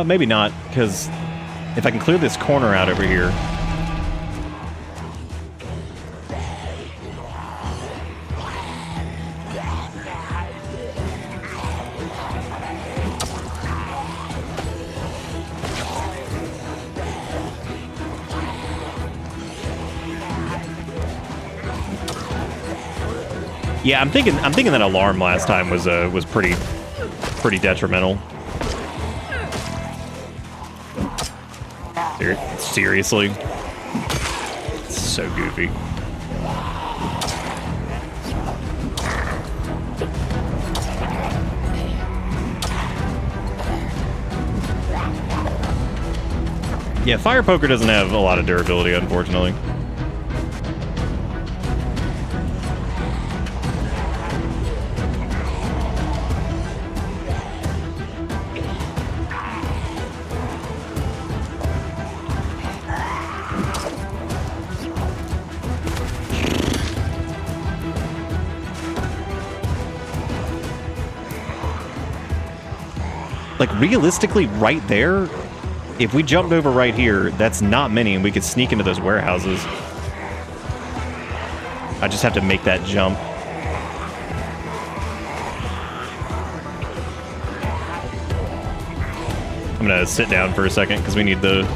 Maybe not, because if I can clear this corner out over here. Yeah, I'm thinking that alarm last time was pretty detrimental. Seriously? It's so goofy. Yeah, fire poker doesn't have a lot of durability, unfortunately. Like, realistically, right there, if we jumped over right here, that's not many, and we could sneak into those warehouses. I just have to make that jump. I'm gonna sit down for a second, because we need the...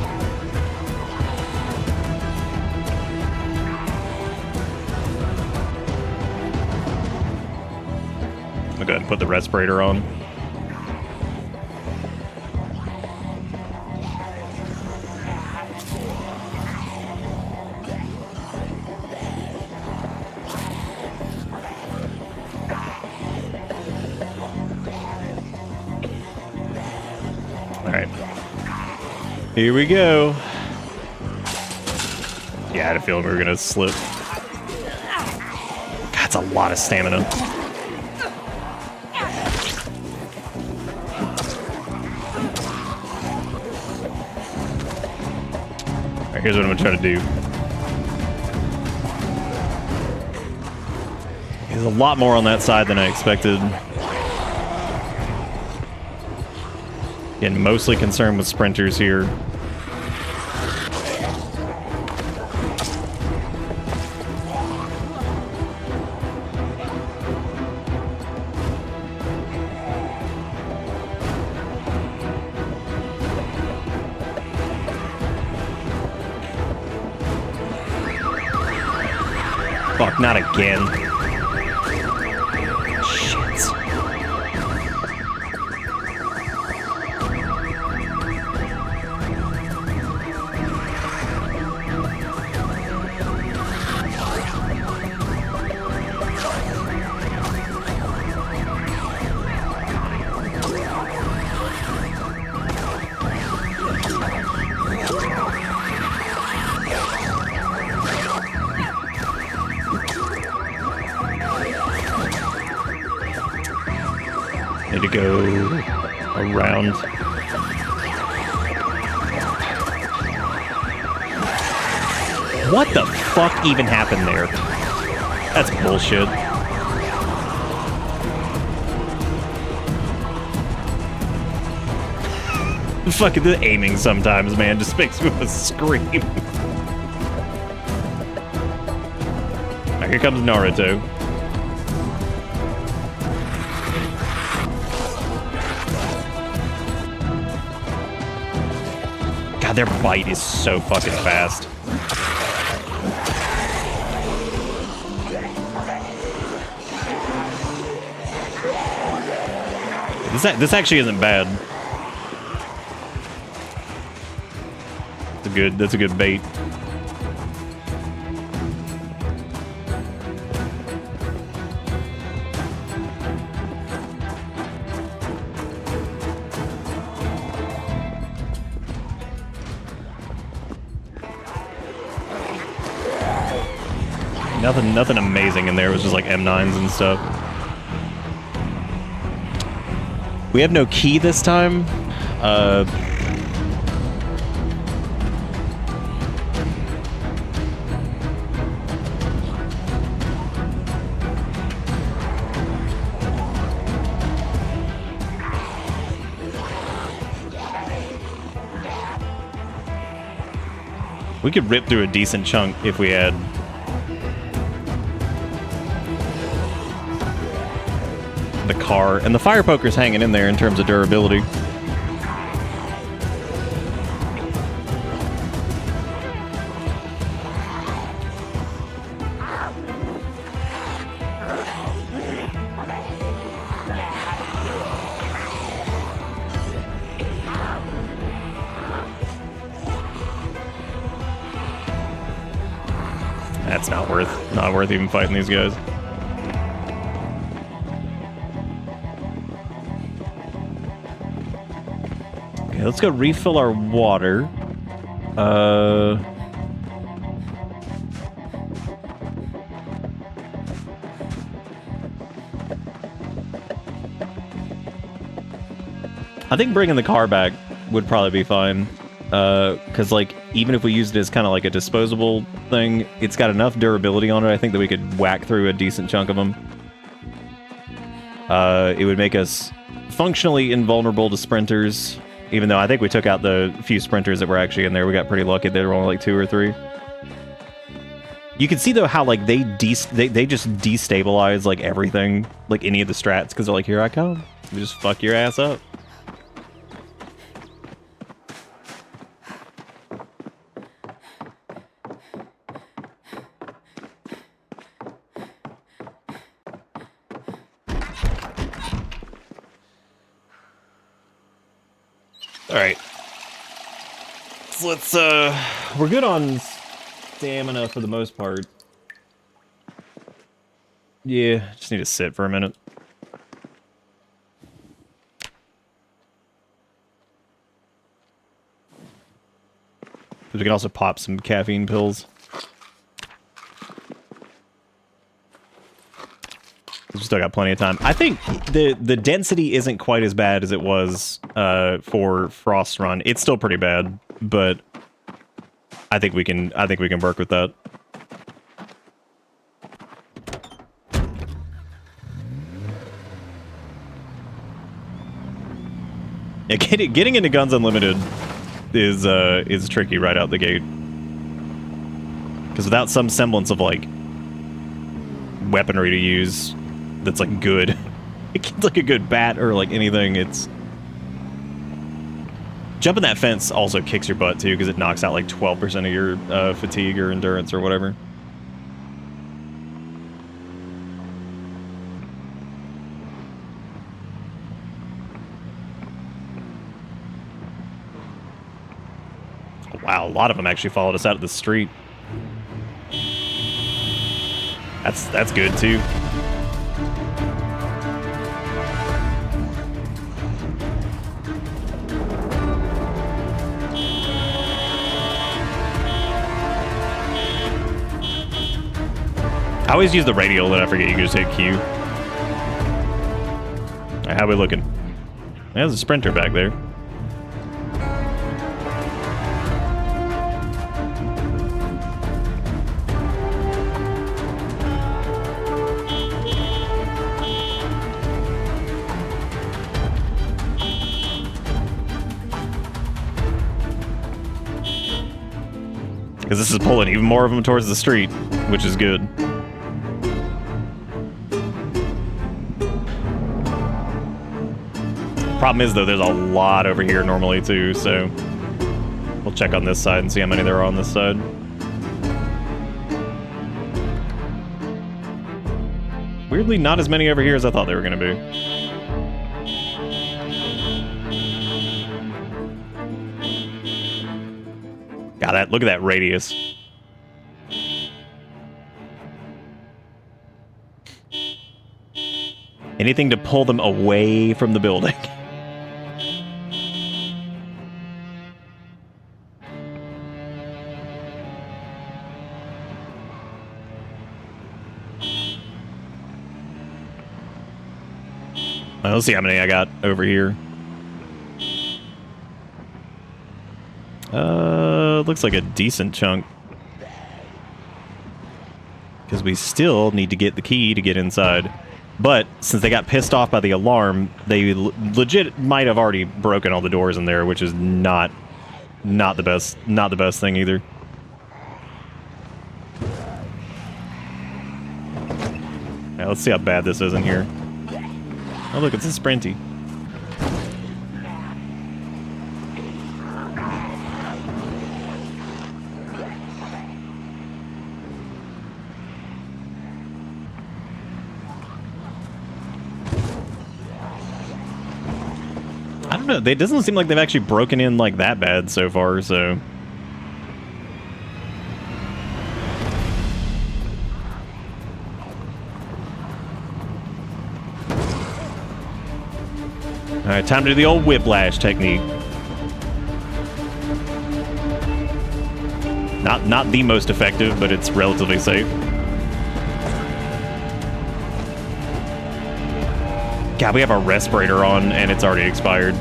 I'm gonna go ahead and put the respirator on. Here we go. Yeah, I had a feeling we were gonna slip. That's a lot of stamina. Alright, here's what I'm gonna try to do. There's a lot more on that side than I expected. Again, mostly concerned with sprinters here. Fuck, not again. Shit. go around. What the fuck even happened there? That's bullshit. Fucking the aiming sometimes, man, just makes me want to scream. Now, here comes Naruto. God, their bite is so fucking fast. This actually isn't bad. That's a good bait. Nothing amazing in there. It was just like M9s and stuff. We have no key this time. We could rip through a decent chunk if we had... the car. And the fire poker's hanging in there in terms of durability. That's not worth even fighting these guys. Okay, let's go refill our water. I think bringing the car back would probably be fine. Because, like, even if we used it as kind of like a disposable thing, it's got enough durability on it, I think, that we could whack through a decent chunk of them. It would make us functionally invulnerable to sprinters, even though I think we took out the few sprinters that were actually in there. We got pretty lucky. They were only like 2 or 3. You can see, though, how, like, they just destabilize, like, everything, like, any of the strats, because they're like, here I come. We just fuck your ass up. Alright. So let's, we're good on stamina for the most part. Yeah, just need to sit for a minute. We can also pop some caffeine pills. We've still got plenty of time. I think the density isn't quite as bad as it was for Frost Run. It's still pretty bad, but I think we can work with that. Yeah, getting into Guns Unlimited is tricky right out the gate. Because without some semblance of like weaponry to use that's like good, like a good bat or like anything, it's... Jumping that fence also kicks your butt too, because it knocks out like 12% of your fatigue or endurance or whatever. Wow, a lot of them actually followed us out of the street. That's good too. I always use the radial, and I forget you can just hit Q. Alright, how we looking? There's a sprinter back there. Because this is pulling even more of them towards the street, which is good. Problem is, though, there's a lot over here normally, too, so we'll check on this side and see how many there are on this side. Weirdly, not as many over here as I thought they were going to be. God, look at that radius. Anything to pull them away from the building. Well, let's see how many I got over here. Looks like a decent chunk. Because we still need to get the key to get inside. But since they got pissed off by the alarm, they legit might have already broken all the doors in there, which is not the best thing either. Now, let's see how bad this is in here. Oh, look, it's a Sprinty. I don't know. It doesn't seem like they've actually broken in like that bad so far, so... Alright, time to do the old whiplash technique. Not the most effective, but it's relatively safe. God, we have our respirator on, and it's already expired.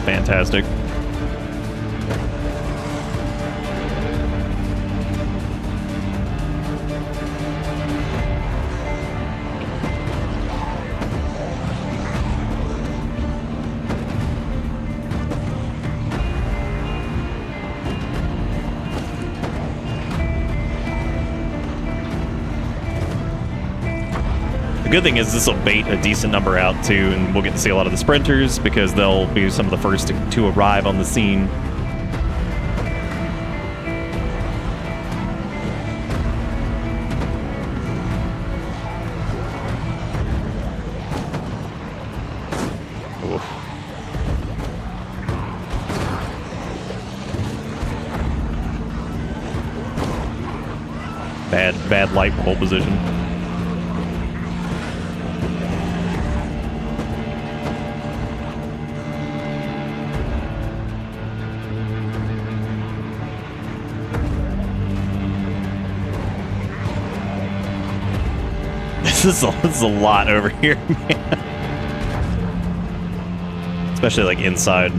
Fantastic. The good thing is this will bait a decent number out too, and we'll get to see a lot of the sprinters because they'll be some of the first to arrive on the scene. Oof. Bad light pole position. This is a lot over here, man. Especially like inside.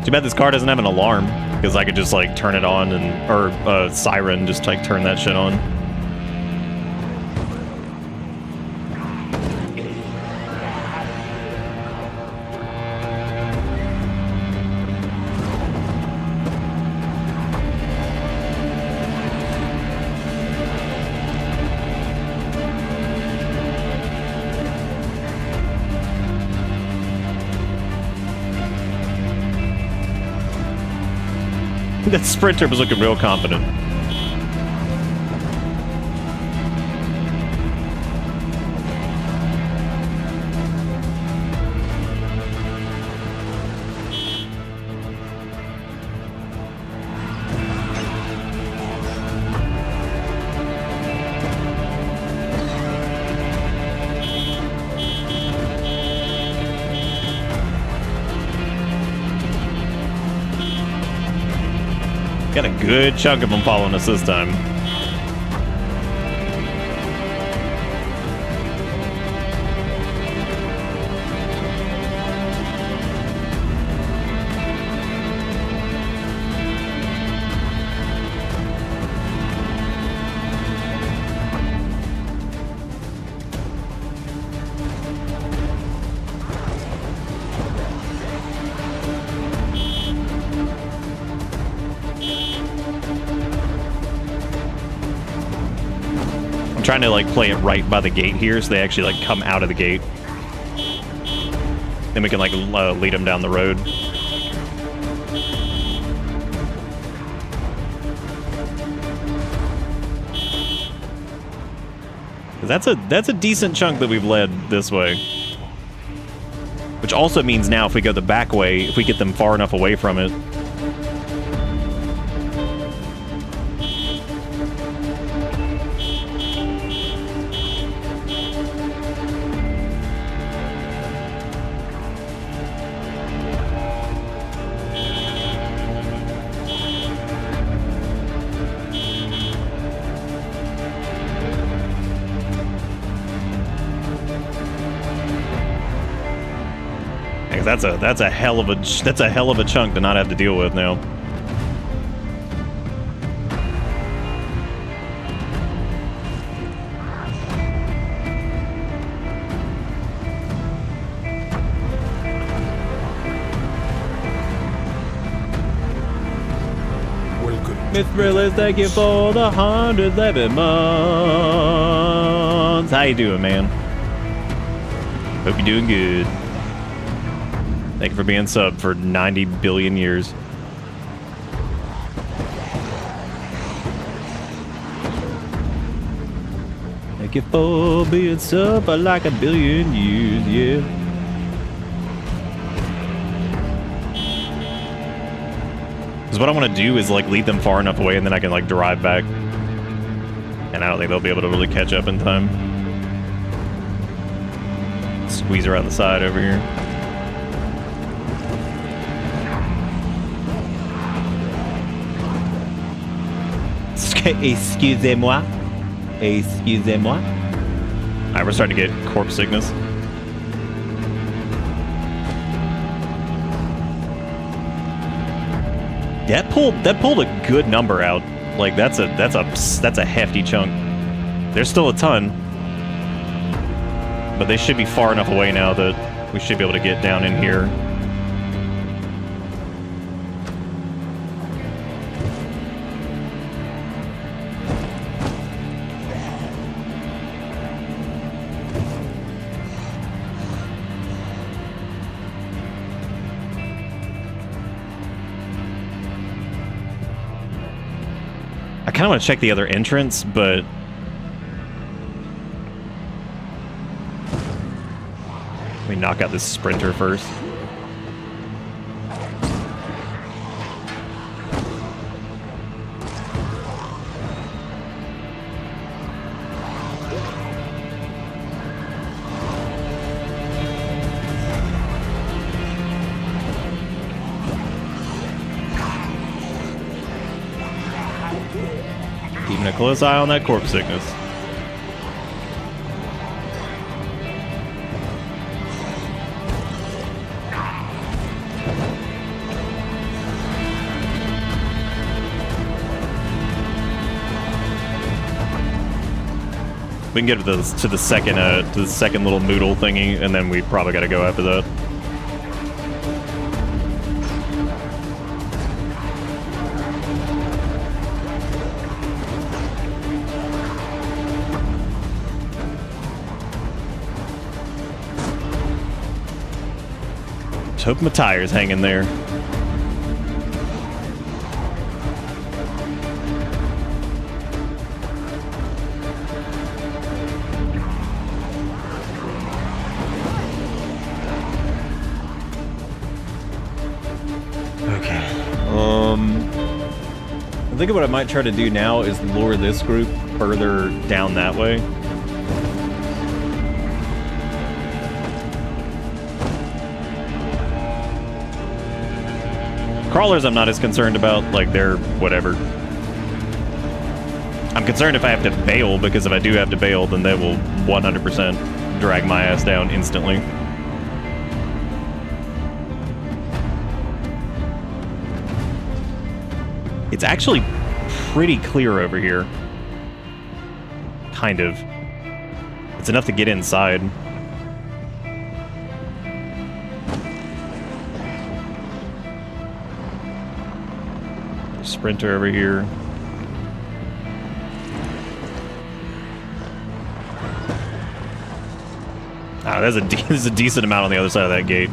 Too bad this car doesn't have an alarm, because I could just like turn it on and or a siren, just like turn that shit on. That sprinter was looking real confident. Got a good chunk of them following us this time. I'm trying to like play it right by the gate here so they actually like come out of the gate. Then we can like lead them down the road. That's a decent chunk that we've led this way. Which also means now if we go the back way, if we get them far enough away from it, that's a hell of a chunk to not have to deal with now. Welcome. Miss Thrillers, thank you for the 111 months. How you doing, man? Hope you're doing good. Thank you for being subbed for 90 billion years. Thank you for being subbed for like a billion years, yeah. Because what I want to do is like lead them far enough away and then I can like drive back. And I don't think they'll be able to really catch up in time. Squeeze around the side over here. Excusez-moi. Excusez-moi. Alright, we're starting to get corpse sickness. That pulled a good number out. Like that's a hefty chunk. There's still a ton. But they should be far enough away now that we should be able to get down in here. I kind of want to check the other entrance, but let me knock out this sprinter first. Keeping a close eye on that corpse sickness. We can get to the second little noodle thingy, and then we probably got to go after that. Just hope my tire's hanging there. I think what I might try to do now is lure this group further down that way. Crawlers I'm not as concerned about, like they're whatever. I'm concerned if I have to bail, because if I do have to bail, then they will 100% drag my ass down instantly. It's actually pretty clear over here. Kind of. It's enough to get inside. Sprinter over here. Ah, there's a decent amount on the other side of that gate.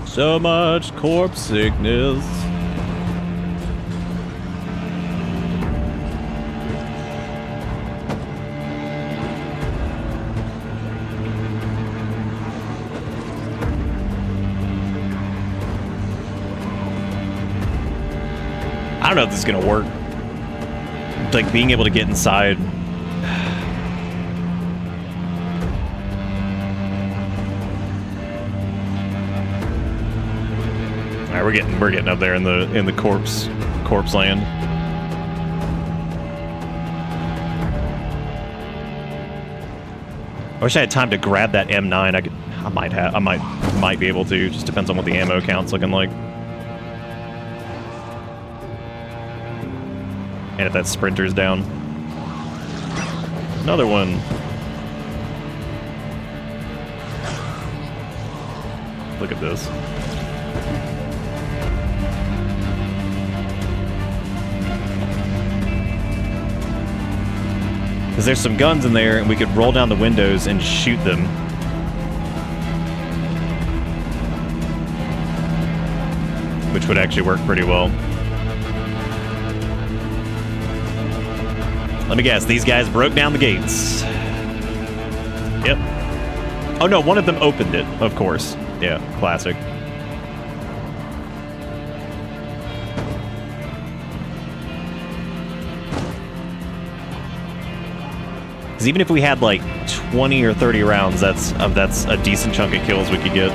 So much corpse sickness. I don't know if this is gonna work. Like being able to get inside. All right, we're getting up there in the corpse land. I wish I had time to grab that M9. I might be able to. Just depends on what the ammo count's looking like. And if that sprinter's down. Another one. Look at this. Because there's some guns in there, and we could roll down the windows and shoot them. Which would actually work pretty well. Let me guess, these guys broke down the gates. Yep. Oh no, one of them opened it, of course. Yeah, classic. Because even if we had like 20 or 30 rounds, that's a decent chunk of kills we could get.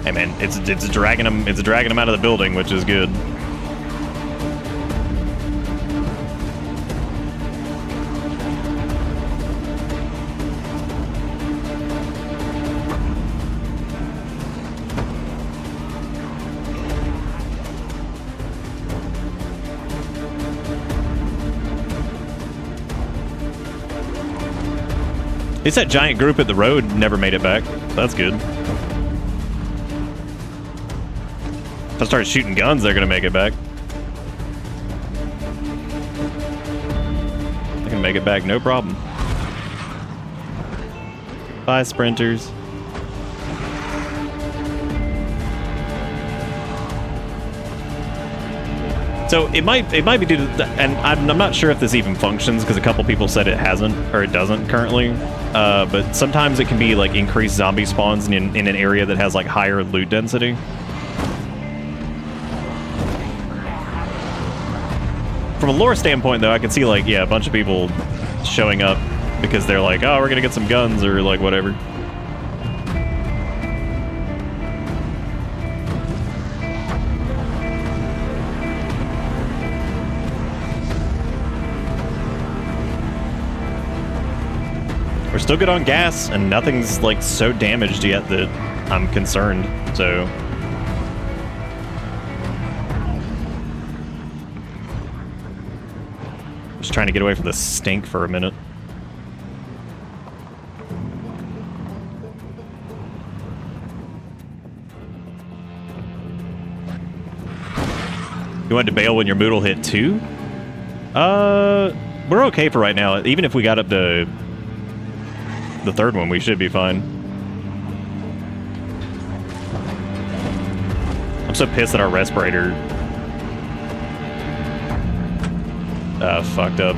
Hey man, it's dragging them out of the building, which is good. It's that giant group at the road never made it back. That's good. If I start shooting guns, they're gonna make it back. They can make it back, no problem. 5 sprinters. So it might be due to and I'm not sure if this even functions because a couple people said it hasn't or it doesn't currently. But sometimes it can be like increased zombie spawns in an area that has like higher loot density. From a lore standpoint, though, I can see like a bunch of people showing up because they're like, oh, we're gonna get some guns or like whatever. We're still good on gas, and nothing's like so damaged yet that I'm concerned, so. Just trying to get away from the stink for a minute. You wanted to bail when your moodle hit 2? We're okay for right now. Even if we got up to the 3rd one, we should be fine. I'm so pissed that our respirator fucked up.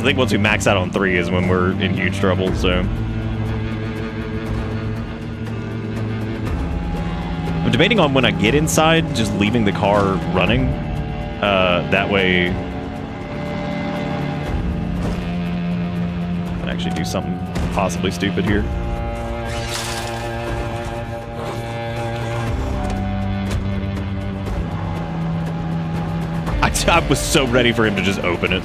think once we max out on 3 is when we're in huge trouble, so. I'm debating on when I get inside, just leaving the car running. That way... I can actually do something possibly stupid here. I was so ready for him to just open it.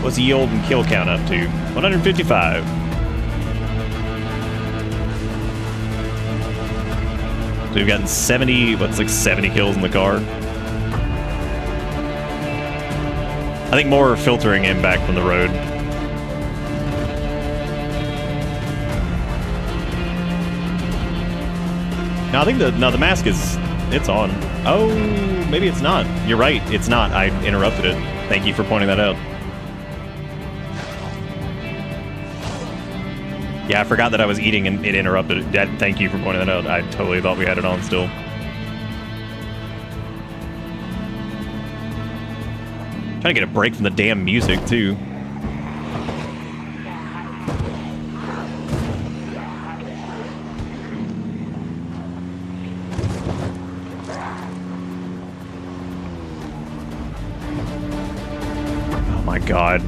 What's the yield and kill count up to? 155. So we've gotten 70, what's like 70 kills in the car. I think more filtering in back from the road. No, I think the mask is, it's on. Oh, maybe it's not. You're right, it's not. I interrupted it. Thank you for pointing that out. Yeah, I forgot that I was eating and it interrupted it. Dad, thank you for pointing that out. I totally thought we had it on still. Trying to get a break from the damn music, too. Oh my god.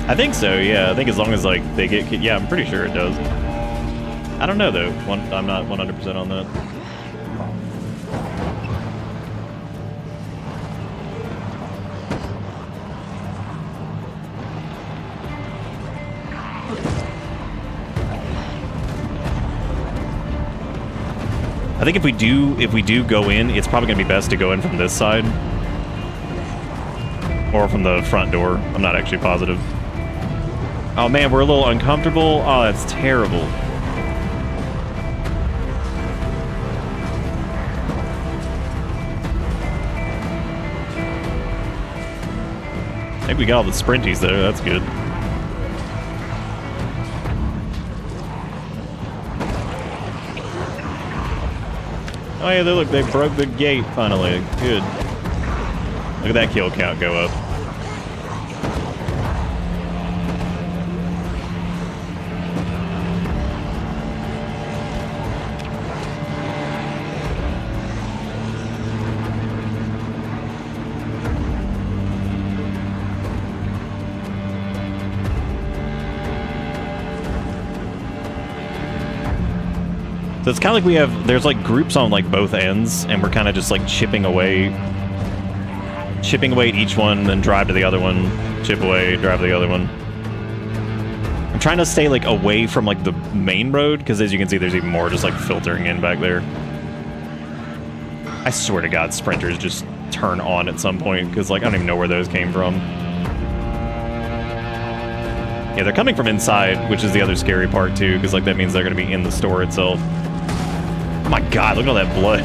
I think so, yeah. I think as long as, like, they get... Yeah, I'm pretty sure it does. I don't know, though. I'm not 100% on that. I think if we do go in, it's probably going to be best to go in from this side. Or from the front door. I'm not actually positive. Oh man, we're a little uncomfortable. Oh, that's terrible. I think we got all the sprinties there. That's good. Oh yeah, look, they broke the gate finally. Good. Look at that kill count go up. So it's kind of like there's like groups on like both ends, and we're kind of just like chipping away at each one, then drive to the other one, chip away, drive to the other one. I'm trying to stay like away from like the main road, because as you can see, there's even more just like filtering in back there. I swear to God, sprinters just turn on at some point, because like I don't even know where those came from. Yeah, they're coming from inside, which is the other scary part too, because like that means they're going to be in the store itself. Oh my God, look at all that blood.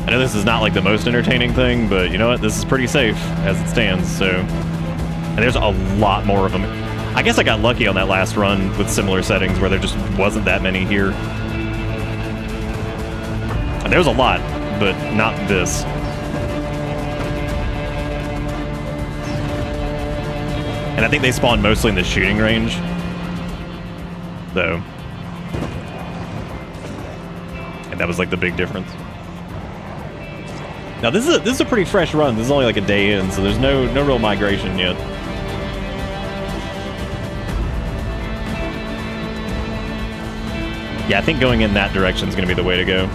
I know this is not like the most entertaining thing, but you know what? This is pretty safe as it stands, so. And there's a lot more of them. I guess I got lucky on that last run with similar settings where there just wasn't that many here. And there was a lot, but not this. And I think they spawn mostly in the shooting range, though. And that was like the big difference. Now this is a pretty fresh run. This is only like a day in, so there's no real migration yet. Yeah, I think going in that direction is going to be the way to go.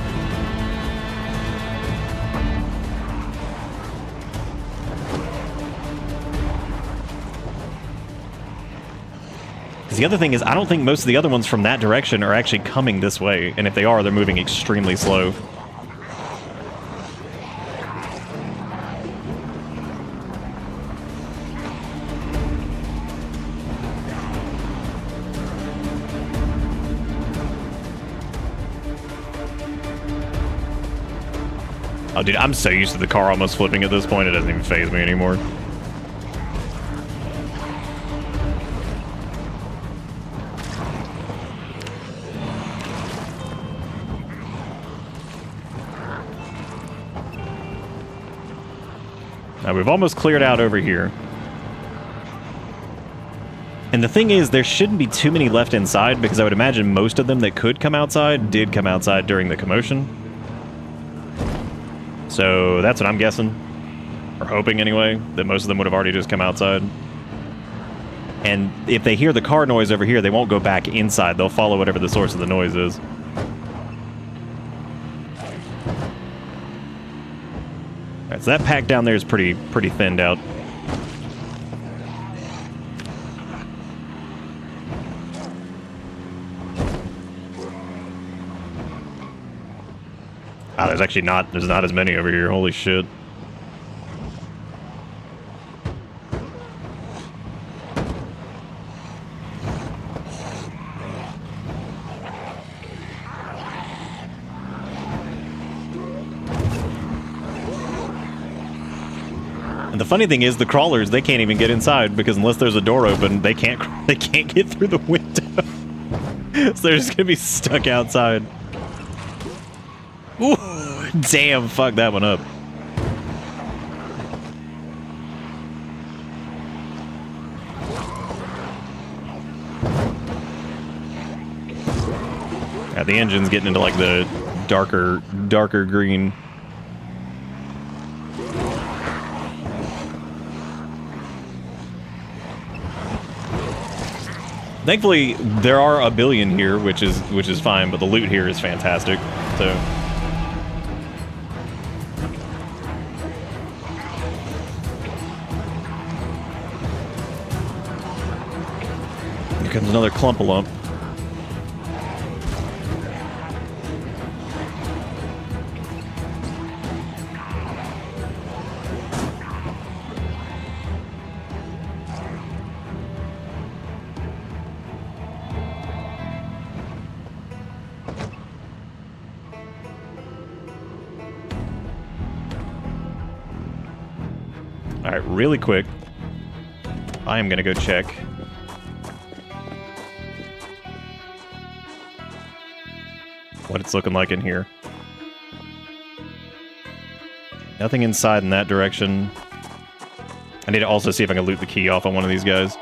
Because the other thing is, I don't think most of the other ones from that direction are actually coming this way, and if they are, they're moving extremely slow. Oh, dude, I'm so used to the car almost flipping at this point, it doesn't even faze me anymore. Now, we've almost cleared out over here. And the thing is, there shouldn't be too many left inside, because I would imagine most of them that could come outside did come outside during the commotion. So that's what I'm guessing, or hoping anyway, that most of them would have already just come outside. And if they hear the car noise over here, they won't go back inside. They'll follow whatever the source of the noise is. All right, so that pack down there is pretty thinned out. Ah, there's not as many over here. Holy shit. And the funny thing is, the crawlers, they can't even get inside, because unless there's a door open, they can't get through the window. So they're just gonna be stuck outside. Ooh, damn, fuck that one up. Yeah, the engine's getting into like the darker green. Thankfully, there are a billion here, which is fine, but the loot here is fantastic. So. Here comes another clump-a-lump. All right, really quick, I am gonna go check. What it's looking like in here. Nothing inside in that direction. I need to also see if I can loot the key off on one of these guys.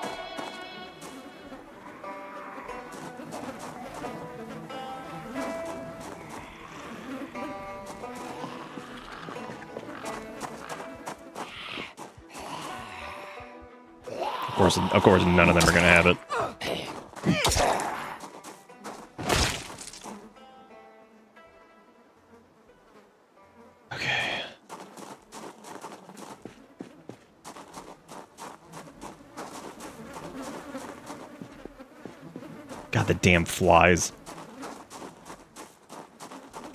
Of course, none of them are gonna have it. Okay. God, the damn flies.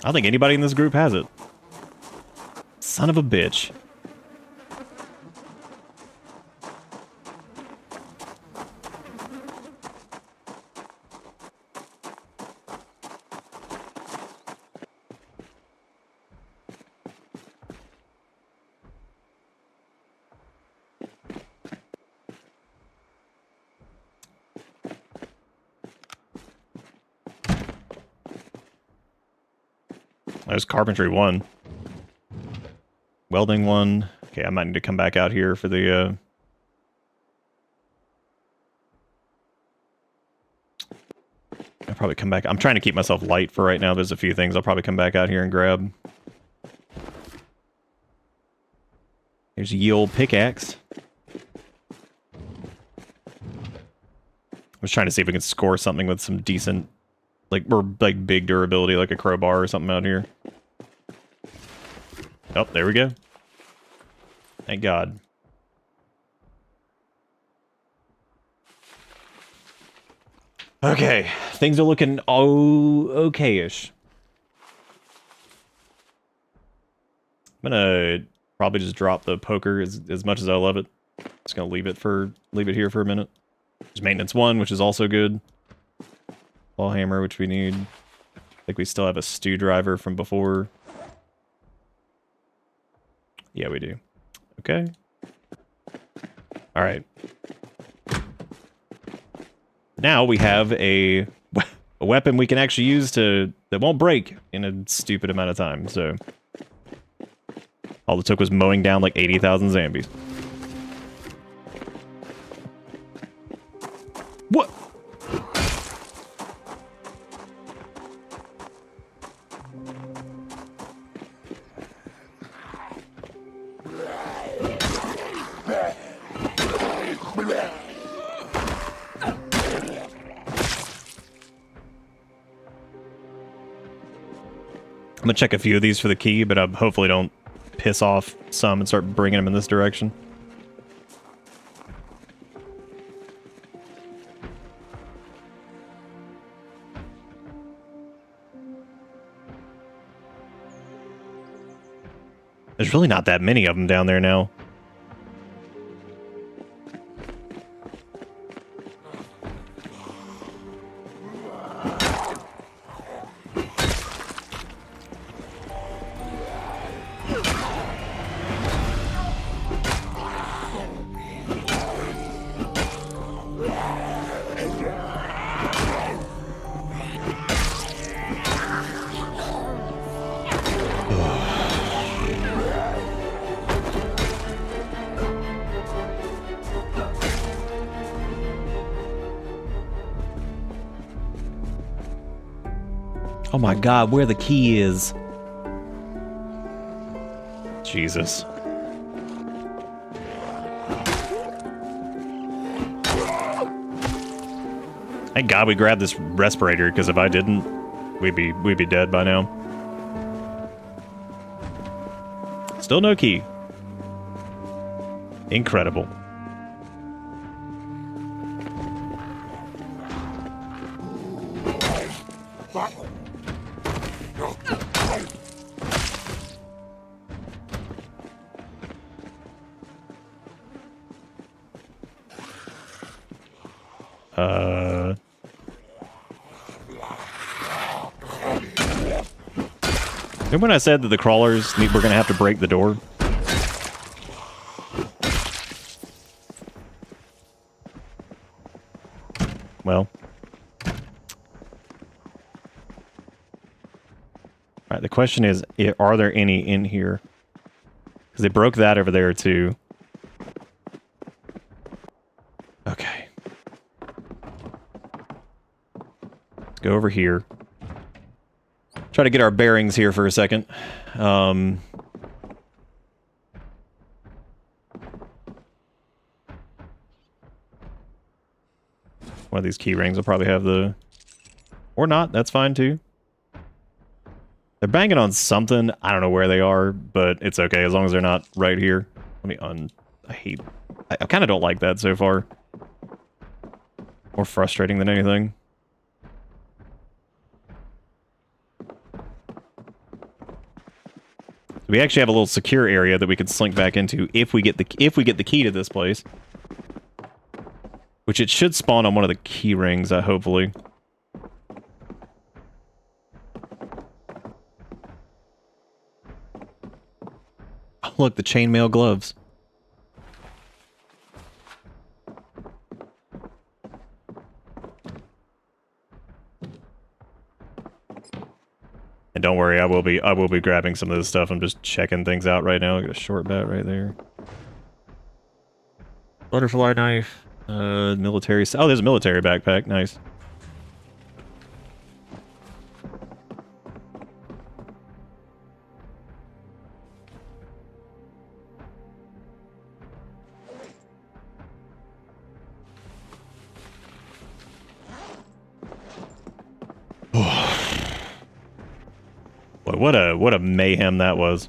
I don't think anybody in this group has it. Son of a bitch. There's carpentry 1. Welding 1. Okay, I might need to come back out here for the, I'll probably come back. I'm trying to keep myself light for right now. There's a few things I'll probably come back out here and grab. Here's a ye old pickaxe. I was trying to see if we can score something with some decent, or big durability, like a crowbar or something out here. Oh, there we go. Thank God. Okay, things are looking okay-ish. I'm gonna probably just drop the poker as much as I love it. Just gonna leave it here for a minute. There's maintenance 1, which is also good. Ball hammer, which we need. I think we still have a stew driver from before. Yeah, we do. Okay. All right. Now we have a weapon we can actually use that won't break in a stupid amount of time. So all it took was mowing down like 80,000 zombies. What? I'm gonna check a few of these for the key, but I hopefully don't piss off some and start bringing them in this direction. There's really not that many of them down there now. Oh my God, where the key is. Jesus. Thank God we grabbed this respirator, because if I didn't, we'd be dead by now. Still no key. Incredible. Remember when I said that the crawlers were going to have to break the door? Well. Alright, the question is, are there any in here? Because they broke that over there too. Okay. Let's go over here. Try to get our bearings here for a second. One of these key rings will probably have the... Or not, that's fine too. They're banging on something. I don't know where they are, but it's okay as long as they're not right here. Let me I kind of don't like that so far. More frustrating than anything. We actually have a little secure area that we can slink back into if we get the key to this place. Which it should spawn on one of the key rings, hopefully. Oh, look, the chainmail gloves. And don't worry, I will be grabbing some of this stuff. I'm just checking things out right now. I got a short bat right there. Butterfly knife. Military. Oh, there's a military backpack. Nice. But what a mayhem that was.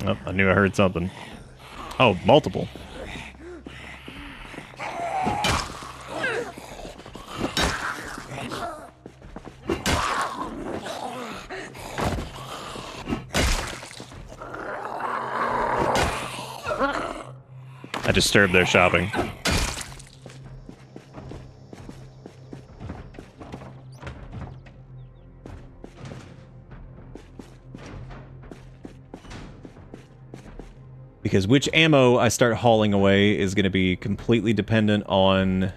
Oh, I knew I heard something. Oh, multiple. I disturbed their shopping. Because which ammo I start hauling away is going to be completely dependent on...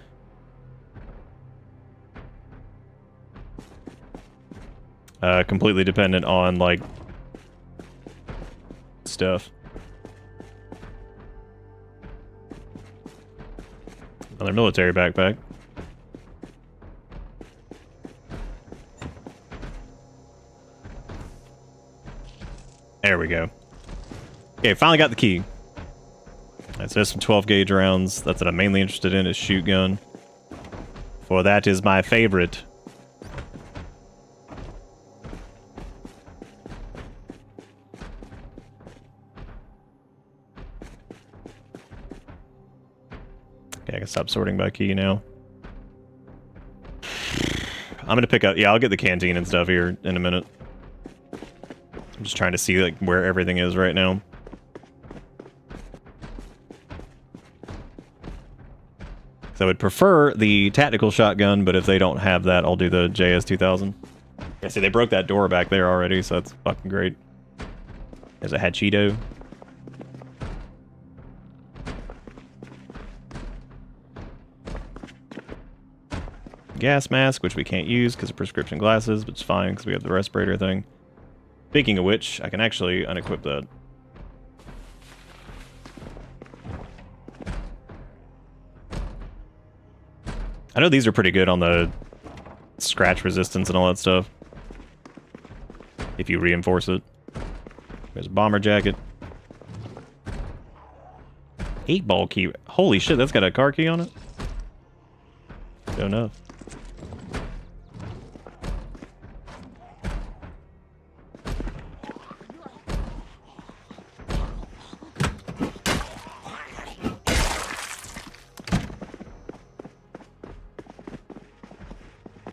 completely dependent on, like... stuff. Another military backpack. There we go. Okay, finally got the key. That's just some 12 gauge rounds. That's what I'm mainly interested in, is shoot gun. For that is my favorite. Okay, I can stop sorting by key now. I'm gonna pick up, yeah, I'll get the canteen and stuff here in a minute. I'm just trying to see like where everything is right now. So I would prefer the tactical shotgun, but if they don't have that, I'll do the JS2000. Yeah, see, they broke that door back there already, so that's fucking great. There's a Hachito. Gas mask, which we can't use because of prescription glasses, but it's fine because we have the respirator thing. Speaking of which, I can actually unequip that. I know these are pretty good on the scratch resistance and all that stuff. If you reinforce it. There's a bomber jacket. 8-ball key. Holy shit, that's got a car key on it? Don't know.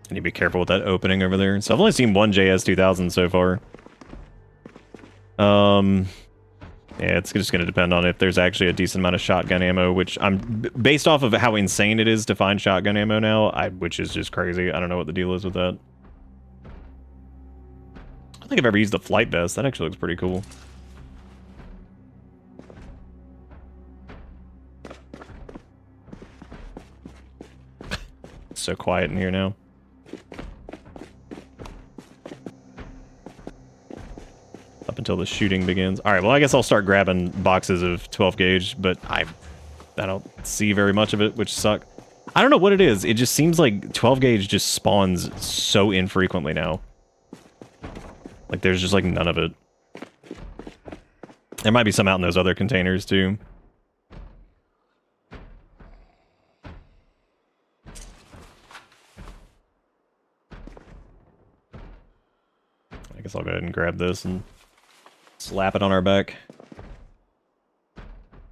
I need to be careful with that opening over there. So I've only seen one JS2000 so far. Yeah, it's just going to depend on if there's actually a decent amount of shotgun ammo, which I'm based off of how insane it is to find shotgun ammo now, which is just crazy. I don't know what the deal is with that. I don't think I've ever used the flight vest. That actually looks pretty cool. It's so quiet in here now. Up until the shooting begins. All right, well, I guess I'll start grabbing boxes of 12 gauge, but I don't see very much of it, which sucks. I don't know what it is. It just seems like 12 gauge just spawns so infrequently now. Like, there's just, like, none of it. There might be some out in those other containers, too. I guess I'll go ahead and grab this and slap it on our back. Does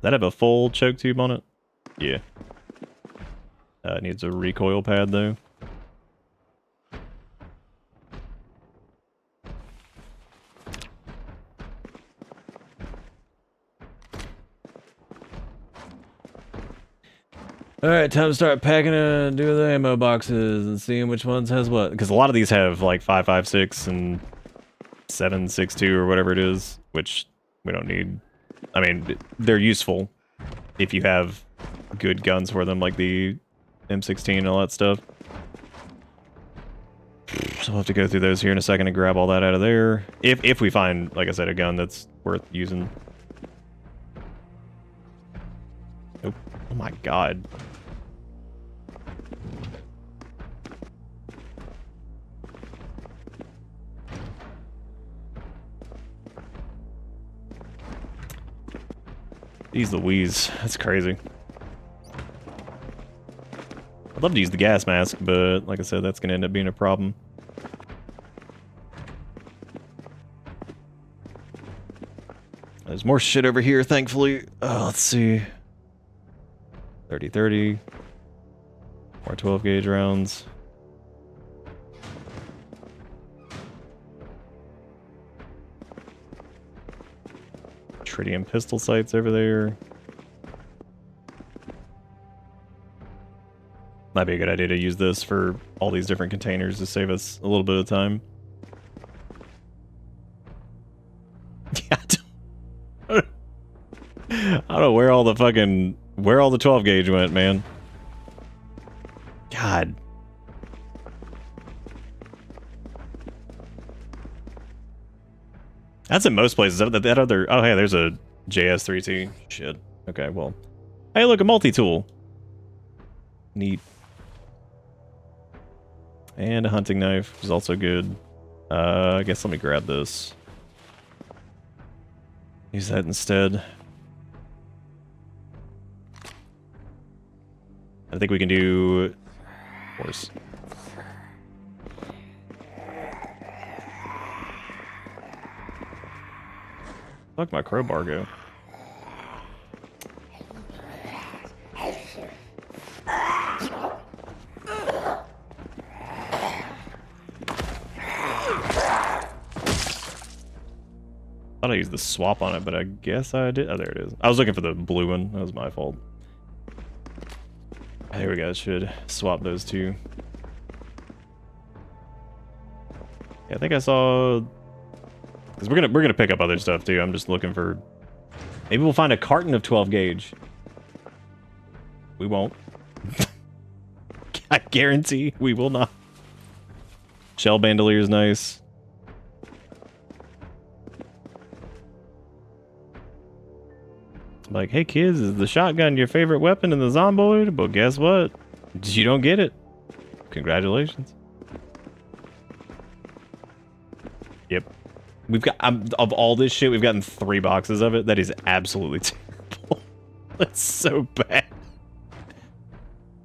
that have a full choke tube on it? Yeah. It needs a recoil pad, though. Alright, time to start packing and doing the ammo boxes and seeing which ones has what. Because a lot of these have like 5.56 and 7.62 or whatever it is, which we don't need. I mean, they're useful if you have good guns for them, like the M16 and all that stuff. So we'll have to go through those here in a second and grab all that out of there. If we find, like I said, a gun that's worth using. Oh, oh my god. Jeez Louise, that's crazy. I'd love to use the gas mask, but like I said, that's gonna end up being a problem. There's more shit over here, thankfully. Let's see. 30-30. More 12 gauge rounds. Tritium pistol sights over there. Might be a good idea to use this for all these different containers to save us a little bit of time. Yeah, I don't know where all the 12 gauge went, man. God. That's in most places. That other... Oh, hey, there's a JS3T. Shit. Okay, well. Hey, look, a multi-tool. Neat. And a hunting knife, which is also good. I guess let me grab this. Use that instead. I think we can do... Horse. Fuck my crowbar go. I thought I used the swap on it, but I guess I did. Oh, there it is. I was looking for the blue one. That was my fault. There we go. Should swap those two. Yeah, I think I saw... Because we're gonna pick up other stuff too. I'm just looking for... Maybe we'll find a carton of 12 gauge. We won't. I guarantee we will not. Shell bandolier is nice. Like, hey kids, is the shotgun your favorite weapon in the Zomboid? But guess what? You don't get it. Congratulations. Yep. We've got, of all this shit, we've gotten 3 boxes of it. That is absolutely terrible. That's so bad.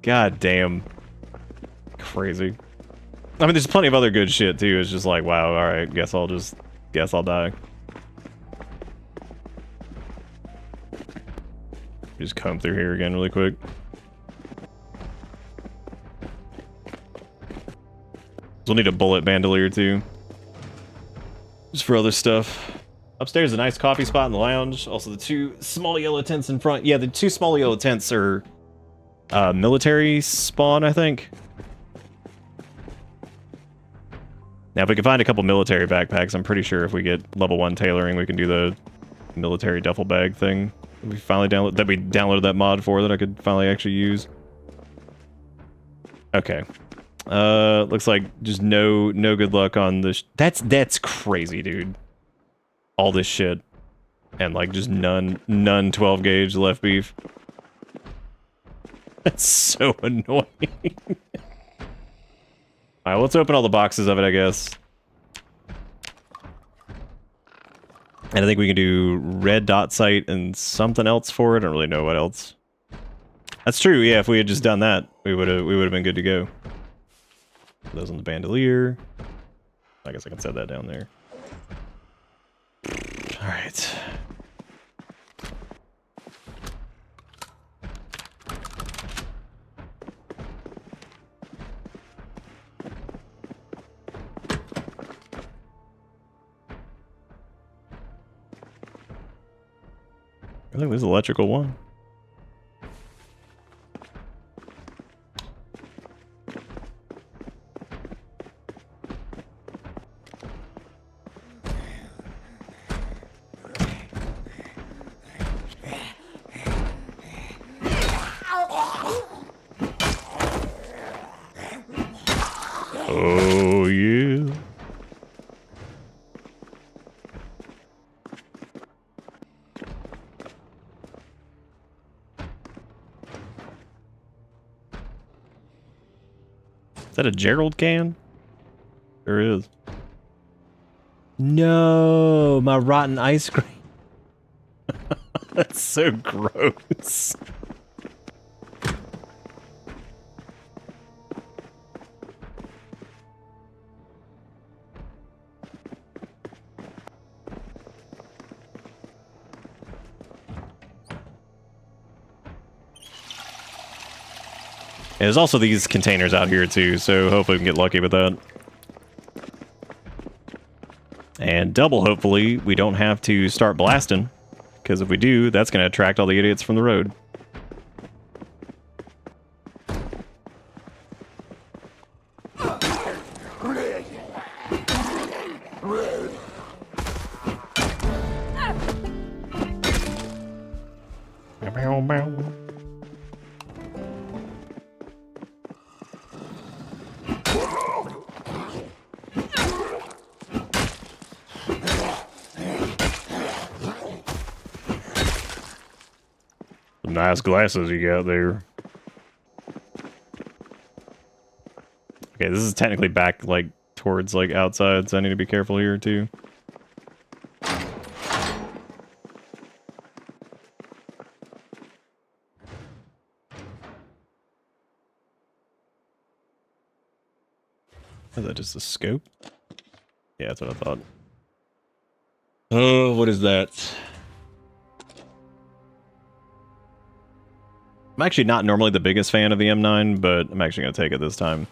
God damn. Crazy. I mean, there's plenty of other good shit too. It's just like, wow, alright, guess I'll die. Just comb through here again really quick. We'll need a bullet bandolier too. Just for other stuff. Upstairs, a nice coffee spot in the lounge. Also, the 2 small yellow tents in front. Yeah, the 2 small yellow tents are military spawn, I think. Now, if we can find a couple military backpacks, I'm pretty sure if we get level 1 tailoring, we can do the military duffel bag thing. We finally downloaded that mod for that I could finally actually use. Okay. Looks like just no good luck on this. That's crazy, dude. All this shit. And like just none 12 gauge left beef. That's so annoying. Alright, let's open all the boxes of it, I guess. And I think we can do red dot sight and something else for it. I don't really know what else. That's true, yeah, if we had just done that, we would have been good to go. Those on the bandolier. I guess I can set that down there. Alright. I think there's electrical one. Oh, yeah. Is that a Gerald can? There is. No, my rotten ice cream. That's so gross. There's also these containers out here too, so hopefully we can get lucky with that. And double, hopefully, we don't have to start blasting. Because if we do, that's going to attract all the idiots from the road. Nice glasses you got there. Okay, this is technically back, like, towards, like, outside, so I need to be careful here, too. Is that just a scope? Yeah, that's what I thought. Oh, what is that? I'm actually not normally the biggest fan of the M9, but I'm actually going to take it this time.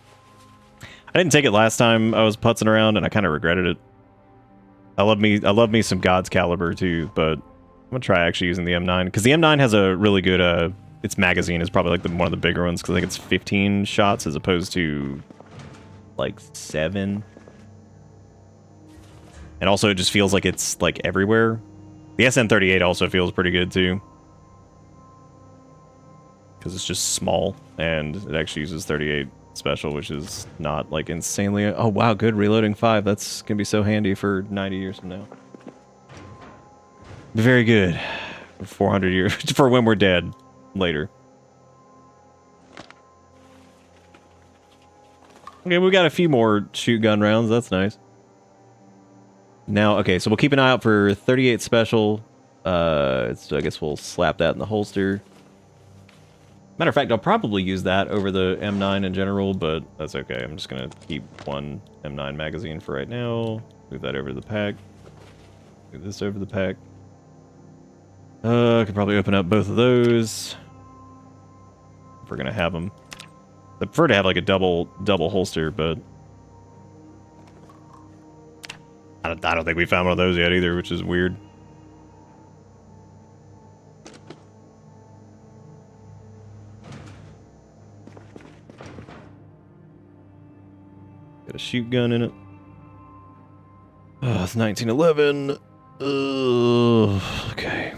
I didn't take it last time I was putzing around, and I kind of regretted it. I love me some God's Caliber too, but I'm going to try actually using the M9, because the M9 has a really good, its magazine is probably like one of the bigger ones, because I think it's 15 shots as opposed to like 7. And also it just feels like it's like everywhere. The SN38 also feels pretty good too. Because it's just small, and it actually uses 38 special, which is not, like, insanely... Oh, wow, good. Reloading 5. That's going to be so handy for 90 years from now. Very good. For 400 years. For when we're dead. Later. Okay, we got a few more shoot gun rounds. That's nice. Now, okay, so we'll keep an eye out for 38 special. So I guess we'll slap that in the holster. Matter of fact, I'll probably use that over the M9 in general, but that's okay. I'm just going to keep one M9 magazine for right now. Move that over to the pack. Move this over the pack. I could probably open up both of those. If we're going to have them. I prefer to have like a double holster, but... I don't think we found one of those yet either, which is weird. Got a shoot gun in it. Oh, it's 1911. Okay.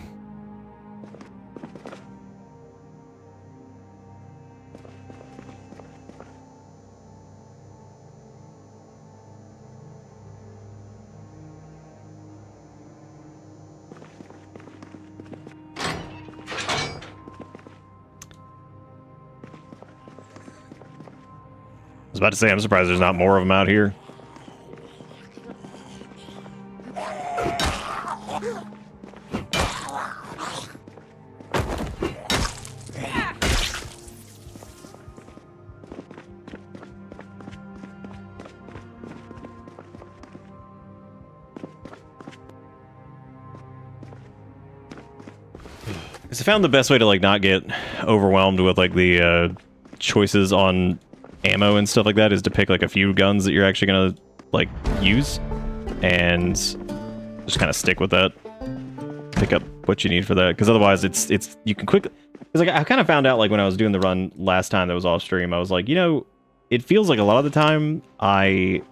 I was about to say, I'm surprised there's not more of them out here. Because I found the best way to like not get overwhelmed with like the choices on ammo and stuff like that is to pick like a few guns that you're actually gonna like use and just kind of stick with that. Pick up what you need for that, because otherwise it's you can quickly, because like I kind of found out like when I was doing the run last time that was off stream, I was like, you know, it feels like a lot of the time I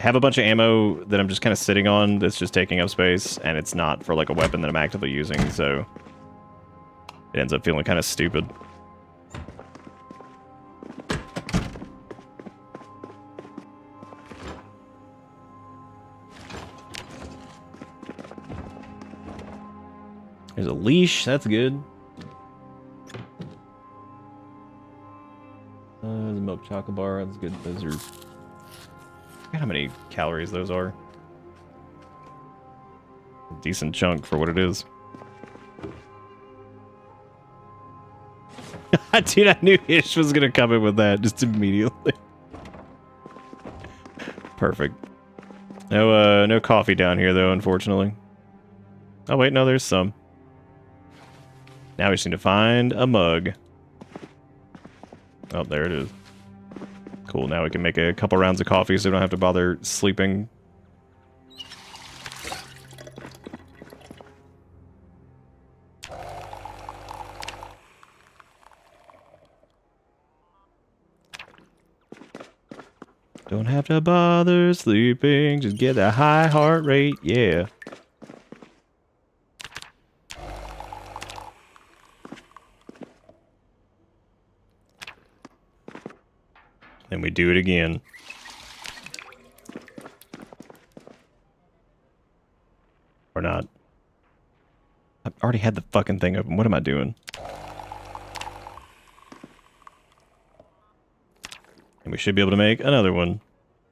have a bunch of ammo that I'm just kind of sitting on that's just taking up space, and it's not for like a weapon that I'm actively using, so it ends up feeling kind of stupid. There's a leash, that's good. There's a milk chocolate bar, that's good. Those are... I forget how many calories those are. A decent chunk for what it is. Dude, I knew Ish was gonna come in with that just immediately. Perfect. No, no coffee down here though, unfortunately. Oh wait, no, there's some. Now we just need to find a mug. Oh, there it is. Cool, now we can make a couple rounds of coffee so we don't have to bother sleeping. Don't have to bother sleeping, just get a high heart rate, yeah. Then we do it again. Or not. I've already had the fucking thing open. What am I doing? And we should be able to make another one.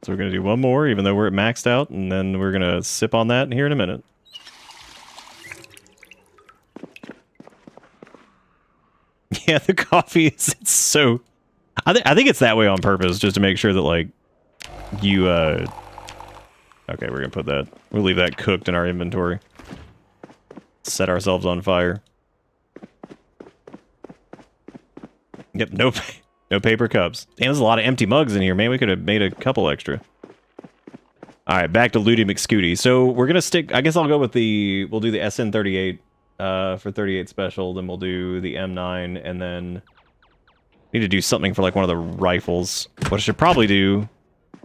So we're going to do one more, even though we're at maxed out, and then we're going to sip on that here in a minute. Yeah, the coffee is it's so... I think it's that way on purpose, just to make sure that, like, you, Okay, we're going to put that... We'll leave that cooked in our inventory. Set ourselves on fire. Yep, no paper cups. Damn, there's a lot of empty mugs in here, man. We could have made a couple extra. Alright, back to Looty McScooty. So, we're gonna stick... I guess I'll go with the... We'll do the SN38 for 38 special, then we'll do the M9, and then... Need to do something for, like, one of the rifles. What I should probably do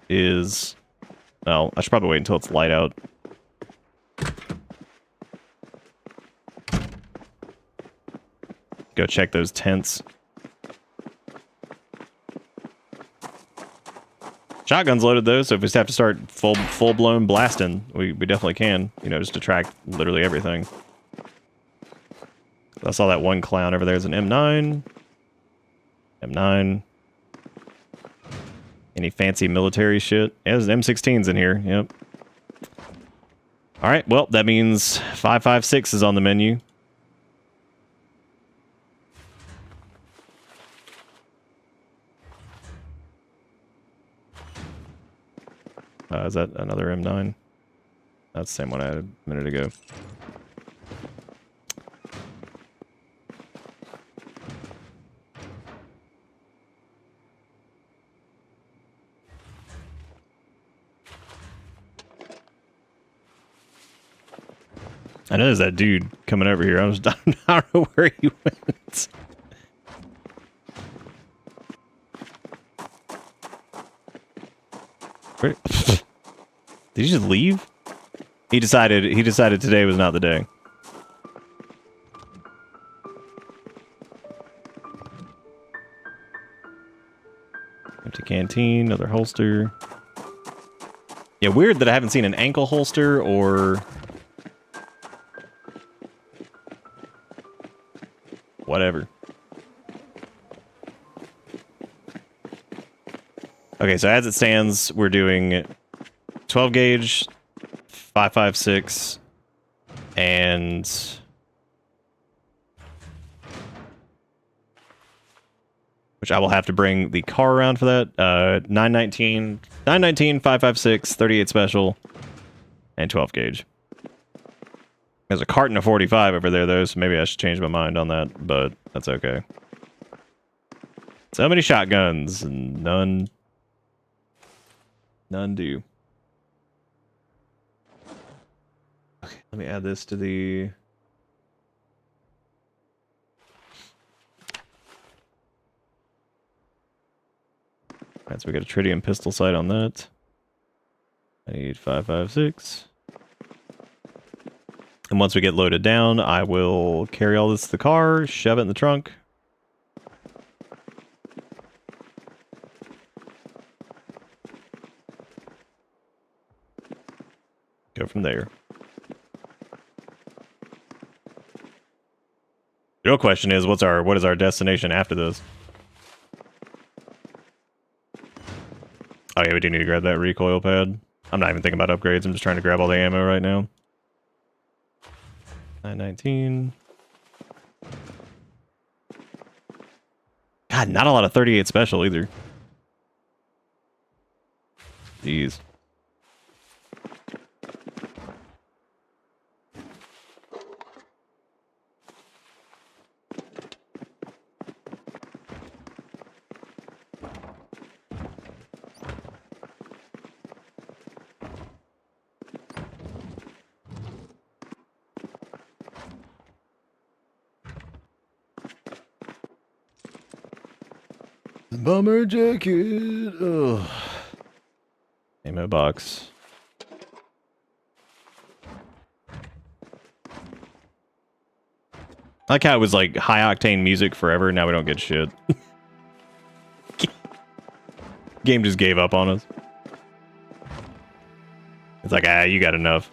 is... Well, I should probably wait until it's light out. Go check those tents. Shotgun's loaded though, so if we just have to start full-blown blasting, we definitely can. You know, just attract literally everything. I saw that one clown over there is an M9. M9. Any fancy military shit? Yeah, there's M16s in here, yep. Alright, well, that means 5.56 is on the menu. Is that another M9? That's the same one I had a minute ago. I know there's that dude coming over here. I don't know where he went. Where? Did he just leave? He decided today was not the day. Empty canteen, another holster. Yeah, weird that I haven't seen an ankle holster or whatever. Okay, so as it stands, we're doing 12 gauge, 5.56, and which I will have to bring the car around for that. 919, 5.56, 38 special, and 12 gauge. There's a carton of 45 over there though, so maybe I should change my mind on that, but that's okay. So many shotguns and none do. Okay, let me add this to the... Alright, so we got a tritium pistol sight on that. I need 5.56. And once we get loaded down, I will carry all this to the car, shove it in the trunk. Go from there. The real question is, what is our destination after this? Oh yeah, we do need to grab that recoil pad. I'm not even thinking about upgrades, I'm just trying to grab all the ammo right now. 919. God, not a lot of 38 special either. Jeez. Bomber jacket. Ugh. Ammo box. I like how it was like high octane music forever. Now we don't get shit. Game just gave up on us. It's like, ah, you got enough.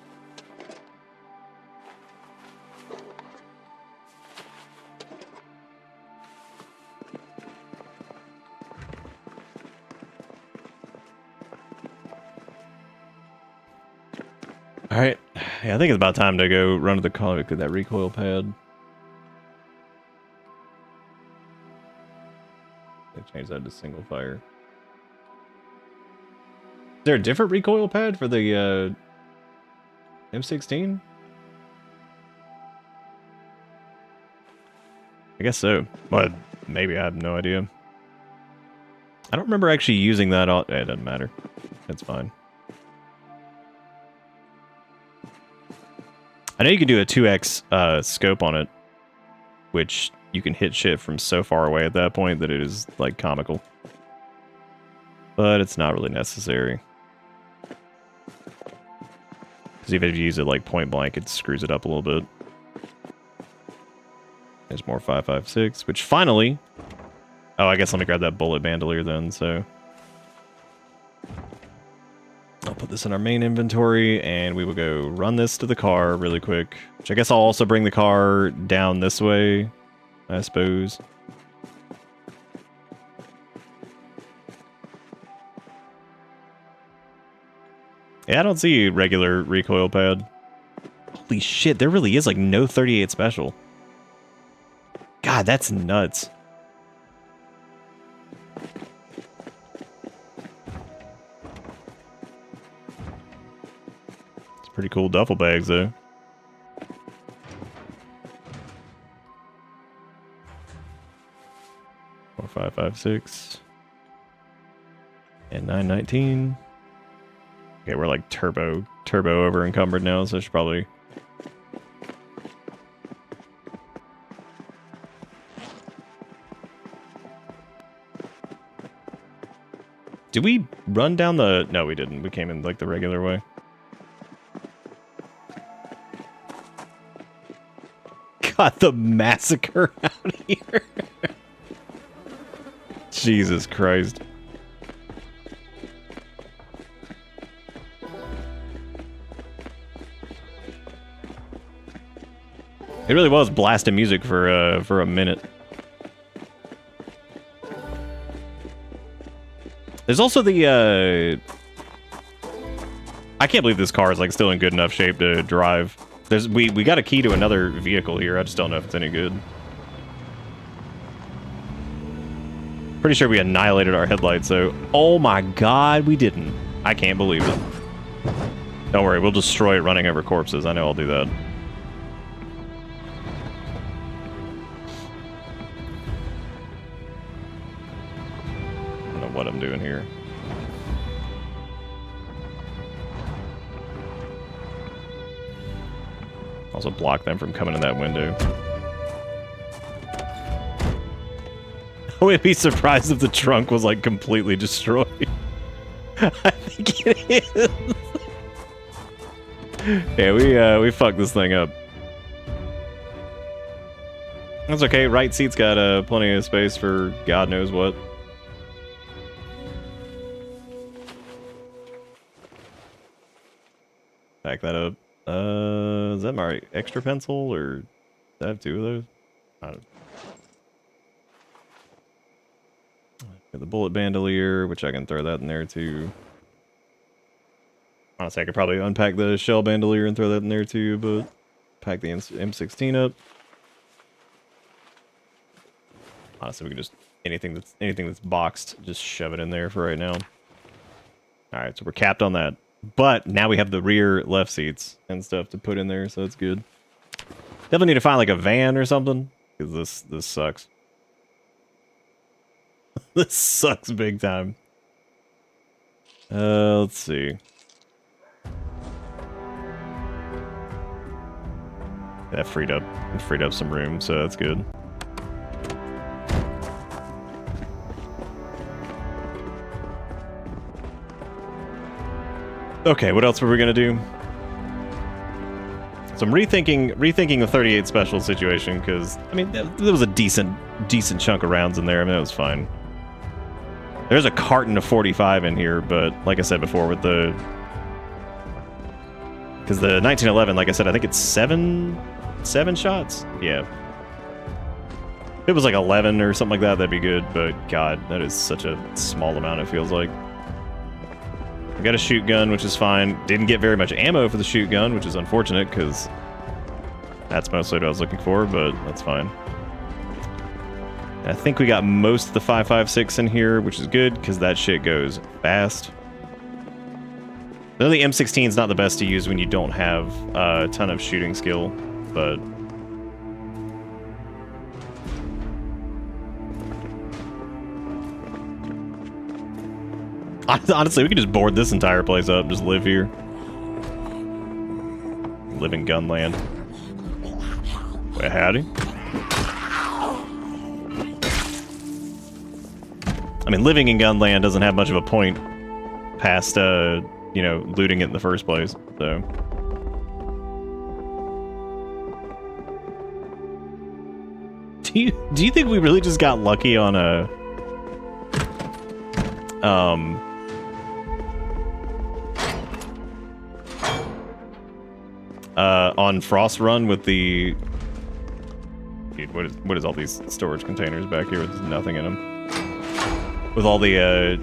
All right. Yeah, I think it's about time to go run to the car with that recoil pad. They changed that to single fire. Is there a different recoil pad for the M16? I guess so. But maybe, I have no idea. I don't remember actually using that. It doesn't matter. It's fine. I know you can do a 2x scope on it, which you can hit shit from so far away at that point that it is, like, comical. But it's not really necessary. Because even if you use it, like, point blank, it screws it up a little bit. There's more 5.56, which finally... Oh, I guess let me grab that bullet bandolier then, so... I'll put this in our main inventory, and we will go run this to the car really quick. Which I guess I'll also bring the car down this way, I suppose. Yeah, I don't see regular recoil pad. Holy shit, there really is like no 38 special. God, that's nuts. Pretty cool duffel bags, though. Four, 5.56, and 9.19. Okay, we're like turbo over encumbered now, so I should probably. Did we run down the? No, we didn't. We came in like the regular way. God, the massacre out here. Jesus Christ. It really was blasting music for a minute. There's also the I can't believe this car is like still in good enough shape to drive. We got a key to another vehicle here. I just don't know if it's any good. Pretty sure we annihilated our headlights, so... Oh my god, we didn't. I can't believe it. Don't worry, we'll destroy it running over corpses. I know I'll do that. I don't know what I'm doing here. Also block them from coming in that window. I would be surprised if the trunk was like completely destroyed. I think it is. Yeah, we fucked this thing up. That's okay. Right seat's got plenty of space for God knows what. Back that up. Is that my extra pencil, or do I have two of those? I don't know. Got the bullet bandolier, which I can throw that in there too. Honestly, I could probably unpack the shell bandolier and throw that in there too, but pack the M16 up. Honestly, we can just anything that's boxed, just shove it in there for right now. All right, so we're capped on that. But now we have the rear left seats and stuff to put in there, so that's good. Definitely need to find like a van or something, because this sucks. This sucks big time. Let's see. That freed up some room, so that's good. Okay, what else were we gonna do? So I'm rethinking the 38 special situation, because I mean there was a decent chunk of rounds in there. I mean, that was fine. There's a carton of 45 in here, but like I said before, with the because the 1911, like I said, I think it's seven shots. Yeah. If it was like 11 or something like that, that'd be good. But God, that is such a small amount. It feels like. I got a shoot gun, which is fine. Didn't get very much ammo for the shoot gun, which is unfortunate, because that's mostly what I was looking for, but that's fine. I think we got most of the 5.56 in here, which is good, because that shit goes fast. Though the M16 is not the best to use when you don't have a ton of shooting skill, but... Honestly, we could just board this entire place up, just live here. Live in gunland. Well, howdy. I mean, living in gunland doesn't have much of a point past, you know, looting it in the first place, so... Do you think we really just got lucky on a... on Frost Run with the... Dude, what is all these storage containers back here with nothing in them? With all the,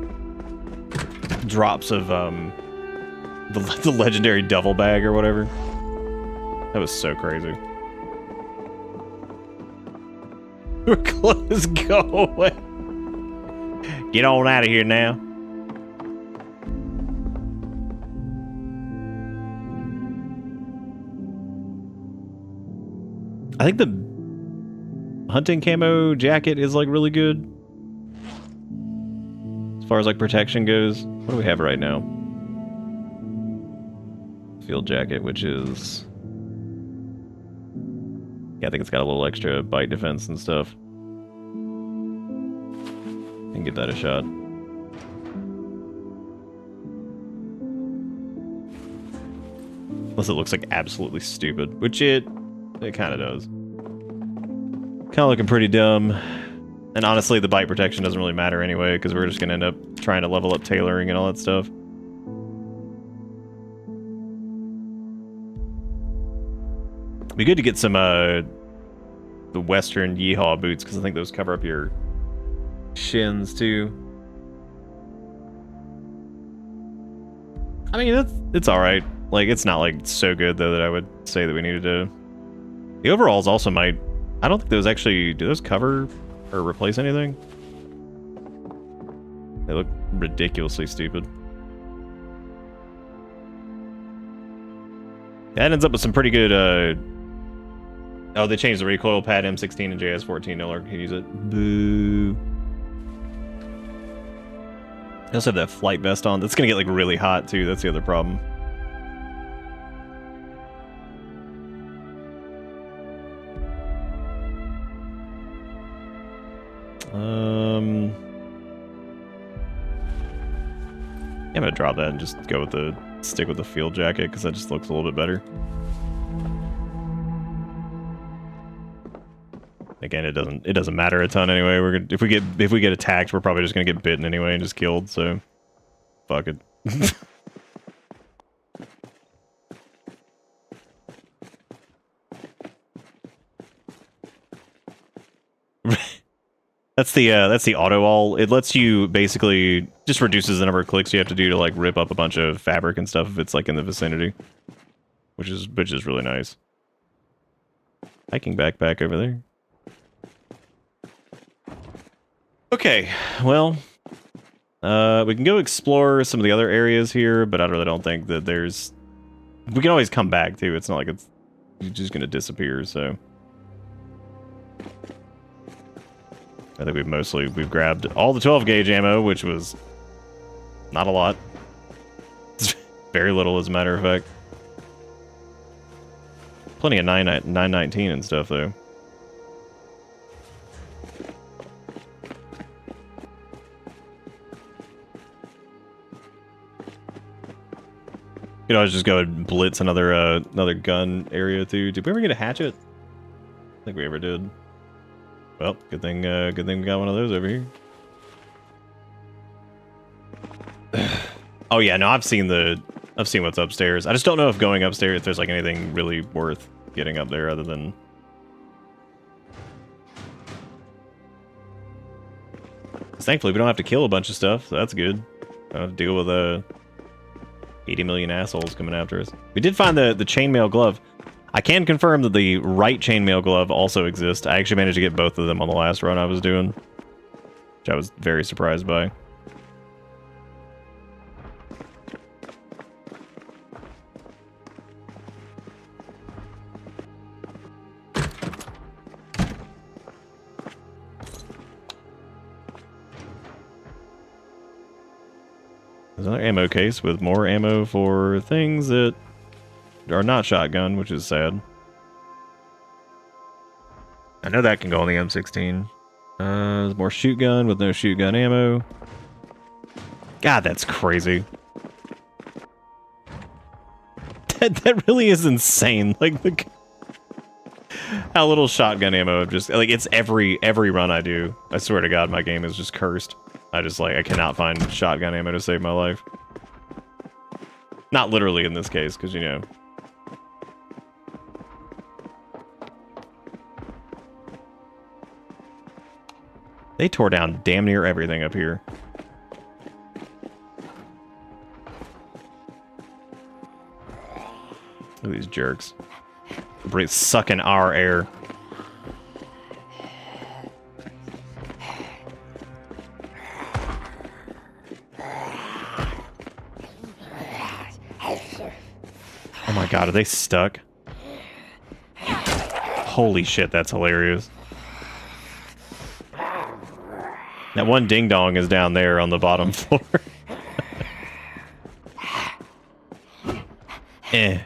drops of, the legendary duffel bag or whatever. That was so crazy. We're close, go away. Get on out of here now. I think the hunting camo jacket is like really good. As far as like protection goes. What do we have right now? Field jacket, which is... Yeah, I think it's got a little extra bite defense and stuff. I can give that a shot. Unless it looks like absolutely stupid, which it kind of does. Kind of looking pretty dumb. And honestly, the bite protection doesn't really matter anyway, because we're just going to end up trying to level up tailoring and all that stuff. It'd be good to get some, the Western Yeehaw boots, because I think those cover up your shins, too. I mean, it's alright. Like, it's not, like, so good, though, that I would say that we needed to... The overalls also might... I don't think those actually... Do those cover or replace anything? They look ridiculously stupid. That ends up with some pretty good, Oh, they changed the recoil pad. M16 and JS14 no longer can use it. Boo. They also have that flight vest on. That's gonna get, like, really hot, too. That's the other problem. Yeah, I'm gonna drop that and just go with the stick with the field jacket, because that just looks a little bit better. Again, it doesn't matter a ton anyway. We're gonna, if we get attacked, we're probably just gonna get bitten anyway and just killed. So, fuck it. That's the auto all. It lets you basically just reduces the number of clicks you have to do to like rip up a bunch of fabric and stuff if it's like in the vicinity, which is really nice. Hiking backpack over there. Okay, well, we can go explore some of the other areas here, but I really don't think that there's... We can always come back, too. It's not like it's just going to disappear, so... I think we've grabbed all the 12-gauge ammo, which was not a lot. Very little, as a matter of fact. Plenty of 919 and stuff, though. You know, I was just go and blitz another gun area too. Did we ever get a hatchet? I think we ever did. Well, good thing we got one of those over here. Oh yeah, no, I've seen what's upstairs. I just don't know if going upstairs, if there's like anything really worth getting up there other than. Thankfully, we don't have to kill a bunch of stuff, so that's good. I don't have to deal with 80 million assholes coming after us. We did find the chainmail glove. I can confirm that the right chainmail glove also exists. I actually managed to get both of them on the last run I was doing, which I was very surprised by. There's another ammo case with more ammo for things that are not shotgun, which is sad. I know that can go on the M16. There's more shoot gun with no shoot gun ammo. God, that's crazy. That really is insane. Like how little shotgun ammo just like it's every run I do. I swear to God, my game is just cursed. I cannot find shotgun ammo to save my life. Not literally in this case, because you know. They tore down damn near everything up here. Look at these jerks. Sucking our air. Oh my God, are they stuck? Holy shit, that's hilarious. That one ding-dong is down there on the bottom floor. Eh.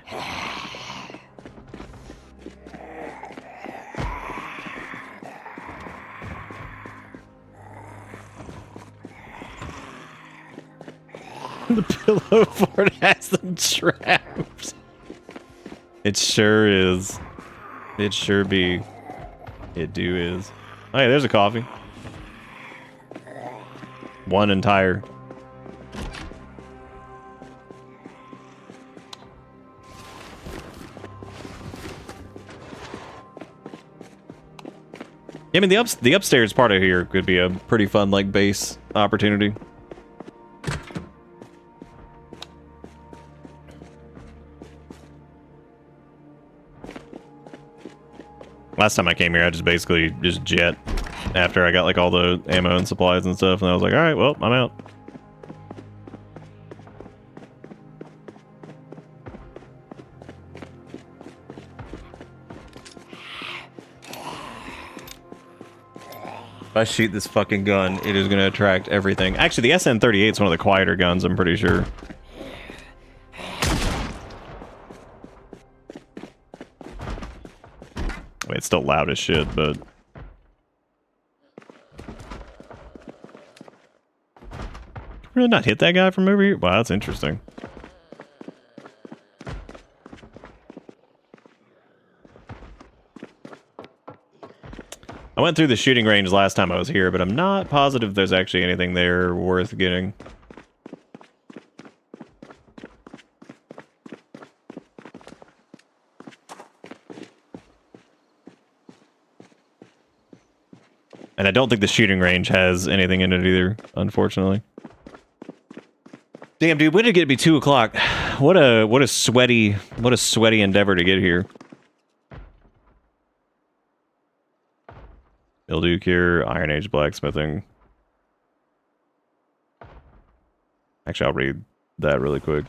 The pillow fort has them trapped. It sure is. It sure be. It do is. Oh yeah, there's a coffee. One entire. I mean, the upstairs part of here could be a pretty fun, like, base opportunity. Last time I came here, I just basically just jet after I got, like, all the ammo and supplies and stuff, and I was like, alright, well, I'm out. If I shoot this fucking gun, it is going to attract everything. Actually, the SN38 is one of the quieter guns, I'm pretty sure. I mean, it's still loud as shit, but... Really not hit that guy from over here? Wow, that's interesting. I went through the shooting range last time I was here, but I'm not positive there's actually anything there worth getting. And I don't think the shooting range has anything in it either, unfortunately. Damn, dude, when did it get to be 2 o'clock? What a sweaty endeavor to get here. Mildew cure, Iron Age blacksmithing. Actually, I'll read that really quick.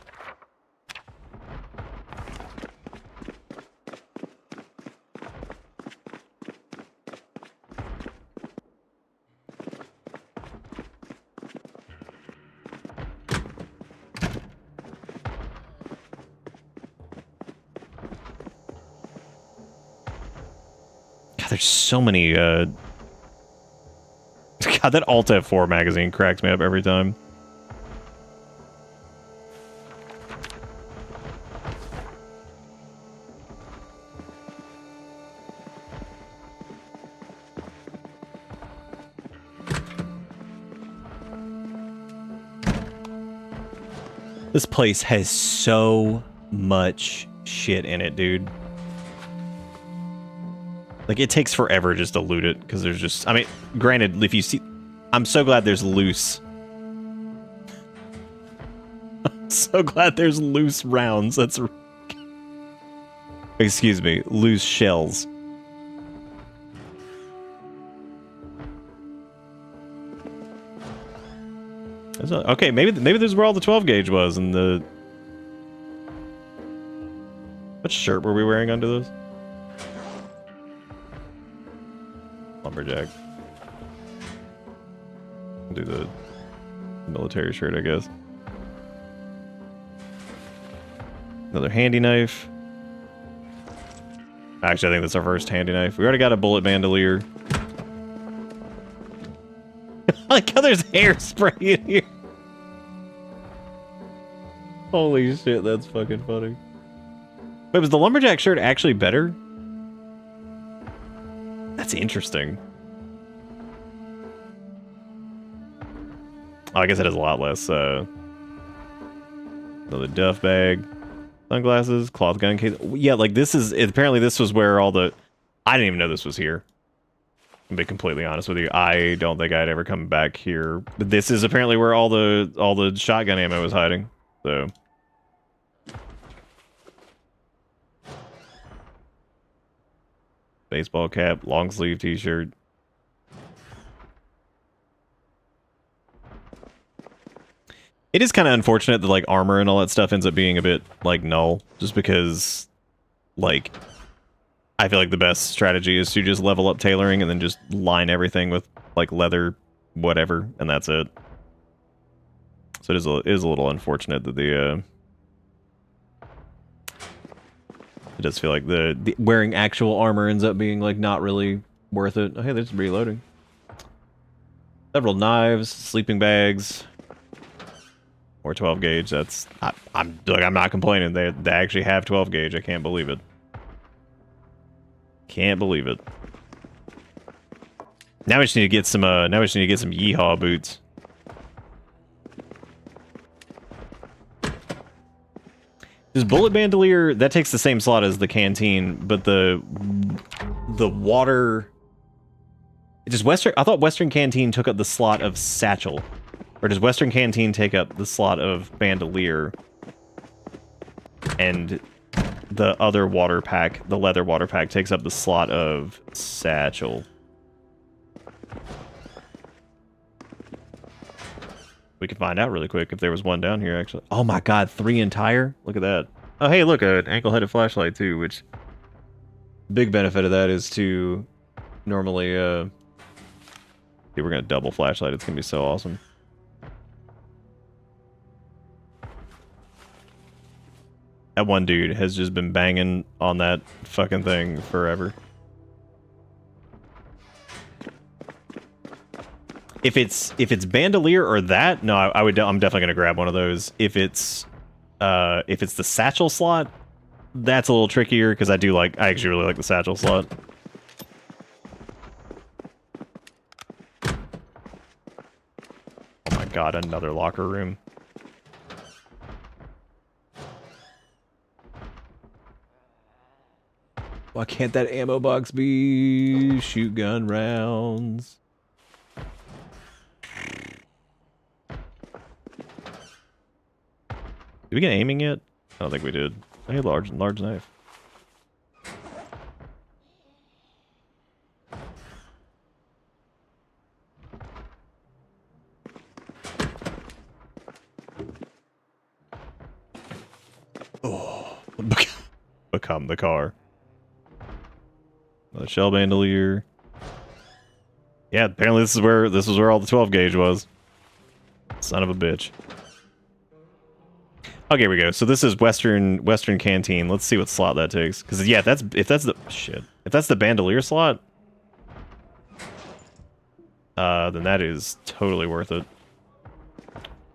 God, there's so many, God, that Alt F4 magazine cracks me up every time. This place has so much shit in it, dude. Like, it takes forever just to loot it, because there's just... I mean, granted, if you see... I'm so glad there's loose. I'm so glad there's loose rounds. That's... Excuse me, loose shells. Okay, maybe this is where all the 12 gauge was, and the... What shirt were we wearing under those? Lumberjack. Do the military shirt, I guess. Another handy knife. Actually, I think that's our first handy knife. We already got a bullet bandolier. I like how there's hairspray in here. Holy shit, that's fucking funny. Wait, was the lumberjack shirt actually better? That's interesting. Oh, I guess it has a lot less, another duff bag, sunglasses, cloth gun case. Yeah, like this is, apparently this was where all the, I didn't even know this was here. To be completely honest with you, I don't think I'd ever come back here. But this is apparently where all the shotgun ammo was hiding, so. Baseball cap, long sleeve t-shirt. It is kind of unfortunate that, like, armor and all that stuff ends up being a bit, like, null. Just because, like, I feel like the best strategy is to just level up tailoring and then just line everything with, like, leather whatever, and that's it. So it is a little unfortunate that the, it does feel like the wearing actual armor ends up being, like, not really worth it. Oh, hey, there's reloading. Several knives, sleeping bags, or 12 gauge. That's I'm not complaining. They actually have 12 gauge. I can't believe it. Can't believe it. Now we just need to get some. Now we just need to get some yeehaw boots. This bullet bandolier, that takes the same slot as the canteen, but the water... Does Western... I thought Western Canteen took up the slot of satchel. Or does Western Canteen take up the slot of bandolier? And the other water pack, the leather water pack, takes up the slot of satchel. We can find out really quick if there was one down here, actually. Oh my god, 3 entire? Look at that. Oh, hey, look, an ankle-headed flashlight, too, which... Big benefit of that is to normally, we're gonna double flashlight. It's gonna be so awesome. That one dude has just been banging on that fucking thing forever. If it's bandolier or that, no, I'm definitely gonna grab one of those. If it's the satchel slot, that's a little trickier because I actually really like the satchel slot. Oh my god, another locker room. Why can't that ammo box be shoot gun rounds? Did we get aiming yet? I don't think we did. Hey, large knife. become the car. The shell bandolier. Yeah, apparently this was where all the 12 gauge was. Son of a bitch. Okay, here we go. So this is Western Canteen. Let's see what slot that takes. Because yeah, if that's the bandolier slot, then that is totally worth it.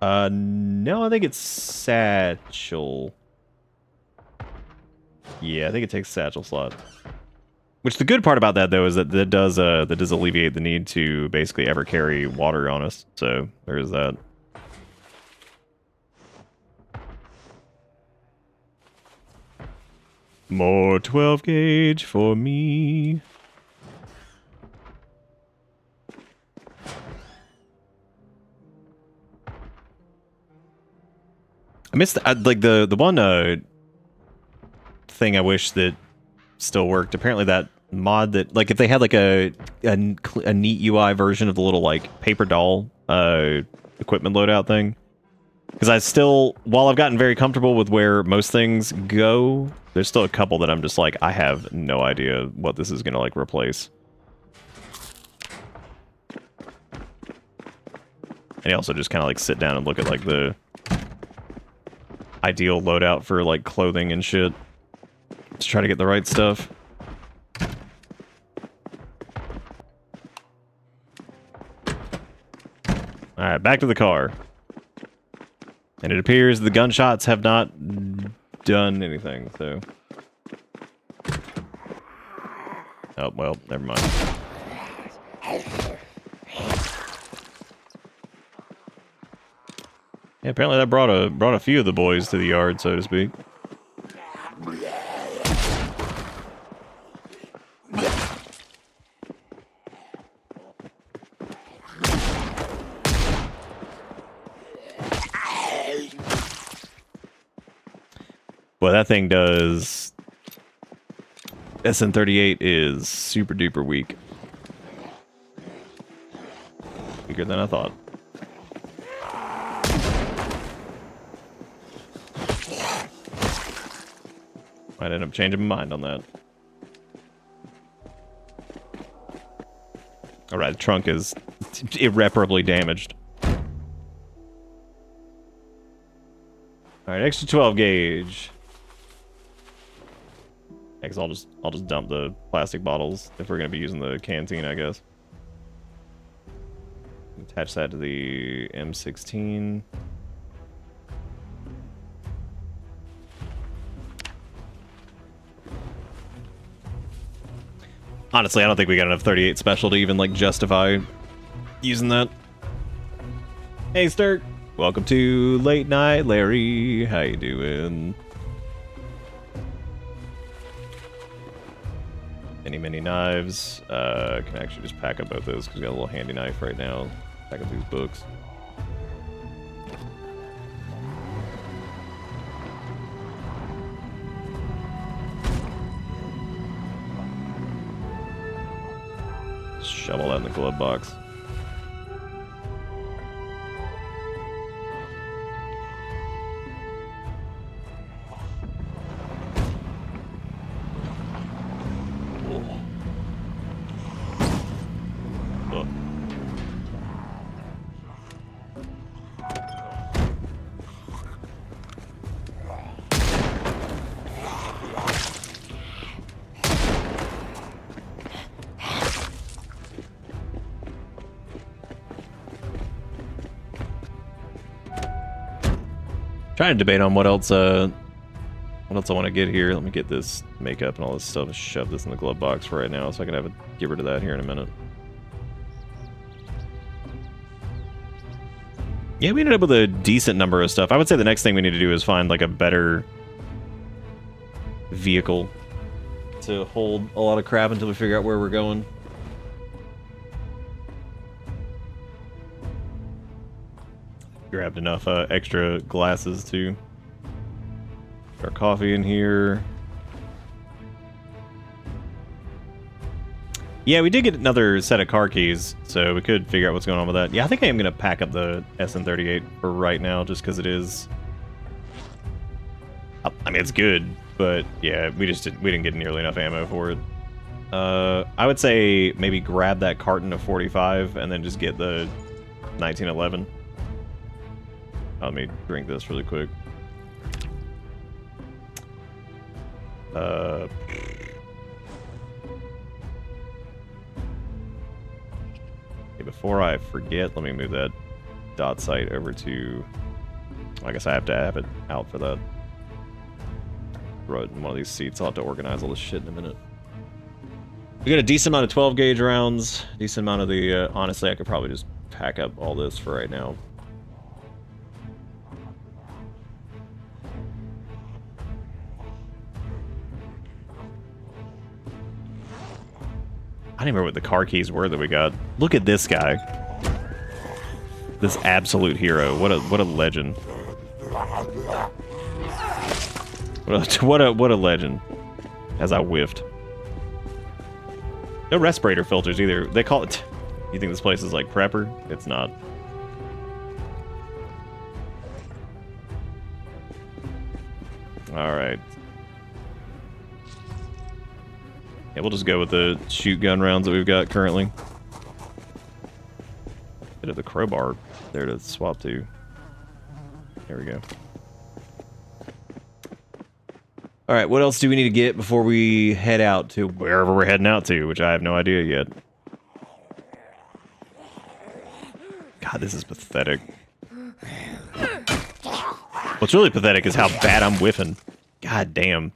No, I think it's satchel. Yeah, I think it takes satchel slot. Which the good part about that though is that that does alleviate the need to basically ever carry water on us. So there is that. More 12 gauge for me. I missed like the one thing I wish that still worked. Apparently that mod that like if they had like a neat UI version of the little like paper doll equipment loadout thing. Because I still, while I've gotten very comfortable with where most things go, there's still a couple that I'm just like, I have no idea what this is gonna like replace. And you also just kind of like sit down and look at like the ideal loadout for like clothing and shit. Just try to get the right stuff. Alright, back to the car. And it appears the gunshots have not done anything, so... Oh, well, never mind. Yeah, apparently that brought a few of the boys to the yard, so to speak. Well, that thing does... SN38 is super duper weak. Weaker than I thought. Might end up changing my mind on that. Alright, the trunk is irreparably damaged. Alright, extra 12 gauge. Yeah, 'cause I'll just dump the plastic bottles if we're gonna be using the canteen, I guess. Attach that to the M16. Honestly, I don't think we got enough 38 special to even like justify using that. Hey, Sturk. Welcome to Late Night Larry. How you doing? Many knives. Can actually just pack up both those because we got a little handy knife right now. Pack up these books. Shove all that in the glove box. Trying to debate on what else I want to get here. Let me get this makeup and all this stuff and shove this in the glove box for right now so I can get rid of that here in a minute. Yeah, we ended up with a decent number of stuff. I would say the next thing we need to do is find like a better vehicle to hold a lot of crap until we figure out where we're going. Grabbed enough extra glasses too. Our coffee in here. Yeah, we did get another set of car keys, so we could figure out what's going on with that. Yeah, I think I am going to pack up the SN38 for right now, just because it is... I I mean, it's good, but yeah, we didn't get nearly enough ammo for it. I would say maybe grab that carton of 45 and then just get the 1911. Let me drink this really quick. Okay, before I forget, let me move that dot site over to... I guess I have to have it out for that. Throw it in one of these seats. I'll have to organize all this shit in a minute. We got a decent amount of 12 gauge rounds. Decent amount of the... honestly, I could probably just pack up all this for right now. I don't even remember what the car keys were that we got. Look at this guy. This absolute hero. What a legend. What a legend. As I whiffed. No respirator filters either. They call it... You think this place is like prepper? It's not. Alright. Yeah, we'll just go with the shoot gun rounds that we've got currently. Bit of the crowbar there to swap to. There we go. Alright, what else do we need to get before we head out to wherever we're heading out to, which I have no idea yet. God, this is pathetic. What's really pathetic is how bad I'm whiffing. God damn.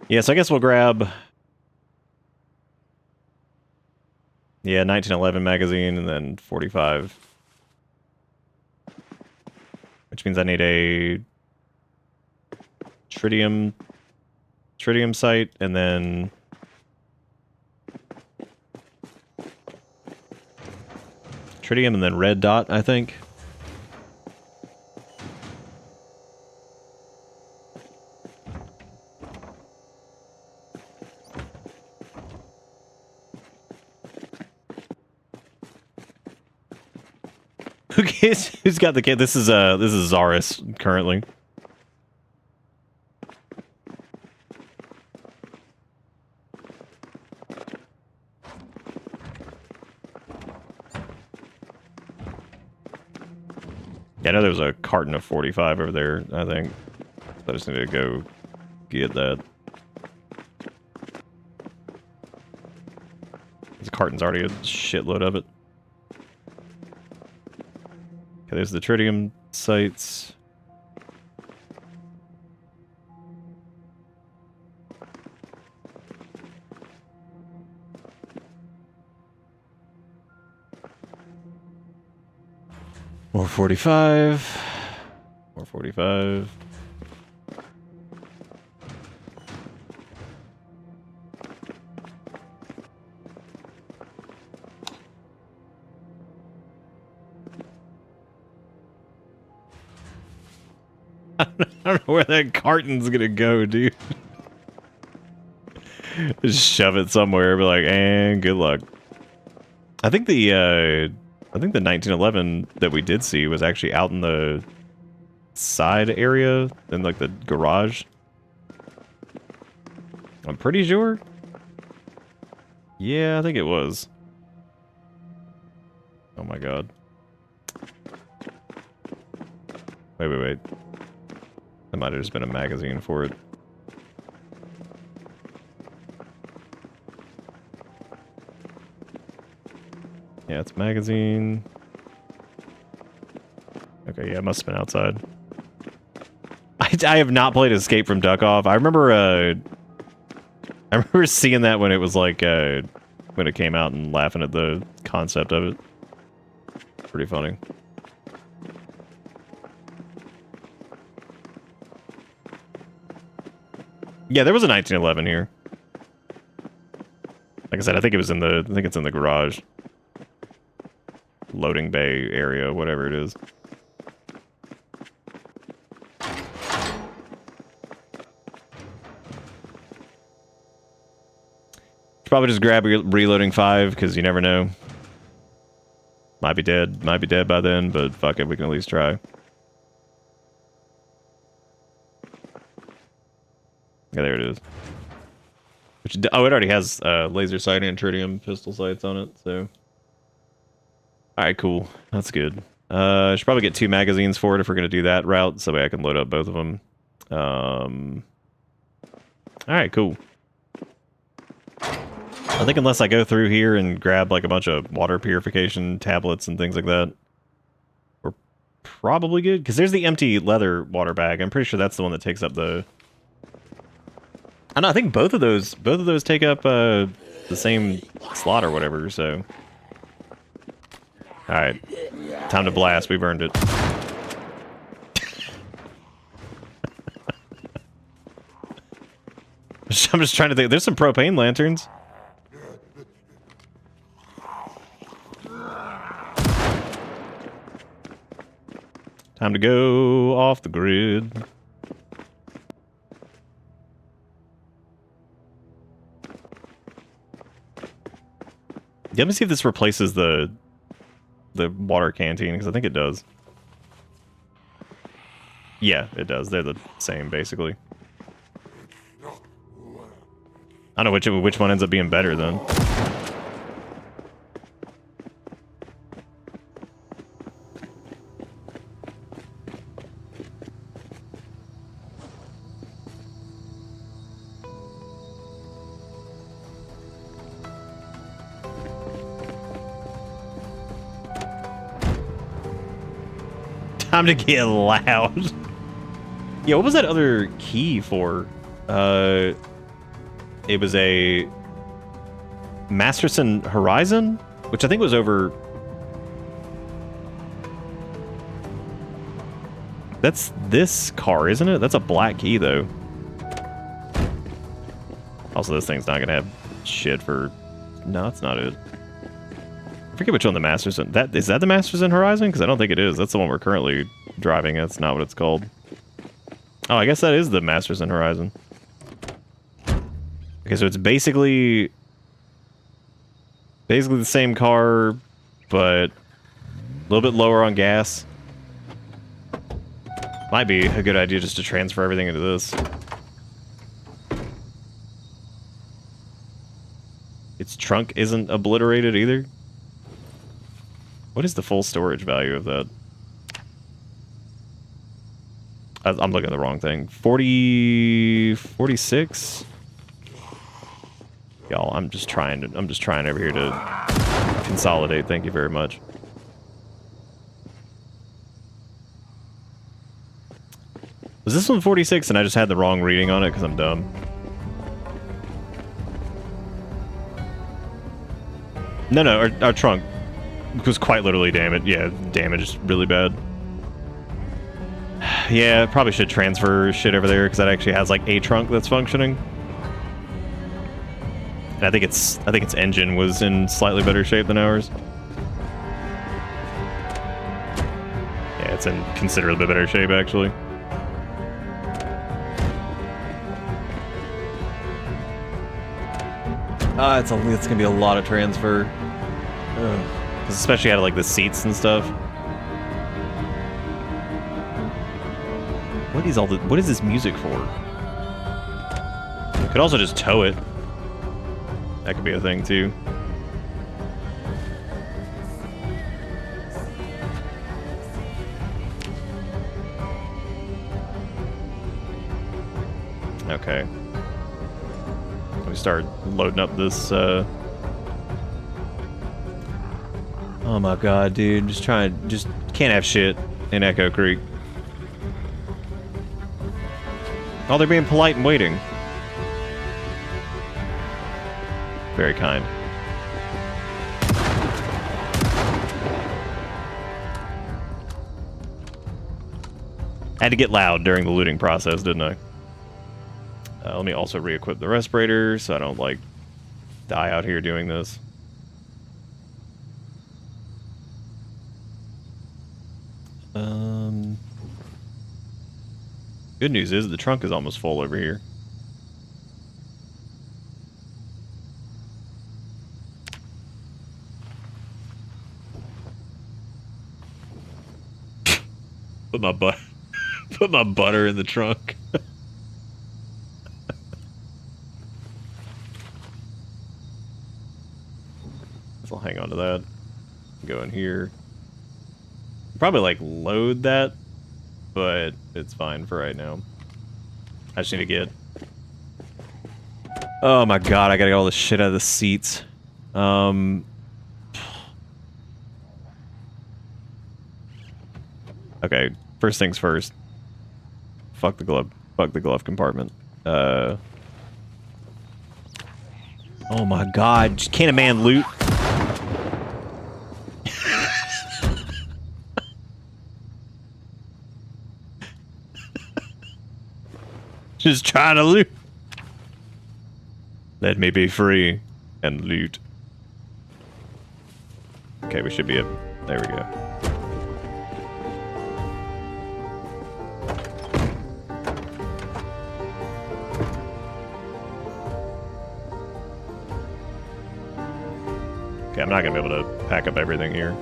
Yeah, so I guess we'll grab... Yeah, 1911 magazine and then 45. Which means I need a... Tritium sight and then... Tritium and then red dot, I think. Who's got the kid? This is Zaris currently. Yeah, I know there was a carton of 45 over there, I think. I just need to go get that. This carton's already a shitload of it. Okay, there's the tritium sites. More 45. More 45. I don't know where that carton's gonna go, dude. Just shove it somewhere, be like, and good luck. I think the 1911 that we did see was actually out in the side area, in like the garage. I'm pretty sure. Yeah, I think it was. Oh my god. Wait. That might have just been a magazine for it. Yeah, it's magazine. Okay, yeah, it must have been outside. I have not played Escape from Duck-Off. I remember seeing that when it was like when it came out and laughing at the concept of it. Pretty funny. Yeah, there was a 1911 here. Like I said, I think it's in the garage. Loading bay area, whatever it is. Probably just grab reloading 5 because you never know. Might be dead by then, but fuck it, we can at least try. Yeah, there it is. Which, oh, it already has laser sight and tritium pistol sights on it, so. Alright, cool. That's good. I should probably get 2 magazines for it if we're going to do that route, so that way I can load up both of them. Alright, cool. I think unless I go through here and grab like a bunch of water purification tablets and things like that, we're probably good. Because there's the empty leather water bag. I'm pretty sure that's the one that takes up the... I know, I think both of those take up the same slot or whatever, so... Alright. Time to blast. We've earned it. I'm just trying to think. There's some propane lanterns. Time to go off the grid. Let me see if this replaces the water canteen, because I think it does. Yeah, it does. They're the same, basically. I don't know which one ends up being better, then. Time to get loud. Yeah, what was that other key for? It was a Masterson Horizon, which I think was over... That's this car, isn't it? That's a black key, though. Also, this thing's not gonna have shit for... No, that's not it. I forget which one the Masterson... Is that the Masterson Horizon? Because I don't think it is. That's the one we're currently driving. That's not what it's called. Oh, I guess that is the Masterson Horizon. Okay, so it's basically the same car, but a little bit lower on gas. Might be a good idea just to transfer everything into this. Its trunk isn't obliterated either. What is the full storage value of that? I'm looking at the wrong thing. 46? Y'all, I'm just trying over here to consolidate. Thank you very much. Was this one 46 and I just had the wrong reading on it because I'm dumb? No, our trunk was quite literally damaged. Yeah, damaged really bad. Yeah, probably should transfer shit over there because that actually has like a trunk that's functioning. And I think its engine was in slightly better shape than ours. Yeah, it's in considerably better shape actually. It's gonna be a lot of transfer. Because especially out of like the seats and stuff. What is this music for? Could also just tow it. That could be a thing too. Okay. Let me start loading up this, Oh my god, dude. Just can't have shit in Echo Creek. Oh, they're being polite and waiting. Very kind. Had to get loud during the looting process, didn't I? Let me also re-equip the respirator so I don't, like, die out here doing this. Good news is the trunk is almost full over here. Put my butter in the trunk. hang on to that. Go in here. Probably like load that, but it's fine for right now. I just need to get... Oh my god, I gotta get all this shit out of the seats. Okay, first things first. Fuck the glove compartment. Oh my god, can't a man loot? Just trying to loot. Let me be free and loot. Okay, we should be up. There we go. Okay, I'm not gonna be able to pack up everything here.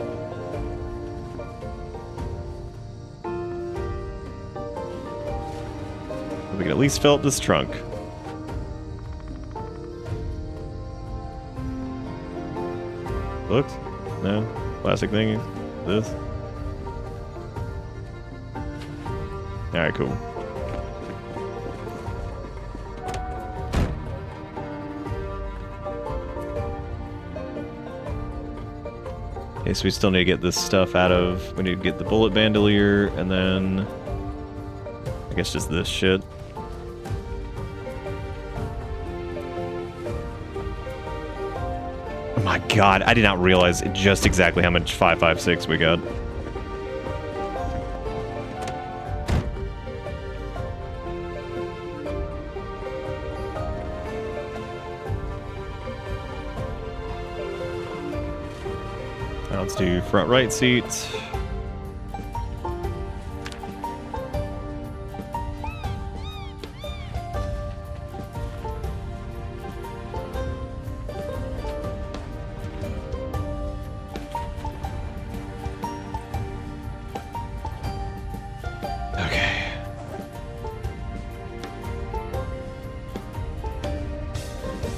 We can at least fill up this trunk. Books? No. Plastic thingies? This? Alright, cool. Okay, so we still need to get this stuff out of... We need to get the bullet bandolier, and then... I guess just this shit. Oh my god, I did not realize just exactly how much 5.56 we got. Now let's do front right seat.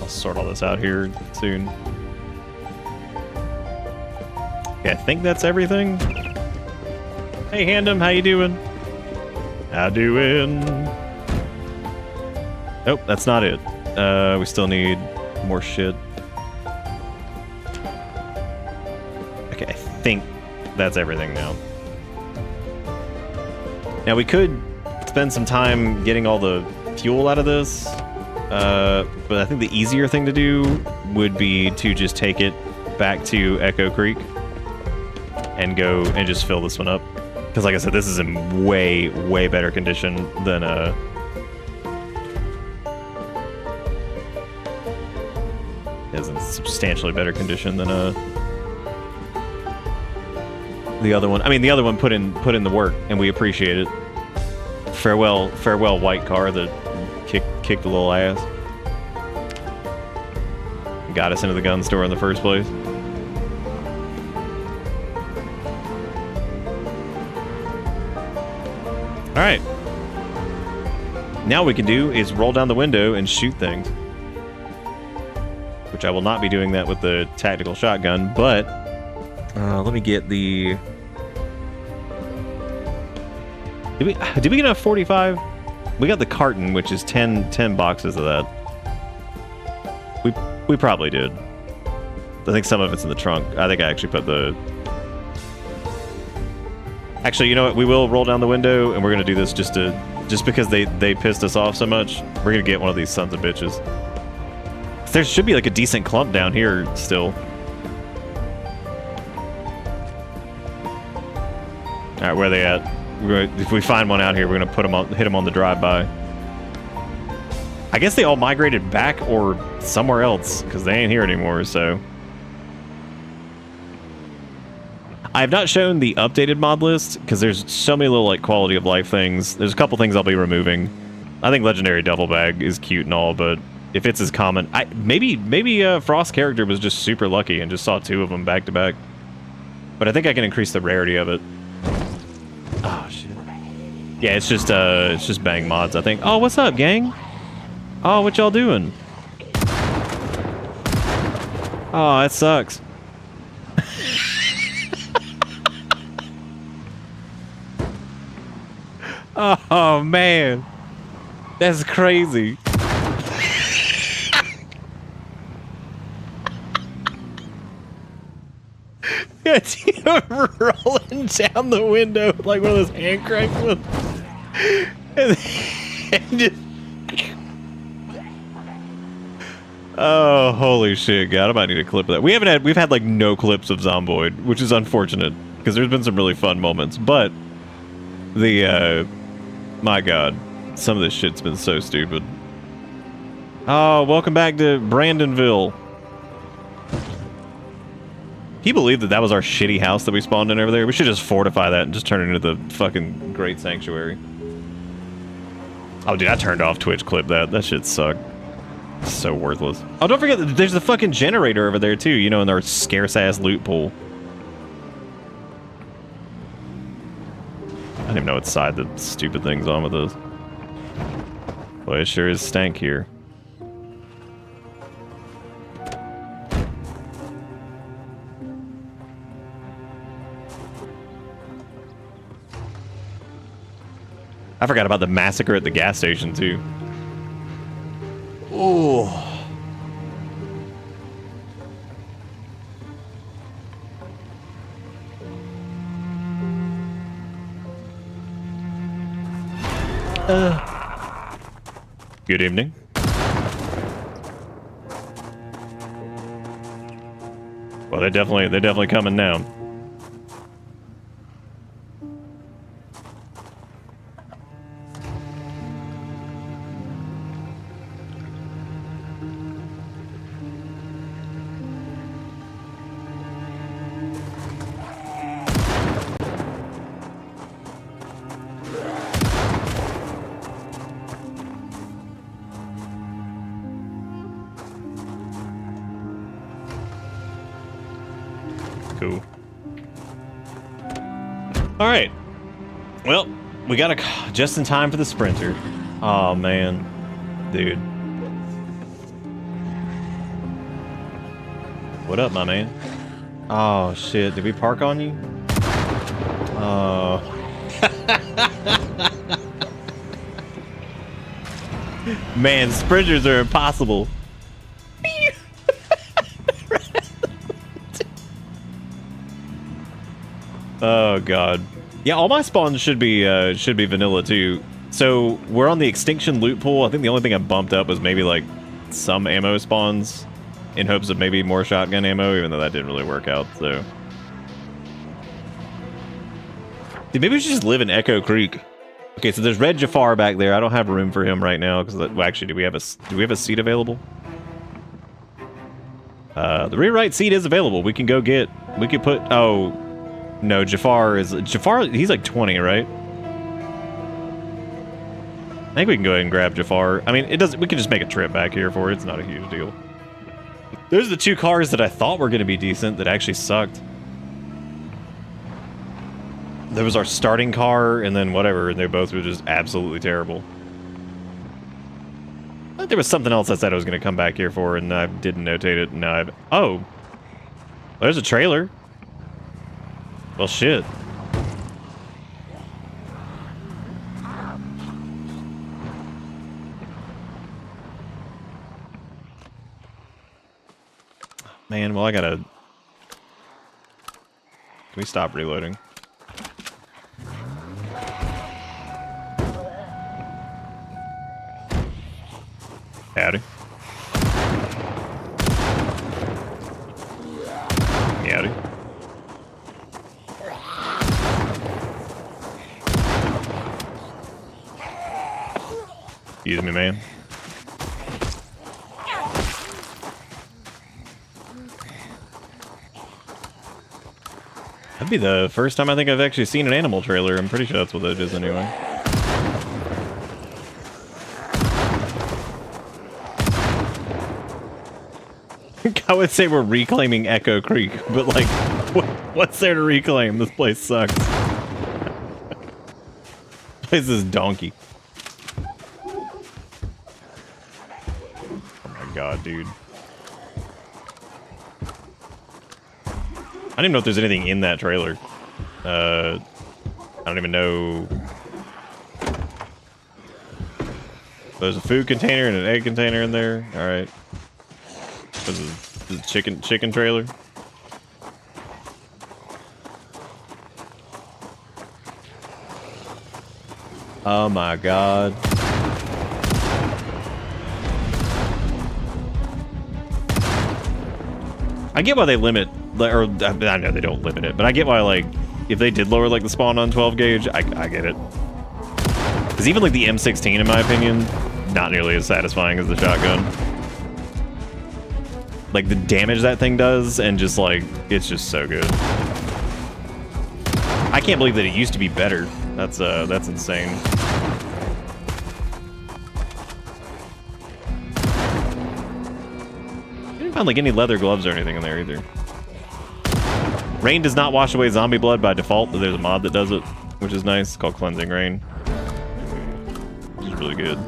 Sort all this out here soon. Okay, I think that's everything. Hey, Handem, how you doing? How doing? Nope, that's not it. We still need more shit. Okay, I think that's everything now. Now we could spend some time getting all the fuel out of this. But I think the easier thing to do would be to just take it back to Echo Creek and go and just fill this one up. Because like I said, this is in way, way better condition than, is in substantially better condition than, the other one. I mean, the other one put in the work, and we appreciate it. Farewell, white car that kicked a little ass. Got us into the gun store in the first place. Alright. Now what we can do is roll down the window and shoot things. Which I will not be doing that with the tactical shotgun, but... let me get the... Did we get a 45? We got the carton, which is 10 boxes of that. We probably did. I think some of it's in the trunk. I think I actually put the... Actually, you know what? We will roll down the window, and we're gonna do this just because they pissed us off so much. We're gonna get one of these sons of bitches. There should be like a decent clump down here still. All right, where are they at? If we find one out here, we're gonna hit them on the drive-by. I guess they all migrated back or somewhere else because they ain't here anymore. So I have not shown the updated mod list because there's so many little like quality of life things. There's a couple things I'll be removing. I think Legendary Duffel Bag is cute and all, but if it's as common, maybe Frost's character was just super lucky and just saw 2 of them back to back. But I think I can increase the rarity of it. Oh shit. Yeah, it's just bang mods, I think. Oh, what's up, gang? Oh, what y'all doing? Oh, that sucks. Oh man, that's crazy. It's him rolling down the window like one of those hand cranks with, and just. Oh, holy shit, God! I might need a clip of that. We've had like no clips of Zomboid, which is unfortunate because there's been some really fun moments, but the my God, some of this shit's been so stupid. Oh, welcome back to Brandonville. Can you believe that that was our shitty house that we spawned in over there? We should just fortify that and just turn it into the fucking great sanctuary. Oh, dude, I turned off Twitch clip that. That shit sucked. So worthless. Oh, don't forget that there's the fucking generator over there too, you know, in our scarce-ass loot pool. I don't even know what side the stupid thing's on with this. Boy, it sure is stank here. I forgot about the massacre at the gas station, too. Oh. Good evening. Well, they're definitely coming now. Cool. All right. Well, we got just in time for the sprinter. Oh man, dude. What up, my man? Oh shit, did we park on you? Oh. Man, sprinters are impossible. Oh god. Yeah, all my spawns should be vanilla too. So we're on the Extinction loot pool. I think the only thing I bumped up was maybe like some ammo spawns in hopes of maybe more shotgun ammo, even though that didn't really work out. So, dude, maybe we should just live in Echo Creek. Okay, so there's Red Jafar back there. I don't have room for him right now because well, actually, do we have a seat available? The rear right seat is available. We can go get. We could put. Oh. No, Jafar, he's like 20, right? I think we can go ahead and grab Jafar. I mean, we can just make a trip back here for it. It's not a huge deal. Those are the two cars that I thought were going to be decent that actually sucked. There was our starting car and then whatever, and they both were just absolutely terrible. But there was something else I said I was going to come back here for, and I didn't notate it. And oh, there's a trailer. Well, shit. Man, well, I gotta... Can we stop reloading? Howdy. Howdy. Excuse me, man. That'd be the first time I think I've actually seen an animal trailer. I'm pretty sure that's what that is anyway. I would say we're reclaiming Echo Creek, but like, what's there to reclaim? This place sucks. This place is donkey. God, dude. I don't even know if there's anything in that trailer. I don't even know. There's a food container and an egg container in there. All right. This is chicken trailer. Oh my god. I get why they limit, or I know they don't limit it, but I get why, like, if they did lower like the spawn on 12 gauge, I get it. Because even like the M16, in my opinion, not nearly as satisfying as the shotgun. Like the damage that thing does, and just like, it's just so good. I can't believe that it used to be better. That's insane. I didn't find like any leather gloves or anything in there either. Rain does not wash away zombie blood by default, but there's a mod that does it, which is nice. It's called Cleansing Rain. Which is really good.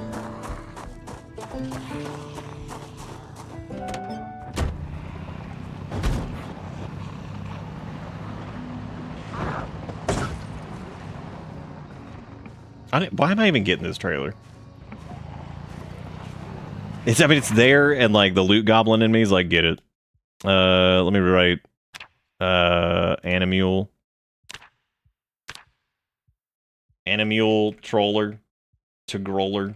Why am I even getting this trailer? I mean, it's there, and like the loot goblin in me is like, get it. Let me write. Animule. Animule troller to growler.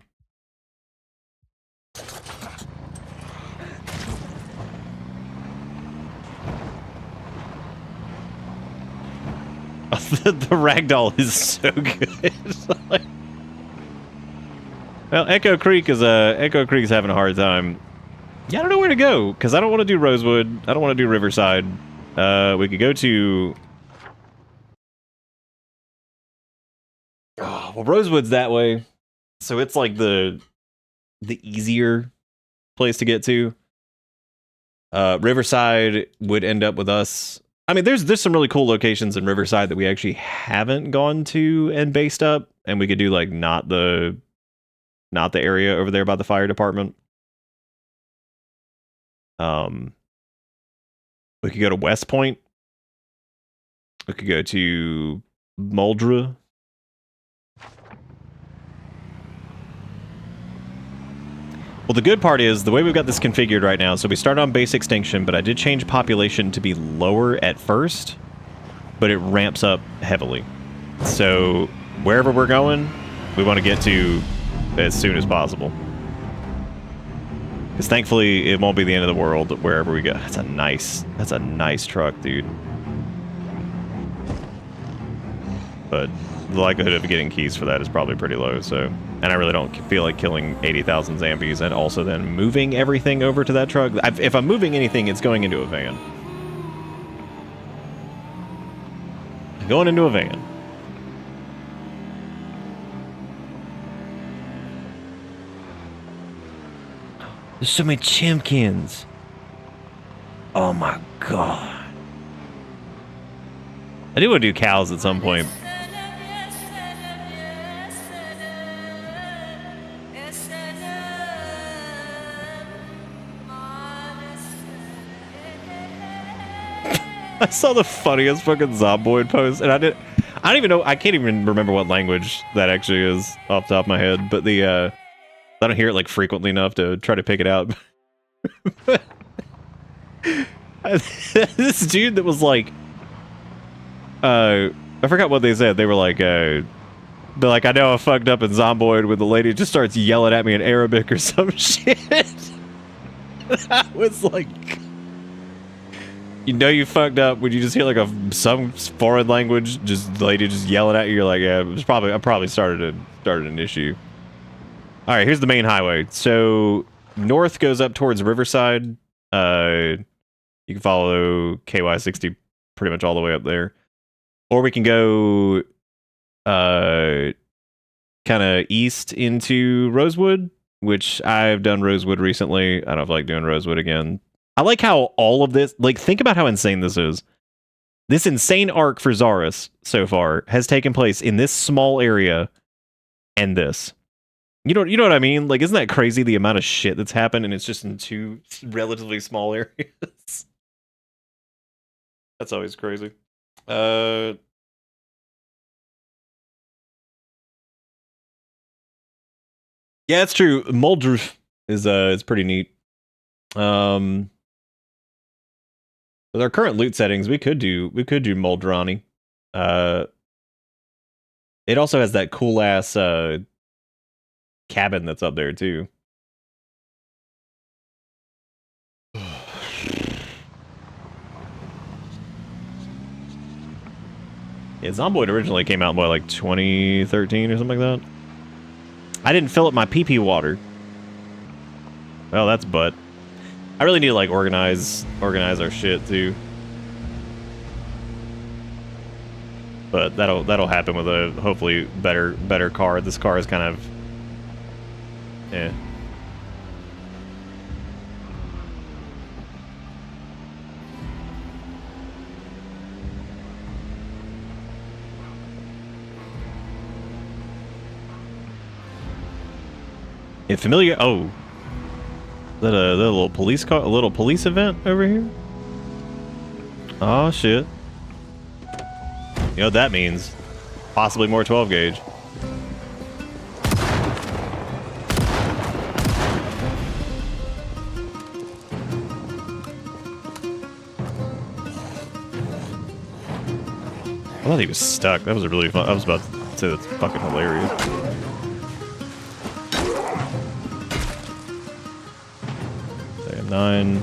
The ragdoll is so good. Well, Echo Creek's having a hard time. Yeah, I don't know where to go because I don't want to do Rosewood. I don't want to do Riverside. We could go to. Oh, well, Rosewood's that way, so it's like the easier place to get to. Riverside would end up with us. I mean, there's some really cool locations in Riverside that we actually haven't gone to and based up, and we could do like not the area over there by the fire department. We could go to West Point. We could go to Muldra. Well, the good part is the way we've got this configured right now. So we start on base extinction, but I did change population to be lower at first, but it ramps up heavily. So wherever we're going, we want to get to as soon as possible. Because thankfully, it won't be the end of the world wherever we go. That's a nice truck, dude. But the likelihood of getting keys for that is probably pretty low, so... And I really don't feel like killing 80,000 zombies and also then moving everything over to that truck. If I'm moving anything, it's going into a van. Going into a van. There's so many chimkins. Oh my god. I do want to do cows at some point. I saw the funniest fucking Zomboid post, and I don't even know, I can't even remember what language that actually is off the top of my head, but I don't hear it like frequently enough to try to pick it out. This dude that was like, I forgot what they said. They were like, I know I fucked up in Zomboid when the lady just starts yelling at me in Arabic or some shit. I was like... You know you fucked up when you just hear like some foreign language, just the lady just yelling at you. You're like, yeah, I probably started an issue. All right, here's the main highway. So north goes up towards Riverside. You can follow KY60 pretty much all the way up there, or we can go kind of east into Rosewood, which I've done Rosewood recently. I don't feel like doing Rosewood again. I like how all of this, like, think about how insane this is. This insane arc for Zaris so far has taken place in this small area and this. You know what I mean? Like, isn't that crazy, the amount of shit that's happened, and it's just in two relatively small areas? That's always crazy. Yeah, it's true. Moldruf is pretty neat. With our current loot settings, we could do Moldrani. It also has that cool ass cabin that's up there too. Yeah, Zomboid originally came out in what, like 2013 or something like that. I didn't fill up my PP water. Well, that's butt. I really need to like organize our shit too. But that'll happen with a hopefully better car. This car is kind of eh. Yeah, familiar. Oh, is that a little police car? A little police event over here? Oh shit! You know what that means? Possibly more 12 gauge. I thought he was stuck. That was a really fun. I was about to say that's fucking hilarious. Second 9.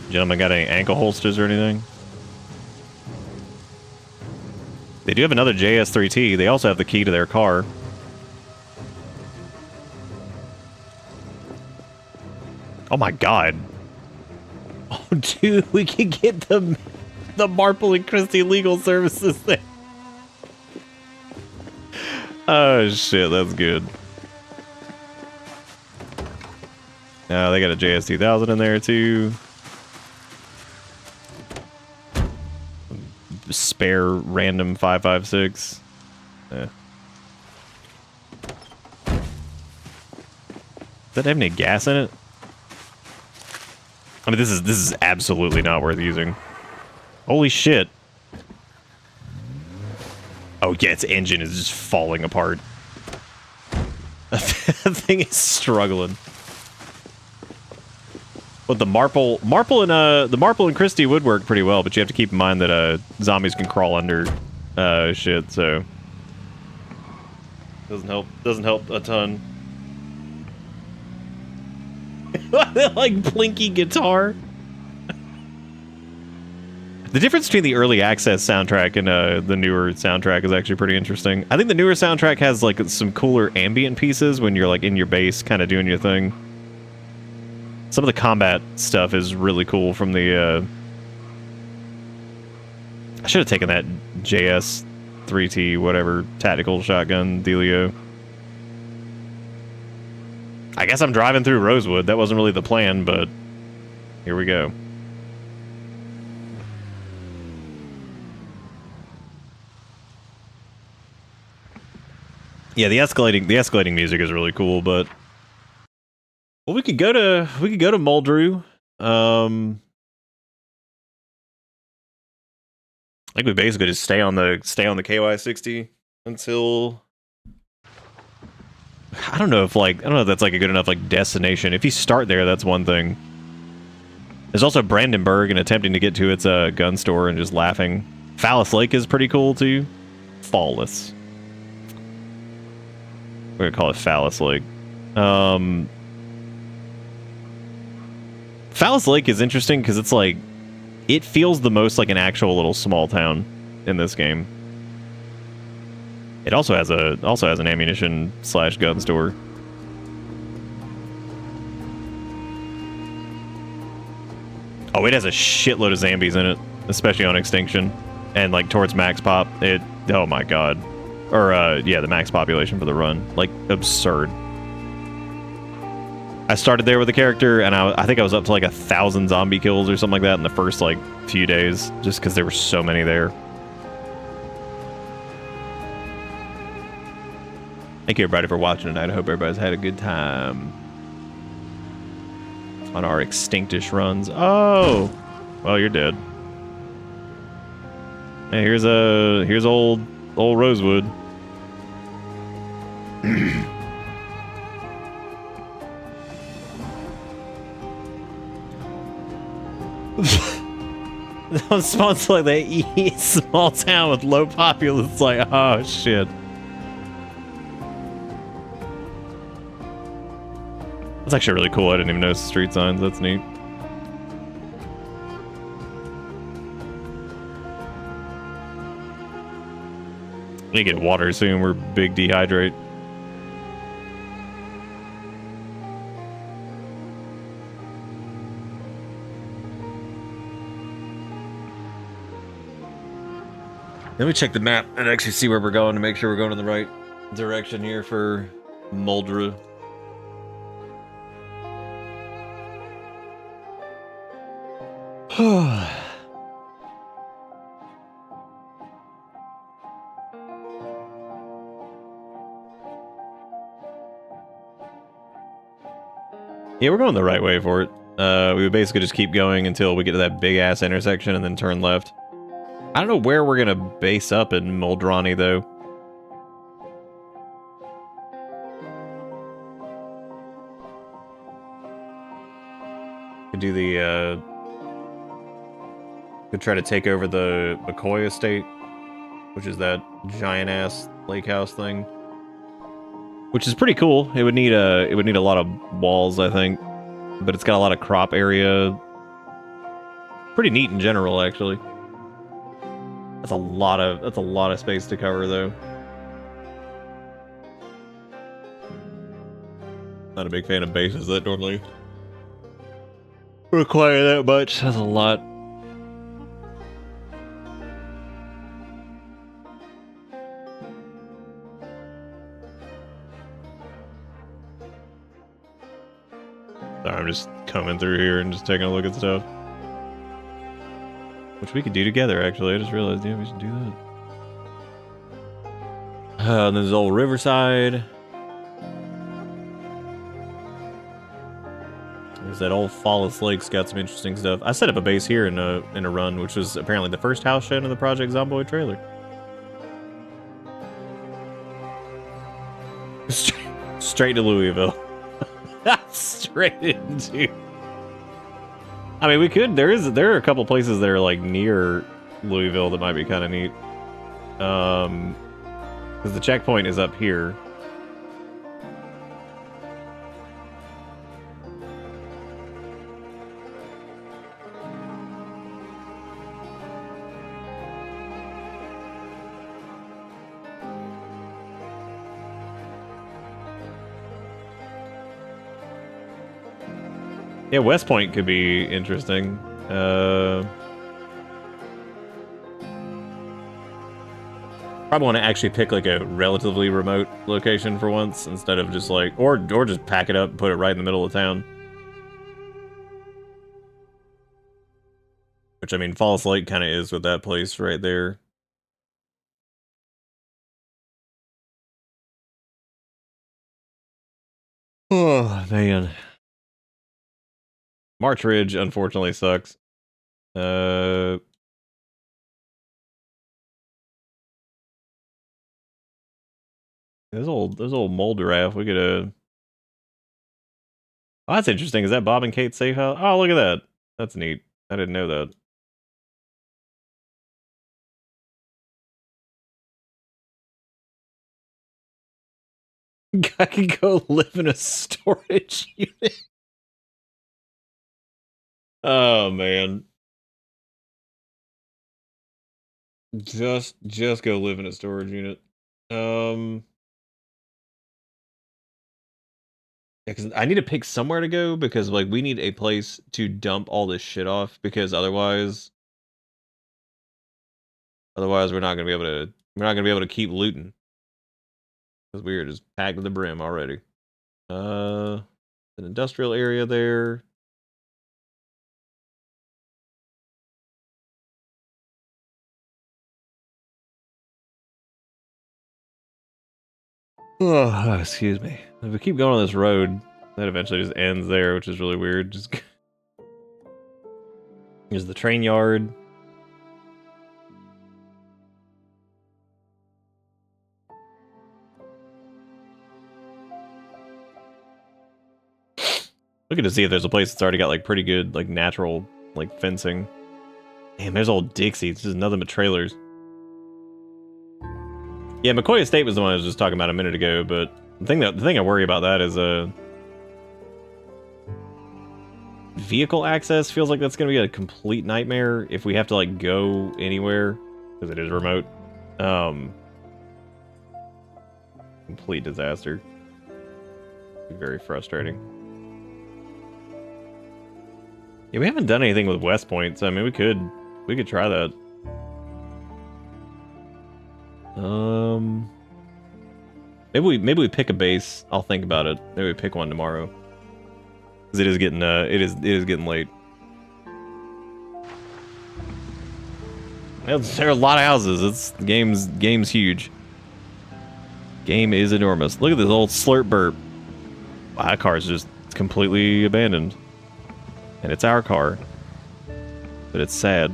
Gentlemen, got any ankle holsters or anything? They do have another JS3T. They also have the key to their car. Oh my god. Oh dude, we can get the Marple and Christie legal services there. Oh shit, that's good. Now they got a JS2000 in there too. Spare random 556. Does that have any gas in it? I mean, this is absolutely not worth using. Holy shit. Oh yeah, its engine is just falling apart. That thing is struggling. But the Marple and Christie would work pretty well, but you have to keep in mind that zombies can crawl under shit, so doesn't help a ton. Like blinky guitar. The difference between the early access soundtrack and the newer soundtrack is actually pretty interesting. I think the newer soundtrack has like some cooler ambient pieces when you're like in your base kind of doing your thing. Some of the combat stuff is really cool from the I should have taken that JS 3T whatever tactical shotgun dealio. I guess I'm driving through Rosewood. That wasn't really the plan, but here we go. Yeah, the escalating music is really cool, but well, we could go to Muldrew. I think we basically just stay on the KY60 until I don't know if that's like a good enough like destination. If you start there, that's one thing. There's also Brandenburg and attempting to get to its gun store and just laughing. Phallus Lake is pretty cool too. Flawless. We're gonna call it Phallus Lake. Phallus Lake is interesting because it's like it feels the most like an actual little small town in this game. It also has an ammunition / gun store. Oh, it has a shitload of zombies in it, especially on Extinction and like towards max pop. Oh my god. Or yeah, the max population for the run, like absurd. I started there with a character, and I think I was up to like 1,000 zombie kills or something like that in the first like few days, just because there were so many there. Thank you everybody for watching tonight. I hope everybody's had a good time on our Extinctish runs. Oh, Well, you're dead. Hey, here's old Rosewood. It sounds like they eat small town with low populace. Like, oh shit. That's actually really cool. I didn't even notice the street signs. That's neat. We get water soon. We're big dehydrate. Let me check the map and actually see where we're going to make sure we're going in the right direction here for Moldra. Yeah, we're going the right way for it. We would basically just keep going until we get to that big ass intersection and then turn left. I don't know where we're gonna base up in Moldrani though. Could do the could try to take over the McCoy estate, which is that giant ass lake house thing. Which is pretty cool. It would need a lot of walls, I think. But it's got a lot of crop area. Pretty neat in general, actually. That's a lot of space to cover though. Not a big fan of bases that normally require that much. That's a lot. Sorry, I'm just coming through here and just taking a look at stuff. Which we could do together, actually. I just realized, yeah, we should do that. And there's old Riverside. There's that old Fallis Lake's got some interesting stuff. I set up a base here in a run, which was apparently the first house shown in the Project Zomboid trailer. Straight to Louisville. Straight into. I mean, we could. There are a couple places that are like near Louisville that might be kind of neat. Because the checkpoint is up here. Yeah, West Point could be interesting. Probably want to actually pick like a relatively remote location for once instead of just like, or just pack it up and put it right in the middle of town. Which, I mean, Falls Lake kind of is with that place right there. Oh, man. March Ridge, unfortunately, sucks. There's old Molderath. We could, oh, that's interesting. Is that Bob and Kate's safe house? Oh, look at that. That's neat. I didn't know that. I could go live in a storage unit. Oh man. Just go live in a storage unit. Yeah, because I need to pick somewhere to go because like we need a place to dump all this shit off because otherwise we're not gonna be able to keep looting. Because we are just packed to the brim already. An industrial area there. Oh, excuse me. If we keep going on this road, that eventually just ends there, which is really weird. Just Here's the train yard. Looking to see if there's a place that's already got like pretty good like natural like fencing. Damn, there's old Dixie. This is nothing but trailers. Yeah, McCoy Estate was the one I was just talking about a minute ago, but the thing I worry about that is vehicle access feels like that's gonna be a complete nightmare if we have to like go anywhere because it is remote. Complete disaster. Very frustrating. Yeah, we haven't done anything with West Point, so I mean we could try that. Maybe we pick a base. I'll think about it. Maybe we pick one tomorrow. Cause it is getting it is getting late. There are a lot of houses. It's game's huge. Game is enormous. Look at this old slurp burp. Wow, that car is just completely abandoned. And it's our car. But it's sad.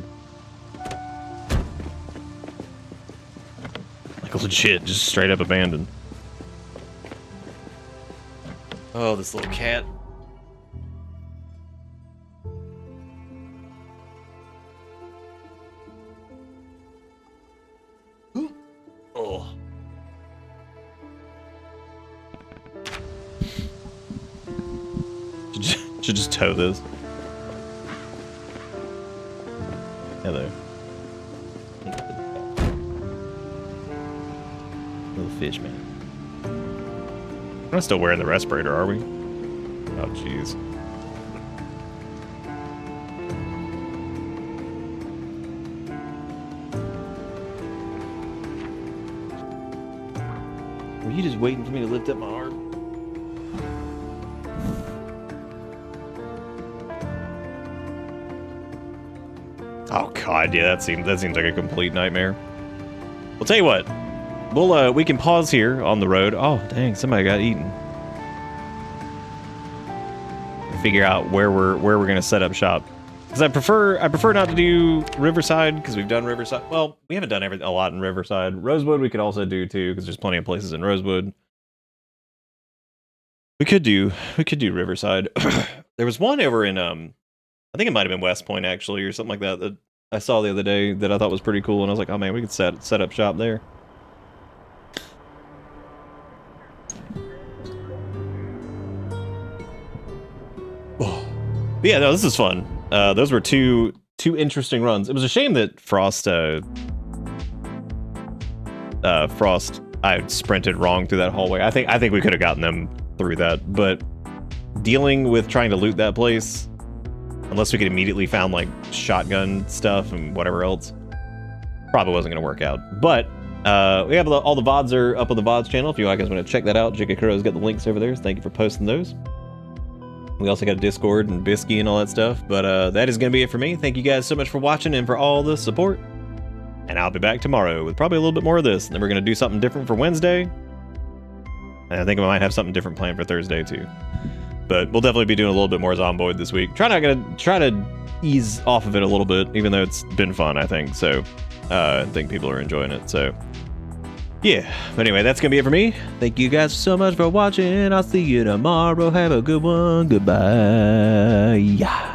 Like legit, just straight up abandoned. Oh, this little cat. Oh. Should just tow this. Hello. Little fish man. We're not still wearing the respirator, are we? Oh, jeez. Were you just waiting for me to lift up my arm? Oh god, yeah, that seems like a complete nightmare. Well, tell you what, we can pause here on the road. Oh, dang, somebody got eaten. And figure out where we're gonna set up shop. Because I prefer not to do Riverside because we've done Riverside. Well, we haven't done a lot in Riverside. Rosewood we could also do too because there's plenty of places in Rosewood. We could do Riverside. There was one over in I think it might have been West Point actually, or something like that, that I saw the other day that I thought was pretty cool, and I was like, oh man, we could set up shop there. Oh. But yeah, no, this is fun. Those were two interesting runs. It was a shame that Frost I sprinted wrong through that hallway. I think we could have gotten them through that, but dealing with trying to loot that place, unless we could immediately found like shotgun stuff and whatever else, probably wasn't going to work out. But we have all the VODs are up on the VODs channel. If you guys want to check that out, Jikakuro's got the links over there. So thank you for posting those. We also got a Discord and Bisky and all that stuff. But that is going to be it for me. Thank you guys so much for watching and for all the support. And I'll be back tomorrow with probably a little bit more of this. And then we're going to do something different for Wednesday. And I think I might have something different planned for Thursday too. But we'll definitely be doing a little bit more Zomboid this week. Try to ease off of it a little bit, even though it's been fun, I think. So I think people are enjoying it. So yeah. But anyway, that's gonna be it for me. Thank you guys so much for watching. I'll see you tomorrow. Have a good one. Goodbye. Yeah.